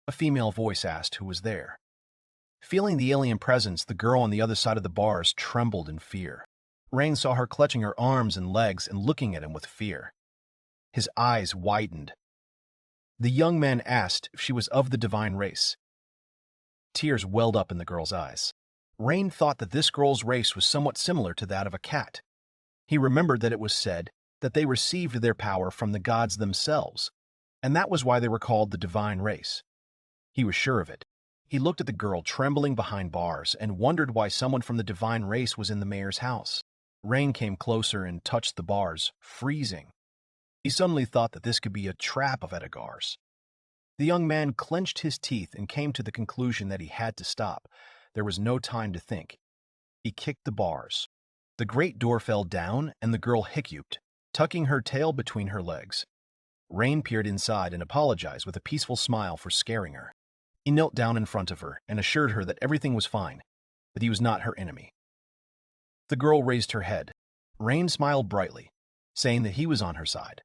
Speaker 1: A female voice asked who was there. Feeling the alien presence, the girl on the other side of the bars trembled in fear. Rain saw her clutching her arms and legs and looking at him with fear. His eyes widened. The young man asked if she was of the divine race. Tears welled up in the girl's eyes. Rain thought that this girl's race was somewhat similar to that of a cat. He remembered that it was said that they received their power from the gods themselves, and that was why they were called the divine race. He was sure of it. He looked at the girl trembling behind bars and wondered why someone from the divine race was in the mayor's house. Rain came closer and touched the bars, freezing. He suddenly thought that this could be a trap of Edgar's. The young man clenched his teeth and came to the conclusion that he had to stop. There was no time to think. He kicked the bars. The great door fell down, and the girl hiccuped, tucking her tail between her legs. Rain peered inside and apologized with a peaceful smile for scaring her. He knelt down in front of her and assured her that everything was fine, that he was not her enemy. The girl raised her head. Rain smiled brightly, saying that he was on her side.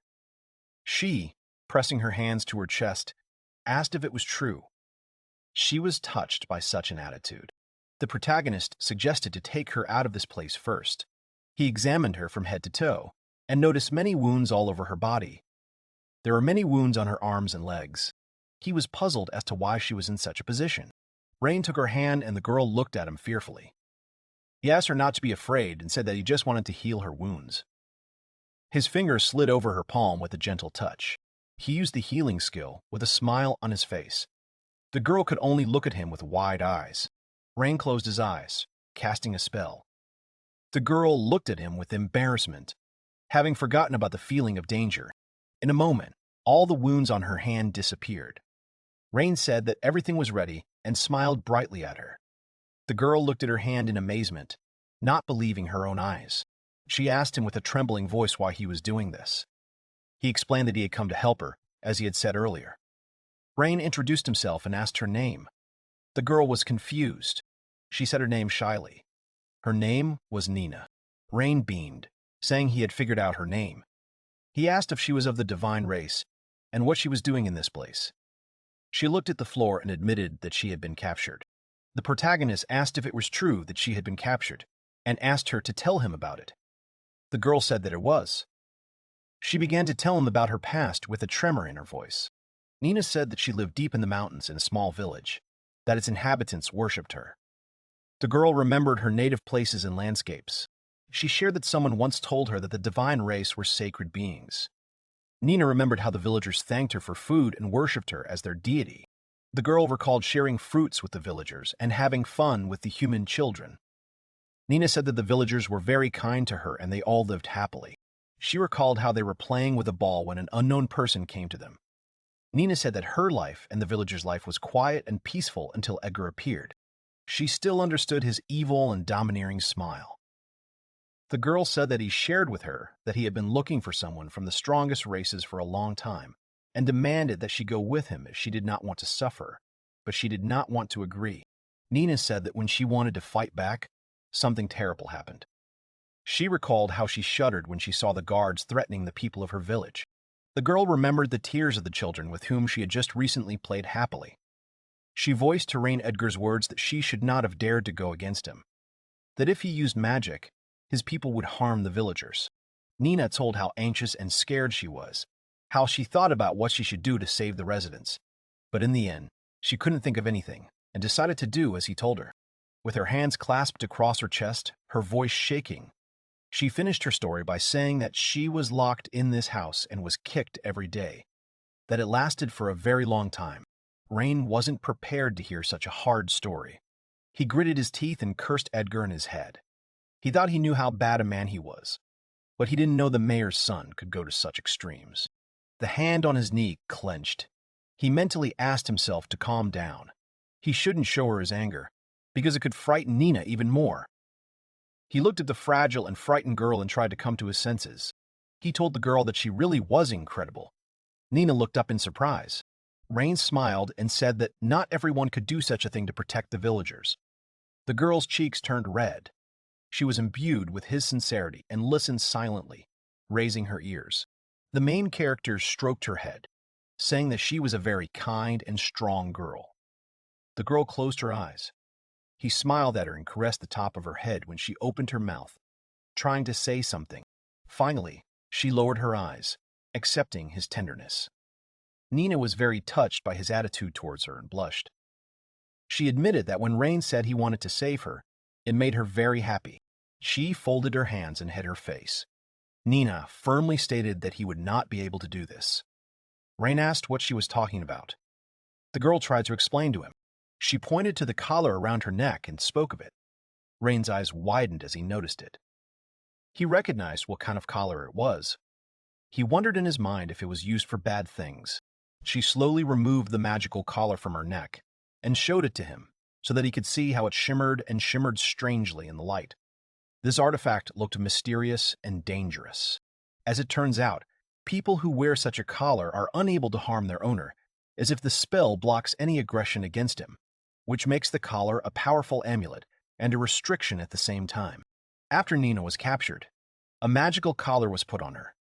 Speaker 1: She, pressing her hands to her chest, asked if it was true. She was touched by such an attitude. The protagonist suggested to take her out of this place first. He examined her from head to toe and noticed many wounds all over her body. There were many wounds on her arms and legs. He was puzzled as to why she was in such a position. Rain took her hand and the girl looked at him fearfully. He asked her not to be afraid and said that he just wanted to heal her wounds. His fingers slid over her palm with a gentle touch. He used the healing skill with a smile on his face. The girl could only look at him with wide eyes. Rain closed his eyes, casting a spell. The girl looked at him with embarrassment, having forgotten about the feeling of danger. In a moment, all the wounds on her hand disappeared. Rain said that everything was ready and smiled brightly at her. The girl looked at her hand in amazement, not believing her own eyes. She asked him with a trembling voice why he was doing this. He explained that he had come to help her, as he had said earlier. Rain introduced himself and asked her name. The girl was confused. She said her name shyly. Her name was Nina. Rain beamed, saying he had figured out her name. He asked if she was of the divine race and what she was doing in this place. She looked at the floor and admitted that she had been captured. The protagonist asked if it was true that she had been captured and asked her to tell him about it. The girl said that it was. She began to tell him about her past with a tremor in her voice. Nina said that she lived deep in the mountains in a small village, that its inhabitants worshipped her. The girl remembered her native places and landscapes. She shared that someone once told her that the divine race were sacred beings. Nina remembered how the villagers thanked her for food and worshipped her as their deity. The girl recalled sharing fruits with the villagers and having fun with the human children. Nina said that the villagers were very kind to her and they all lived happily. She recalled how they were playing with a ball when an unknown person came to them. Nina said that her life and the villager's life was quiet and peaceful until Edgar appeared. She still understood his evil and domineering smile. The girl said that he shared with her that he had been looking for someone from the strongest races for a long time and demanded that she go with him if she did not want to suffer, but she did not want to agree. Nina said that when she wanted to fight back, something terrible happened. She recalled how she shuddered when she saw the guards threatening the people of her village. The girl remembered the tears of the children with whom she had just recently played happily. She voiced to Rain Edgar's words that she should not have dared to go against him, that if he used magic, his people would harm the villagers. Nina told how anxious and scared she was, how she thought about what she should do to save the residents. But in the end, she couldn't think of anything and decided to do as he told her. With her hands clasped across her chest, her voice shaking, she finished her story by saying that she was locked in this house and was kicked every day, that it lasted for a very long time. Rain wasn't prepared to hear such a hard story. He gritted his teeth and cursed Edgar in his head. He thought he knew how bad a man he was, but he didn't know the mayor's son could go to such extremes. The hand on his knee clenched. He mentally asked himself to calm down. He shouldn't show her his anger, because it could frighten Nina even more. He looked at the fragile and frightened girl and tried to come to his senses. He told the girl that she really was incredible. Nina looked up in surprise. Rain smiled and said that not everyone could do such a thing to protect the villagers. The girl's cheeks turned red. She was imbued with his sincerity and listened silently, raising her ears. The main character stroked her head, saying that she was a very kind and strong girl. The girl closed her eyes. He smiled at her and caressed the top of her head when she opened her mouth, trying to say something. Finally, she lowered her eyes, accepting his tenderness. Nina was very touched by his attitude towards her and blushed. She admitted that when Rain said he wanted to save her, it made her very happy. She folded her hands and hid her face. Nina firmly stated that he would not be able to do this. Rain asked what she was talking about. The girl tried to explain to him. She pointed to the collar around her neck and spoke of it. Rain's eyes widened as he noticed it. He recognized what kind of collar it was. He wondered in his mind if it was used for bad things. She slowly removed the magical collar from her neck and showed it to him so that he could see how it shimmered and shimmered strangely in the light. This artifact looked mysterious and dangerous. As it turns out, people who wear such a collar are unable to harm their owner, as if the spell blocks any aggression against him, which makes the collar a powerful amulet and a restriction at the same time. After Nina was captured, a magical collar was put on her.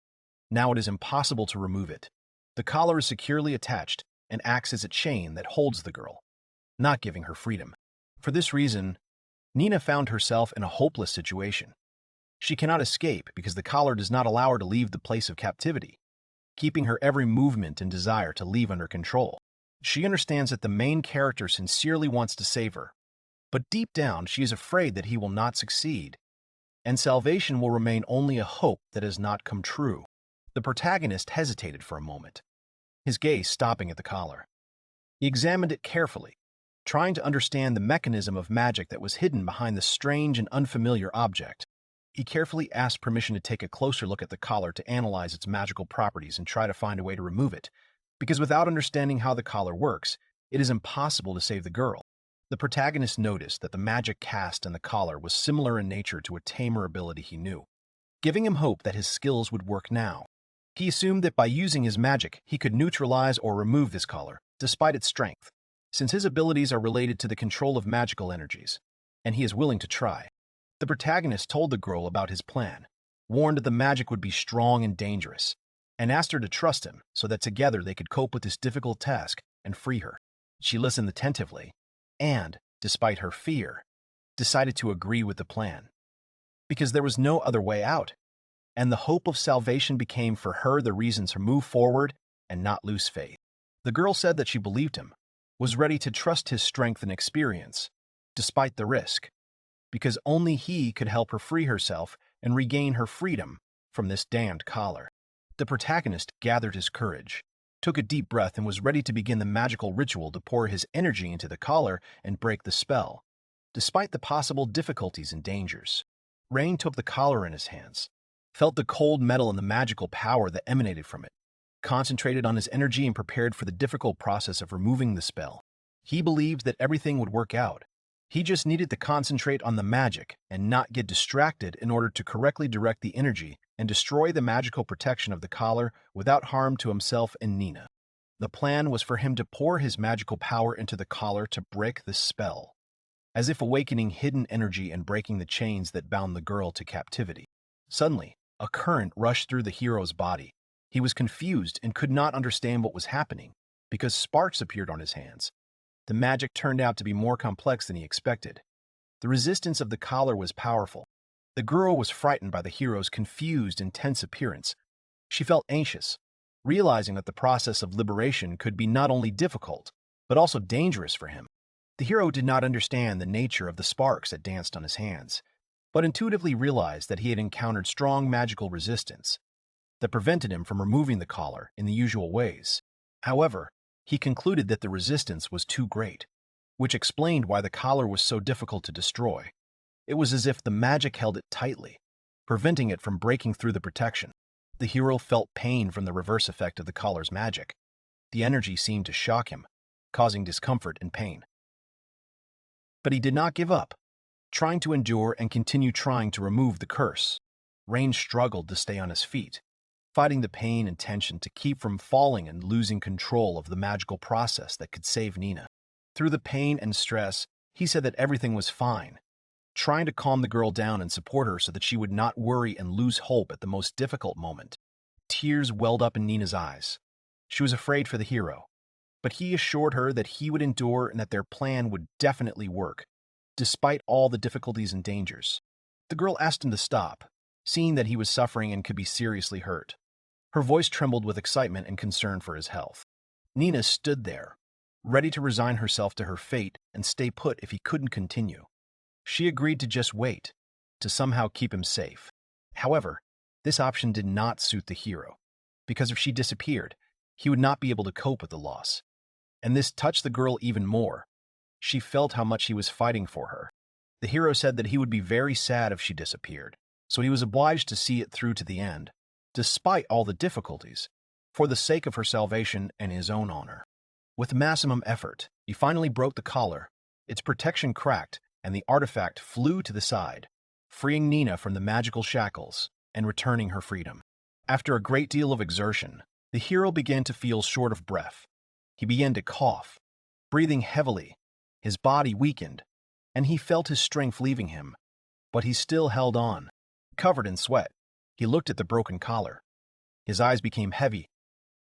Speaker 1: Now it is impossible to remove it. The collar is securely attached and acts as a chain that holds the girl, not giving her freedom. For this reason, Nina found herself in a hopeless situation. She cannot escape because the collar does not allow her to leave the place of captivity, keeping her every movement and desire to leave under control. She understands that the main character sincerely wants to save her, but deep down she is afraid that he will not succeed, and salvation will remain only a hope that has not come true. The protagonist hesitated for a moment, his gaze stopping at the collar. He examined it carefully, trying to understand the mechanism of magic that was hidden behind the strange and unfamiliar object. He carefully asked permission to take a closer look at the collar to analyze its magical properties and try to find a way to remove it, because without understanding how the collar works, it is impossible to save the girl. The protagonist noticed that the magic cast in the collar was similar in nature to a Tamer ability he knew, giving him hope that his skills would work now. He assumed that by using his magic, he could neutralize or remove this collar, despite its strength, since his abilities are related to the control of magical energies, and he is willing to try. The protagonist told the girl about his plan, warned that the magic would be strong and dangerous, and asked her to trust him so that together they could cope with this difficult task and free her. She listened attentively and, despite her fear, decided to agree with the plan, because there was no other way out, and the hope of salvation became for her the reason to move forward and not lose faith. The girl said that she believed him, was ready to trust his strength and experience, despite the risk, because only he could help her free herself and regain her freedom from this damned collar. The protagonist gathered his courage, took a deep breath, and was ready to begin the magical ritual to pour his energy into the collar and break the spell, despite the possible difficulties and dangers. Rain took the collar in his hands, felt the cold metal and the magical power that emanated from it, concentrated on his energy and prepared for the difficult process of removing the spell. He believed that everything would work out. He just needed to concentrate on the magic and not get distracted in order to correctly direct the energy and destroy the magical protection of the collar without harm to himself and Nina. The plan was for him to pour his magical power into the collar to break the spell, as if awakening hidden energy and breaking the chains that bound the girl to captivity. Suddenly, a current rushed through the hero's body. He was confused and could not understand what was happening because sparks appeared on his hands. The magic turned out to be more complex than he expected. The resistance of the collar was powerful. The girl was frightened by the hero's confused and tense appearance. She felt anxious, realizing that the process of liberation could be not only difficult, but also dangerous for him. The hero did not understand the nature of the sparks that danced on his hands, but intuitively realized that he had encountered strong magical resistance that prevented him from removing the collar in the usual ways. However, he concluded that the resistance was too great, which explained why the collar was so difficult to destroy. It was as if the magic held it tightly, preventing it from breaking through the protection. The hero felt pain from the reverse effect of the collar's magic. The energy seemed to shock him, causing discomfort and pain. But he did not give up, trying to endure and continue trying to remove the curse. Rain struggled to stay on his feet, fighting the pain and tension to keep from falling and losing control of the magical process that could save Nina. Through the pain and stress, he said that everything was fine, trying to calm the girl down and support her so that she would not worry and lose hope at the most difficult moment. Tears welled up in Nina's eyes. She was afraid for the hero, but he assured her that he would endure and that their plan would definitely work, despite all the difficulties and dangers. The girl asked him to stop, seeing that he was suffering and could be seriously hurt. Her voice trembled with excitement and concern for his health. Nina stood there, ready to resign herself to her fate and stay put if he couldn't continue. She agreed to just wait, to somehow keep him safe. However, this option did not suit the hero, because if she disappeared, he would not be able to cope with the loss. And this touched the girl even more. She felt how much he was fighting for her. The hero said that he would be very sad if she disappeared, so he was obliged to see it through to the end, despite all the difficulties, for the sake of her salvation and his own honor. With maximum effort, he finally broke the collar. Its protection cracked, and the artifact flew to the side, freeing Nina from the magical shackles and returning her freedom. After a great deal of exertion, the hero began to feel short of breath. He began to cough, breathing heavily. His body weakened, and he felt his strength leaving him, but he still held on. Covered in sweat, he looked at the broken collar. His eyes became heavy.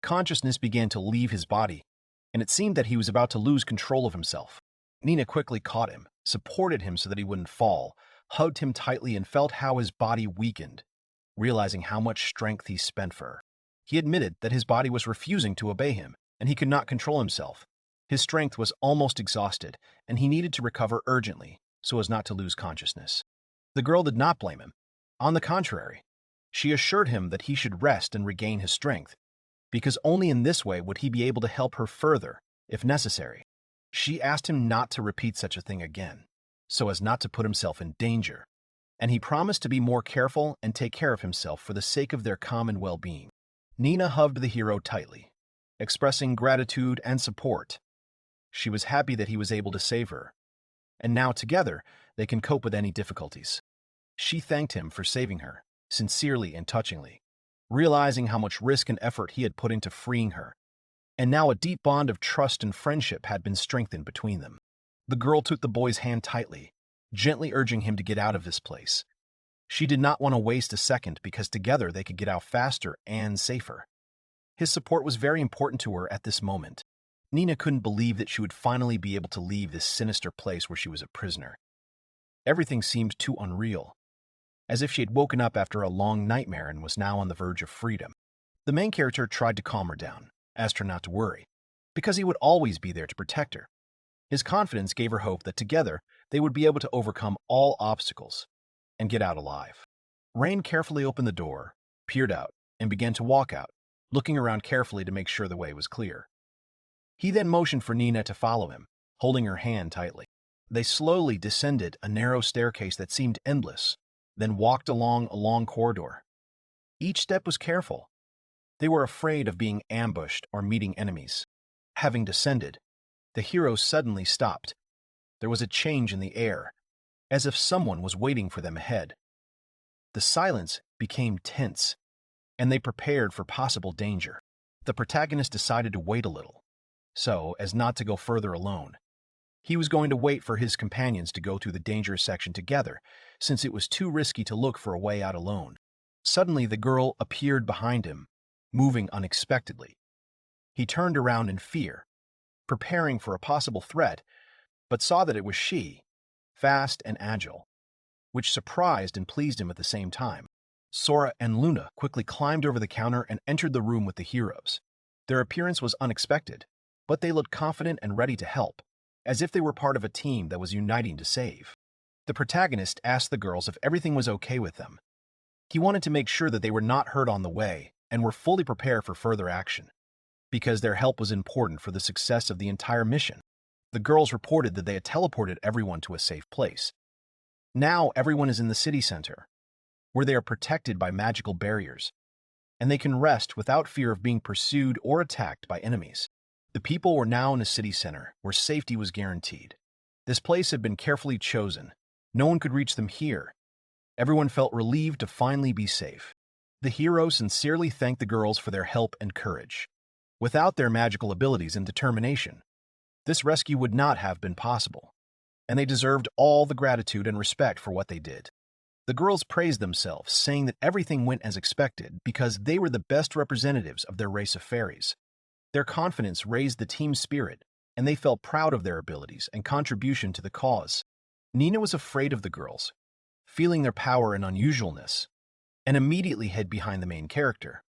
Speaker 1: Consciousness began to leave his body, and it seemed that he was about to lose control of himself. Nina quickly caught him, supported him so that he wouldn't fall, hugged him tightly, and felt how his body weakened, realizing how much strength he spent for her. He admitted that his body was refusing to obey him, and he could not control himself. His strength was almost exhausted, and he needed to recover urgently so as not to lose consciousness. The girl did not blame him. On the contrary, she assured him that he should rest and regain his strength, because only in this way would he be able to help her further, if necessary. She asked him not to repeat such a thing again, so as not to put himself in danger, and he promised to be more careful and take care of himself for the sake of their common well-being. Nina hugged the hero tightly, expressing gratitude and support. She was happy that he was able to save her, and now together they can cope with any difficulties. She thanked him for saving her, sincerely and touchingly, realizing how much risk and effort he had put into freeing her, and now a deep bond of trust and friendship had been strengthened between them. The girl took the boy's hand tightly, gently urging him to get out of this place. She did not want to waste a second because together they could get out faster and safer. His support was very important to her at this moment. Nina couldn't believe that she would finally be able to leave this sinister place where she was a prisoner. Everything seemed too unreal, as if she had woken up after a long nightmare and was now on the verge of freedom. The main character tried to calm her down, asked her not to worry, because he would always be there to protect her. His confidence gave her hope that together they would be able to overcome all obstacles and get out alive. Rain carefully opened the door, peered out, and began to walk out, looking around carefully to make sure the way was clear. He then motioned for Nina to follow him, holding her hand tightly. They slowly descended a narrow staircase that seemed endless, then walked along a long corridor. Each step was careful. They were afraid of being ambushed or meeting enemies. Having descended, the heroes suddenly stopped. There was a change in the air, as if someone was waiting for them ahead. The silence became tense, and they prepared for possible danger. The protagonist decided to wait a little, so as not to go further alone. He was going to wait for his companions to go through the dangerous section together, since it was too risky to look for a way out alone. Suddenly, the girl appeared behind him, moving unexpectedly. He turned around in fear, preparing for a possible threat, but saw that it was she, fast and agile, which surprised and pleased him at the same time. Sora and Luna quickly climbed over the counter and entered the room with the heroes. Their appearance was unexpected, but they looked confident and ready to help, as if they were part of a team that was uniting to save. The protagonist asked the girls if everything was okay with them. He wanted to make sure that they were not hurt on the way and were fully prepared for further action, because their help was important for the success of the entire mission. The girls reported that they had teleported everyone to a safe place. Now everyone is in the city center, where they are protected by magical barriers, and they can rest without fear of being pursued or attacked by enemies. The people were now in a city center where safety was guaranteed. This place had been carefully chosen. No one could reach them here. Everyone felt relieved to finally be safe. The heroes sincerely thanked the girls for their help and courage. Without their magical abilities and determination, this rescue would not have been possible, and they deserved all the gratitude and respect for what they did. The girls praised themselves, saying that everything went as expected because they were the best representatives of their race of fairies. Their confidence raised the team's spirit, and they felt proud of their abilities and contribution to the cause. Nina was afraid of the girls, feeling their power and unusualness, and immediately hid behind the main character.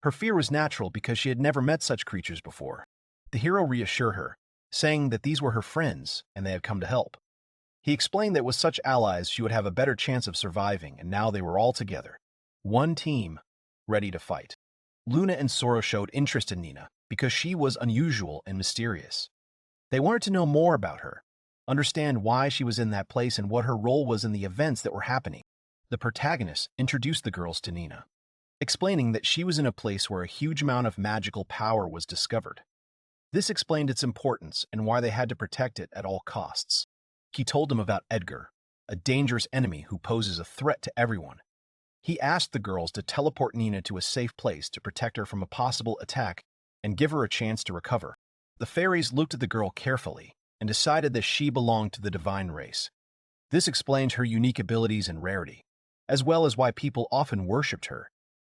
Speaker 1: Her fear was natural because she had never met such creatures before. The hero reassured her, saying that these were her friends and they had come to help. He explained that with such allies she would have a better chance of surviving, and now they were all together, one team, ready to fight. Luna and Sora showed interest in Nina because she was unusual and mysterious. They wanted to know more about her, understand why she was in that place and what her role was in the events that were happening. The protagonist introduced the girls to Nina, explaining that she was in a place where a huge amount of magical power was discovered. This explained its importance and why they had to protect it at all costs. He told them about Edgar, a dangerous enemy who poses a threat to everyone. He asked the girls to teleport Nina to a safe place to protect her from a possible attack and give her a chance to recover. The fairies looked at the girl carefully and decided that she belonged to the divine race. This explained her unique abilities and rarity, as well as why people often worshipped her,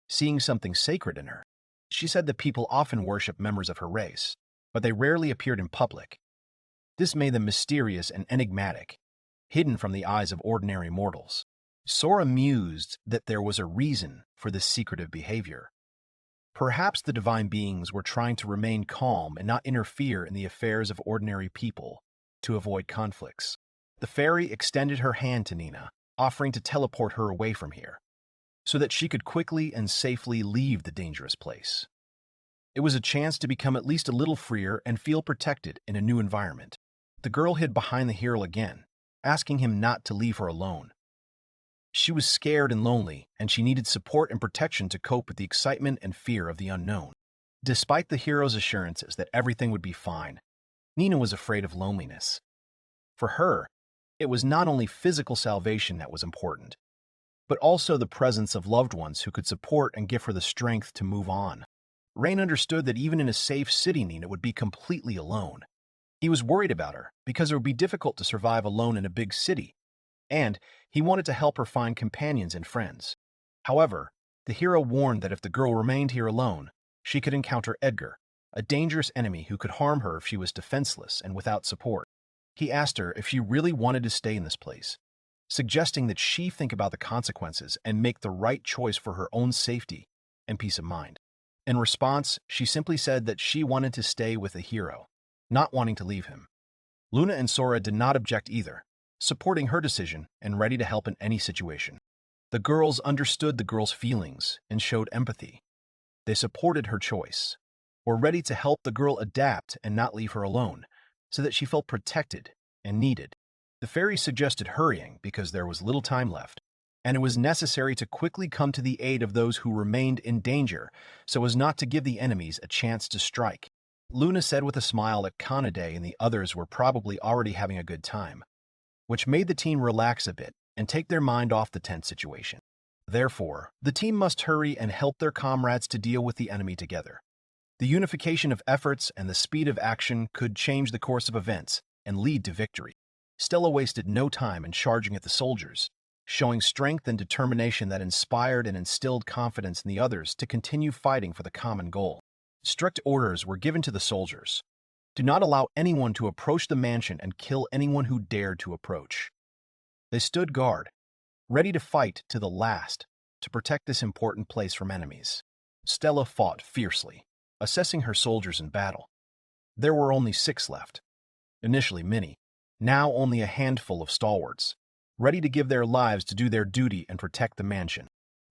Speaker 1: seeing something sacred in her. She said that people often worship members of her race, but they rarely appeared in public. This made them mysterious and enigmatic, hidden from the eyes of ordinary mortals. Sora mused that there was a reason for this secretive behavior. Perhaps the divine beings were trying to remain calm and not interfere in the affairs of ordinary people to avoid conflicts. The fairy extended her hand to Nina, offering to teleport her away from here, so that she could quickly and safely leave the dangerous place. It was a chance to become at least a little freer and feel protected in a new environment. The girl hid behind the hero again, asking him not to leave her alone. She was scared and lonely, and she needed support and protection to cope with the excitement and fear of the unknown. Despite the hero's assurances that everything would be fine, Nina was afraid of loneliness. For her, it was not only physical salvation that was important, but also the presence of loved ones who could support and give her the strength to move on. Rain understood that even in a safe city, Nina would be completely alone. He was worried about her because it would be difficult to survive alone in a big city, and he wanted to help her find companions and friends. However, the hero warned that if the girl remained here alone, she could encounter Edgar, a dangerous enemy who could harm her if she was defenseless and without support. He asked her if she really wanted to stay in this place, suggesting that she think about the consequences and make the right choice for her own safety and peace of mind. In response, she simply said that she wanted to stay with the hero, not wanting to leave him. Luna and Sora did not object either, supporting her decision and ready to help in any situation. The girls understood the girl's feelings and showed empathy. They supported her choice, were ready to help the girl adapt and not leave her alone, so that she felt protected and needed. The fairy suggested hurrying because there was little time left. and it was necessary to quickly come to the aid of those who remained in danger so as not to give the enemies a chance to strike. Luna said with a smile that Kanade and the others were probably already having a good time, which made the team relax a bit and take their mind off the tense situation. Therefore, the team must hurry and help their comrades to deal with the enemy together. The unification of efforts and the speed of action could change the course of events and lead to victory. Stella wasted no time in charging at the soldiers, showing strength and determination that inspired and instilled confidence in the others to continue fighting for the common goal. Strict orders were given to the soldiers. Do not allow anyone to approach the mansion and kill anyone who dared to approach. They stood guard, ready to fight to the last to protect this important place from enemies. Stella fought fiercely, assessing her soldiers in battle. There were only 6 left. Initially many, now only a handful of stalwarts, ready to give their lives to do their duty and protect the mansion.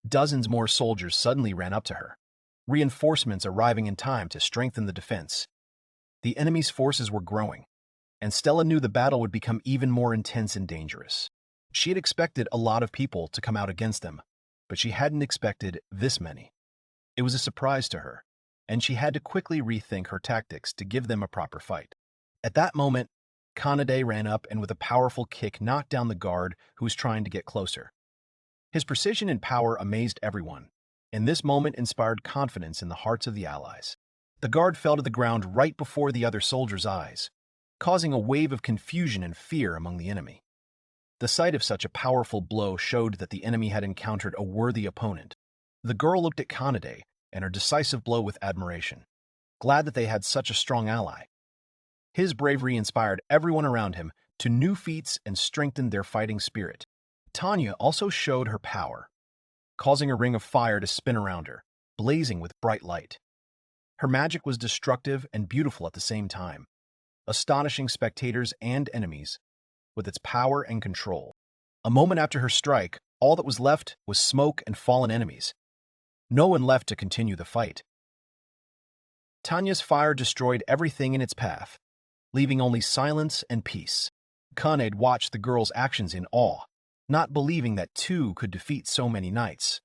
Speaker 1: Dozens more soldiers suddenly ran up to her, reinforcements arriving in time to strengthen the defense. The enemy's forces were growing, and Stella knew the battle would become even more intense and dangerous. She had expected a lot of people to come out against them, but she hadn't expected this many. It was a surprise to her, and she had to quickly rethink her tactics to give them a proper fight. At that moment, Kanade ran up and with a powerful kick knocked down the guard who was trying to get closer. His precision and power amazed everyone, and this moment inspired confidence in the hearts of the allies. The guard fell to the ground right before the other soldiers' eyes, causing a wave of confusion and fear among the enemy. The sight of such a powerful blow showed that the enemy had encountered a worthy opponent. The girl looked at Kanade and her decisive blow with admiration, glad that they had such a strong ally. His bravery inspired everyone around him to new feats and strengthened their fighting spirit. Tanya also showed her power, causing a ring of fire to spin around her, blazing with bright light. Her magic was destructive and beautiful at the same time, astonishing spectators and enemies with its power and control. A moment after her strike, all that was left was smoke and fallen enemies. No one left to continue the fight. Tanya's fire destroyed everything in its path, leaving only silence and peace. Kanade watched the girl's actions in awe, not believing that 2 could defeat so many knights.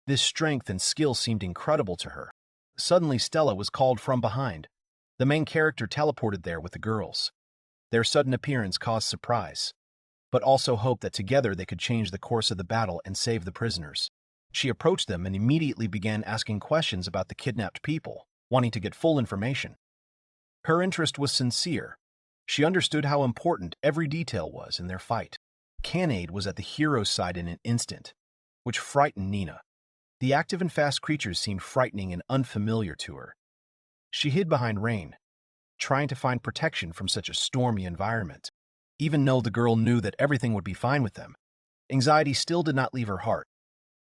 Speaker 1: This strength and skill seemed incredible to her. Suddenly Stella was called from behind. The main character teleported there with the girls. Their sudden appearance caused surprise, but also hope that together they could change the course of the battle and save the prisoners. She approached them and immediately began asking questions about the kidnapped people, wanting to get full information. Her interest was sincere. She understood how important every detail was in their fight. Kanade was at the hero's side in an instant, which frightened Nina. The active and fast creatures seemed frightening and unfamiliar to her. She hid behind Rain, trying to find protection from such a stormy environment. Even though the girl knew that everything would be fine with them, anxiety still did not leave her heart.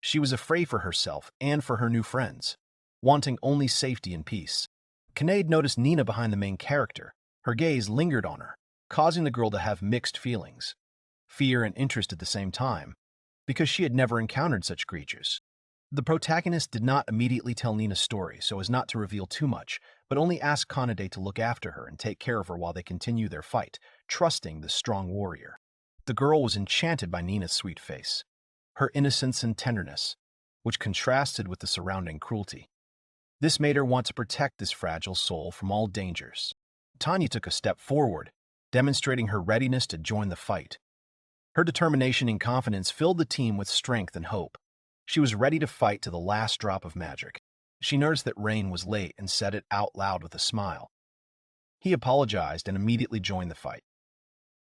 Speaker 1: She was afraid for herself and for her new friends, wanting only safety and peace. Kanade noticed Nina behind the main character. Her gaze lingered on her, causing the girl to have mixed feelings, fear and interest at the same time, because she had never encountered such creatures. The protagonist did not immediately tell Nina's story so as not to reveal too much, but only asked Kanade to look after her and take care of her while they continue their fight, trusting the strong warrior. The girl was enchanted by Nina's sweet face, her innocence and tenderness, which contrasted with the surrounding cruelty. This made her want to protect this fragile soul from all dangers. Tanya took a step forward, demonstrating her readiness to join the fight. Her determination and confidence filled the team with strength and hope. She was ready to fight to the last drop of magic. She noticed that Rain was late and said it out loud with a smile. He apologized and immediately joined the fight,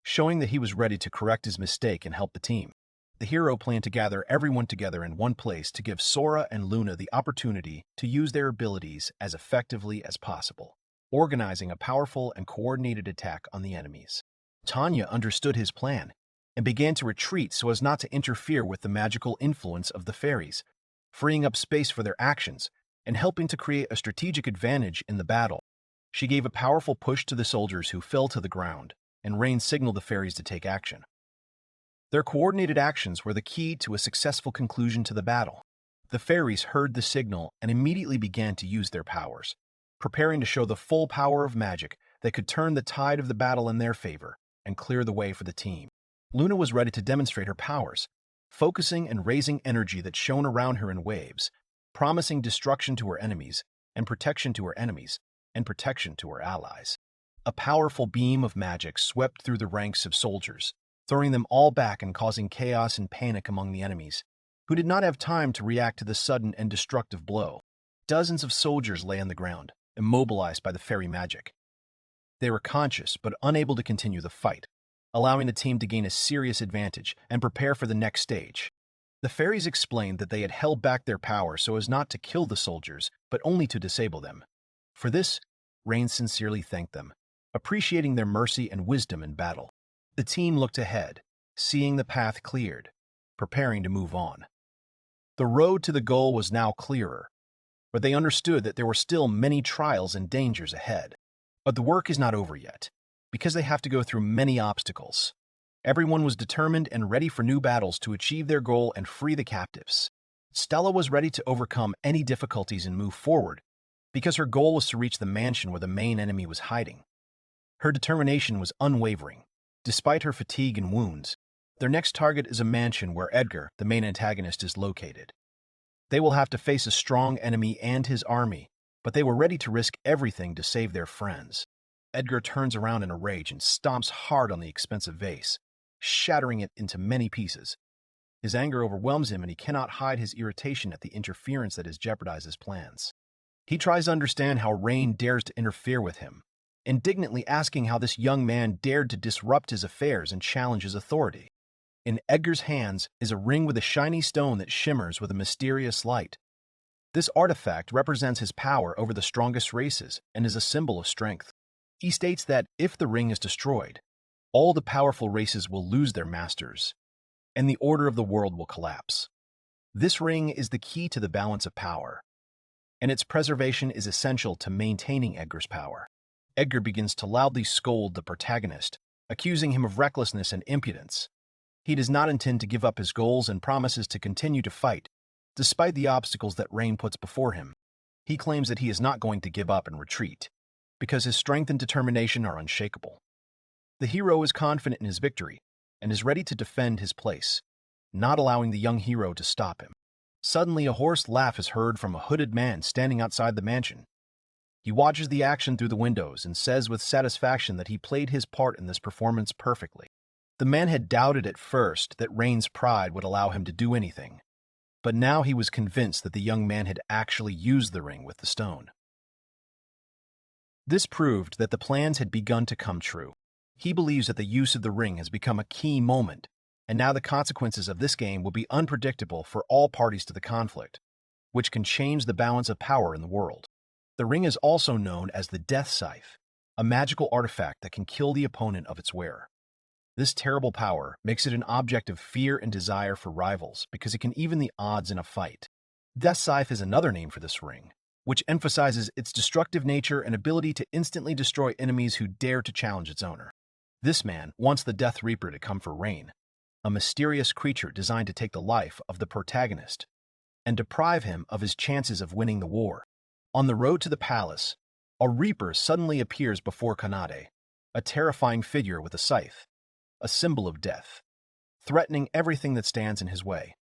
Speaker 1: showing that he was ready to correct his mistake and help the team. The hero planned to gather everyone together in one place to give Sora and Luna the opportunity to use their abilities as effectively as possible, organizing a powerful and coordinated attack on the enemies. Tanya understood his plan and began to retreat so as not to interfere with the magical influence of the fairies, freeing up space for their actions and helping to create a strategic advantage in the battle. She gave a powerful push to the soldiers who fell to the ground, and Rain signaled the fairies to take action. Their coordinated actions were the key to a successful conclusion to the battle. The fairies heard the signal and immediately began to use their powers, preparing to show the full power of magic that could turn the tide of the battle in their favor and clear the way for the team. Luna was ready to demonstrate her powers, focusing and raising energy that shone around her in waves, promising destruction to her enemies, and protection to her enemies, and protection to her allies. A powerful beam of magic swept through the ranks of soldiers, throwing them all back and causing chaos and panic among the enemies, who did not have time to react to the sudden and destructive blow. Dozens of soldiers lay on the ground, immobilized by the fairy magic. They were conscious but unable to continue the fight, allowing the team to gain a serious advantage and prepare for the next stage. The fairies explained that they had held back their power so as not to kill the soldiers, but only to disable them. For this, Rain sincerely thanked them, appreciating their mercy and wisdom in battle. The team looked ahead, seeing the path cleared, preparing to move on. The road to the goal was now clearer, but they understood that there were still many trials and dangers ahead. But the work is not over yet, because they have to go through many obstacles. Everyone was determined and ready for new battles to achieve their goal and free the captives. Stella was ready to overcome any difficulties and move forward, because her goal was to reach the mansion where the main enemy was hiding. Her determination was unwavering. Despite her fatigue and wounds, their next target is a mansion where Edgar, the main antagonist, is located. They will have to face a strong enemy and his army, but they were ready to risk everything to save their friends. Edgar turns around in a rage and stomps hard on the expensive vase, shattering it into many pieces. His anger overwhelms him and he cannot hide his irritation at the interference that has jeopardized his plans. He tries to understand how Rain dares to interfere with him, indignantly asking how this young man dared to disrupt his affairs and challenge his authority. In Edgar's hands is a ring with a shiny stone that shimmers with a mysterious light. This artifact represents his power over the strongest races and is a symbol of strength. He states that if the ring is destroyed, all the powerful races will lose their masters, and the order of the world will collapse. This ring is the key to the balance of power, and its preservation is essential to maintaining Edgar's power. Edgar begins to loudly scold the protagonist, accusing him of recklessness and impudence. He does not intend to give up his goals and promises to continue to fight, despite the obstacles that Rain puts before him. He claims that he is not going to give up and retreat, because his strength and determination are unshakable. The hero is confident in his victory and is ready to defend his place, not allowing the young hero to stop him. Suddenly, a hoarse laugh is heard from a hooded man standing outside the mansion. He watches the action through the windows and says with satisfaction that he played his part in this performance perfectly. The man had doubted at first that Rain's pride would allow him to do anything, but now he was convinced that the young man had actually used the ring with the stone. This proved that the plans had begun to come true. He believes that the use of the ring has become a key moment, and now the consequences of this game will be unpredictable for all parties to the conflict, which can change the balance of power in the world. The ring is also known as the Death Scythe, a magical artifact that can kill the opponent of its wearer. This terrible power makes it an object of fear and desire for rivals because it can even the odds in a fight. Death Scythe is another name for this ring, which emphasizes its destructive nature and ability to instantly destroy enemies who dare to challenge its owner. This man wants the Death Reaper to come for Rain, a mysterious creature designed to take the life of the protagonist and deprive him of his chances of winning the war. On the road to the palace, a Reaper suddenly appears before Kanade, a terrifying figure with a scythe, a symbol of death, threatening everything that stands in his way,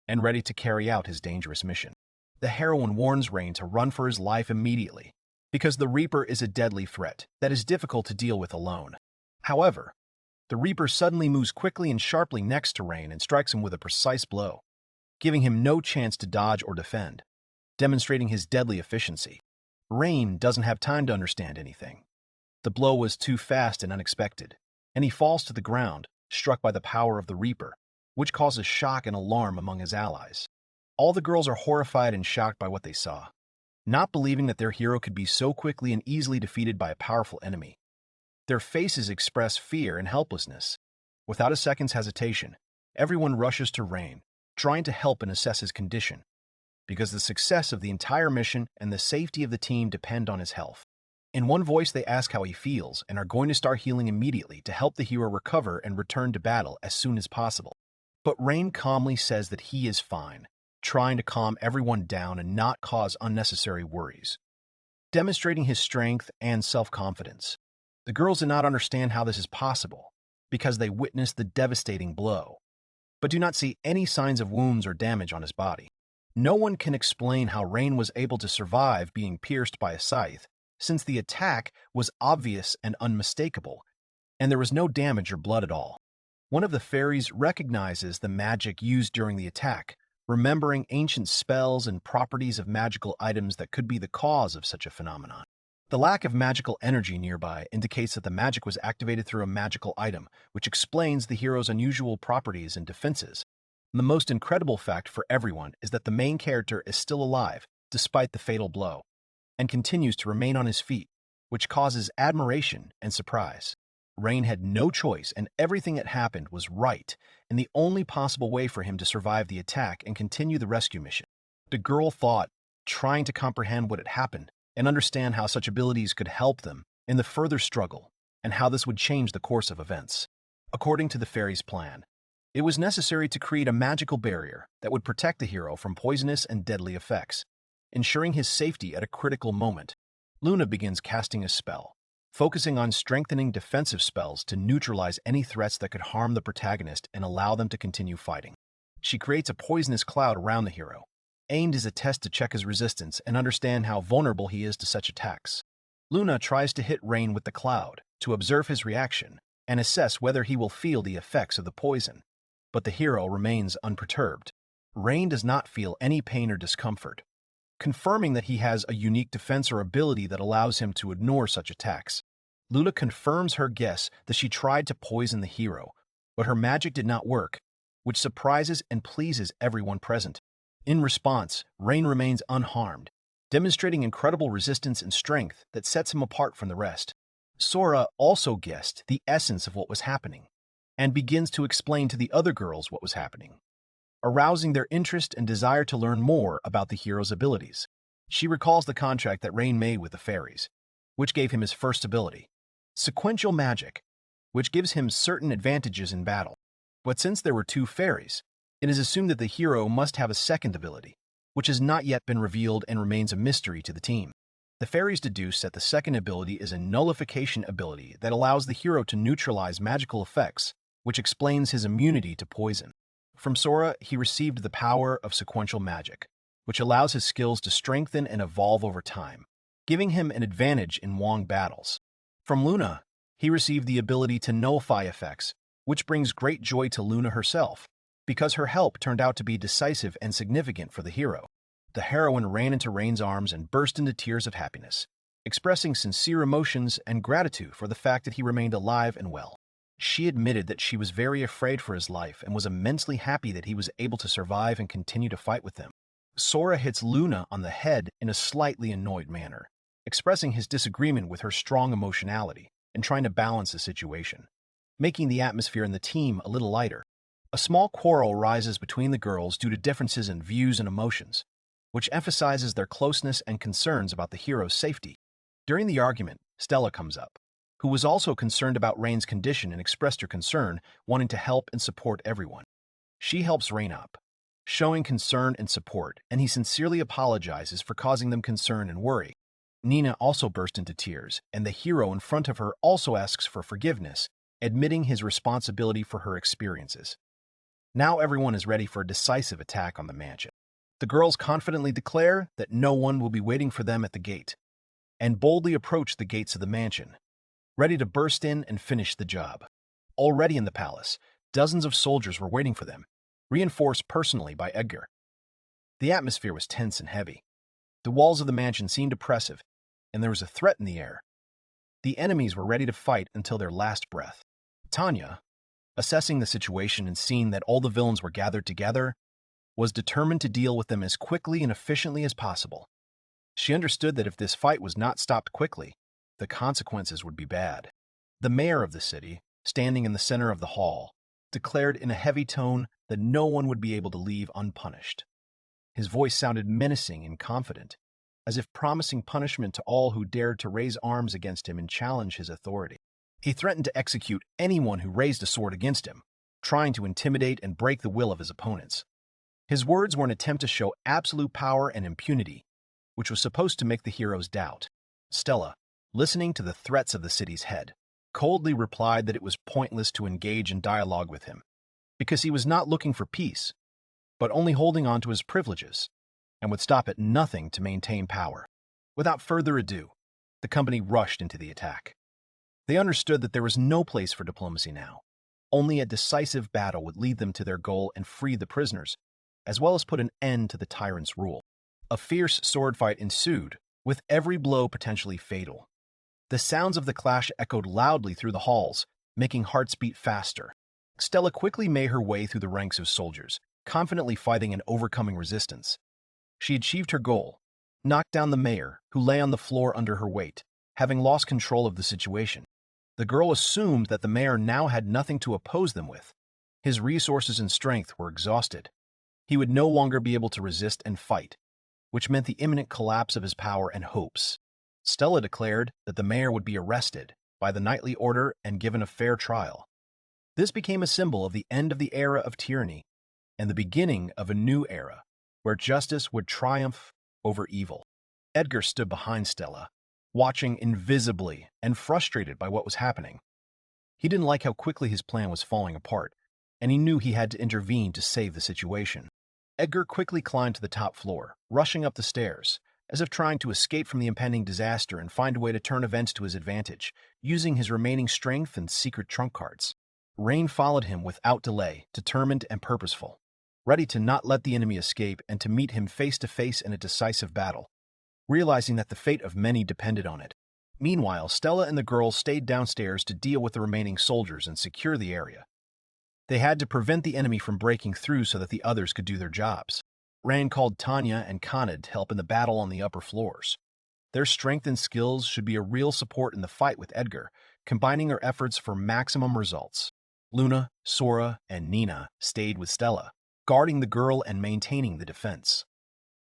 Speaker 1: and ready to carry out his dangerous mission. The heroine warns Rain to run for his life immediately, because the Reaper is a deadly threat that is difficult to deal with alone. However, the Reaper suddenly moves quickly and sharply next to Rain and strikes him with a precise blow, giving him no chance to dodge or defend, demonstrating his deadly efficiency. Rain doesn't have time to understand anything. The blow was too fast and unexpected, and he falls to the ground, struck by the power of the Reaper, which causes shock and alarm among his allies. All the girls are horrified and shocked by what they saw, not believing that their hero could be so quickly and easily defeated by a powerful enemy. Their faces express fear and helplessness. Without a second's hesitation, everyone rushes to Rain, trying to help and assess his condition, because the success of the entire mission and the safety of the team depend on his health. In one voice, they ask how he feels and are going to start healing immediately to help the hero recover and return to battle as soon as possible. But Rain calmly says that he is fine, trying to calm everyone down and not cause unnecessary worries, demonstrating his strength and self-confidence. The girls do not understand how this is possible, because they witnessed the devastating blow. but do not see any signs of wounds or damage on his body. No one can explain how Rain was able to survive being pierced by a scythe, since the attack was obvious and unmistakable, and there was no damage or blood at all. One of the fairies recognizes the magic used during the attack, remembering ancient spells and properties of magical items that could be the cause of such a phenomenon. The lack of magical energy nearby indicates that the magic was activated through a magical item, which explains the hero's unusual properties and defenses. And the most incredible fact for everyone is that the main character is still alive, despite the fatal blow, and continues to remain on his feet, which causes admiration and surprise. Rain had no choice, and everything that happened was right, and the only possible way for him to survive the attack and continue the rescue mission. The girl thought, trying to comprehend what had happened and understand how such abilities could help them in the further struggle and how this would change the course of events. According to the fairy's plan, it was necessary to create a magical barrier that would protect the hero from poisonous and deadly effects, ensuring his safety at a critical moment. Luna begins casting a spell, focusing on strengthening defensive spells to neutralize any threats that could harm the protagonist and allow them to continue fighting. She creates a poisonous cloud around the hero, aimed as a test to check his resistance and understand how vulnerable he is to such attacks. Luna tries to hit Rain with the cloud to observe his reaction and assess whether he will feel the effects of the poison, but the hero remains unperturbed. Rain does not feel any pain or discomfort, confirming that he has a unique defense or ability that allows him to ignore such attacks. Luna confirms her guess that she tried to poison the hero, but her magic did not work, which surprises and pleases everyone present. In response, Rain remains unharmed, demonstrating incredible resistance and strength that sets him apart from the rest. Sora also guessed the essence of what was happening, and begins to explain to the other girls what was happening, arousing their interest and desire to learn more about the hero's abilities. She recalls the contract that Rain made with the fairies, which gave him his first ability, sequential magic, which gives him certain advantages in battle. But since there were two fairies, it is assumed that the hero must have a second ability, which has not yet been revealed and remains a mystery to the team. The fairies deduce that the second ability is a nullification ability that allows the hero to neutralize magical effects, which explains his immunity to poison. From Sora, he received the power of sequential magic, which allows his skills to strengthen and evolve over time, giving him an advantage in long battles. From Luna, he received the ability to nullify effects, which brings great joy to Luna herself, because her help turned out to be decisive and significant for the hero. The heroine ran into Rain's arms and burst into tears of happiness, expressing sincere emotions and gratitude for the fact that he remained alive and well. She admitted that she was very afraid for his life and was immensely happy that he was able to survive and continue to fight with them. Sora hits Luna on the head in a slightly annoyed manner, expressing his disagreement with her strong emotionality and trying to balance the situation, making the atmosphere in the team a little lighter. A small quarrel rises between the girls due to differences in views and emotions, which emphasizes their closeness and concerns about the hero's safety. During the argument, Stella comes up, who was also concerned about Rain's condition and expressed her concern, wanting to help and support everyone. She helps Rain up, showing concern and support, and he sincerely apologizes for causing them concern and worry. Nina also burst into tears, and the hero in front of her also asks for forgiveness, admitting his responsibility for her experiences. Now everyone is ready for a decisive attack on the mansion. The girls confidently declare that no one will be waiting for them at the gate, and boldly approach the gates of the mansion, ready to burst in and finish the job. Already in the palace, dozens of soldiers were waiting for them, reinforced personally by Edgar. The atmosphere was tense and heavy. The walls of the mansion seemed oppressive, and there was a threat in the air. The enemies were ready to fight until their last breath. Tanya, assessing the situation and seeing that all the villains were gathered together, was determined to deal with them as quickly and efficiently as possible. She understood that if this fight was not stopped quickly, the consequences would be bad. The mayor of the city, standing in the center of the hall, declared in a heavy tone that no one would be able to leave unpunished. His voice sounded menacing and confident, as if promising punishment to all who dared to raise arms against him and challenge his authority. He threatened to execute anyone who raised a sword against him, trying to intimidate and break the will of his opponents. His words were an attempt to show absolute power and impunity, which was supposed to make the heroes doubt. Stella, listening to the threats of the city's head, coldly replied that it was pointless to engage in dialogue with him, because he was not looking for peace, but only holding on to his privileges, and would stop at nothing to maintain power. Without further ado, the company rushed into the attack. They understood that there was no place for diplomacy now. Only a decisive battle would lead them to their goal and free the prisoners, as well as put an end to the tyrant's rule. A fierce sword fight ensued, with every blow potentially fatal. The sounds of the clash echoed loudly through the halls, making hearts beat faster. Stella quickly made her way through the ranks of soldiers, confidently fighting and overcoming resistance. She achieved her goal, knocked down the mayor, who lay on the floor under her weight, having lost control of the situation. The girl assumed that the mayor now had nothing to oppose them with. His resources and strength were exhausted. He would no longer be able to resist and fight, which meant the imminent collapse of his power and hopes. Stella declared that the mayor would be arrested by the knightly order and given a fair trial. This became a symbol of the end of the era of tyranny and the beginning of a new era where justice would triumph over evil. Edgar stood behind Stella, watching invisibly and frustrated by what was happening. He didn't like how quickly his plan was falling apart, and he knew he had to intervene to save the situation. Edgar quickly climbed to the top floor, rushing up the stairs, as if trying to escape from the impending disaster and find a way to turn events to his advantage, using his remaining strength and secret trump cards. Rain followed him without delay, determined and purposeful, ready to not let the enemy escape and to meet him face to face in a decisive battle, realizing that the fate of many depended on it. Meanwhile, Stella and the girls stayed downstairs to deal with the remaining soldiers and secure the area. They had to prevent the enemy from breaking through so that the others could do their jobs. Rand called Tanya and Khanid to help in the battle on the upper floors. Their strength and skills should be a real support in the fight with Edgar, combining their efforts for maximum results. Luna, Sora, and Nina stayed with Stella, guarding the girl and maintaining the defense.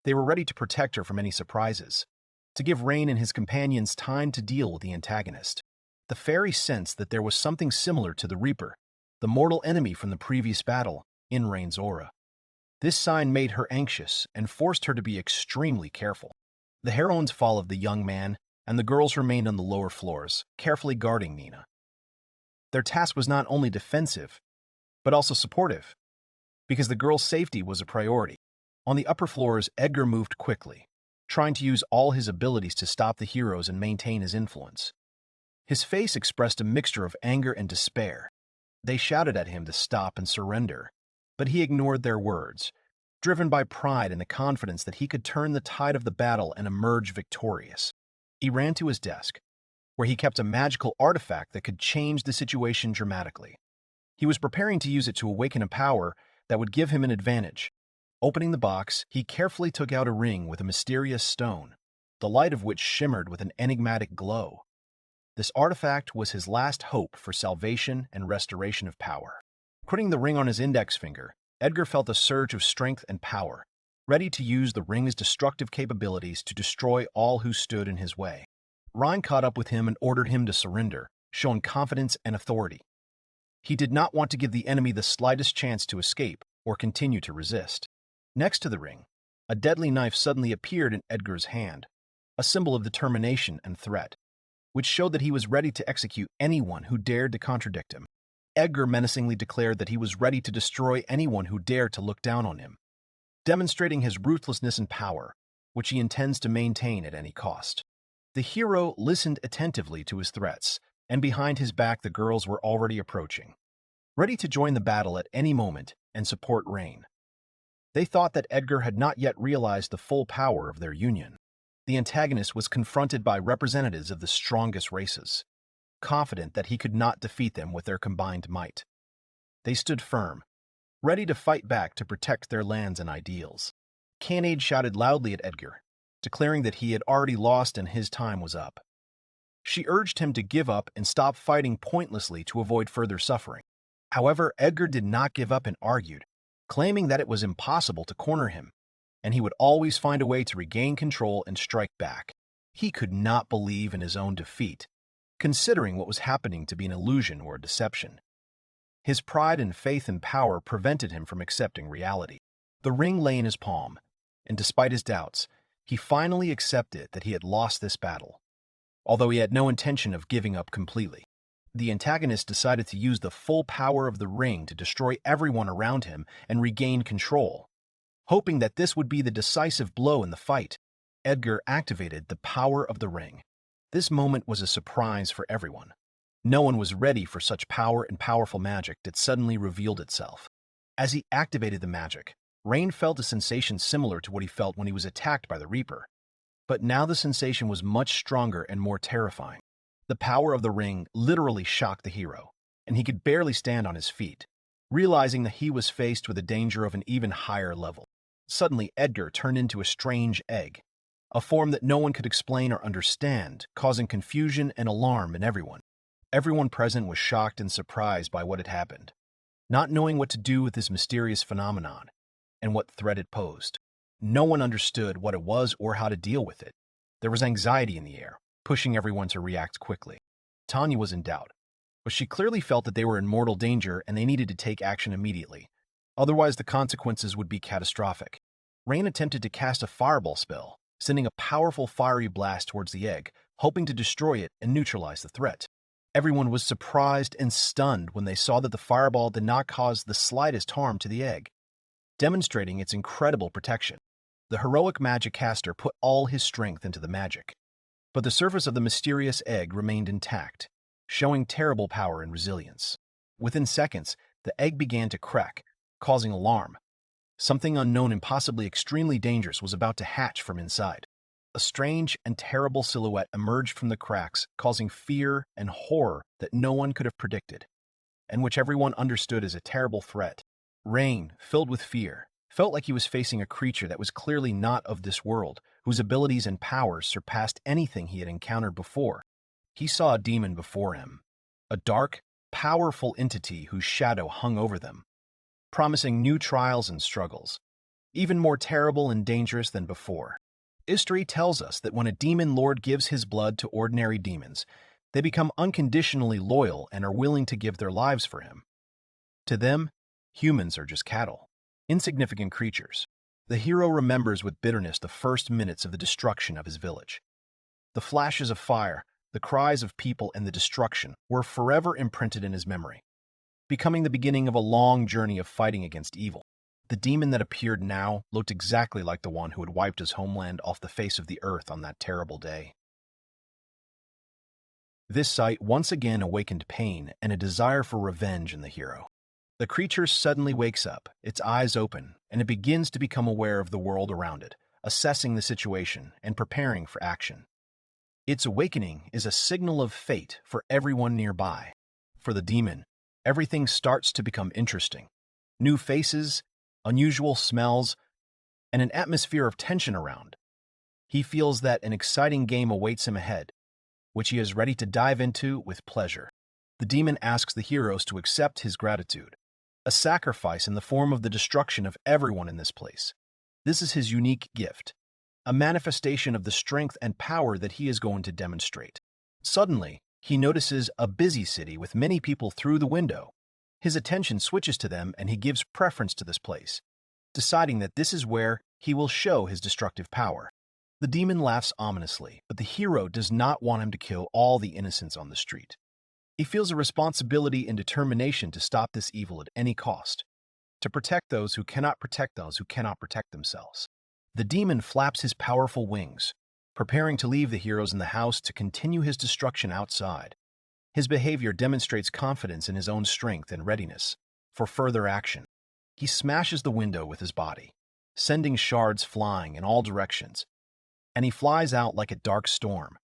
Speaker 1: They were ready to protect her from any surprises, to give Rain and his companions time to deal with the antagonist. The fairy sensed that there was something similar to the Reaper, the mortal enemy from the previous battle, in Rain's aura. This sign made her anxious and forced her to be extremely careful. The heroines followed the young man, and the girls remained on the lower floors, carefully guarding Nina. Their task was not only defensive, but also supportive, because the girl's safety was a priority. On the upper floors, Edgar moved quickly, trying to use all his abilities to stop the heroes and maintain his influence. His face expressed a mixture of anger and despair. They shouted at him to stop and surrender, but he ignored their words, driven by pride and the confidence that he could turn the tide of the battle and emerge victorious. He ran to his desk, where he kept a magical artifact that could change the situation dramatically. He was preparing to use it to awaken a power that would give him an advantage. Opening the box, he carefully took out a ring with a mysterious stone, the light of which shimmered with an enigmatic glow. This artifact was his last hope for salvation and restoration of power. Putting the ring on his index finger, Edgar felt a surge of strength and power, ready to use the ring's destructive capabilities to destroy all who stood in his way. Rein caught up with him and ordered him to surrender, showing confidence and authority. He did not want to give the enemy the slightest chance to escape or continue to resist. Next to the ring, a deadly knife suddenly appeared in Edgar's hand, a symbol of determination and threat, which showed that he was ready to execute anyone who dared to contradict him. Edgar menacingly declared that he was ready to destroy anyone who dared to look down on him, demonstrating his ruthlessness and power, which he intends to maintain at any cost. The hero listened attentively to his threats, and behind his back the girls were already approaching, ready to join the battle at any moment and support Rain. They thought that Edgar had not yet realized the full power of their union. The antagonist was confronted by representatives of the strongest races, confident that he could not defeat them with their combined might. They stood firm, ready to fight back to protect their lands and ideals. Khanid shouted loudly at Edgar, declaring that he had already lost and his time was up. She urged him to give up and stop fighting pointlessly to avoid further suffering. However, Edgar did not give up and argued, claiming that it was impossible to corner him, and he would always find a way to regain control and strike back. He could not believe in his own defeat, considering what was happening to be an illusion or a deception. His pride and faith in power prevented him from accepting reality. The ring lay in his palm, and despite his doubts, he finally accepted that he had lost this battle, although he had no intention of giving up completely. The antagonist decided to use the full power of the ring to destroy everyone around him and regain control. Hoping that this would be the decisive blow in the fight, Edgar activated the power of the ring. This moment was a surprise for everyone. No one was ready for such power and powerful magic that suddenly revealed itself. As he activated the magic, Rain felt a sensation similar to what he felt when he was attacked by the Reaper. But now the sensation was much stronger and more terrifying. The power of the ring literally shocked the hero, and he could barely stand on his feet, realizing that he was faced with the danger of an even higher level. Suddenly, Edgar turned into a strange egg, a form that no one could explain or understand, causing confusion and alarm in everyone. Everyone present was shocked and surprised by what had happened, not knowing what to do with this mysterious phenomenon and what threat it posed. No one understood what it was or how to deal with it. There was anxiety in the air, pushing everyone to react quickly. Tanya was in doubt, but she clearly felt that they were in mortal danger and they needed to take action immediately. Otherwise, the consequences would be catastrophic. Rain attempted to cast a fireball spell, sending a powerful fiery blast towards the egg, hoping to destroy it and neutralize the threat. Everyone was surprised and stunned when they saw that the fireball did not cause the slightest harm to the egg, demonstrating its incredible protection. The heroic magic caster put all his strength into the magic, but the surface of the mysterious egg remained intact, showing terrible power and resilience. Within seconds, the egg began to crack, causing alarm. Something unknown and possibly extremely dangerous was about to hatch from inside. A strange and terrible silhouette emerged from the cracks, causing fear and horror that no one could have predicted, and which everyone understood as a terrible threat. Rain, filled with fear, felt like he was facing a creature that was clearly not of this world, whose abilities and powers surpassed anything he had encountered before. He saw a demon before him, a dark, powerful entity whose shadow hung over them, promising new trials and struggles, even more terrible and dangerous than before. History tells us that when a demon lord gives his blood to ordinary demons, they become unconditionally loyal and are willing to give their lives for him. To them, humans are just cattle, insignificant creatures. The hero remembers with bitterness the first minutes of the destruction of his village. The flashes of fire, the cries of people, and the destruction were forever imprinted in his memory, becoming the beginning of a long journey of fighting against evil. The demon that appeared now looked exactly like the one who had wiped his homeland off the face of the earth on that terrible day. This sight once again awakened pain and a desire for revenge in the hero. The creature suddenly wakes up, its eyes open, and it begins to become aware of the world around it, assessing the situation and preparing for action. Its awakening is a signal of fate for everyone nearby. For the demon, everything starts to become interesting. New faces, unusual smells, and an atmosphere of tension around. He feels that an exciting game awaits him ahead, which he is ready to dive into with pleasure. The demon asks the heroes to accept his gratitude, a sacrifice in the form of the destruction of everyone in this place. This is his unique gift, a manifestation of the strength and power that he is going to demonstrate. Suddenly, he notices a busy city with many people through the window. His attention switches to them and he gives preference to this place, deciding that this is where he will show his destructive power. The demon laughs ominously, but the hero does not want him to kill all the innocents on the street. He feels a responsibility and determination to stop this evil at any cost, to protect those who cannot protect themselves. The demon flaps his powerful wings, preparing to leave the heroes in the house to continue his destruction outside. His behavior demonstrates confidence in his own strength and readiness for further action. He smashes the window with his body, sending shards flying in all directions, and he flies out like a dark storm,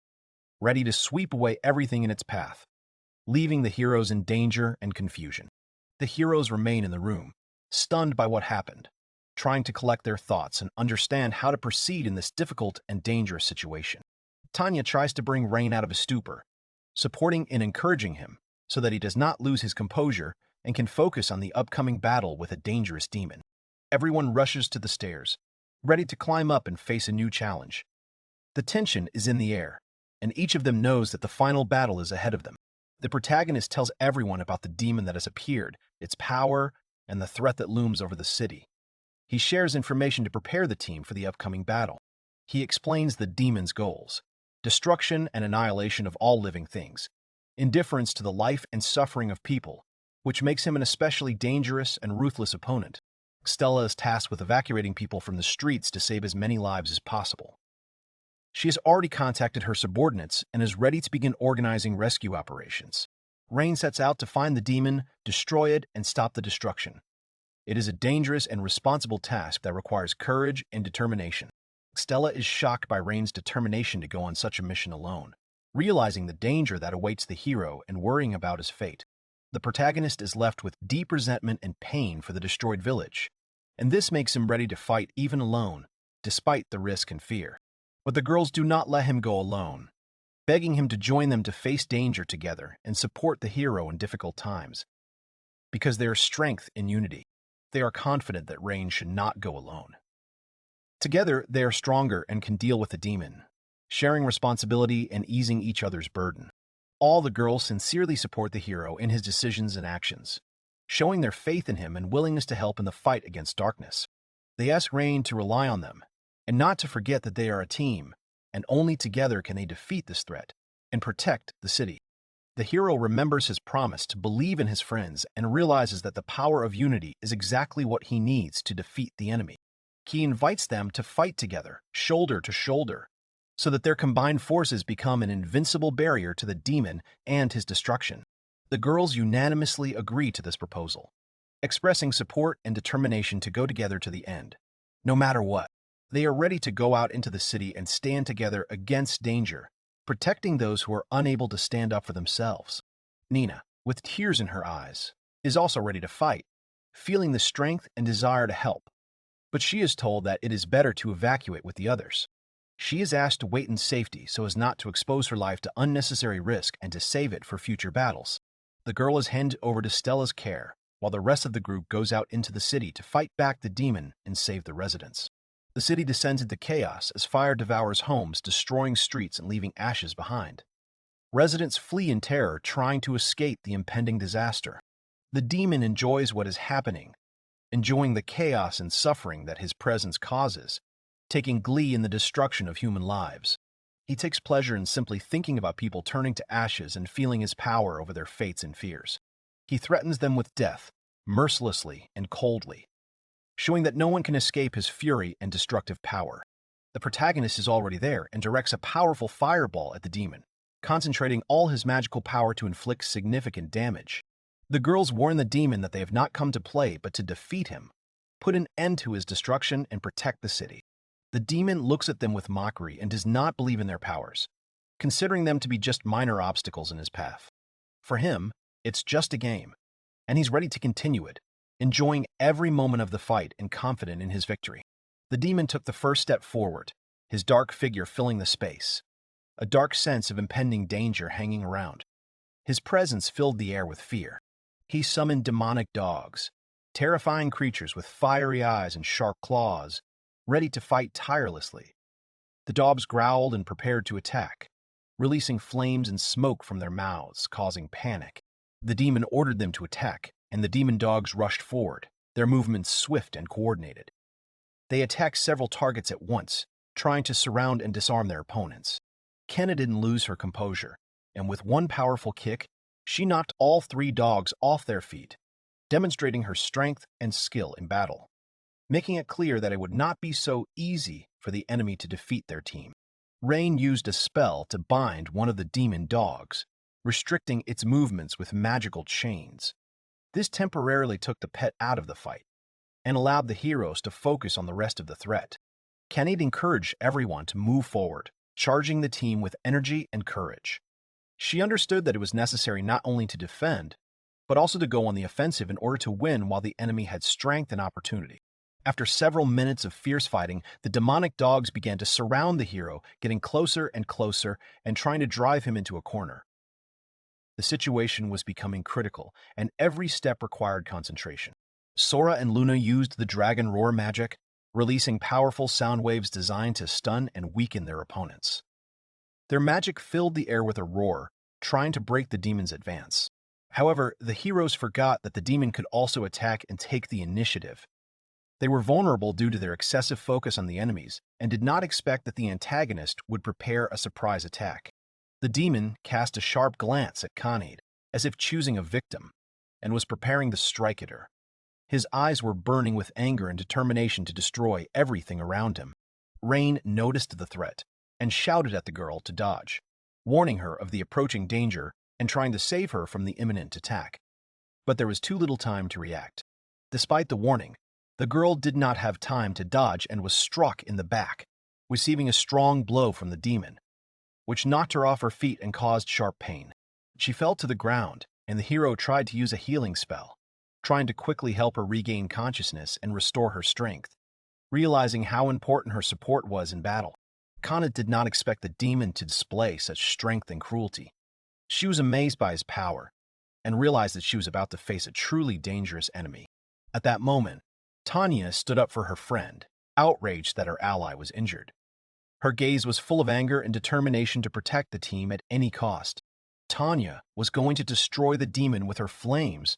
Speaker 1: ready to sweep away everything in its path, leaving the heroes in danger and confusion. The heroes remain in the room, stunned by what happened, trying to collect their thoughts and understand how to proceed in this difficult and dangerous situation. Tanya tries to bring Rain out of his stupor, supporting and encouraging him so that he does not lose his composure and can focus on the upcoming battle with a dangerous demon. Everyone rushes to the stairs, ready to climb up and face a new challenge. The tension is in the air, and each of them knows that the final battle is ahead of them. The protagonist tells everyone about the demon that has appeared, its power, and the threat that looms over the city. He shares information to prepare the team for the upcoming battle. He explains the demon's goals: destruction and annihilation of all living things, indifference to the life and suffering of people, which makes him an especially dangerous and ruthless opponent. Stella is tasked with evacuating people from the streets to save as many lives as possible. She has already contacted her subordinates and is ready to begin organizing rescue operations. Rain sets out to find the demon, destroy it, and stop the destruction. It is a dangerous and responsible task that requires courage and determination. Stella is shocked by Rain's determination to go on such a mission alone, realizing the danger that awaits the hero and worrying about his fate. The protagonist is left with deep resentment and pain for the destroyed village, and this makes him ready to fight even alone, despite the risk and fear. But the girls do not let him go alone, begging him to join them to face danger together and support the hero in difficult times. Because there is strength in unity, they are confident that Rain should not go alone. Together, they are stronger and can deal with the demon, sharing responsibility and easing each other's burden. All the girls sincerely support the hero in his decisions and actions, showing their faith in him and willingness to help in the fight against darkness. They ask Rain to rely on them, and not to forget that they are a team, and only together can they defeat this threat and protect the city. The hero remembers his promise to believe in his friends and realizes that the power of unity is exactly what he needs to defeat the enemy. He invites them to fight together, shoulder to shoulder, so that their combined forces become an invincible barrier to the demon and his destruction. The girls unanimously agree to this proposal, expressing support and determination to go together to the end. No matter what, they are ready to go out into the city and stand together against danger, protecting those who are unable to stand up for themselves. Nina, with tears in her eyes, is also ready to fight, feeling the strength and desire to help. But she is told that it is better to evacuate with the others. She is asked to wait in safety so as not to expose her life to unnecessary risk and to save it for future battles. The girl is handed over to Stella's care, while the rest of the group goes out into the city to fight back the demon and save the residents. The city descends into chaos as fire devours homes, destroying streets and leaving ashes behind. Residents flee in terror, trying to escape the impending disaster. The demon enjoys what is happening, enjoying the chaos and suffering that his presence causes, taking glee in the destruction of human lives. He takes pleasure in simply thinking about people turning to ashes and feeling his power over their fates and fears. He threatens them with death, mercilessly and coldly, showing that no one can escape his fury and destructive power. The protagonist is already there and directs a powerful fireball at the demon, concentrating all his magical power to inflict significant damage. The girls warn the demon that they have not come to play but to defeat him, put an end to his destruction, and protect the city. The demon looks at them with mockery and does not believe in their powers, considering them to be just minor obstacles in his path. For him, it's just a game, and he's ready to continue it, enjoying every moment of the fight and confident in his victory. The demon took the first step forward, his dark figure filling the space, a dark sense of impending danger hanging around. His presence filled the air with fear. He summoned demonic dogs, terrifying creatures with fiery eyes and sharp claws, ready to fight tirelessly. The dogs growled and prepared to attack, releasing flames and smoke from their mouths, causing panic. The demon ordered them to attack, and the demon dogs rushed forward, their movements swift and coordinated. They attacked several targets at once, trying to surround and disarm their opponents. Kenna didn't lose her composure, and with one powerful kick, she knocked all 3 dogs off their feet, demonstrating her strength and skill in battle, making it clear that it would not be so easy for the enemy to defeat their team. Rain used a spell to bind one of the demon dogs, restricting its movements with magical chains. This temporarily took the pet out of the fight and allowed the heroes to focus on the rest of the threat. Kenny encouraged everyone to move forward, charging the team with energy and courage. She understood that it was necessary not only to defend, but also to go on the offensive in order to win while the enemy had strength and opportunity. After several minutes of fierce fighting, the demonic dogs began to surround the hero, getting closer and closer and trying to drive him into a corner. The situation was becoming critical, and every step required concentration. Sora and Luna used the dragon roar magic, releasing powerful sound waves designed to stun and weaken their opponents. Their magic filled the air with a roar, trying to break the demon's advance. However, the heroes forgot that the demon could also attack and take the initiative. They were vulnerable due to their excessive focus on the enemies and did not expect that the antagonist would prepare a surprise attack. The demon cast a sharp glance at Khanid, as if choosing a victim, and was preparing to strike at her. His eyes were burning with anger and determination to destroy everything around him. Rain noticed the threat and shouted at the girl to dodge, warning her of the approaching danger and trying to save her from the imminent attack. But there was too little time to react. Despite the warning, the girl did not have time to dodge and was struck in the back, receiving a strong blow from the demon, which knocked her off her feet and caused sharp pain. She fell to the ground, and the hero tried to use a healing spell, trying to quickly help her regain consciousness and restore her strength. Realizing how important her support was in battle, Kana did not expect the demon to display such strength and cruelty. She was amazed by his power and realized that she was about to face a truly dangerous enemy. At that moment, Tanya stood up for her friend, outraged that her ally was injured. Her gaze was full of anger and determination to protect the team at any cost. Tanya was going to destroy the demon with her flames.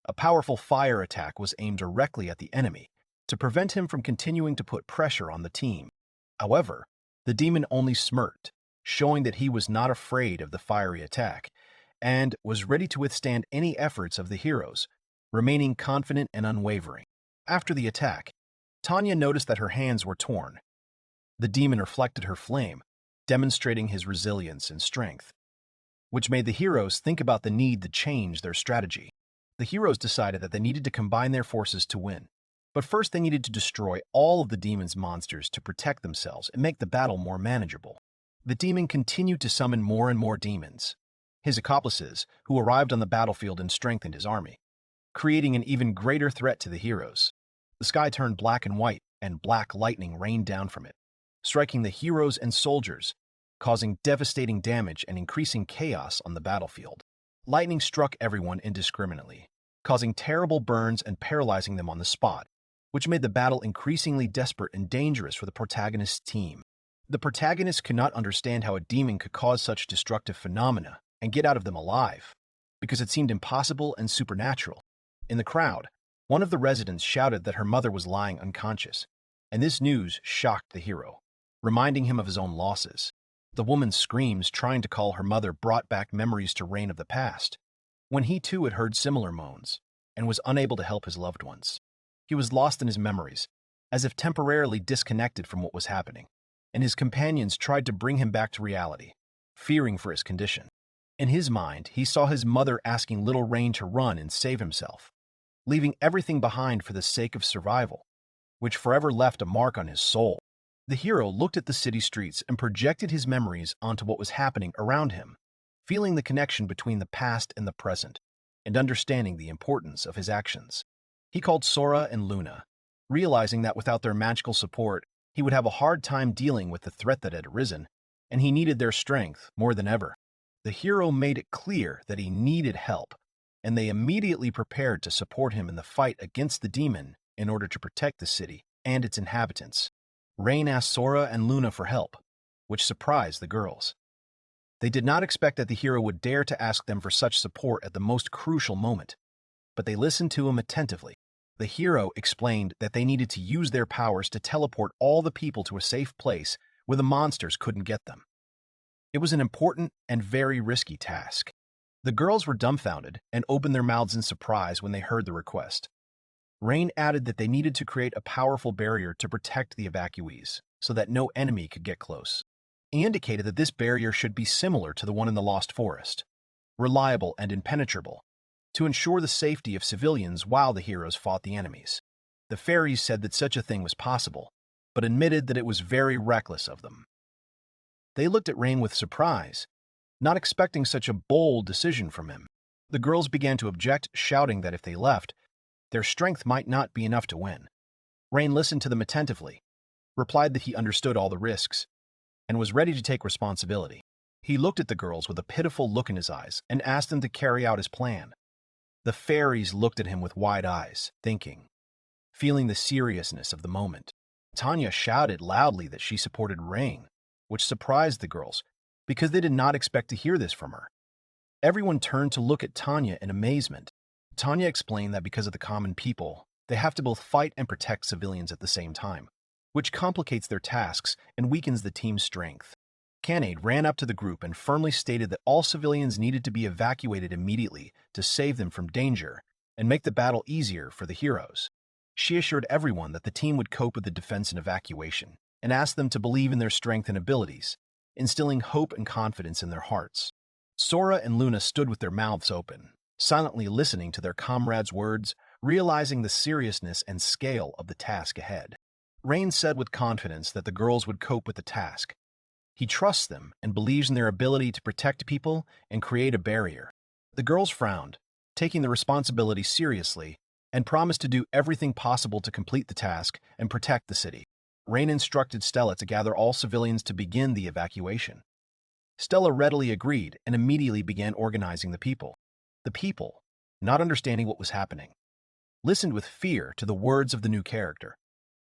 Speaker 1: A powerful fire attack was aimed directly at the enemy to prevent him from continuing to put pressure on the team. However, the demon only smirked, showing that he was not afraid of the fiery attack and was ready to withstand any efforts of the heroes, remaining confident and unwavering. After the attack, Tanya noticed that her hands were torn. The demon reflected her flame, demonstrating his resilience and strength, which made the heroes think about the need to change their strategy. The heroes decided that they needed to combine their forces to win, but first they needed to destroy all of the demon's monsters to protect themselves and make the battle more manageable. The demon continued to summon more and more demons, his accomplices, who arrived on the battlefield and strengthened his army, creating an even greater threat to the heroes. The sky turned black and white, and black lightning rained down from it, striking the heroes and soldiers, causing devastating damage and increasing chaos on the battlefield. Lightning struck everyone indiscriminately, causing terrible burns and paralyzing them on the spot, which made the battle increasingly desperate and dangerous for the protagonist's team. The protagonist could not understand how a demon could cause such destructive phenomena and get out of them alive, because it seemed impossible and supernatural. In the crowd, one of the residents shouted that her mother was lying unconscious, and this news shocked the hero, reminding him of his own losses. The woman's screams trying to call her mother brought back memories to Rain of the past, when he too had heard similar moans and was unable to help his loved ones. He was lost in his memories, as if temporarily disconnected from what was happening, and his companions tried to bring him back to reality, fearing for his condition. In his mind, he saw his mother asking little Rain to run and save himself, leaving everything behind for the sake of survival, which forever left a mark on his soul. The hero looked at the city streets and projected his memories onto what was happening around him, feeling the connection between the past and the present, and understanding the importance of his actions. He called Sora and Luna, realizing that without their magical support, he would have a hard time dealing with the threat that had arisen, and he needed their strength more than ever. The hero made it clear that he needed help, and they immediately prepared to support him in the fight against the demon in order to protect the city and its inhabitants. Rain asked Sora and Luna for help, which surprised the girls. They did not expect that the hero would dare to ask them for such support at the most crucial moment, but they listened to him attentively. The hero explained that they needed to use their powers to teleport all the people to a safe place where the monsters couldn't get them. It was an important and very risky task. The girls were dumbfounded and opened their mouths in surprise when they heard the request. Rain added that they needed to create a powerful barrier to protect the evacuees so that no enemy could get close. He indicated that this barrier should be similar to the one in the Lost Forest, reliable and impenetrable, to ensure the safety of civilians while the heroes fought the enemies. The fairies said that such a thing was possible, but admitted that it was very reckless of them. They looked at Rain with surprise, not expecting such a bold decision from him. The girls began to object, shouting that if they left, their strength might not be enough to win. Rain listened to them attentively, replied that he understood all the risks, and was ready to take responsibility. He looked at the girls with a pitiful look in his eyes and asked them to carry out his plan. The fairies looked at him with wide eyes, thinking, feeling the seriousness of the moment. Tanya shouted loudly that she supported Rain, which surprised the girls because they did not expect to hear this from her. Everyone turned to look at Tanya in amazement. Tanya explained that because of the common people, they have to both fight and protect civilians at the same time, which complicates their tasks and weakens the team's strength. Kanade ran up to the group and firmly stated that all civilians needed to be evacuated immediately to save them from danger and make the battle easier for the heroes. She assured everyone that the team would cope with the defense and evacuation, and asked them to believe in their strength and abilities, instilling hope and confidence in their hearts. Sora and Luna stood with their mouths open, silently listening to their comrades' words, realizing the seriousness and scale of the task ahead. Rain said with confidence that the girls would cope with the task. He trusts them and believes in their ability to protect people and create a barrier. The girls frowned, taking the responsibility seriously, and promised to do everything possible to complete the task and protect the city. Rain instructed Stella to gather all civilians to begin the evacuation. Stella readily agreed and immediately began organizing the people. The people, not understanding what was happening, listened with fear to the words of the new character,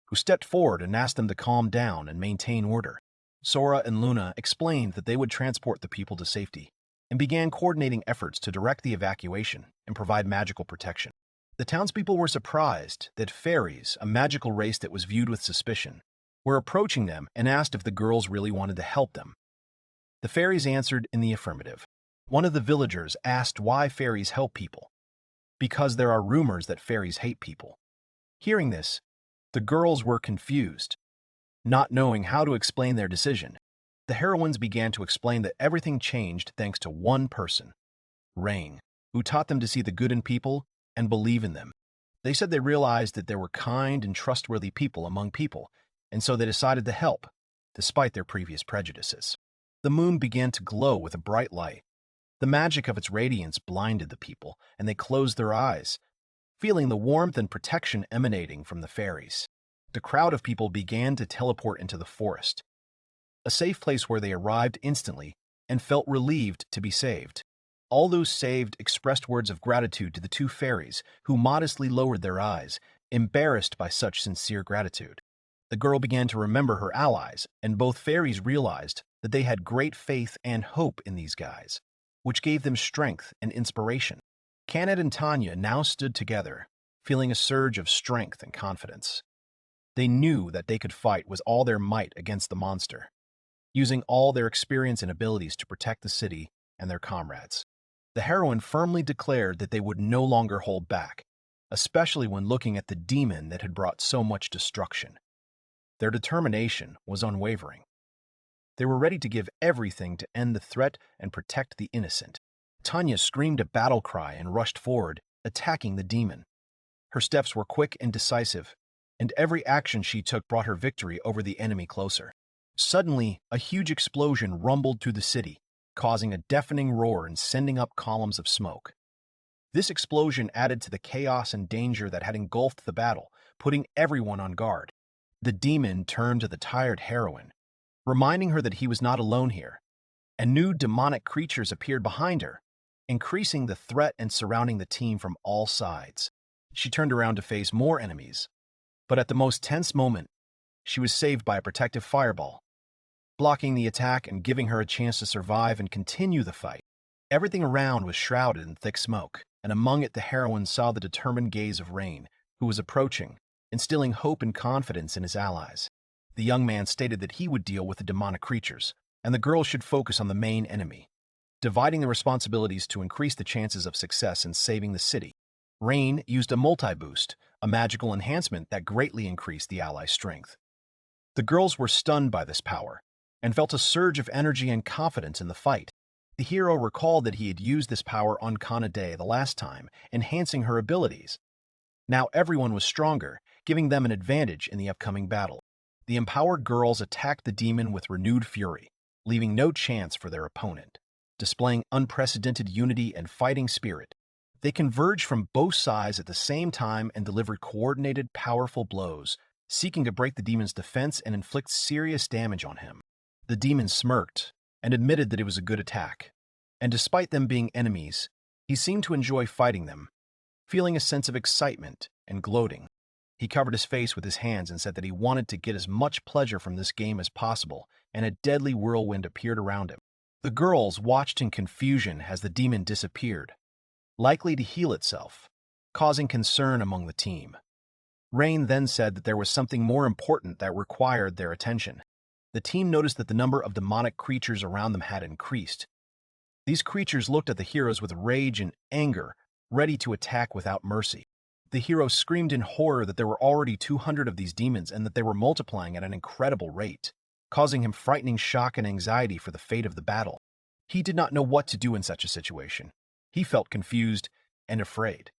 Speaker 1: who stepped forward and asked them to calm down and maintain order. Sora and Luna explained that they would transport the people to safety and began coordinating efforts to direct the evacuation and provide magical protection. The townspeople were surprised that fairies, a magical race that was viewed with suspicion, were approaching them and asked if the girls really wanted to help them. The fairies answered in the affirmative. One of the villagers asked why fairies help people. Because there are rumors that fairies hate people. Hearing this, the girls were confused, not knowing how to explain their decision. The heroines began to explain that everything changed thanks to one person, Rain, who taught them to see the good in people and believe in them. They said they realized that there were kind and trustworthy people among people, and so they decided to help, despite their previous prejudices. The moon began to glow with a bright light. The magic of its radiance blinded the people, and they closed their eyes, feeling the warmth and protection emanating from the fairies. The crowd of people began to teleport into the forest, a safe place where they arrived instantly and felt relieved to be saved. All those saved expressed words of gratitude to the two fairies, who modestly lowered their eyes, embarrassed by such sincere gratitude. The girl began to remember her allies, and both fairies realized that they had great faith and hope in these guys, which gave them strength and inspiration. Kanade and Tanya now stood together, feeling a surge of strength and confidence. They knew that they could fight with all their might against the monster, using all their experience and abilities to protect the city and their comrades. The heroine firmly declared that they would no longer hold back, especially when looking at the demon that had brought so much destruction. Their determination was unwavering. They were ready to give everything to end the threat and protect the innocent. Tanya screamed a battle cry and rushed forward, attacking the demon. Her steps were quick and decisive, and every action she took brought her victory over the enemy closer. Suddenly, a huge explosion rumbled through the city, causing a deafening roar and sending up columns of smoke. This explosion added to the chaos and danger that had engulfed the battle, putting everyone on guard. The demon turned to the tired heroine, reminding her that he was not alone here, and new demonic creatures appeared behind her, increasing the threat and surrounding the team from all sides. She turned around to face more enemies, but at the most tense moment, she was saved by a protective fireball, blocking the attack and giving her a chance to survive and continue the fight. Everything around was shrouded in thick smoke, and among it the heroine saw the determined gaze of Rain, who was approaching, instilling hope and confidence in his allies. The young man stated that he would deal with the demonic creatures, and the girls should focus on the main enemy, dividing the responsibilities to increase the chances of success in saving the city. Rain used a multi-boost, a magical enhancement that greatly increased the allies' strength. The girls were stunned by this power, and felt a surge of energy and confidence in the fight. The hero recalled that he had used this power on Kanade the last time, enhancing her abilities. Now everyone was stronger, giving them an advantage in the upcoming battle. The empowered girls attacked the demon with renewed fury, leaving no chance for their opponent. Displaying unprecedented unity and fighting spirit, they converged from both sides at the same time and delivered coordinated, powerful blows, seeking to break the demon's defense and inflict serious damage on him. The demon smirked and admitted that it was a good attack, and despite them being enemies, he seemed to enjoy fighting them, feeling a sense of excitement and gloating. He covered his face with his hands and said that he wanted to get as much pleasure from this game as possible, and a deadly whirlwind appeared around him. The girls watched in confusion as the demon disappeared, likely to heal itself, causing concern among the team. Rain then said that there was something more important that required their attention. The team noticed that the number of demonic creatures around them had increased. These creatures looked at the heroes with rage and anger, ready to attack without mercy. The hero screamed in horror that there were already 200 of these demons and that they were multiplying at an incredible rate, causing him frightening shock and anxiety for the fate of the battle. He did not know what to do in such a situation. He felt confused and afraid.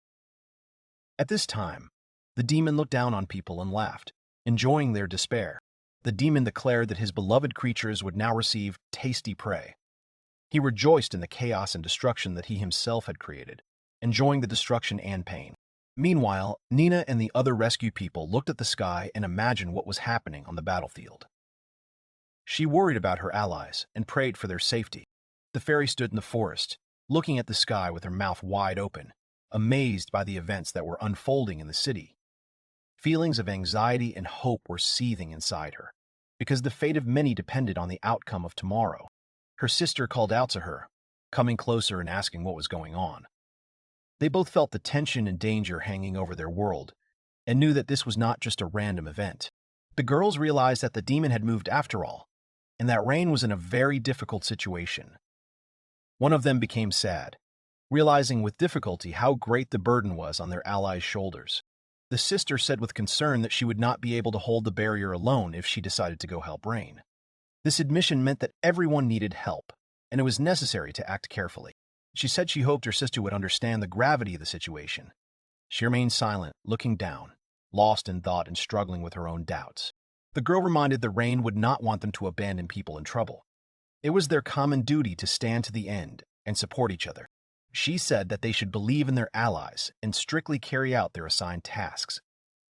Speaker 1: At this time, the demon looked down on people and laughed, enjoying their despair. The demon declared that his beloved creatures would now receive tasty prey. He rejoiced in the chaos and destruction that he himself had created, enjoying the destruction and pain. Meanwhile, Nina and the other rescue people looked at the sky and imagined what was happening on the battlefield. She worried about her allies and prayed for their safety. The fairy stood in the forest, looking at the sky with her mouth wide open, amazed by the events that were unfolding in the city. Feelings of anxiety and hope were seething inside her, because the fate of many depended on the outcome of tomorrow. Her sister called out to her, coming closer and asking what was going on. They both felt the tension and danger hanging over their world, and knew that this was not just a random event. The girls realized that the demon had moved after all, and that Rain was in a very difficult situation. One of them became sad, realizing with difficulty how great the burden was on their allies' shoulders. The sister said with concern that she would not be able to hold the barrier alone if she decided to go help Rain. This admission meant that everyone needed help, and it was necessary to act carefully. She said she hoped her sister would understand the gravity of the situation. She remained silent, looking down, lost in thought and struggling with her own doubts. The girl reminded that Rain would not want them to abandon people in trouble. It was their common duty to stand to the end and support each other. She said that they should believe in their allies and strictly carry out their assigned tasks,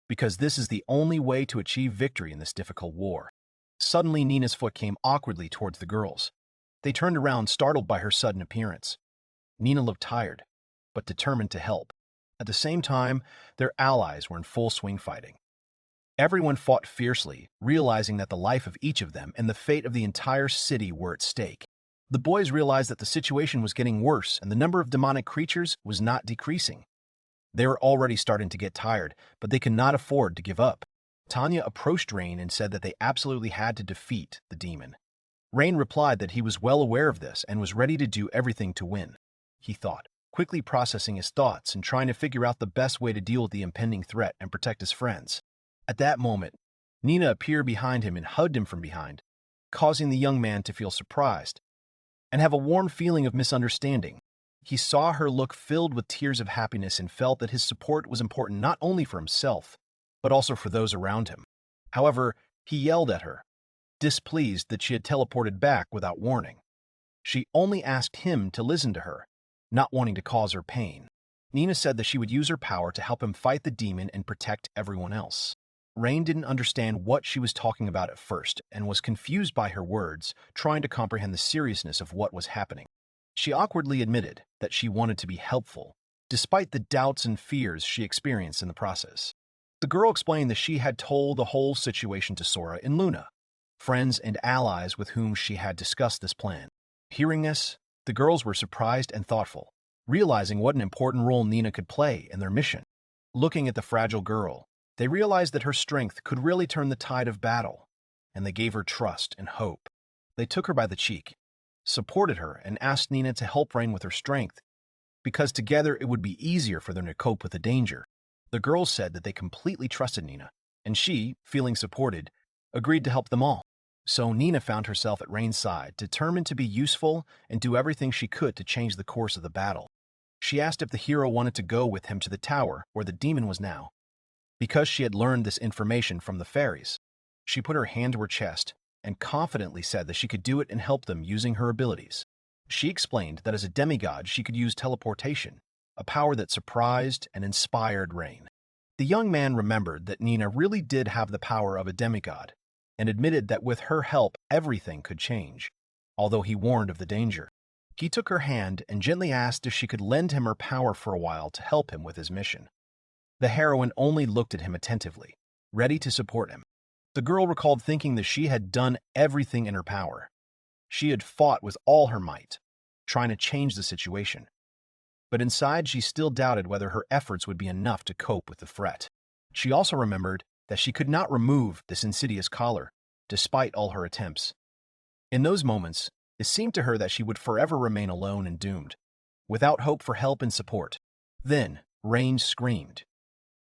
Speaker 1: because this is the only way to achieve victory in this difficult war. Suddenly, Nina's foot came awkwardly towards the girls. They turned around, startled by her sudden appearance. Nina looked tired, but determined to help. At the same time, their allies were in full swing fighting. Everyone fought fiercely, realizing that the life of each of them and the fate of the entire city were at stake. The boys realized that the situation was getting worse and the number of demonic creatures was not decreasing. They were already starting to get tired, but they could not afford to give up. Tanya approached Rain and said that they absolutely had to defeat the demon. Rain replied that he was well aware of this and was ready to do everything to win. He thought, quickly processing his thoughts and trying to figure out the best way to deal with the impending threat and protect his friends. At that moment, Nina appeared behind him and hugged him from behind, causing the young man to feel surprised and have a warm feeling of misunderstanding. He saw her look filled with tears of happiness and felt that his support was important not only for himself, but also for those around him. However, he yelled at her, displeased that she had teleported back without warning. She only asked him to listen to her, not wanting to cause her pain. Nina said that she would use her power to help him fight the demon and protect everyone else. Rain didn't understand what she was talking about at first and was confused by her words, trying to comprehend the seriousness of what was happening. She awkwardly admitted that she wanted to be helpful, despite the doubts and fears she experienced in the process. The girl explained that she had told the whole situation to Sora and Luna, friends and allies with whom she had discussed this plan. Hearing this, the girls were surprised and thoughtful, realizing what an important role Nina could play in their mission. Looking at the fragile girl, they realized that her strength could really turn the tide of battle, and they gave her trust and hope. They took her by the cheek, supported her, and asked Nina to help Rain with her strength, because together it would be easier for them to cope with the danger. The girls said that they completely trusted Nina, and she, feeling supported, agreed to help them all. So Nina found herself at Rain's side, determined to be useful and do everything she could to change the course of the battle. She asked if the hero wanted to go with him to the tower where the demon was now. Because she had learned this information from the fairies, she put her hand to her chest and confidently said that she could do it and help them using her abilities. She explained that as a demigod she could use teleportation, a power that surprised and inspired Rain. The young man remembered that Nina really did have the power of a demigod, and admitted that with her help everything could change, although he warned of the danger. He took her hand and gently asked if she could lend him her power for a while to help him with his mission. The heroine only looked at him attentively, ready to support him. The girl recalled thinking that she had done everything in her power. She had fought with all her might, trying to change the situation. But inside she still doubted whether her efforts would be enough to cope with the threat. She also remembered that she could not remove this insidious collar, despite all her attempts. In those moments, it seemed to her that she would forever remain alone and doomed, without hope for help and support. Then, Rain screamed,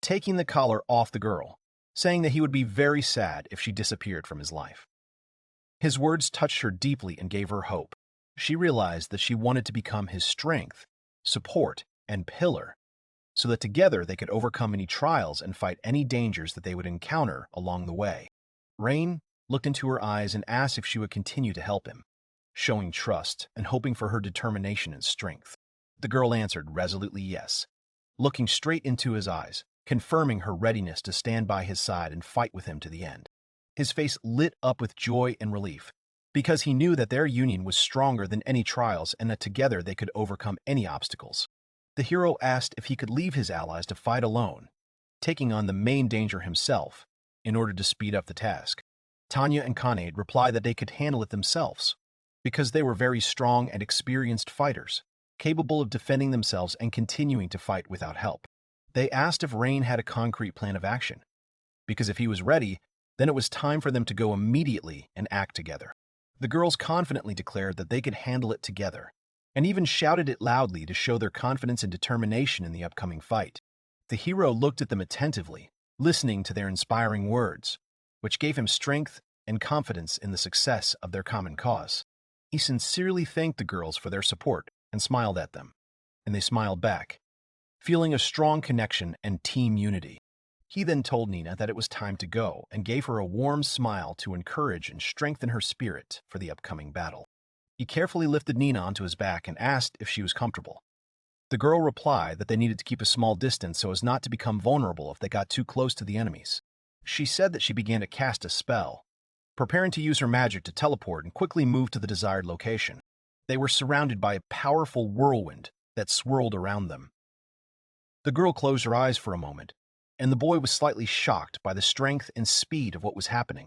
Speaker 1: taking the collar off the girl, saying that he would be very sad if she disappeared from his life. His words touched her deeply and gave her hope. She realized that she wanted to become his strength, support, and pillar, so that together they could overcome any trials and fight any dangers that they would encounter along the way. Rain looked into her eyes and asked if she would continue to help him, showing trust and hoping for her determination and strength. The girl answered resolutely yes, looking straight into his eyes, confirming her readiness to stand by his side and fight with him to the end. His face lit up with joy and relief, because he knew that their union was stronger than any trials and that together they could overcome any obstacles. The hero asked if he could leave his allies to fight alone, taking on the main danger himself, in order to speed up the task. Tanya and Kanade replied that they could handle it themselves, because they were very strong and experienced fighters, capable of defending themselves and continuing to fight without help. They asked if Rain had a concrete plan of action, because if he was ready, then it was time for them to go immediately and act together. The girls confidently declared that they could handle it together, and even shouted it loudly to show their confidence and determination in the upcoming fight. The hero looked at them attentively, listening to their inspiring words, which gave him strength and confidence in the success of their common cause. He sincerely thanked the girls for their support and smiled at them, and they smiled back, feeling a strong connection and team unity. He then told Nina that it was time to go and gave her a warm smile to encourage and strengthen her spirit for the upcoming battle. He carefully lifted Nina onto his back and asked if she was comfortable. The girl replied that they needed to keep a small distance so as not to become vulnerable if they got too close to the enemies. She said that she began to cast a spell, preparing to use her magic to teleport and quickly move to the desired location. They were surrounded by a powerful whirlwind that swirled around them. The girl closed her eyes for a moment, and the boy was slightly shocked by the strength and speed of what was happening.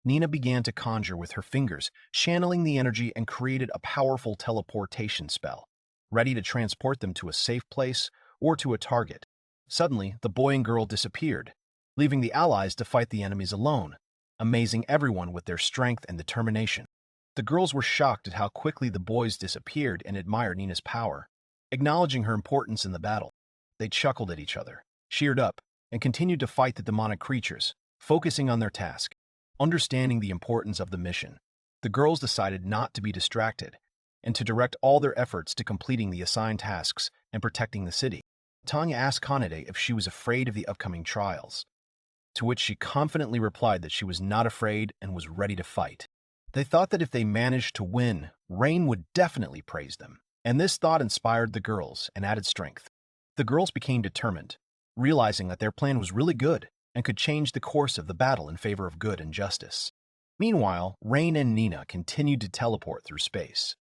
Speaker 1: Nina began to conjure with her fingers, channeling the energy, and created a powerful teleportation spell, ready to transport them to a safe place or to a target. Suddenly, the boy and girl disappeared, leaving the allies to fight the enemies alone, amazing everyone with their strength and determination. The girls were shocked at how quickly the boys disappeared and admired Nina's power. Acknowledging her importance in the battle, they chuckled at each other, cheered up, and continued to fight the demonic creatures, focusing on their task. Understanding the importance of the mission, the girls decided not to be distracted and to direct all their efforts to completing the assigned tasks and protecting the city. Tanya asked Kanade if she was afraid of the upcoming trials, to which she confidently replied that she was not afraid and was ready to fight. They thought that if they managed to win, Rain would definitely praise them, and this thought inspired the girls and added strength. The girls became determined, realizing that their plan was really good and could change the course of the battle in favor of good and justice. Meanwhile, Rain and Nina continued to teleport through space.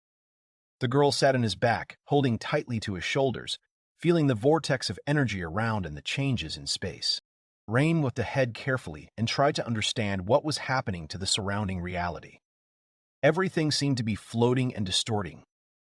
Speaker 1: The girl sat on his back, holding tightly to his shoulders, feeling the vortex of energy around and the changes in space. Rain looked ahead carefully and tried to understand what was happening to the surrounding reality. Everything seemed to be floating and distorting.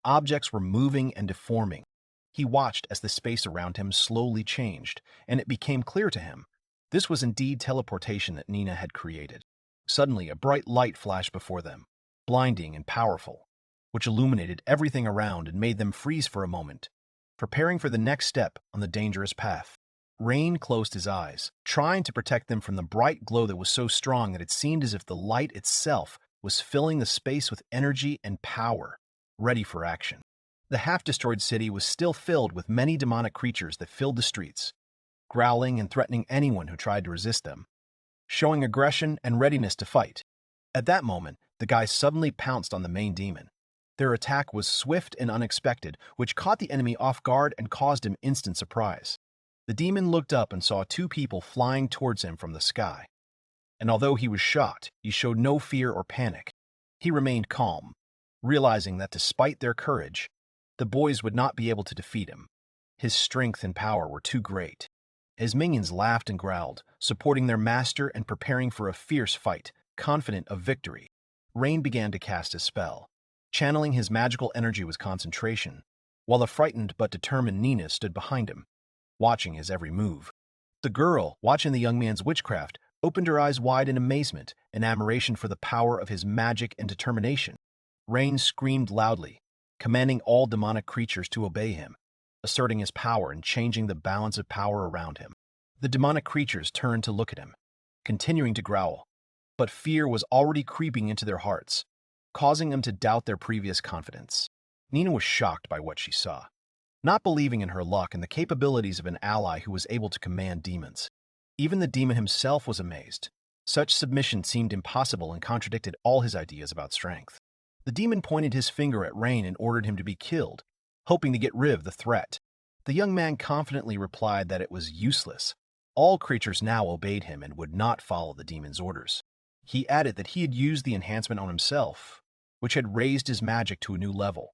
Speaker 1: Objects were moving and deforming. He watched as the space around him slowly changed, and it became clear to him this was indeed teleportation that Nina had created. Suddenly, a bright light flashed before them, blinding and powerful, which illuminated everything around and made them freeze for a moment, preparing for the next step on the dangerous path. Rain closed his eyes, trying to protect them from the bright glow that was so strong that it seemed as if the light itself was filling the space with energy and power, ready for action. The half-destroyed city was still filled with many demonic creatures that filled the streets, growling and threatening anyone who tried to resist them, showing aggression and readiness to fight. At that moment, the guys suddenly pounced on the main demon. Their attack was swift and unexpected, which caught the enemy off guard and caused him instant surprise. The demon looked up and saw two people flying towards him from the sky. And although he was shocked, he showed no fear or panic. He remained calm, realizing that despite their courage, the boys would not be able to defeat him. His strength and power were too great. His minions laughed and growled, supporting their master and preparing for a fierce fight, confident of victory. Rain began to cast his spell, channeling his magical energy with concentration, while a frightened but determined Nina stood behind him, watching his every move. The girl, watching the young man's witchcraft, opened her eyes wide in amazement and admiration for the power of his magic and determination. Rain screamed loudly, commanding all demonic creatures to obey him, asserting his power and changing the balance of power around him. The demonic creatures turned to look at him, continuing to growl, but fear was already creeping into their hearts, causing them to doubt their previous confidence. Nina was shocked by what she saw, not believing in her luck and the capabilities of an ally who was able to command demons. Even the demon himself was amazed. Such submission seemed impossible and contradicted all his ideas about strength. The demon pointed his finger at Rain and ordered him to be killed, hoping to get rid of the threat. The young man confidently replied that it was useless. All creatures now obeyed him and would not follow the demon's orders. He added that he had used the enhancement on himself, which had raised his magic to a new level,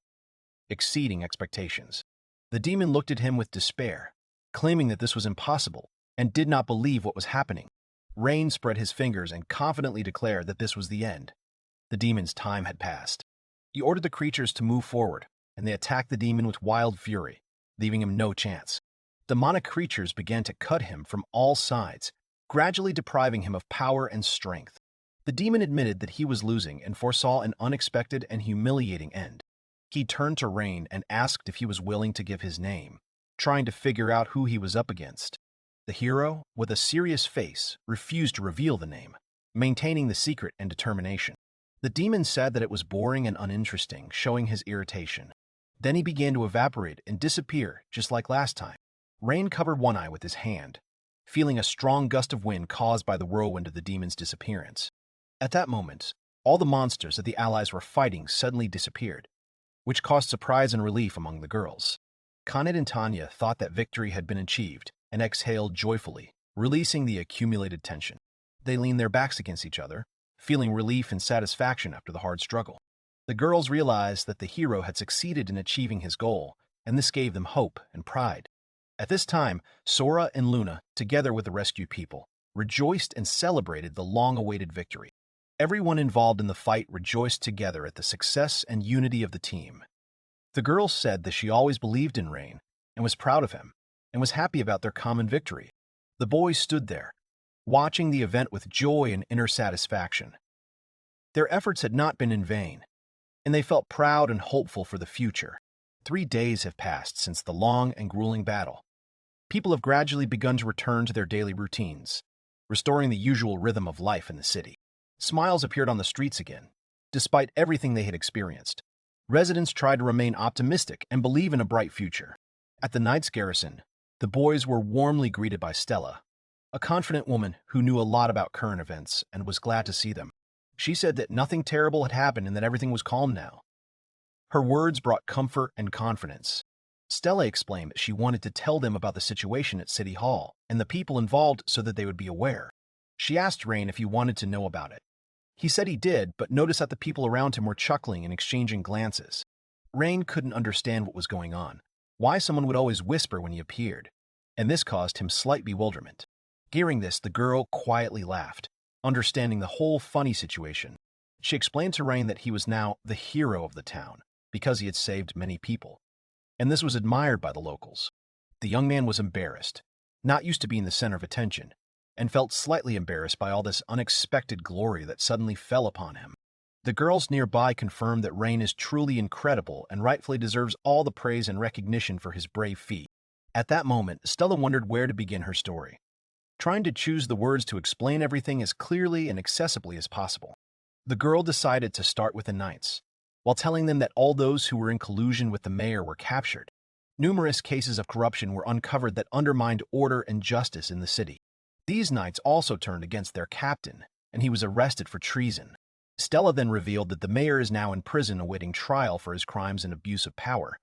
Speaker 1: exceeding expectations. The demon looked at him with despair, claiming that this was impossible, and did not believe what was happening. Rain spread his fingers and confidently declared that this was the end. The demon's time had passed. He ordered the creatures to move forward, and they attacked the demon with wild fury, leaving him no chance. Demonic creatures began to cut him from all sides, gradually depriving him of power and strength. The demon admitted that he was losing and foresaw an unexpected and humiliating end. He turned to Rain and asked if he was willing to give his name, trying to figure out who he was up against. The hero, with a serious face, refused to reveal the name, maintaining the secret and determination. The demon said that it was boring and uninteresting, showing his irritation. Then he began to evaporate and disappear, just like last time. Rain covered one eye with his hand, feeling a strong gust of wind caused by the whirlwind of the demon's disappearance. At that moment, all the monsters that the allies were fighting suddenly disappeared, which caused surprise and relief among the girls. Kaned and Tanya thought that victory had been achieved and exhaled joyfully, releasing the accumulated tension. They leaned their backs against each other, feeling relief and satisfaction after the hard struggle. The girls realized that the hero had succeeded in achieving his goal, and this gave them hope and pride. At this time, Sora and Luna, together with the rescue people, rejoiced and celebrated the long-awaited victory. Everyone involved in the fight rejoiced together at the success and unity of the team. The girls said that she always believed in Rain and was proud of him, and was happy about their common victory. The boys stood there, watching the event with joy and inner satisfaction. Their efforts had not been in vain, and they felt proud and hopeful for the future. 3 days have passed since the long and grueling battle. People have gradually begun to return to their daily routines, restoring the usual rhythm of life in the city. Smiles appeared on the streets again, despite everything they had experienced. Residents tried to remain optimistic and believe in a bright future. At the Knight's Garrison, the boys were warmly greeted by Stella, a confident woman who knew a lot about current events and was glad to see them. She said that nothing terrible had happened and that everything was calm now. Her words brought comfort and confidence. Stella explained that she wanted to tell them about the situation at City Hall and the people involved so that they would be aware. She asked Rain if he wanted to know about it. He said he did, but noticed that the people around him were chuckling and exchanging glances. Rain couldn't understand what was going on, why someone would always whisper when he appeared, and this caused him slight bewilderment. Hearing this, the girl quietly laughed, understanding the whole funny situation. She explained to Rain that he was now the hero of the town, because he had saved many people, and this was admired by the locals. The young man was embarrassed, not used to being the center of attention, and felt slightly embarrassed by all this unexpected glory that suddenly fell upon him. The girls nearby confirmed that Rain is truly incredible and rightfully deserves all the praise and recognition for his brave feat. At that moment, Stella wondered where to begin her story, trying to choose the words to explain everything as clearly and accessibly as possible. The girl decided to start with the Knights, while telling them that all those who were in collusion with the mayor were captured. Numerous cases of corruption were uncovered that undermined order and justice in the city. These knights also turned against their captain, and he was arrested for treason. Stella then revealed that the mayor is now in prison awaiting trial for his crimes and abuse of power,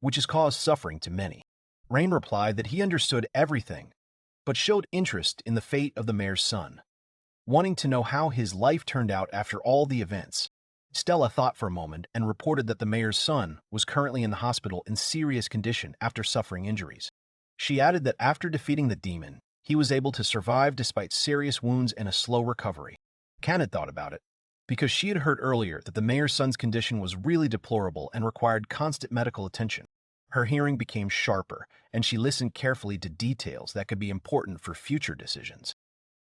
Speaker 1: which has caused suffering to many. Rain replied that he understood everything, but showed interest in the fate of the mayor's son, wanting to know how his life turned out after all the events. Stella thought for a moment and reported that the mayor's son was currently in the hospital in serious condition after suffering injuries. She added that after defeating the demon, he was able to survive despite serious wounds and a slow recovery. Kaned thought about it, because she had heard earlier that the mayor's son's condition was really deplorable and required constant medical attention. Her hearing became sharper, and she listened carefully to details that could be important for future decisions.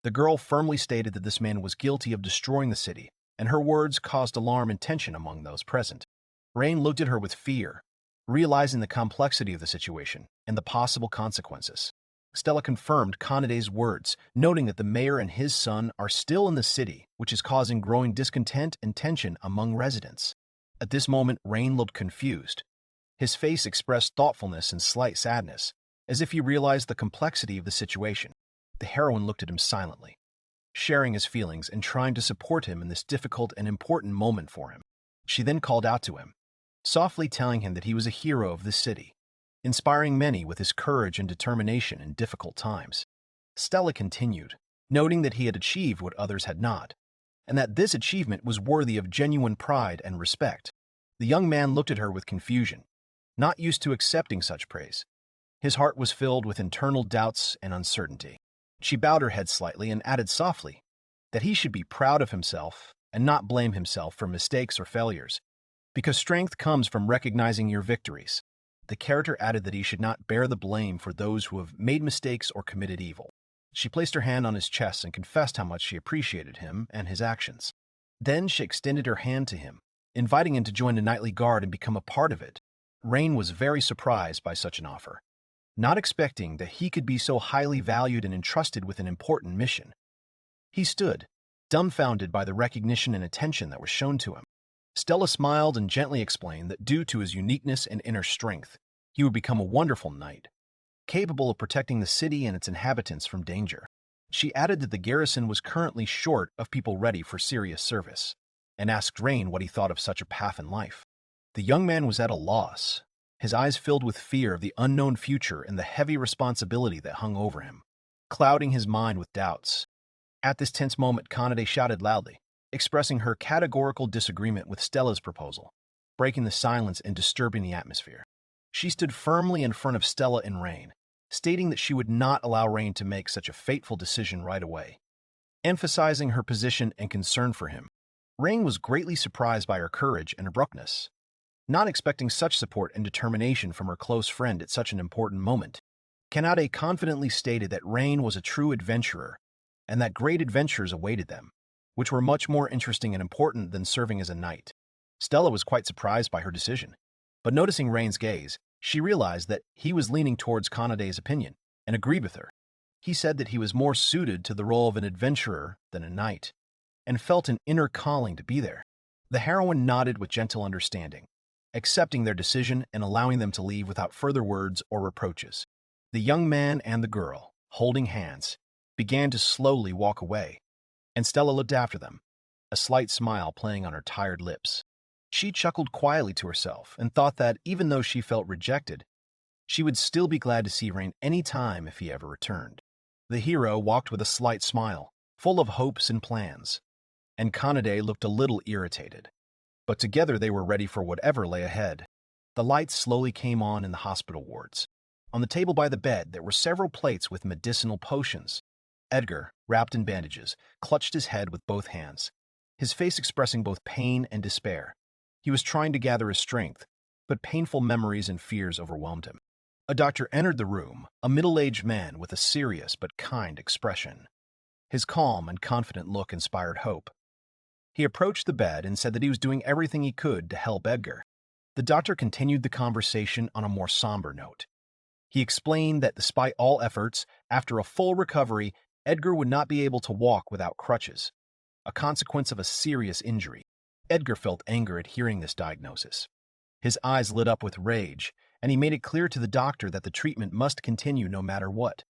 Speaker 1: The girl firmly stated that this man was guilty of destroying the city, and her words caused alarm and tension among those present. Rain looked at her with fear, realizing the complexity of the situation and the possible consequences. Stella confirmed Kanade's words, noting that the mayor and his son are still in the city, which is causing growing discontent and tension among residents. At this moment, Rain looked confused. His face expressed thoughtfulness and slight sadness, as if he realized the complexity of the situation. The heroine looked at him silently, sharing his feelings and trying to support him in this difficult and important moment for him. She then called out to him, softly telling him that he was a hero of this city, inspiring many with his courage and determination in difficult times. Stella continued, noting that he had achieved what others had not, and that this achievement was worthy of genuine pride and respect. The young man looked at her with confusion, not used to accepting such praise. His heart was filled with internal doubts and uncertainty. She bowed her head slightly and added softly that he should be proud of himself and not blame himself for mistakes or failures, because strength comes from recognizing your victories. The character added that he should not bear the blame for those who have made mistakes or committed evil. She placed her hand on his chest and confessed how much she appreciated him and his actions. Then she extended her hand to him, inviting him to join the nightly guard and become a part of it. Rain was very surprised by such an offer, not expecting that he could be so highly valued and entrusted with an important mission. He stood, dumbfounded by the recognition and attention that was shown to him. Stella smiled and gently explained that due to his uniqueness and inner strength, he would become a wonderful knight, capable of protecting the city and its inhabitants from danger. She added that the garrison was currently short of people ready for serious service, and asked Rain what he thought of such a path in life. The young man was at a loss, his eyes filled with fear of the unknown future and the heavy responsibility that hung over him, clouding his mind with doubts. At this tense moment, Kanade shouted loudly, expressing her categorical disagreement with Stella's proposal, breaking the silence and disturbing the atmosphere. She stood firmly in front of Stella and Rain, stating that she would not allow Rain to make such a fateful decision right away, emphasizing her position and concern for him. Rain was greatly surprised by her courage and abruptness, not expecting such support and determination from her close friend at such an important moment. Kanade confidently stated that Rain was a true adventurer and that great adventures awaited them, which were much more interesting and important than serving as a knight. Stella was quite surprised by her decision, but noticing Rain's gaze, she realized that he was leaning towards Kanade's opinion and agreed with her. He said that he was more suited to the role of an adventurer than a knight, and felt an inner calling to be there. The heroine nodded with gentle understanding, accepting their decision and allowing them to leave without further words or reproaches. The young man and the girl, holding hands, began to slowly walk away, and Stella looked after them, a slight smile playing on her tired lips. She chuckled quietly to herself and thought that, even though she felt rejected, she would still be glad to see Rain any time if he ever returned. The hero walked with a slight smile, full of hopes and plans, and Kanade looked a little irritated. But together they were ready for whatever lay ahead. The lights slowly came on in the hospital wards. On the table by the bed, there were several plates with medicinal potions. Edgar, wrapped in bandages, clutched his head with both hands, his face expressing both pain and despair. He was trying to gather his strength, but painful memories and fears overwhelmed him. A doctor entered the room, a middle-aged man with a serious but kind expression. His calm and confident look inspired hope. He approached the bed and said that he was doing everything he could to help Edgar. The doctor continued the conversation on a more somber note. He explained that despite all efforts, after a full recovery, Edgar would not be able to walk without crutches, a consequence of a serious injury. Edgar felt anger at hearing this diagnosis. His eyes lit up with rage, and he made it clear to the doctor that the treatment must continue no matter what,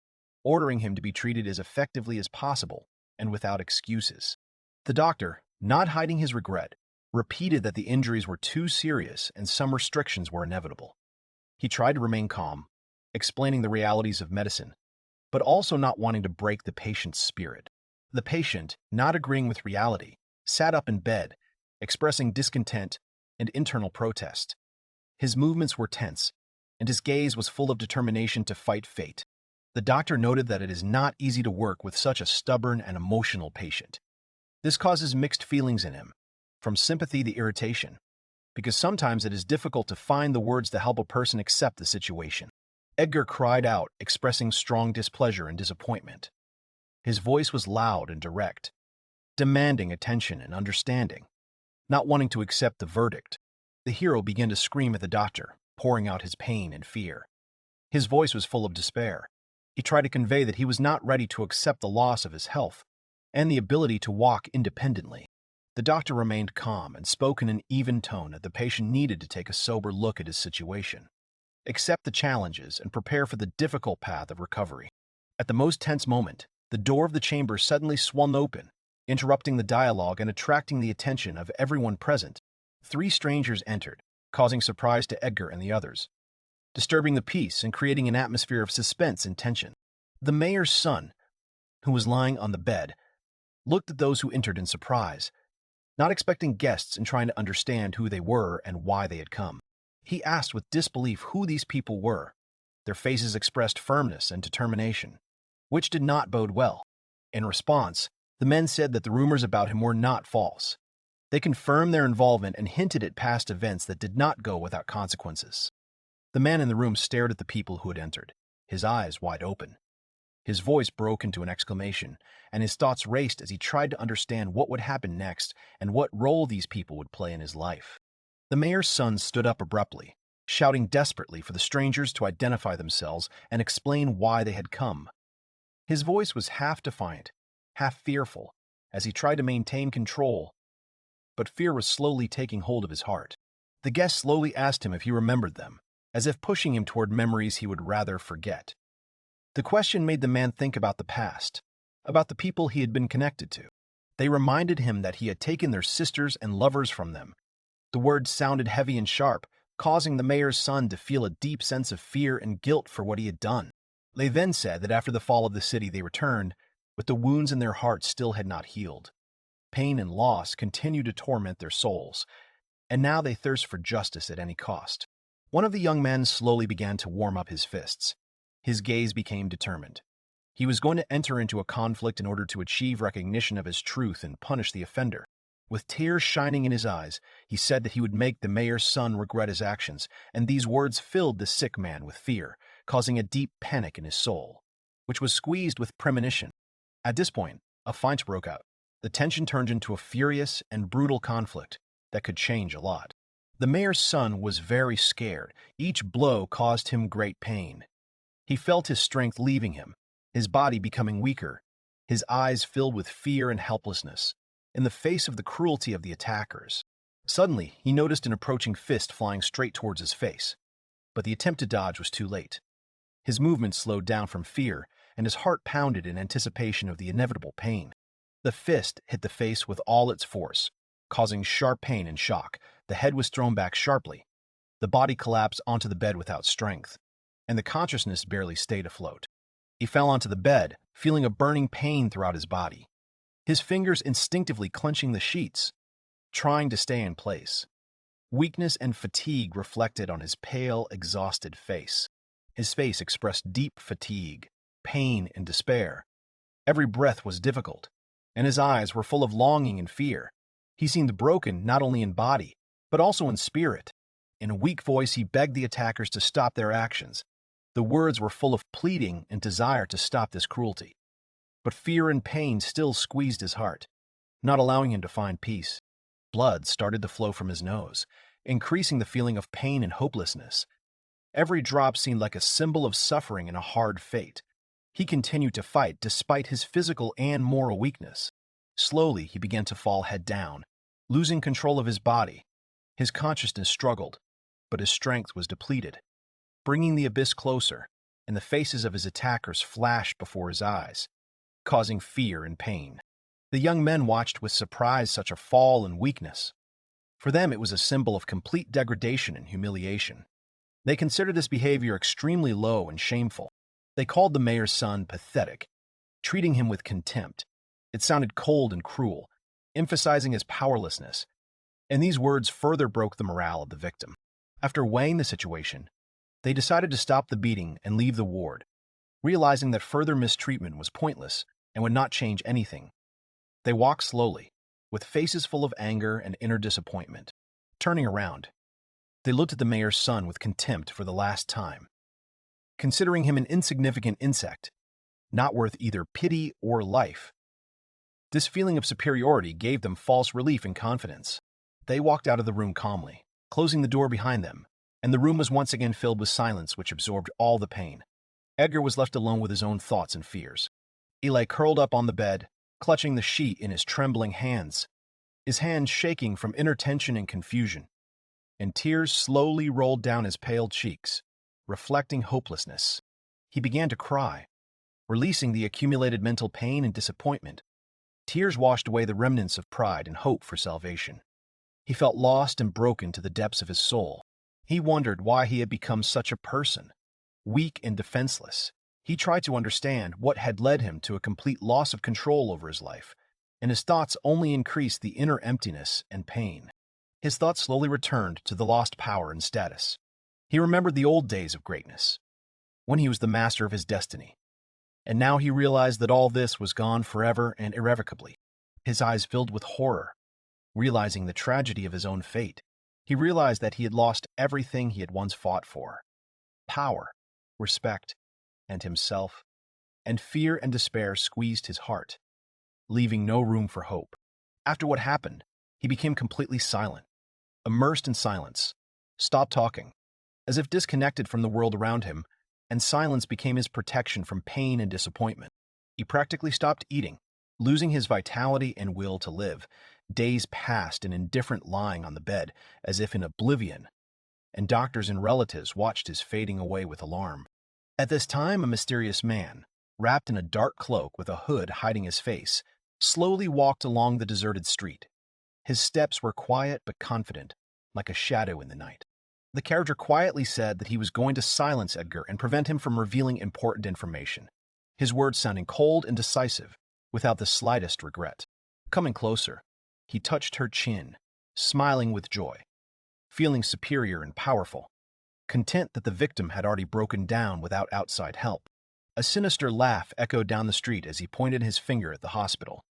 Speaker 1: ordering him to be treated as effectively as possible and without excuses. The doctor, not hiding his regret, repeated that the injuries were too serious and some restrictions were inevitable. He tried to remain calm, explaining the realities of medicine, but also not wanting to break the patient's spirit. The patient, not agreeing with reality, sat up in bed, expressing discontent and internal protest. His movements were tense, and his gaze was full of determination to fight fate. The doctor noted that it is not easy to work with such a stubborn and emotional patient. This causes mixed feelings in him, from sympathy to irritation, because sometimes it is difficult to find the words to help a person accept the situation. Edgar cried out, expressing strong displeasure and disappointment. His voice was loud and direct, demanding attention and understanding. Not wanting to accept the verdict, the hero began to scream at the doctor, pouring out his pain and fear. His voice was full of despair. He tried to convey that he was not ready to accept the loss of his health and the ability to walk independently. The doctor remained calm and spoke in an even tone that the patient needed to take a sober look at his situation, accept the challenges, and prepare for the difficult path of recovery. At the most tense moment, the door of the chamber suddenly swung open, interrupting the dialogue and attracting the attention of everyone present. 3 strangers entered, causing surprise to Edgar and the others, disturbing the peace and creating an atmosphere of suspense and tension. The mayor's son, who was lying on the bed, looked at those who entered in surprise, not expecting guests and trying to understand who they were and why they had come. He asked with disbelief who these people were. Their faces expressed firmness and determination, which did not bode well. In response, the men said that the rumors about him were not false. They confirmed their involvement and hinted at past events that did not go without consequences. The man in the room stared at the people who had entered, his eyes wide open. His voice broke into an exclamation, and his thoughts raced as he tried to understand what would happen next and what role these people would play in his life. The mayor's son stood up abruptly, shouting desperately for the strangers to identify themselves and explain why they had come. His voice was half defiant, half fearful, as he tried to maintain control, but fear was slowly taking hold of his heart. The guests slowly asked him if he remembered them, as if pushing him toward memories he would rather forget. The question made the man think about the past, about the people he had been connected to. They reminded him that he had taken their sisters and lovers from them. The words sounded heavy and sharp, causing the mayor's son to feel a deep sense of fear and guilt for what he had done. They then said that after the fall of the city they returned, but the wounds in their hearts still had not healed. Pain and loss continued to torment their souls, and now they thirst for justice at any cost. One of the young men slowly began to warm up his fists. His gaze became determined. He was going to enter into a conflict in order to achieve recognition of his truth and punish the offender. With tears shining in his eyes, he said that he would make the mayor's son regret his actions, and these words filled the sick man with fear, causing a deep panic in his soul, which was squeezed with premonition. At this point, a fight broke out. The tension turned into a furious and brutal conflict that could change a lot. The mayor's son was very scared. Each blow caused him great pain. He felt his strength leaving him, his body becoming weaker, his eyes filled with fear and helplessness, in the face of the cruelty of the attackers. Suddenly, he noticed an approaching fist flying straight towards his face, but the attempt to dodge was too late. His movement slowed down from fear, and his heart pounded in anticipation of the inevitable pain. The fist hit the face with all its force, causing sharp pain and shock. The head was thrown back sharply. The body collapsed onto the bed without strength, and the consciousness barely stayed afloat. He fell onto the bed, feeling a burning pain throughout his body, his fingers instinctively clenching the sheets, trying to stay in place. Weakness and fatigue reflected on his pale, exhausted face. His face expressed deep fatigue, pain, and despair. Every breath was difficult, and his eyes were full of longing and fear. He seemed broken not only in body, but also in spirit. In a weak voice, he begged the attackers to stop their actions. The words were full of pleading and desire to stop this cruelty. But fear and pain still squeezed his heart, not allowing him to find peace. Blood started to flow from his nose, increasing the feeling of pain and hopelessness. Every drop seemed like a symbol of suffering and a hard fate. He continued to fight despite his physical and moral weakness. Slowly, he began to fall head down, losing control of his body. His consciousness struggled, but his strength was depleted. Bringing the abyss closer, and the faces of his attackers flashed before his eyes, causing fear and pain. The young men watched with surprise such a fall and weakness. For them, it was a symbol of complete degradation and humiliation. They considered this behavior extremely low and shameful. They called the mayor's son pathetic, treating him with contempt. It sounded cold and cruel, emphasizing his powerlessness, and these words further broke the morale of the victim. After weighing the situation, they decided to stop the beating and leave the ward, realizing that further mistreatment was pointless and would not change anything. They walked slowly, with faces full of anger and inner disappointment. Turning around, they looked at the mayor's son with contempt for the last time. Considering him an insignificant insect, not worth either pity or life. This feeling of superiority gave them false relief and confidence. They walked out of the room calmly, closing the door behind them, and the room was once again filled with silence which absorbed all the pain. Edgar was left alone with his own thoughts and fears. He lay curled up on the bed, clutching the sheet in his trembling hands, his hands shaking from inner tension and confusion, and tears slowly rolled down his pale cheeks, reflecting hopelessness. He began to cry, releasing the accumulated mental pain and disappointment. Tears washed away the remnants of pride and hope for salvation. He felt lost and broken to the depths of his soul. He wondered why he had become such a person, weak and defenseless. He tried to understand what had led him to a complete loss of control over his life, and his thoughts only increased the inner emptiness and pain. His thoughts slowly returned to the lost power and status. He remembered the old days of greatness, when he was the master of his destiny. And now he realized that all this was gone forever and irrevocably. His eyes filled with horror, realizing the tragedy of his own fate. He realized that he had lost everything he had once fought for: power, respect, and himself, and fear and despair squeezed his heart, leaving no room for hope. After what happened, he became completely silent, immersed in silence, stopped talking, as if disconnected from the world around him, and silence became his protection from pain and disappointment. He practically stopped eating, losing his vitality and will to live. Days passed in indifferent lying on the bed, as if in oblivion, and doctors and relatives watched his fading away with alarm. At this time, a mysterious man, wrapped in a dark cloak with a hood hiding his face, slowly walked along the deserted street. His steps were quiet but confident, like a shadow in the night. The character quietly said that he was going to silence Edgar and prevent him from revealing important information, his words sounding cold and decisive, without the slightest regret. Coming closer, he touched her chin, smiling with joy, feeling superior and powerful, content that the victim had already broken down without outside help. A sinister laugh echoed down the street as he pointed his finger at the hospital,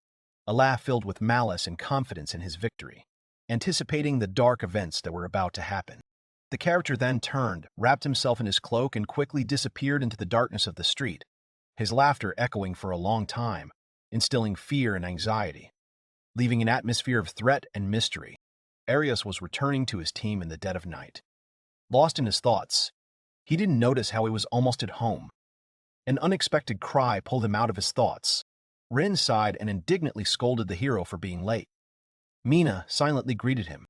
Speaker 1: a laugh filled with malice and confidence in his victory, anticipating the dark events that were about to happen. The character then turned, wrapped himself in his cloak, and quickly disappeared into the darkness of the street, his laughter echoing for a long time, instilling fear and anxiety, leaving an atmosphere of threat and mystery. Arios was returning to his team in the dead of night. Lost in his thoughts, he didn't notice how he was almost at home. An unexpected cry pulled him out of his thoughts. Rin sighed and indignantly scolded the hero for being late. Mina silently greeted him.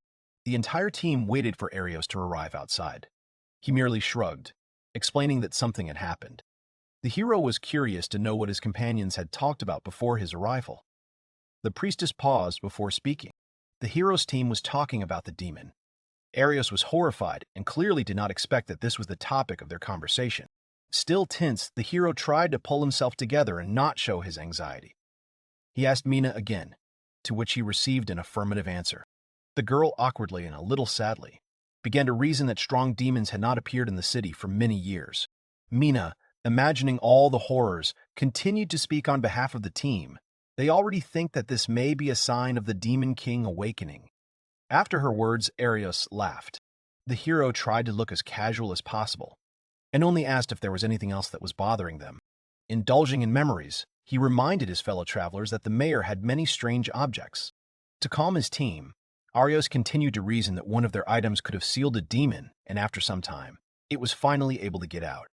Speaker 1: The entire team waited for Arios to arrive outside. He merely shrugged, explaining that something had happened. The hero was curious to know what his companions had talked about before his arrival. The priestess paused before speaking. The hero's team was talking about the demon. Arios was horrified and clearly did not expect that this was the topic of their conversation. Still tense, the hero tried to pull himself together and not show his anxiety. He asked Mina again, to which he received an affirmative answer. The girl, awkwardly and a little sadly, began to reason that strong demons had not appeared in the city for many years. Mina, imagining all the horrors, continued to speak on behalf of the team. They already think that this may be a sign of the Demon King awakening. After her words, Arios laughed. The hero tried to look as casual as possible, and only asked if there was anything else that was bothering them. Indulging in memories, he reminded his fellow travelers that the mayor had many strange objects. To calm his team, Arios continued to reason that one of their items could have sealed a demon, and after some time, it was finally able to get out.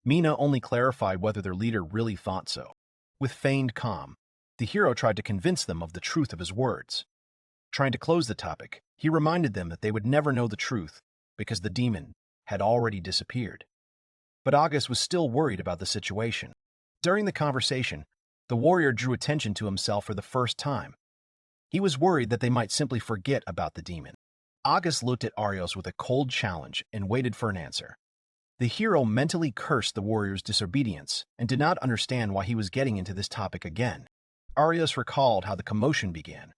Speaker 1: Mina only clarified whether their leader really thought so. With feigned calm, the hero tried to convince them of the truth of his words. Trying to close the topic, he reminded them that they would never know the truth because the demon had already disappeared. But August was still worried about the situation. During the conversation, the warrior drew attention to himself for the first time. He was worried that they might simply forget about the demon. August looked at Arios with a cold challenge and waited for an answer. The hero mentally cursed the warrior's disobedience and did not understand why he was getting into this topic again. Arios recalled how the commotion began.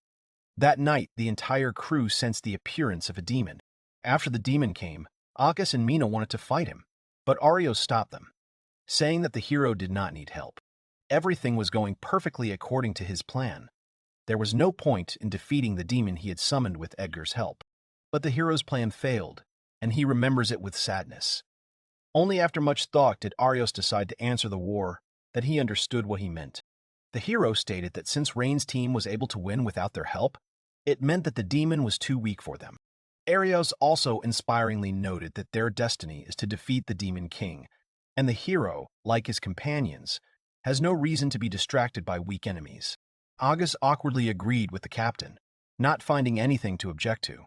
Speaker 1: That night, the entire crew sensed the appearance of a demon. After the demon came, August and Mina wanted to fight him, but Arios stopped them, saying that the hero did not need help. Everything was going perfectly according to his plan. There was no point in defeating the demon he had summoned with Edgar's help. But the hero's plan failed, and he remembers it with sadness. Only after much thought did Arios decide to answer the war that he understood what he meant. The hero stated that since Rain's team was able to win without their help, it meant that the demon was too weak for them. Arios also inspiringly noted that their destiny is to defeat the Demon King, and the hero, like his companions, has no reason to be distracted by weak enemies. August awkwardly agreed with the captain, not finding anything to object to.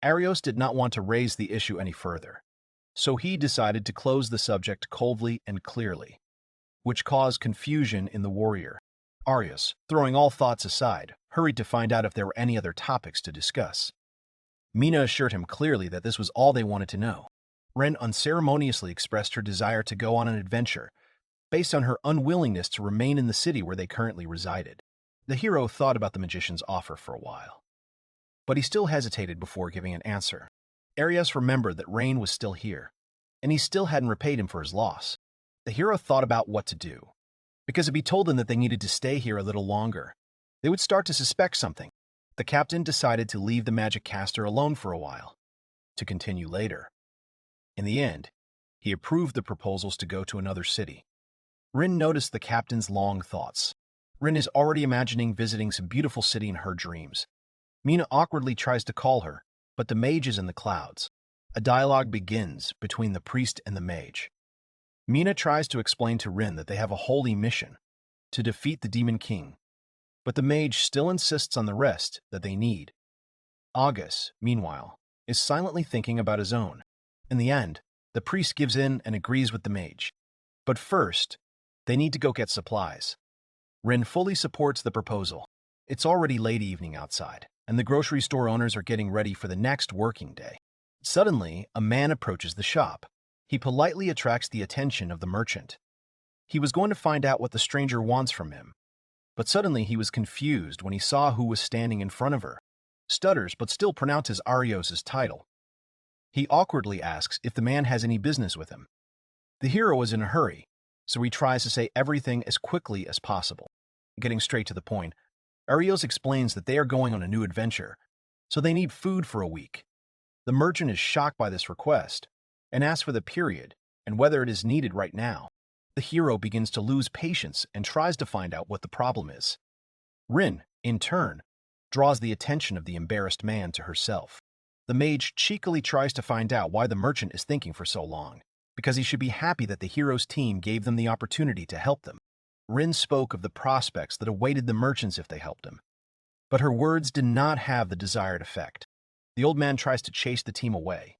Speaker 1: Arios did not want to raise the issue any further, so he decided to close the subject coldly and clearly, which caused confusion in the warrior. Arios, throwing all thoughts aside, hurried to find out if there were any other topics to discuss. Mina assured him clearly that this was all they wanted to know. Ren unceremoniously expressed her desire to go on an adventure, based on her unwillingness to remain in the city where they currently resided. The hero thought about the magician's offer for a while, but he still hesitated before giving an answer. Arias remembered that Rain was still here, and he still hadn't repaid him for his loss. The hero thought about what to do, because if he told them that they needed to stay here a little longer, they would start to suspect something. The captain decided to leave the magic caster alone for a while, to continue later. In the end, he approved the proposals to go to another city. Rin noticed the captain's long thoughts. Rin is already imagining visiting some beautiful city in her dreams. Mina awkwardly tries to call her, but the mage is in the clouds. A dialogue begins between the priest and the mage. Mina tries to explain to Rin that they have a holy mission, to defeat the Demon King, but the mage still insists on the rest that they need. August, meanwhile, is silently thinking about his own. In the end, the priest gives in and agrees with the mage. But first, they need to go get supplies. Rin fully supports the proposal. It's already late evening outside, and the grocery store owners are getting ready for the next working day. Suddenly, a man approaches the shop. He politely attracts the attention of the merchant. He was going to find out what the stranger wants from him, but suddenly he was confused when he saw who was standing in front of her. Stutters, but still pronounces Arios' title. He awkwardly asks if the man has any business with him. The hero is in a hurry, so he tries to say everything as quickly as possible. Getting straight to the point, Arios explains that they are going on a new adventure, so they need food for a week. The merchant is shocked by this request and asks for the period and whether it is needed right now. The hero begins to lose patience and tries to find out what the problem is. Rin, in turn, draws the attention of the embarrassed man to herself. The mage cheekily tries to find out why the merchant is thinking for so long, because he should be happy that the hero's team gave them the opportunity to help them. Rin spoke of the prospects that awaited the merchants if they helped him, but her words did not have the desired effect. The old man tries to chase the team away.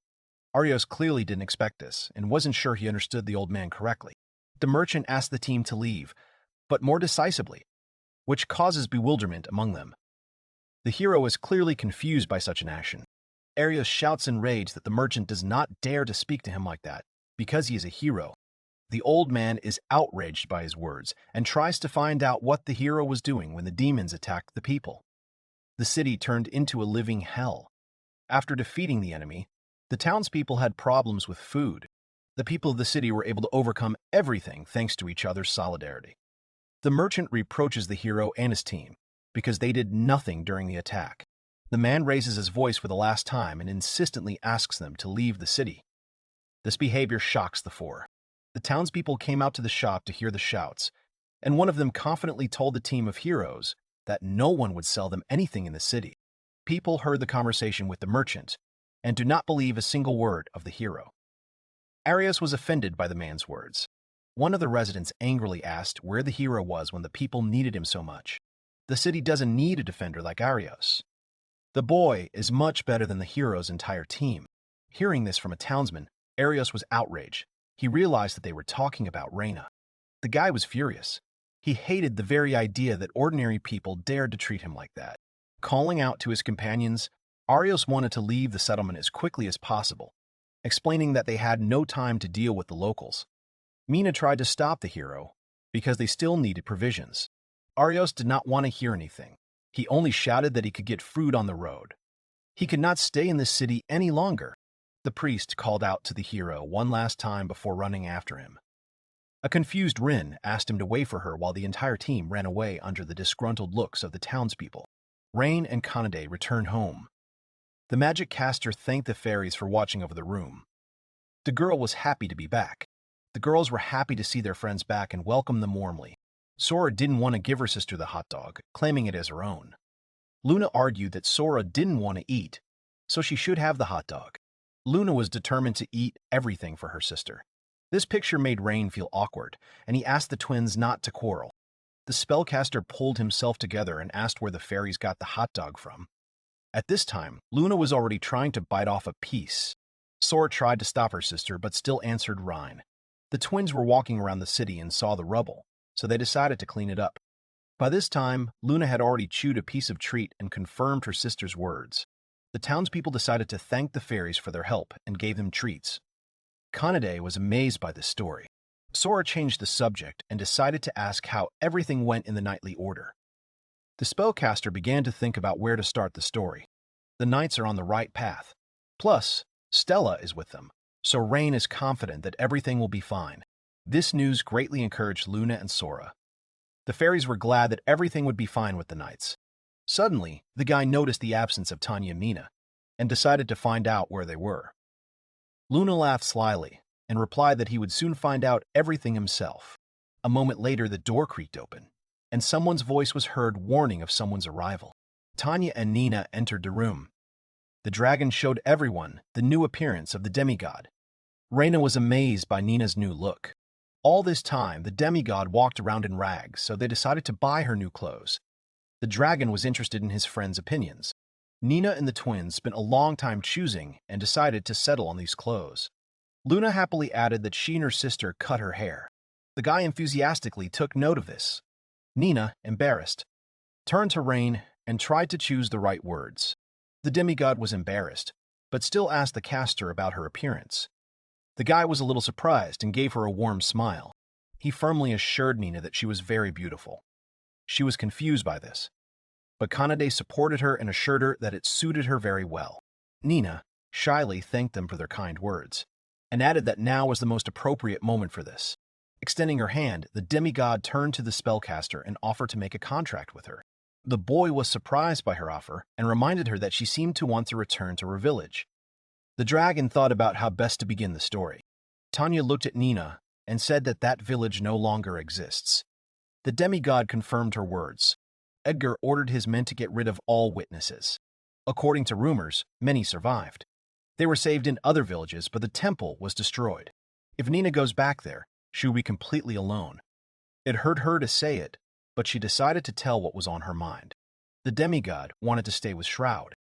Speaker 1: Arios clearly didn't expect this and wasn't sure he understood the old man correctly. The merchant asks the team to leave, but more decisively, which causes bewilderment among them. The hero is clearly confused by such an action. Arios shouts in rage that the merchant does not dare to speak to him like that, because he is a hero. The old man is outraged by his words and tries to find out what the hero was doing when the demons attacked the people. The city turned into a living hell. After defeating the enemy, the townspeople had problems with food. The people of the city were able to overcome everything thanks to each other's solidarity. The merchant reproaches the hero and his team because they did nothing during the attack. The man raises his voice for the last time and insistently asks them to leave the city. This behavior shocks the four. The townspeople came out to the shop to hear the shouts, and one of them confidently told the team of heroes that no one would sell them anything in the city. People heard the conversation with the merchant and do not believe a single word of the hero. Arias was offended by the man's words. One of the residents angrily asked where the hero was when the people needed him so much. The city doesn't need a defender like Arios. The boy is much better than the hero's entire team. Hearing this from a townsman, Arios was outraged. He realized that they were talking about Reina. The guy was furious. He hated the very idea that ordinary people dared to treat him like that. Calling out to his companions, Arios wanted to leave the settlement as quickly as possible, explaining that they had no time to deal with the locals. Mina tried to stop the hero because they still needed provisions. Arios did not want to hear anything. He only shouted that he could get food on the road. He could not stay in this city any longer. The priest called out to the hero one last time before running after him. A confused Rin asked him to wait for her while the entire team ran away under the disgruntled looks of the townspeople. Rain and Kanade returned home. The magic caster thanked the fairies for watching over the room. The girl was happy to be back. The girls were happy to see their friends back and welcomed them warmly. Sora didn't want to give her sister the hot dog, claiming it as her own. Luna argued that Sora didn't want to eat, so she should have the hot dog. Luna was determined to eat everything for her sister. This picture made Rain feel awkward, and he asked the twins not to quarrel. The spellcaster pulled himself together and asked where the fairies got the hot dog from. At this time, Luna was already trying to bite off a piece. Sora tried to stop her sister, but still answered Rhine. The twins were walking around the city and saw the rubble, so they decided to clean it up. By this time, Luna had already chewed a piece of treat and confirmed her sister's words. The townspeople decided to thank the fairies for their help and gave them treats. Kanade was amazed by this story. Sora changed the subject and decided to ask how everything went in the knightly order. The spellcaster began to think about where to start the story. The knights are on the right path. Plus, Stella is with them, so Rain is confident that everything will be fine. This news greatly encouraged Luna and Sora. The fairies were glad that everything would be fine with the knights. Suddenly, the guy noticed the absence of Tanya and Mina and decided to find out where they were. Luna laughed slyly and replied that he would soon find out everything himself. A moment later, the door creaked open, and someone's voice was heard warning of someone's arrival. Tanya and Nina entered the room. The dragon showed everyone the new appearance of the demigod. Reina was amazed by Nina's new look. All this time, the demigod walked around in rags, so they decided to buy her new clothes. The dragon was interested in his friend's opinions. Nina and the twins spent a long time choosing and decided to settle on these clothes. Luna happily added that she and her sister cut her hair. The guy enthusiastically took note of this. Nina, embarrassed, turned to Rain and tried to choose the right words. The demigod was embarrassed, but still asked the caster about her appearance. The guy was a little surprised and gave her a warm smile. He firmly assured Nina that she was very beautiful. She was confused by this, but Kanade supported her and assured her that it suited her very well. Nina shyly thanked them for their kind words, and added that now was the most appropriate moment for this. Extending her hand, the demigod turned to the spellcaster and offered to make a contract with her. The boy was surprised by her offer and reminded her that she seemed to want to return to her village. The dragon thought about how best to begin the story. Tanya looked at Nina and said that that village no longer exists. The demigod confirmed her words. Edgar ordered his men to get rid of all witnesses. According to rumors, many survived. They were saved in other villages, but the temple was destroyed. If Nina goes back there, she will be completely alone. It hurt her to say it, but she decided to tell what was on her mind. The demigod wanted to stay with Shroud,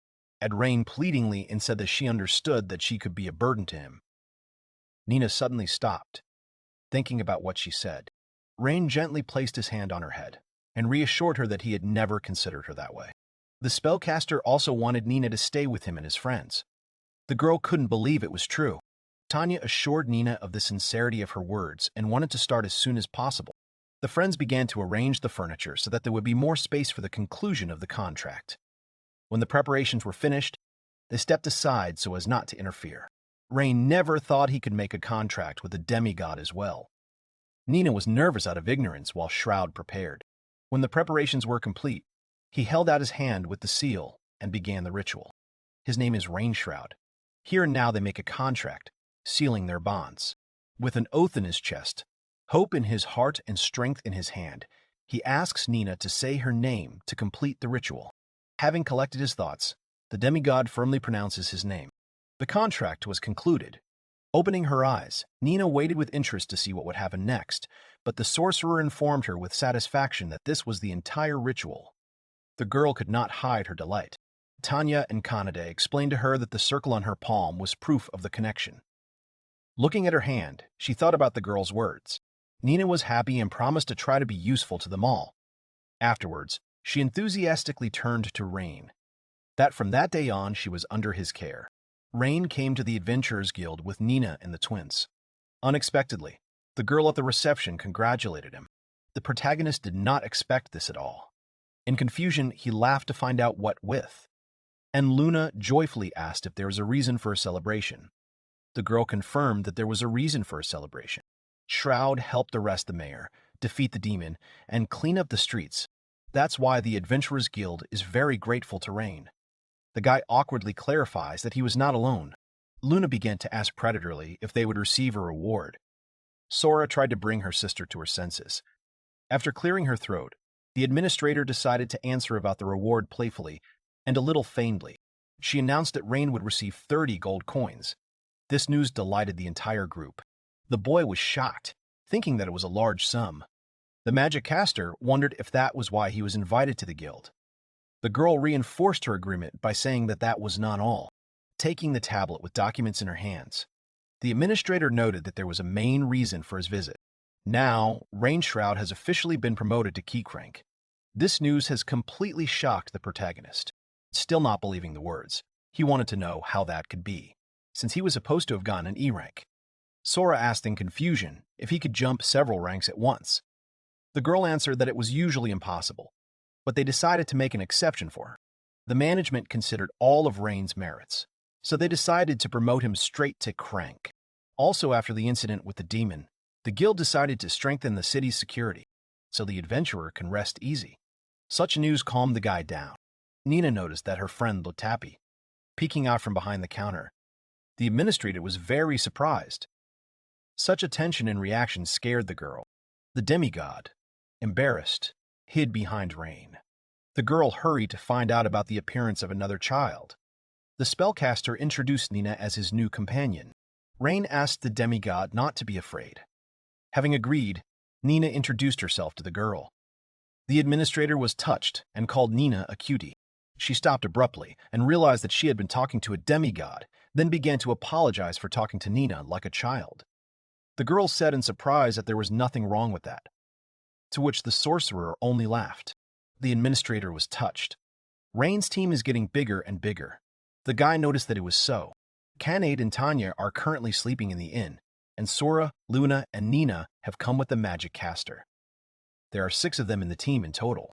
Speaker 1: and Rain pleadingly and said that she understood that she could be a burden to him. Nina suddenly stopped, thinking about what she said. Rain gently placed his hand on her head and reassured her that he had never considered her that way. The spellcaster also wanted Nina to stay with him and his friends. The girl couldn't believe it was true. Tanya assured Nina of the sincerity of her words and wanted to start as soon as possible. The friends began to arrange the furniture so that there would be more space for the conclusion of the contract. When the preparations were finished, they stepped aside so as not to interfere. Rain never thought he could make a contract with a demigod as well. Nina was nervous out of ignorance while Shroud prepared. When the preparations were complete, he held out his hand with the seal and began the ritual. His name is Rain Shroud. Here and now they make a contract, sealing their bonds. With an oath in his chest, hope in his heart and strength in his hand, he asks Nina to say her name to complete the ritual. Having collected his thoughts, the demigod firmly pronounces his name. The contract was concluded. Opening her eyes, Nina waited with interest to see what would happen next, but the sorcerer informed her with satisfaction that this was the entire ritual. The girl could not hide her delight. Tanya and Kanade explained to her that the circle on her palm was proof of the connection. Looking at her hand, she thought about the girl's words. Nina was happy and promised to try to be useful to them all. Afterwards, she enthusiastically turned to Rain. From that day on, she was under his care. Rain came to the Adventurers Guild with Nina and the twins. Unexpectedly, the girl at the reception congratulated him. The protagonist did not expect this at all. In confusion, he laughed to find out what with. And Luna joyfully asked if there was a reason for a celebration. The girl confirmed that there was a reason for a celebration. Shroud helped arrest the mayor, defeat the demon, and clean up the streets. That's why the Adventurers Guild is very grateful to Rain. The guy awkwardly clarifies that he was not alone. Luna began to ask predatorily if they would receive a reward. Sora tried to bring her sister to her senses. After clearing her throat, the administrator decided to answer about the reward playfully and a little feignedly. She announced that Rain would receive 30 gold coins. This news delighted the entire group. The boy was shocked, thinking that it was a large sum. The magic caster wondered if that was why he was invited to the guild. The girl reinforced her agreement by saying that that was not all, taking the tablet with documents in her hands. The administrator noted that there was a main reason for his visit. Now, Shroud has officially been promoted to key rank. This news has completely shocked the protagonist. Still not believing the words, he wanted to know how that could be, since he was supposed to have gotten an E rank. Sora asked in confusion if he could jump several ranks at once. The girl answered that it was usually impossible, but they decided to make an exception for her. The management considered all of Rain's merits, so they decided to promote him straight to crank. Also, after the incident with the demon, the guild decided to strengthen the city's security, so the adventurer can rest easy. Such news calmed the guy down. Nina noticed that her friend looked happy, peeking out from behind the counter. The administrator was very surprised. Such attention and reaction scared the girl. The demigod, embarrassed, hid behind Rain. The girl hurried to find out about the appearance of another child. The spellcaster introduced Nina as his new companion. Rain asked the demigod not to be afraid. Having agreed, Nina introduced herself to the girl. The administrator was touched and called Nina a cutie. She stopped abruptly and realized that she had been talking to a demigod, then began to apologize for talking to Nina like a child. The girl said in surprise that there was nothing wrong with that, to which the sorcerer only laughed. The administrator was touched. Rain's team is getting bigger and bigger. The guy noticed that it was so. Kanade and Tanya are currently sleeping in the inn, and Sora, Luna, and Nina have come with the magic caster. There are 6 of them in the team in total.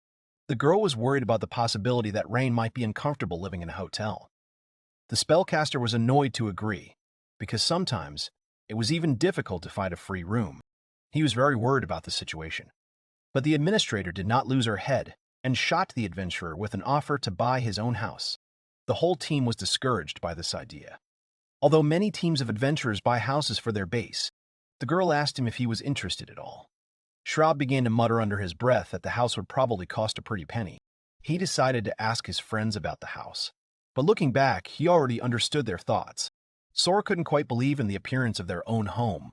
Speaker 1: The girl was worried about the possibility that Rain might be uncomfortable living in a hotel. The spellcaster was annoyed to agree, because sometimes it was even difficult to find a free room. He was very worried about the situation. But the administrator did not lose her head and shot the adventurer with an offer to buy his own house. The whole team was discouraged by this idea. Although many teams of adventurers buy houses for their base, the girl asked him if he was interested at all. Shroud began to mutter under his breath that the house would probably cost a pretty penny. He decided to ask his friends about the house. But looking back, he already understood their thoughts. Sora couldn't quite believe in the appearance of their own home.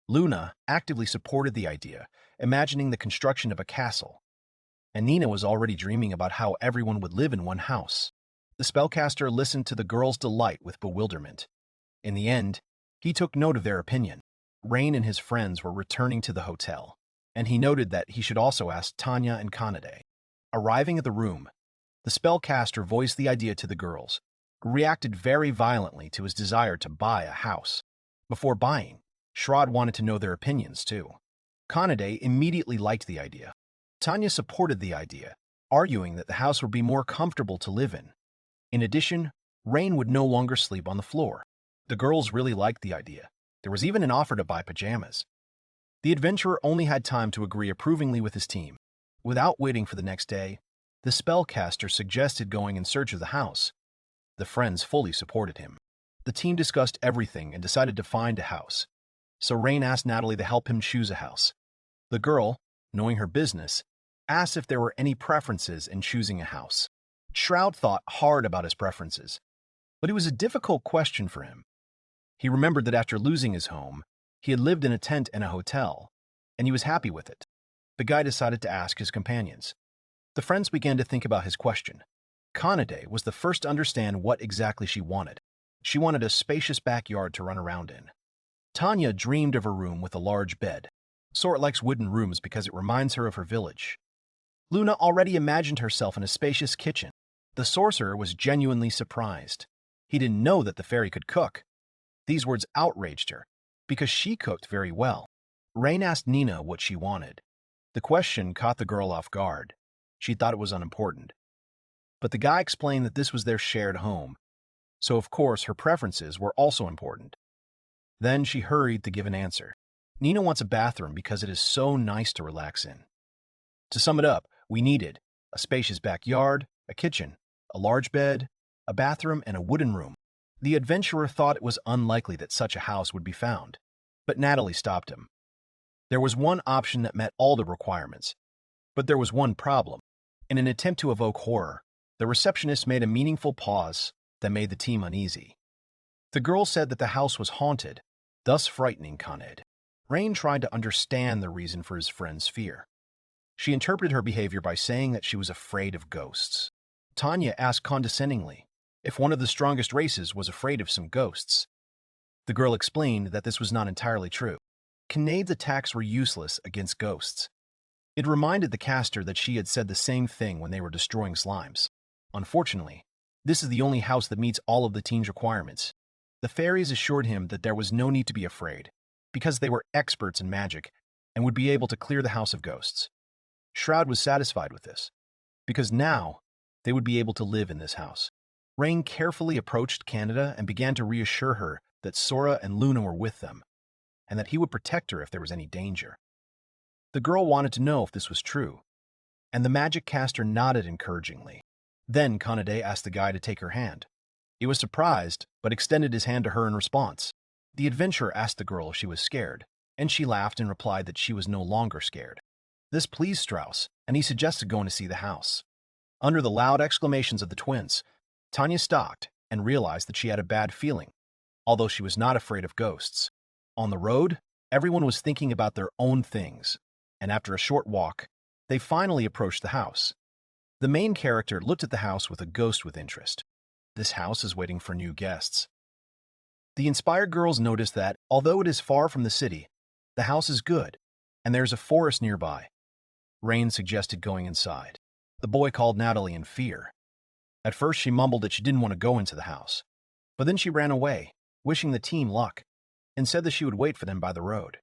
Speaker 1: Luna actively supported the idea, imagining the construction of a castle. And Nina was already dreaming about how everyone would live in one house. The spellcaster listened to the girl's delight with bewilderment. In the end, he took note of their opinion. Rain and his friends were returning to the hotel, and he noted that he should also ask Tanya and Kanade. Arriving at the room, the spellcaster voiced the idea to the girls, who reacted very violently to his desire to buy a house. Before buying, Shroud wanted to know their opinions too. Kanade immediately liked the idea. Tanya supported the idea, arguing that the house would be more comfortable to live in. In addition, Rain would no longer sleep on the floor. The girls really liked the idea. There was even an offer to buy pajamas. The adventurer only had time to agree approvingly with his team. Without waiting for the next day, the spellcaster suggested going in search of the house. The friends fully supported him. The team discussed everything and decided to find a house. So Rain asked Natalie to help him choose a house. The girl, knowing her business, asked if there were any preferences in choosing a house. Shroud thought hard about his preferences, but it was a difficult question for him. He remembered that after losing his home, he had lived in a tent in a hotel, and he was happy with it. The guy decided to ask his companions. The friends began to think about his question. Kanade was the first to understand what exactly she wanted. She wanted a spacious backyard to run around in. Tanya dreamed of a room with a large bed. Sora likes wooden rooms because it reminds her of her village. Luna already imagined herself in a spacious kitchen. The sorcerer was genuinely surprised. He didn't know that the fairy could cook. These words outraged her, because she cooked very well. Rain asked Nina what she wanted. The question caught the girl off guard. She thought it was unimportant. But the guy explained that this was their shared home, so of course her preferences were also important. Then she hurried to give an answer. Nina wants a bathroom because it is so nice to relax in. To sum it up, we needed a spacious backyard, a kitchen, a large bed, a bathroom, and a wooden room. The adventurer thought it was unlikely that such a house would be found, but Natalie stopped him. There was one option that met all the requirements, but there was one problem. In an attempt to evoke horror, the receptionist made a meaningful pause that made the team uneasy. The girl said that the house was haunted, thus frightening Kaned. Rain tried to understand the reason for his friend's fear. She interpreted her behavior by saying that she was afraid of ghosts. Tanya asked condescendingly if one of the strongest races was afraid of some ghosts. The girl explained that this was not entirely true. Kanade's attacks were useless against ghosts. It reminded the caster that she had said the same thing when they were destroying slimes. Unfortunately, this is the only house that meets all of the team's requirements. The fairies assured him that there was no need to be afraid, because they were experts in magic and would be able to clear the house of ghosts. Shroud was satisfied with this, because now they would be able to live in this house. Rain carefully approached Canada and began to reassure her that Sora and Luna were with them, and that he would protect her if there was any danger. The girl wanted to know if this was true, and the magic caster nodded encouragingly. Then Kanade asked the guy to take her hand. He was surprised, but extended his hand to her in response. The adventurer asked the girl if she was scared, and she laughed and replied that she was no longer scared. This pleased Strauss, and he suggested going to see the house. Under the loud exclamations of the twins, Tanya stopped and realized that she had a bad feeling, although she was not afraid of ghosts. On the road, everyone was thinking about their own things, and after a short walk, they finally approached the house. The main character looked at the house with a ghost with interest. This house is waiting for new guests. The inspired girls noticed that, although it is far from the city, the house is good, and there's a forest nearby. Rain suggested going inside. The boy called Natalie in fear. At first she mumbled that she didn't want to go into the house, but then she ran away, wishing the team luck, and said that she would wait for them by the road.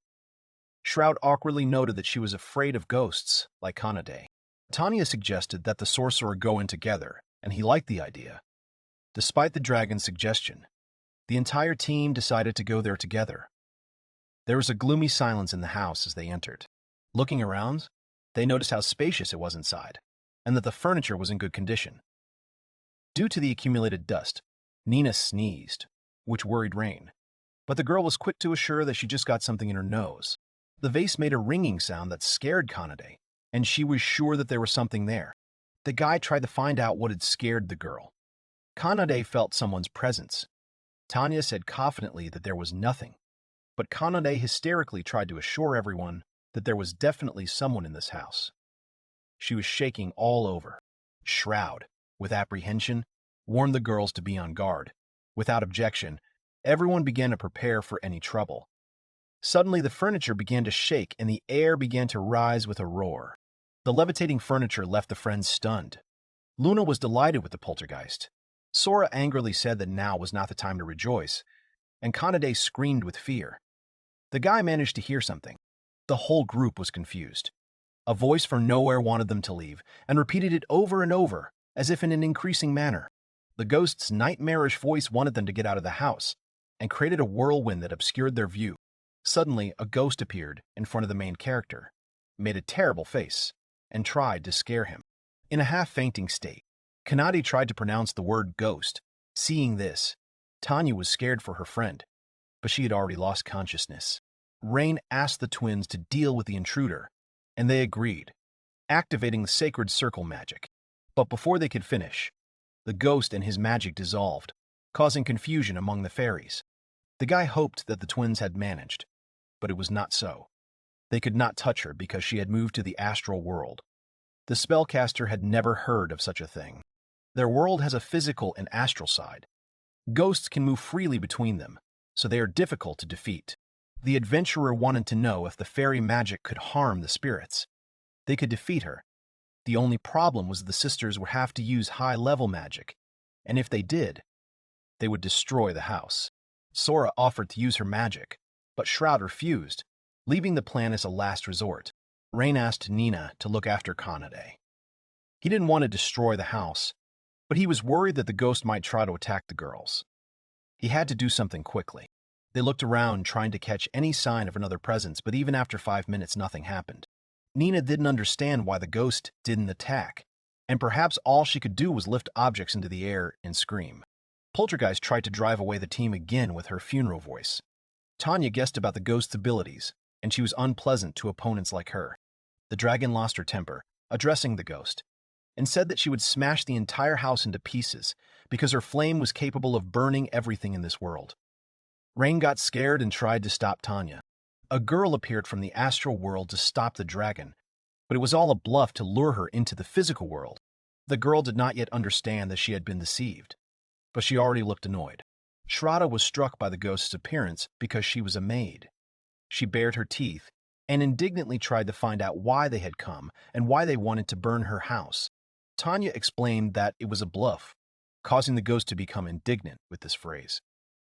Speaker 1: Shroud awkwardly noted that she was afraid of ghosts, like Kanade. Tanya suggested that the sorcerer go in together, and he liked the idea. Despite the dragon's suggestion, the entire team decided to go there together. There was a gloomy silence in the house as they entered. Looking around, they noticed how spacious it was inside, and that the furniture was in good condition. Due to the accumulated dust, Nina sneezed, which worried Rain, but the girl was quick to assure that she just got something in her nose. The vase made a ringing sound that scared Kanade, and she was sure that there was something there. The guy tried to find out what had scared the girl. Kanade felt someone's presence. Tanya said confidently that there was nothing, but Kanade hysterically tried to assure everyone that there was definitely someone in this house. She was shaking all over. Shroud, with apprehension, warned the girls to be on guard. Without objection, everyone began to prepare for any trouble. Suddenly, the furniture began to shake and the air began to rise with a roar. The levitating furniture left the friends stunned. Luna was delighted with the poltergeist. Sora angrily said that now was not the time to rejoice, and Kanade screamed with fear. The guy managed to hear something. The whole group was confused. A voice from nowhere wanted them to leave, and repeated it over and over, as if in an increasing manner. The ghost's nightmarish voice wanted them to get out of the house, and created a whirlwind that obscured their view. Suddenly, a ghost appeared in front of the main character, made a terrible face, and tried to scare him. In a half-fainting state, Kanade tried to pronounce the word ghost. Seeing this, Tanya was scared for her friend, but she had already lost consciousness. Rain asked the twins to deal with the intruder, and they agreed, activating the sacred circle magic. But before they could finish, the ghost and his magic dissolved, causing confusion among the fairies. The guy hoped that the twins had managed, but it was not so. They could not touch her because she had moved to the astral world. The spellcaster had never heard of such a thing. Their world has a physical and astral side. Ghosts can move freely between them, so they are difficult to defeat. The adventurer wanted to know if the fairy magic could harm the spirits. They could defeat her. The only problem was the sisters would have to use high-level magic, and if they did, they would destroy the house. Sora offered to use her magic, but Shroud refused, leaving the plan as a last resort. Rain asked Nina to look after Kanade. He didn't want to destroy the house, but he was worried that the ghost might try to attack the girls. He had to do something quickly. They looked around, trying to catch any sign of another presence, but even after 5 minutes, nothing happened. Nina didn't understand why the ghost didn't attack, and perhaps all she could do was lift objects into the air and scream. Poltergeist tried to drive away the team again with her funeral voice. Tanya guessed about the ghost's abilities, and she was unpleasant to opponents like her. The dragon lost her temper, addressing the ghost, and said that she would smash the entire house into pieces because her flame was capable of burning everything in this world. Rain got scared and tried to stop Tanya. A girl appeared from the astral world to stop the dragon, but it was all a bluff to lure her into the physical world. The girl did not yet understand that she had been deceived, but she already looked annoyed. Shroud was struck by the ghost's appearance because she was a maid. She bared her teeth and indignantly tried to find out why they had come and why they wanted to burn her house. Tanya explained that it was a bluff, causing the ghost to become indignant with this phrase.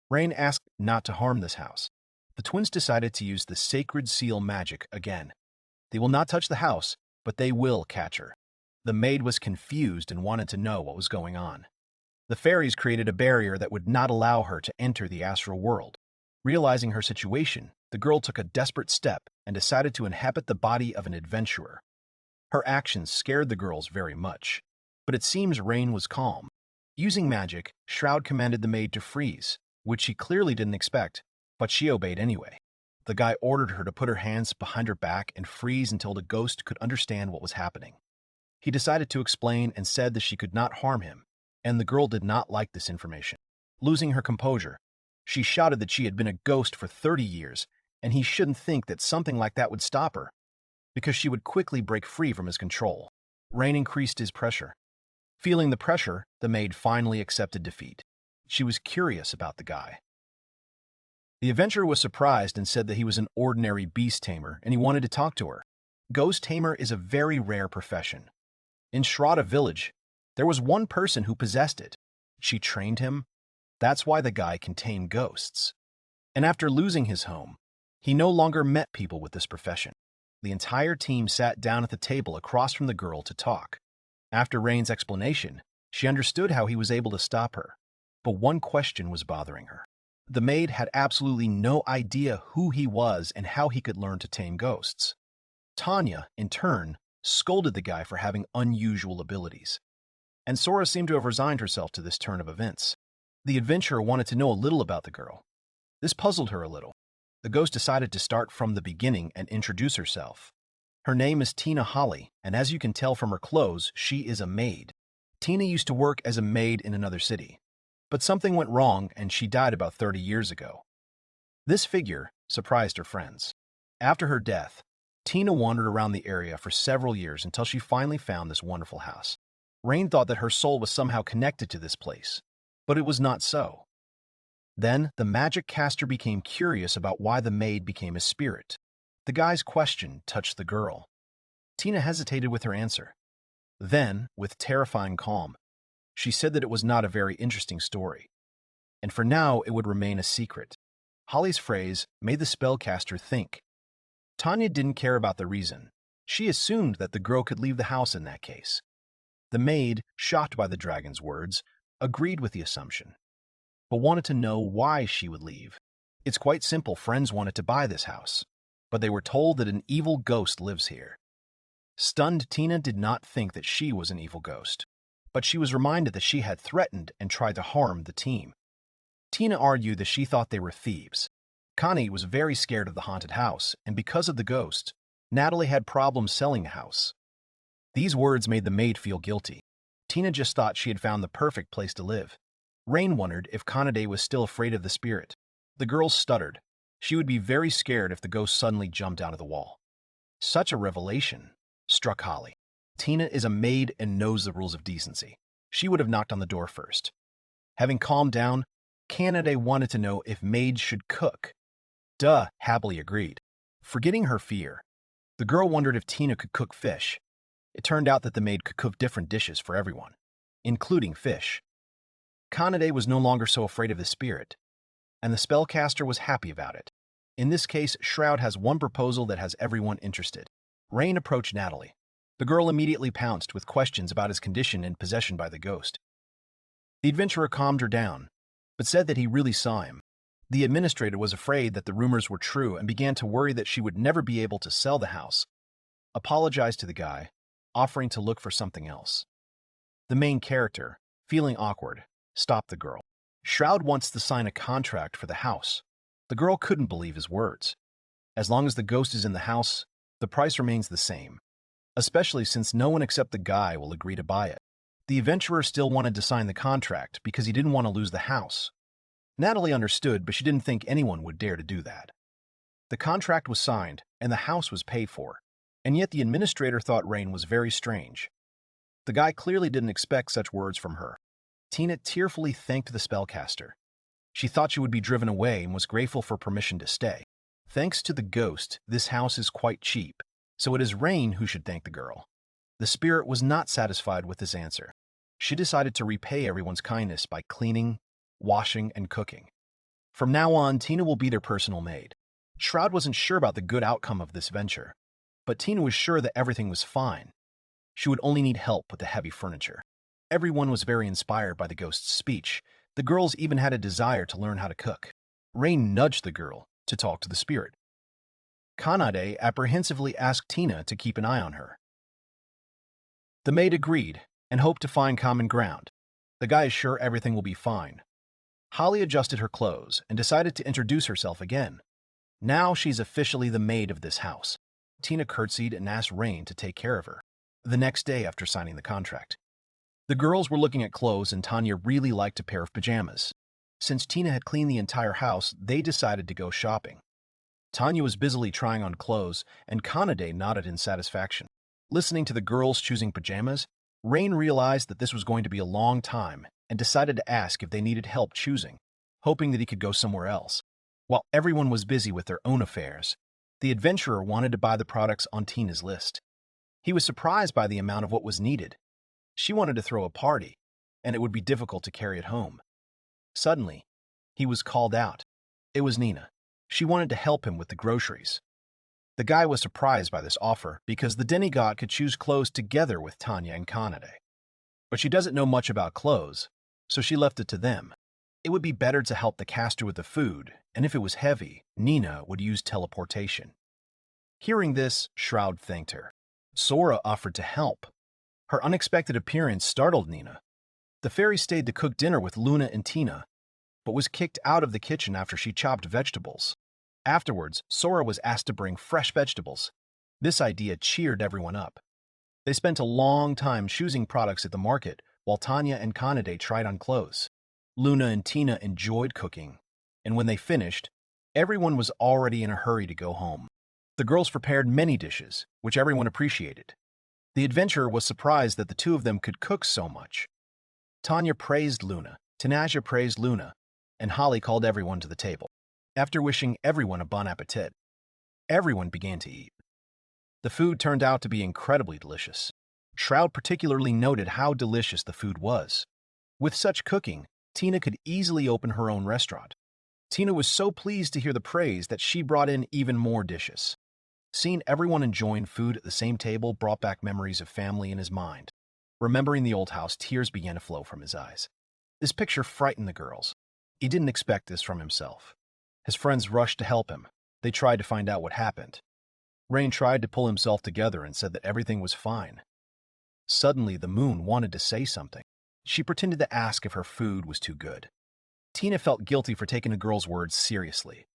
Speaker 1: Rain asked not to harm this house. The twins decided to use the sacred seal magic again. They will not touch the house, but they will catch her. The maid was confused and wanted to know what was going on. The fairies created a barrier that would not allow her to enter the astral world. Realizing her situation, the girl took a desperate step and decided to inhabit the body of an adventurer. Her actions scared the girls very much, but it seems Rain was calm. Using magic, Shroud commanded the maid to freeze, which she clearly didn't expect, but she obeyed anyway. The guy ordered her to put her hands behind her back and freeze until the ghost could understand what was happening. He decided to explain and said that she could not harm him, and the girl did not like this information. Losing her composure, she shouted that she had been a ghost for 30 years, and he shouldn't think that something like that would stop her, because she would quickly break free from his control. Rain increased his pressure. Feeling the pressure, the maid finally accepted defeat. She was curious about the guy. The adventurer was surprised and said that he was an ordinary beast tamer and he wanted to talk to her. Ghost tamer is a very rare profession. In Shroud village, there was one person who possessed it. She trained him. That's why the guy can tame ghosts. And after losing his home, he no longer met people with this profession. The entire team sat down at the table across from the girl to talk. After Rain's explanation, she understood how he was able to stop her. But one question was bothering her. The maid had absolutely no idea who he was and how he could learn to tame ghosts. Tanya, in turn, scolded the guy for having unusual abilities. And Sora seemed to have resigned herself to this turn of events. The adventurer wanted to know a little about the girl. This puzzled her a little. The ghost decided to start from the beginning and introduce herself. Her name is Tina Holly, and as you can tell from her clothes, she is a maid. Tina used to work as a maid in another city, but something went wrong and she died about 30 years ago. This figure surprised her friends. After her death, Tina wandered around the area for several years until she finally found this wonderful house. Rain thought that her soul was somehow connected to this place, but it was not so. Then, the magic caster became curious about why the maid became a spirit. The guy's question touched the girl. Tina hesitated with her answer. Then, with terrifying calm, she said that it was not a very interesting story, and for now it would remain a secret. Holly's phrase made the spellcaster think. Tanya didn't care about the reason. She assumed that the girl could leave the house in that case. The maid, shocked by the dragon's words, agreed with the assumption, but wanted to know why she would leave. It's quite simple. Friends wanted to buy this house, but they were told that an evil ghost lives here. Stunned, Tina did not think that she was an evil ghost, but she was reminded that she had threatened and tried to harm the team. Tina argued that she thought they were thieves. Connie was very scared of the haunted house, and because of the ghost, Natalie had problems selling the house. These words made the maid feel guilty. Tina just thought she had found the perfect place to live. Rain wondered if Kanade was still afraid of the spirit. The girl stuttered. She would be very scared if the ghost suddenly jumped out of the wall. Such a revelation struck Holly. Tina is a maid and knows the rules of decency. She would have knocked on the door first. Having calmed down, Kanade wanted to know if maids should cook. Duh, happily agreed. Forgetting her fear, the girl wondered if Tina could cook fish. It turned out that the maid could cook different dishes for everyone, including fish. Kanade was no longer so afraid of the spirit, and the spellcaster was happy about it. In this case, Shroud has one proposal that has everyone interested. Rain approached Natalie. The girl immediately pounced with questions about his condition and possession by the ghost. The adventurer calmed her down, but said that he really saw him. The administrator was afraid that the rumors were true and began to worry that she would never be able to sell the house. Apologized to the guy, offering to look for something else. The main character, feeling awkward, stopped the girl. Shroud wants to sign a contract for the house. The girl couldn't believe his words. As long as the ghost is in the house, the price remains the same, especially since no one except the guy will agree to buy it. The adventurer still wanted to sign the contract because he didn't want to lose the house. Natalie understood, but she didn't think anyone would dare to do that. The contract was signed, and the house was paid for, and yet the administrator thought Rain was very strange. The guy clearly didn't expect such words from her. Tina tearfully thanked the spellcaster. She thought she would be driven away and was grateful for permission to stay. Thanks to the ghost, this house is quite cheap, so it is Rain who should thank the girl. The spirit was not satisfied with this answer. She decided to repay everyone's kindness by cleaning, washing, and cooking. From now on, Tina will be their personal maid. Shroud wasn't sure about the good outcome of this venture, but Tina was sure that everything was fine. She would only need help with the heavy furniture. Everyone was very inspired by the ghost's speech. The girls even had a desire to learn how to cook. Rain nudged the girl to talk to the spirit. Kanade apprehensively asked Tina to keep an eye on her. The maid agreed and hoped to find common ground. The guy is sure everything will be fine. Holly adjusted her clothes and decided to introduce herself again. Now she's officially the maid of this house. Tina curtsied and asked Rain to take care of her. The next day after signing the contract, the girls were looking at clothes and Tanya really liked a pair of pajamas. Since Tina had cleaned the entire house, they decided to go shopping. Tanya was busily trying on clothes and Kanade nodded in satisfaction. Listening to the girls choosing pajamas, Rain realized that this was going to be a long time and decided to ask if they needed help choosing, hoping that he could go somewhere else. While everyone was busy with their own affairs, the adventurer wanted to buy the products on Tina's list. He was surprised by the amount of what was needed. She wanted to throw a party, and it would be difficult to carry it home. Suddenly, he was called out. It was Nina. She wanted to help him with the groceries. The guy was surprised by this offer because the demigod could choose clothes together with Tanya and Kanade. But she doesn't know much about clothes, so she left it to them. It would be better to help the caster with the food, and if it was heavy, Nina would use teleportation. Hearing this, Shroud thanked her. Sora offered to help. Her unexpected appearance startled Nina. The fairy stayed to cook dinner with Luna and Tina, but was kicked out of the kitchen after she chopped vegetables. Afterwards, Sora was asked to bring fresh vegetables. This idea cheered everyone up. They spent a long time choosing products at the market while Tanya and Kanade tried on clothes. Luna and Tina enjoyed cooking, and when they finished, everyone was already in a hurry to go home. The girls prepared many dishes, which everyone appreciated. The adventurer was surprised that the two of them could cook so much. Tanya praised Luna, Tanaja praised Luna, and Holly called everyone to the table. After wishing everyone a bon appetit, everyone began to eat. The food turned out to be incredibly delicious. Shroud particularly noted how delicious the food was. With such cooking, Tina could easily open her own restaurant. Tina was so pleased to hear the praise that she brought in even more dishes. Seeing everyone enjoying food at the same table brought back memories of family in his mind. Remembering the old house, tears began to flow from his eyes. This picture frightened the girls. He didn't expect this from himself. His friends rushed to help him. They tried to find out what happened. Rain tried to pull himself together and said that everything was fine. Suddenly, the moon wanted to say something. She pretended to ask if her food was too good. Tina felt guilty for taking the girl's words seriously.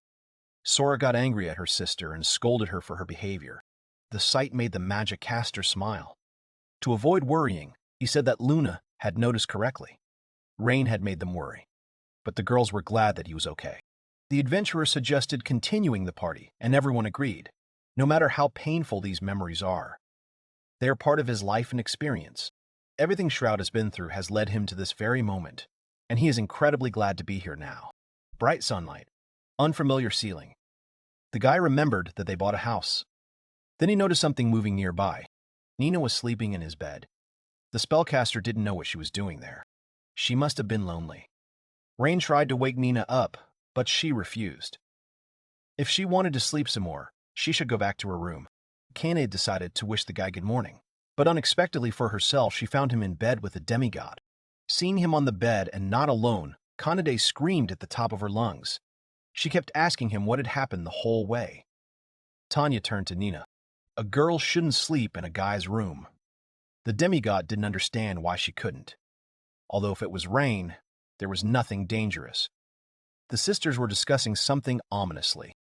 Speaker 1: Sora got angry at her sister and scolded her for her behavior. The sight made the magic caster smile. To avoid worrying, he said that Luna had noticed correctly. Rain had made them worry, but the girls were glad that he was okay. The adventurer suggested continuing the party, and everyone agreed. No matter how painful these memories are, they are part of his life and experience. Everything Shroud has been through has led him to this very moment, and he is incredibly glad to be here now. Bright sunlight, unfamiliar ceiling. The guy remembered that they bought a house. Then he noticed something moving nearby. Nina was sleeping in his bed. The spellcaster didn't know what she was doing there. She must have been lonely. Rain tried to wake Nina up, but she refused. If she wanted to sleep some more, she should go back to her room. Kanade decided to wish the guy good morning, but unexpectedly for herself, she found him in bed with a demigod. Seeing him on the bed and not alone, Kanade screamed at the top of her lungs. She kept asking him what had happened the whole way. Tanya turned to Nina. A girl shouldn't sleep in a guy's room. The demigod didn't understand why she couldn't. Although if it was Rain, there was nothing dangerous. The sisters were discussing something ominously.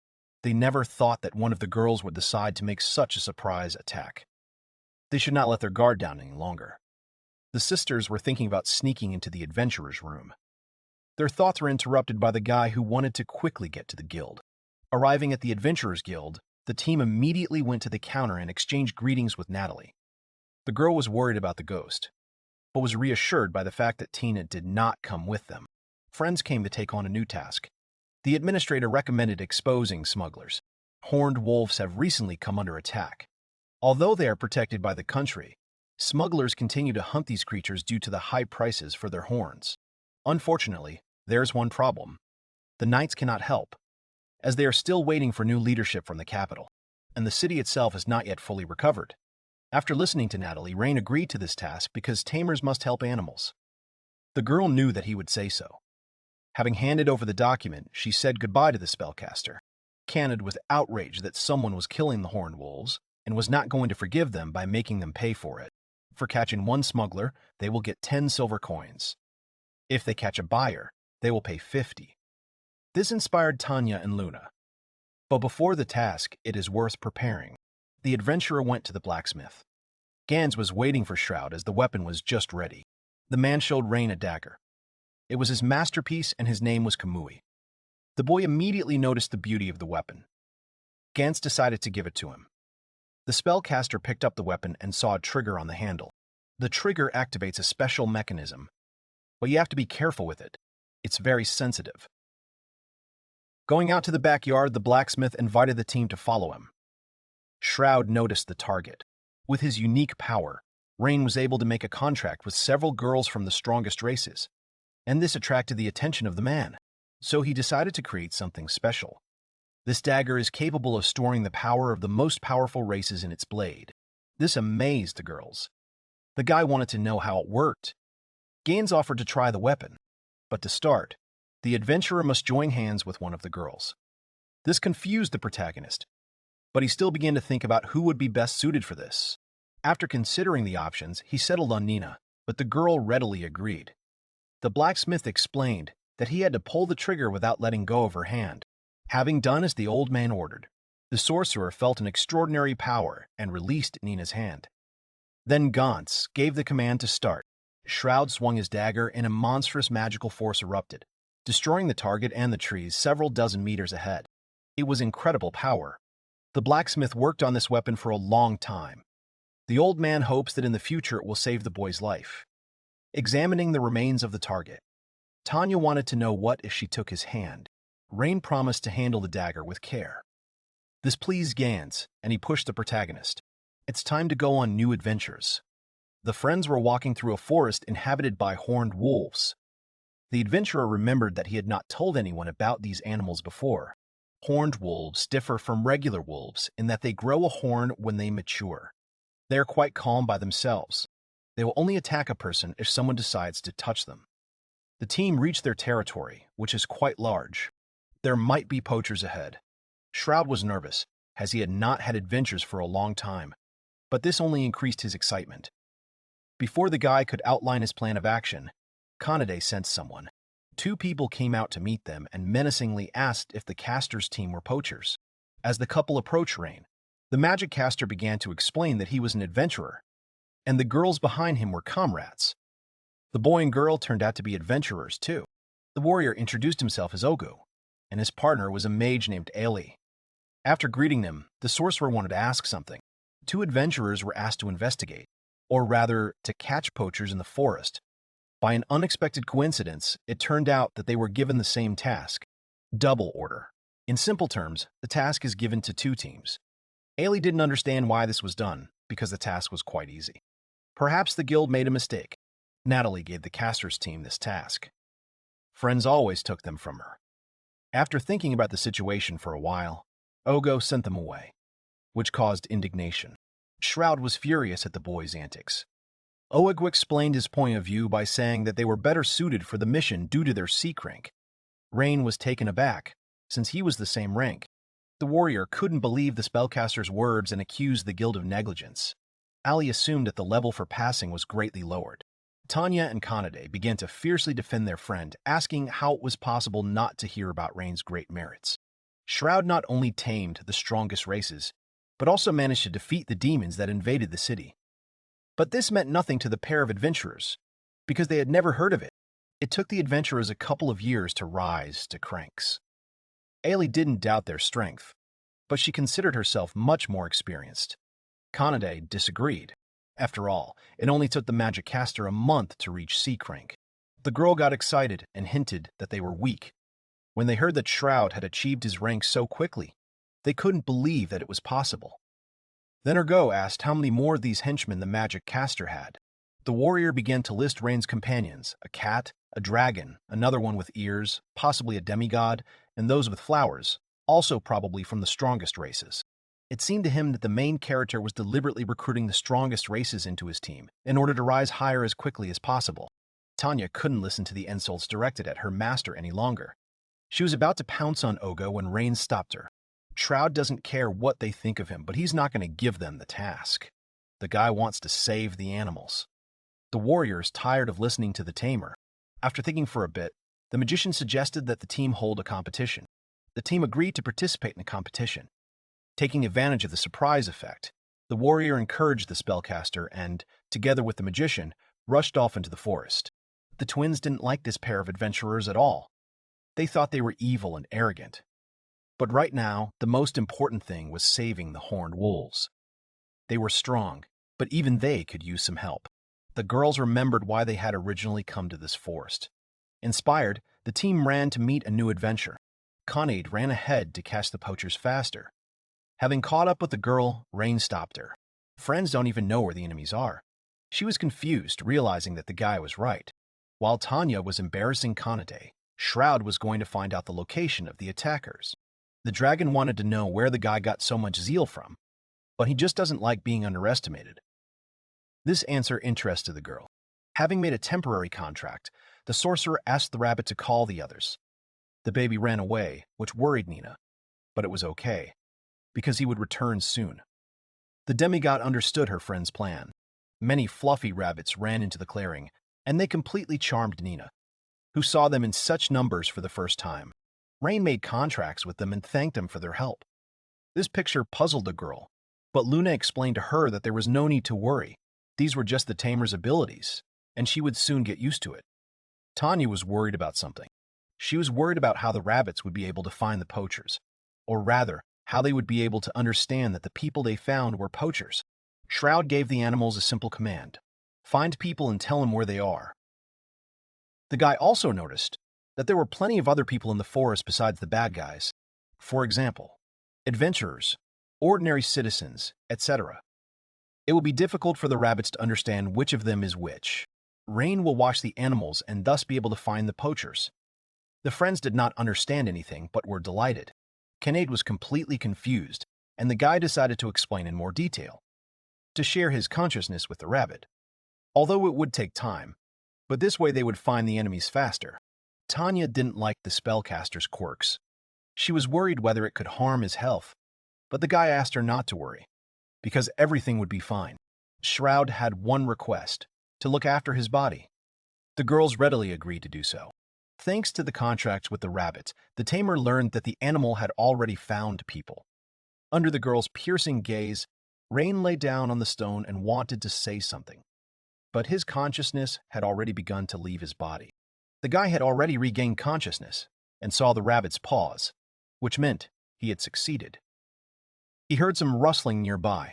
Speaker 1: They never thought that one of the girls would decide to make such a surprise attack. They should not let their guard down any longer. The sisters were thinking about sneaking into the adventurer's room. Their thoughts were interrupted by the guy who wanted to quickly get to the guild. Arriving at the Adventurers Guild, the team immediately went to the counter and exchanged greetings with Natalie. The girl was worried about the ghost, but was reassured by the fact that Tina did not come with them. Friends came to take on a new task. The administrator recommended exposing smugglers. Horned wolves have recently come under attack. Although they are protected by the country, smugglers continue to hunt these creatures due to the high prices for their horns. Unfortunately, there's one problem. The knights cannot help, as they are still waiting for new leadership from the capital, and the city itself is not yet fully recovered. After listening to Natalie, Rain agreed to this task because tamers must help animals. The girl knew that he would say so. Having handed over the document, she said goodbye to the spellcaster. Canid was outraged that someone was killing the horned wolves and was not going to forgive them by making them pay for it. For catching one smuggler, they will get 10 silver coins. If they catch a buyer, they will pay 50. This inspired Tanya and Luna. But before the task, it is worth preparing. The adventurer went to the blacksmith. Gans was waiting for Shroud as the weapon was just ready. The man showed Rain a dagger. It was his masterpiece and his name was Kamui. The boy immediately noticed the beauty of the weapon. Gans decided to give it to him. The spellcaster picked up the weapon and saw a trigger on the handle. The trigger activates a special mechanism, but you have to be careful with it. It's very sensitive. Going out to the backyard, the blacksmith invited the team to follow him. Shroud noticed the target. With his unique power, Rain was able to make a contract with several girls from the strongest races, and this attracted the attention of the man. So he decided to create something special. This dagger is capable of storing the power of the most powerful races in its blade. This amazed the girls. The guy wanted to know how it worked. Gaines offered to try the weapon, but to start, the adventurer must join hands with one of the girls. This confused the protagonist, but he still began to think about who would be best suited for this. After considering the options, he settled on Nina, but the girl readily agreed. The blacksmith explained that he had to pull the trigger without letting go of her hand. Having done as the old man ordered, the sorcerer felt an extraordinary power and released Nina's hand. Then Gantz gave the command to start. Shroud swung his dagger and a monstrous magical force erupted, destroying the target and the trees several dozen meters ahead. It was incredible power. The blacksmith worked on this weapon for a long time. The old man hopes that in the future it will save the boy's life. Examining the remains of the target, Tanya wanted to know what if she took his hand. Rain promised to handle the dagger with care. This pleased Gans, and he pushed the protagonist. It's time to go on new adventures. The friends were walking through a forest inhabited by horned wolves. The adventurer remembered that he had not told anyone about these animals before. Horned wolves differ from regular wolves in that they grow a horn when they mature. They are quite calm by themselves. They will only attack a person if someone decides to touch them. The team reached their territory, which is quite large. There might be poachers ahead. Shroud was nervous, as he had not had adventures for a long time, but this only increased his excitement. Before the guy could outline his plan of action, Kanade sensed someone. 2 people came out to meet them and menacingly asked if the caster's team were poachers. As the couple approached Rain, the magic caster began to explain that he was an adventurer, and the girls behind him were comrades. The boy and girl turned out to be adventurers, too. The warrior introduced himself as Ogu, and his partner was a mage named Ailey. After greeting them, the sorcerer wanted to ask something. 2 adventurers were asked to investigate, or rather, to catch poachers in the forest. By an unexpected coincidence, it turned out that they were given the same task, double order. In simple terms, the task is given to 2 teams. Ailey didn't understand why this was done, because the task was quite easy. Perhaps the guild made a mistake. Natalie gave the caster's team this task. Friends always took them from her. After thinking about the situation for a while, Ogo sent them away, which caused indignation. Shroud was furious at the boys' antics. Oegu explained his point of view by saying that they were better suited for the mission due to their Seek rank. Rain was taken aback, since he was the same rank. The warrior couldn't believe the spellcaster's words and accused the guild of negligence. Ali assumed that the level for passing was greatly lowered. Tanya and Kanade began to fiercely defend their friend, asking how it was possible not to hear about Rain's great merits. Shroud not only tamed the strongest races, but also managed to defeat the demons that invaded the city. But this meant nothing to the pair of adventurers, because they had never heard of it. It took the adventurers a couple of years to rise to cranks. Ailey didn't doubt their strength, but she considered herself much more experienced. Kanade disagreed. After all, it only took the magic caster a month to reach sea crank. The girl got excited and hinted that they were weak. When they heard that Shroud had achieved his rank so quickly, they couldn't believe that it was possible. Then Ergo asked how many more of these henchmen the magic caster had. The warrior began to list Rain's companions, a cat, a dragon, another one with ears, possibly a demigod, and those with flowers, also probably from the strongest races. It seemed to him that the main character was deliberately recruiting the strongest races into his team in order to rise higher as quickly as possible. Tanya couldn't listen to the insults directed at her master any longer. She was about to pounce on Ogo when Rain stopped her. Shroud doesn't care what they think of him, but he's not going to give them the task. The guy wants to save the animals. The warrior is tired of listening to the Tamer. After thinking for a bit, the magician suggested that the team hold a competition. The team agreed to participate in the competition. Taking advantage of the surprise effect, the warrior encouraged the spellcaster and, together with the magician, rushed off into the forest. The twins didn't like this pair of adventurers at all. They thought they were evil and arrogant. But right now, the most important thing was saving the horned wolves. They were strong, but even they could use some help. The girls remembered why they had originally come to this forest. Inspired, the team ran to meet a new adventure. Kanade ran ahead to catch the poachers faster. Having caught up with the girl, Rain stopped her. Friends don't even know where the enemies are. She was confused, realizing that the guy was right. While Tanya was embarrassing Kanade, Shroud was going to find out the location of the attackers. The dragon wanted to know where the guy got so much zeal from, but he just doesn't like being underestimated. This answer interested the girl. Having made a temporary contract, the sorcerer asked the rabbit to call the others. The baby ran away, which worried Nina, but it was okay, because he would return soon. The demigod understood her friend's plan. Many fluffy rabbits ran into the clearing, and they completely charmed Nina, who saw them in such numbers for the first time. Rain made contracts with them and thanked them for their help. This picture puzzled the girl, but Luna explained to her that there was no need to worry. These were just the tamer's abilities, and she would soon get used to it. Tanya was worried about something. She was worried about how the rabbits would be able to find the poachers, or rather, how they would be able to understand that the people they found were poachers. Shroud gave the animals a simple command: find people and tell them where they are. The guy also noticed that there were plenty of other people in the forest besides the bad guys. For example, adventurers, ordinary citizens, etc. It will be difficult for the rabbits to understand which of them is which. Rain will watch the animals and thus be able to find the poachers. The friends did not understand anything, but were delighted. Kanade was completely confused, and the guy decided to explain in more detail, to share his consciousness with the rabbit. Although it would take time, but this way they would find the enemies faster. Tanya didn't like the spellcaster's quirks. She was worried whether it could harm his health, but the guy asked her not to worry, because everything would be fine. Shroud had one request: to look after his body. The girls readily agreed to do so. Thanks to the contracts with the rabbit, the tamer learned that the animal had already found people. Under the girl's piercing gaze, Rain lay down on the stone and wanted to say something. But his consciousness had already begun to leave his body. The guy had already regained consciousness and saw the rabbit's paws, which meant he had succeeded. He heard some rustling nearby.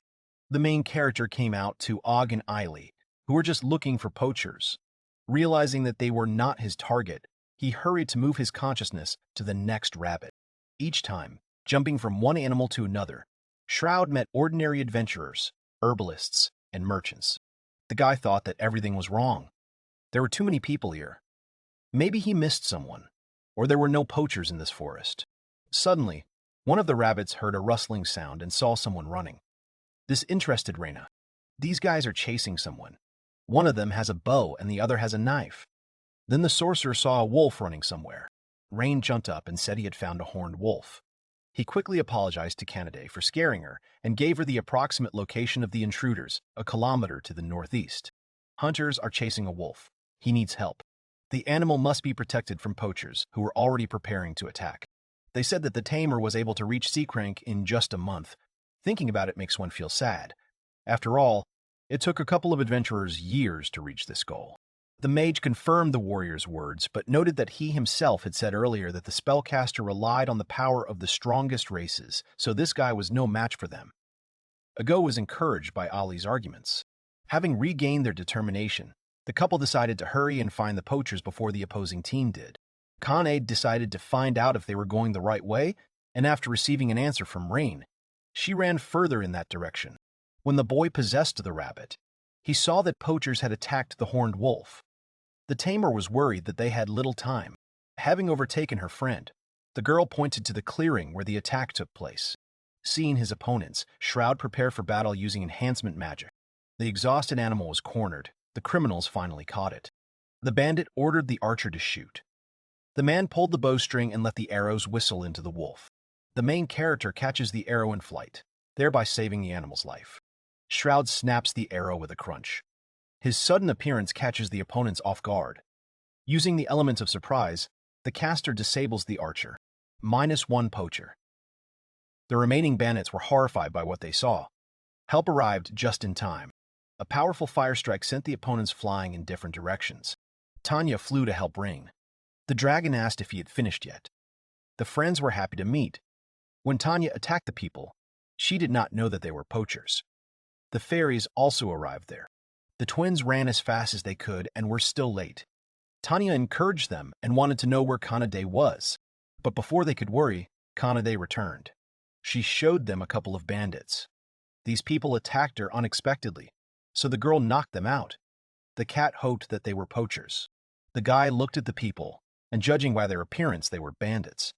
Speaker 1: The main character came out to Og and Eiley, who were just looking for poachers. Realizing that they were not his target, he hurried to move his consciousness to the next rabbit. Each time, jumping from one animal to another, Shroud met ordinary adventurers, herbalists, and merchants. The guy thought that everything was wrong. There were too many people here. Maybe he missed someone, or there were no poachers in this forest. Suddenly, one of the rabbits heard a rustling sound and saw someone running. This interested Reyna. These guys are chasing someone. One of them has a bow and the other has a knife. Then the sorcerer saw a wolf running somewhere. Rain jumped up and said he had found a horned wolf. He quickly apologized to Kanade for scaring her and gave her the approximate location of the intruders, a kilometer to the northeast. Hunters are chasing a wolf. He needs help. The animal must be protected from poachers who were already preparing to attack. They said that the Tamer was able to reach C rank in just a month. Thinking about it makes one feel sad. After all, it took a couple of adventurers years to reach this goal. The mage confirmed the warrior's words, but noted that he himself had said earlier that the spellcaster relied on the power of the strongest races, so this guy was no match for them. Ago was encouraged by Ali's arguments. Having regained their determination, the couple decided to hurry and find the poachers before the opposing team did. Kane decided to find out if they were going the right way, and after receiving an answer from Rain, she ran further in that direction. When the boy possessed the rabbit, he saw that poachers had attacked the horned wolf. The tamer was worried that they had little time. Having overtaken her friend, the girl pointed to the clearing where the attack took place. Seeing his opponents, Shroud prepared for battle using enhancement magic. The exhausted animal was cornered. The criminals finally caught it. The bandit ordered the archer to shoot. The man pulled the bowstring and let the arrows whistle into the wolf. The main character catches the arrow in flight, thereby saving the animal's life. Shroud snaps the arrow with a crunch. His sudden appearance catches the opponents off guard. Using the element of surprise, the caster disables the archer. -1 poacher. The remaining bandits were horrified by what they saw. Help arrived just in time. A powerful fire strike sent the opponents flying in different directions. Tanya flew to help Rain. The dragon asked if he had finished yet. The friends were happy to meet. When Tanya attacked the people, she did not know that they were poachers. The fairies also arrived there. The twins ran as fast as they could and were still late. Tanya encouraged them and wanted to know where Kanade was. But before they could worry, Kanade returned. She showed them a couple of bandits. These people attacked her unexpectedly, so the girl knocked them out. The cat hoped that they were poachers. The guy looked at the people, and judging by their appearance, they were bandits.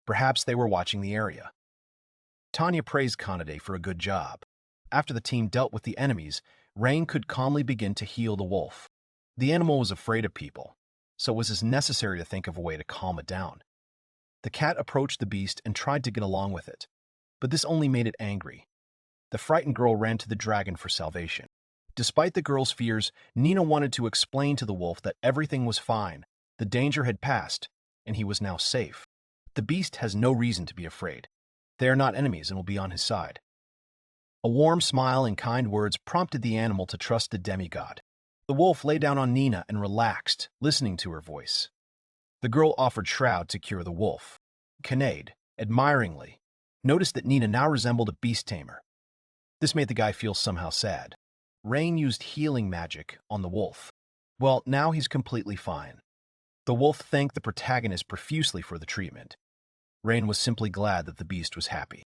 Speaker 1: Perhaps they were watching the area. Tanya praised Kanade for a good job. After the team dealt with the enemies, Rain could calmly begin to heal the wolf. The animal was afraid of people, so it was necessary to think of a way to calm it down. The cat approached the beast and tried to get along with it, but this only made it angry. The frightened girl ran to the dragon for salvation. Despite the girl's fears, Nina wanted to explain to the wolf that everything was fine, the danger had passed, and he was now safe. The beast has no reason to be afraid. They are not enemies and will be on his side. A warm smile and kind words prompted the animal to trust the demigod. The wolf lay down on Nina and relaxed, listening to her voice. The girl offered Shroud to cure the wolf. Kanade, admiringly, noticed that Nina now resembled a beast tamer. This made the guy feel somehow sad. Rain used healing magic on the wolf. Well, now he's completely fine. The wolf thanked the protagonist profusely for the treatment. Rain was simply glad that the beast was happy.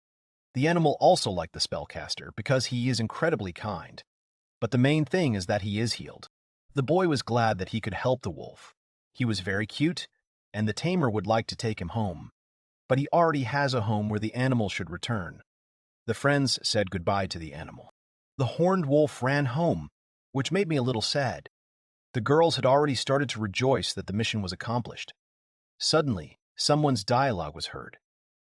Speaker 1: The animal also liked the spellcaster because he is incredibly kind. But the main thing is that he is healed. The boy was glad that he could help the wolf. He was very cute, and the tamer would like to take him home. But he already has a home where the animal should return. The friends said goodbye to the animal. The horned wolf ran home, which made me a little sad. The girls had already started to rejoice that the mission was accomplished. Suddenly, someone's dialogue was heard.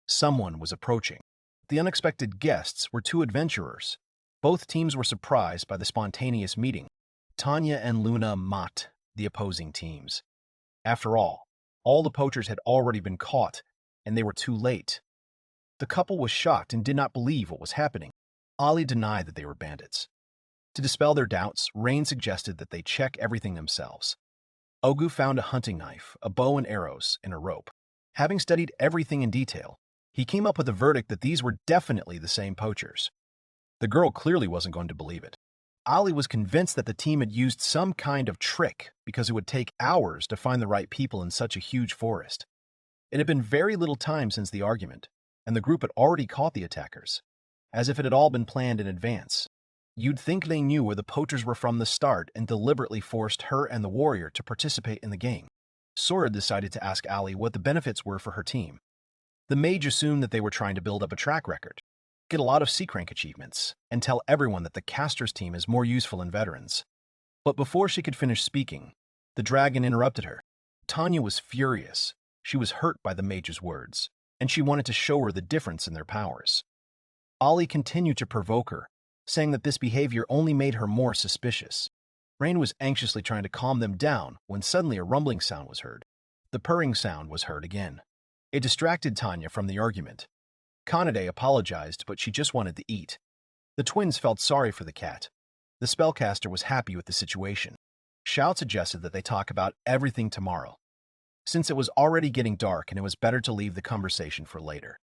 Speaker 1: Someone was approaching. The unexpected guests were 2 adventurers. Both teams were surprised by the spontaneous meeting. Tanya and Luna mocked the opposing teams. After all the poachers had already been caught, and they were too late. The couple was shocked and did not believe what was happening. Ali denied that they were bandits. To dispel their doubts, Rain suggested that they check everything themselves. Ogu found a hunting knife, a bow and arrows, and a rope. Having studied everything in detail, he came up with a verdict that these were definitely the same poachers. The girl clearly wasn't going to believe it. Ali was convinced that the team had used some kind of trick because it would take hours to find the right people in such a huge forest. It had been very little time since the argument, and the group had already caught the attackers, as if it had all been planned in advance. You'd think they knew where the poachers were from the start and deliberately forced her and the warrior to participate in the game. Sora decided to ask Ali what the benefits were for her team. The mage assumed that they were trying to build up a track record, get a lot of C-rank achievements, and tell everyone that the caster's team is more useful than veterans. But before she could finish speaking, the dragon interrupted her. Tanya was furious. She was hurt by the mage's words, and she wanted to show her the difference in their powers. Ali continued to provoke her, saying that this behavior only made her more suspicious. Rain was anxiously trying to calm them down when suddenly a rumbling sound was heard. The purring sound was heard again. It distracted Tanya from the argument. Kanade apologized, but she just wanted to eat. The twins felt sorry for the cat. The spellcaster was happy with the situation. Shroud suggested that they talk about everything tomorrow, since it was already getting dark and it was better to leave the conversation for later.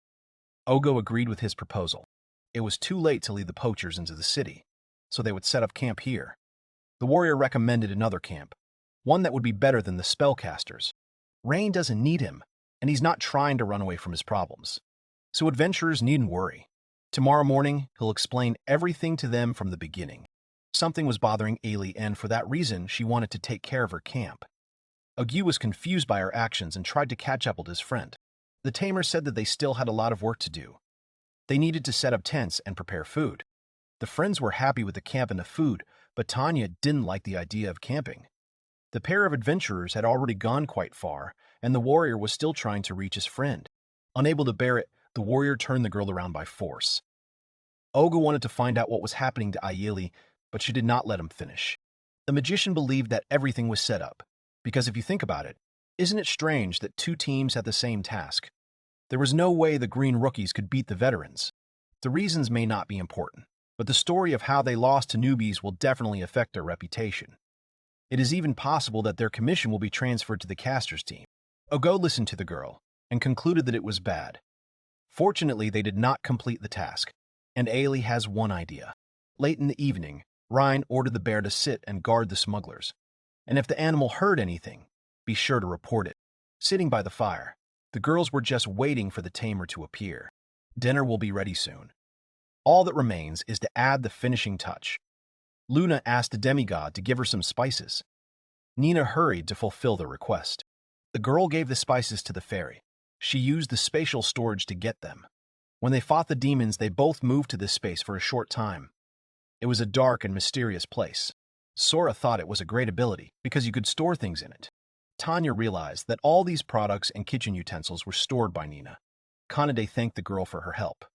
Speaker 1: Ogo agreed with his proposal. It was too late to lead the poachers into the city, so they would set up camp here. The warrior recommended another camp, one that would be better than the spellcasters. Rain doesn't need him, and he's not trying to run away from his problems. So adventurers needn't worry. Tomorrow morning, he'll explain everything to them from the beginning. Something was bothering Ailey, and for that reason, she wanted to take care of her camp. Ogu was confused by her actions and tried to catch up with his friend. The Tamer said that they still had a lot of work to do. They needed to set up tents and prepare food. The friends were happy with the camp and the food, but Tanya didn't like the idea of camping. The pair of adventurers had already gone quite far, and the warrior was still trying to reach his friend. Unable to bear it, the warrior turned the girl around by force. Oga wanted to find out what was happening to Ailey, but she did not let him finish. The magician believed that everything was set up, because if you think about it, isn't it strange that two teams had the same task? There was no way the green rookies could beat the veterans. The reasons may not be important, but the story of how they lost to newbies will definitely affect their reputation. It is even possible that their commission will be transferred to the caster's team. Ogo listened to the girl and concluded that it was bad. Fortunately, they did not complete the task, and Ailey has one idea. Late in the evening, Ryan ordered the bear to sit and guard the smugglers, and if the animal heard anything, be sure to report it. Sitting by the fire, the girls were just waiting for the tamer to appear. Dinner will be ready soon. All that remains is to add the finishing touch. Luna asked the demigod to give her some spices. Nina hurried to fulfill the request. The girl gave the spices to the fairy. She used the spatial storage to get them. When they fought the demons, they both moved to this space for a short time. It was a dark and mysterious place. Sora thought it was a great ability because you could store things in it. Tanya realized that all these products and kitchen utensils were stored by Nina. Kanade thanked the girl for her help.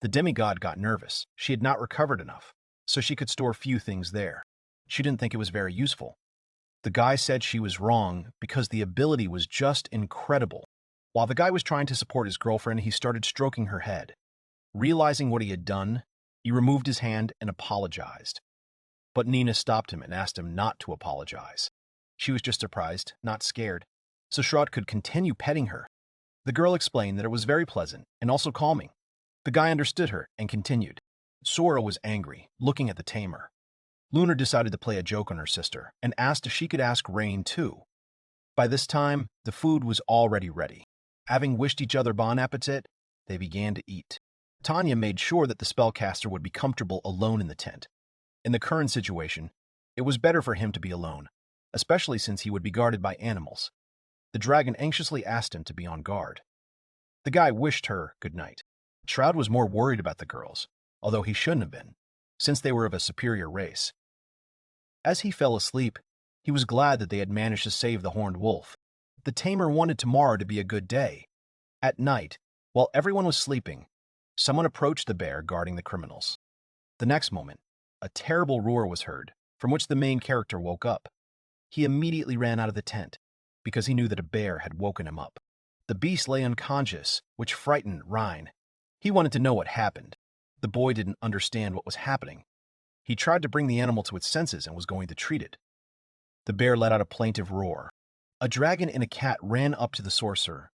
Speaker 1: The demigod got nervous. She had not recovered enough, so she could store few things there. She didn't think it was very useful. The guy said she was wrong because the ability was just incredible. While the guy was trying to support his girlfriend, he started stroking her head. Realizing what he had done, he removed his hand and apologized. But Nina stopped him and asked him not to apologize. She was just surprised, not scared, so Shroud could continue petting her. The girl explained that it was very pleasant and also calming. The guy understood her and continued. Sora was angry, looking at the tamer. Luna decided to play a joke on her sister and asked if she could ask Rain too. By this time, the food was already ready. Having wished each other bon appetit, they began to eat. Tanya made sure that the spellcaster would be comfortable alone in the tent. In the current situation, it was better for him to be alone, especially since he would be guarded by animals. The dragon anxiously asked him to be on guard. The guy wished her good night. Shroud was more worried about the girls, although he shouldn't have been, since they were of a superior race. As he fell asleep, he was glad that they had managed to save the horned wolf. The tamer wanted tomorrow to be a good day. At night, while everyone was sleeping, someone approached the bear guarding the criminals. The next moment, a terrible roar was heard, from which the main character woke up. He immediately ran out of the tent, because he knew that a bear had woken him up. The beast lay unconscious, which frightened Ryan. He wanted to know what happened. The boy didn't understand what was happening. He tried to bring the animal to its senses and was going to treat it. The bear let out a plaintive roar. A dragon and a cat ran up to the sorcerer.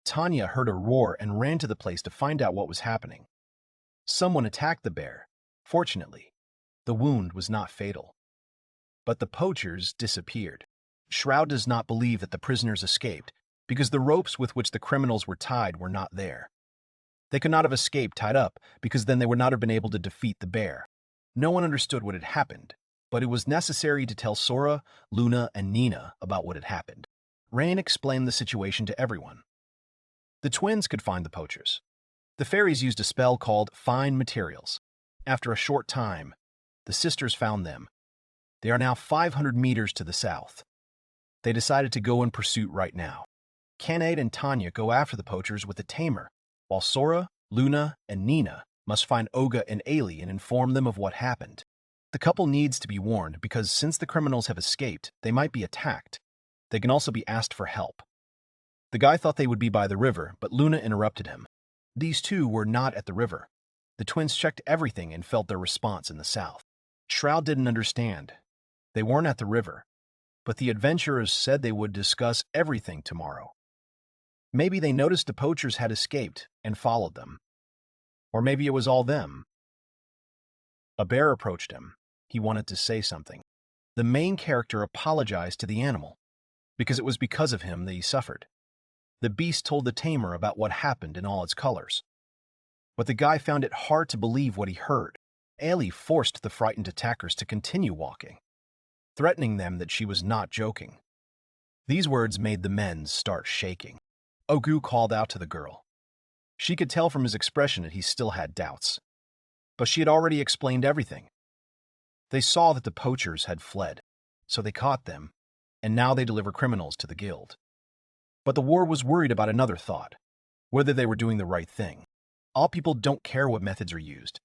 Speaker 1: Tanya heard a roar and ran to the place to find out what was happening. Someone attacked the bear. Fortunately, the wound was not fatal. But the poachers disappeared. Shroud does not believe that the prisoners escaped because the ropes with which the criminals were tied were not there. They could not have escaped tied up because then they would not have been able to defeat the bear. No one understood what had happened, but it was necessary to tell Sora, Luna, and Nina about what had happened. Rain explained the situation to everyone. The twins could find the poachers. The fairies used a spell called Find Materials. After a short time, the sisters found them. They are now 500 meters to the south. They decided to go in pursuit right now. Kanade and Tanya go after the poachers with the tamer, while Sora, Luna, and Nina must find Oga and Ailey and inform them of what happened. The couple needs to be warned because since the criminals have escaped, they might be attacked. They can also be asked for help. The guy thought they would be by the river, but Luna interrupted him. These two were not at the river. The twins checked everything and felt their response in the south. Shroud didn't understand. They weren't at the river, but the adventurers said they would discuss everything tomorrow. Maybe they noticed the poachers had escaped and followed them. Or maybe it was all them. A bear approached him. He wanted to say something. The main character apologized to the animal, because it was because of him that he suffered. The beast told the tamer about what happened in all its colors. But the guy found it hard to believe what he heard. Ailey forced the frightened attackers to continue walking, threatening them that she was not joking. These words made the men start shaking. Ogu called out to the girl. She could tell from his expression that he still had doubts. But she had already explained everything. They saw that the poachers had fled, so they caught them, and now they deliver criminals to the guild. But the war was worried about another thought, whether they were doing the right thing. All people don't care what methods are used.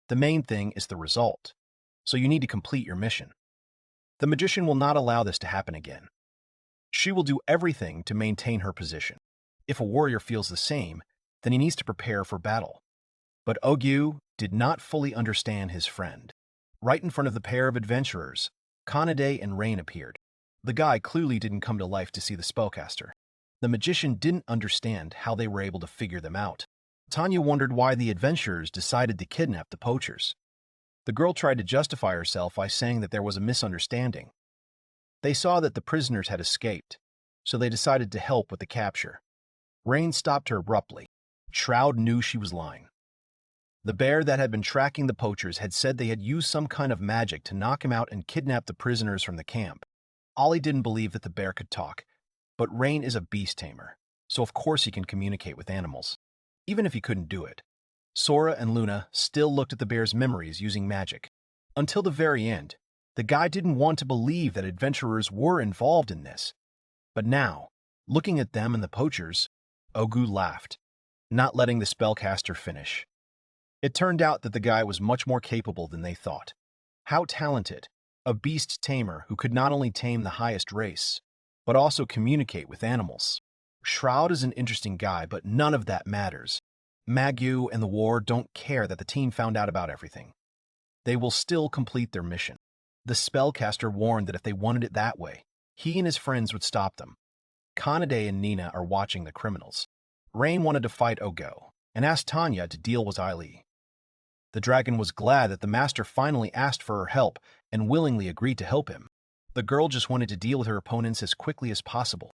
Speaker 1: The main thing is the result, so you need to complete your mission. The magician will not allow this to happen again. She will do everything to maintain her position. If a warrior feels the same, then he needs to prepare for battle. But Ogu did not fully understand his friend. Right in front of the pair of adventurers, Kanade and Rain appeared. The guy clearly didn't come to life to see the spellcaster. The magician didn't understand how they were able to figure them out. Tanya wondered why the adventurers decided to kidnap the poachers. The girl tried to justify herself by saying that there was a misunderstanding. They saw that the prisoners had escaped, so they decided to help with the capture. Rain stopped her abruptly. Shroud knew she was lying. The bear that had been tracking the poachers had said they had used some kind of magic to knock him out and kidnap the prisoners from the camp. Ollie didn't believe that the bear could talk, but Rain is a beast tamer, so of course he can communicate with animals, even if he couldn't do it. Sora and Luna still looked at the bear's memories using magic. Until the very end, the guy didn't want to believe that adventurers were involved in this. But now, looking at them and the poachers, Ogu laughed, not letting the spellcaster finish. It turned out that the guy was much more capable than they thought. How talented! A beast tamer who could not only tame the highest race, but also communicate with animals. Shroud is an interesting guy, but none of that matters. Magu and the war don't care that the team found out about everything. They will still complete their mission. The spellcaster warned that if they wanted it that way, he and his friends would stop them. Kanade and Nina are watching the criminals. Rain wanted to fight Ogo and asked Tanya to deal with Ailey. The dragon was glad that the master finally asked for her help and willingly agreed to help him. The girl just wanted to deal with her opponents as quickly as possible.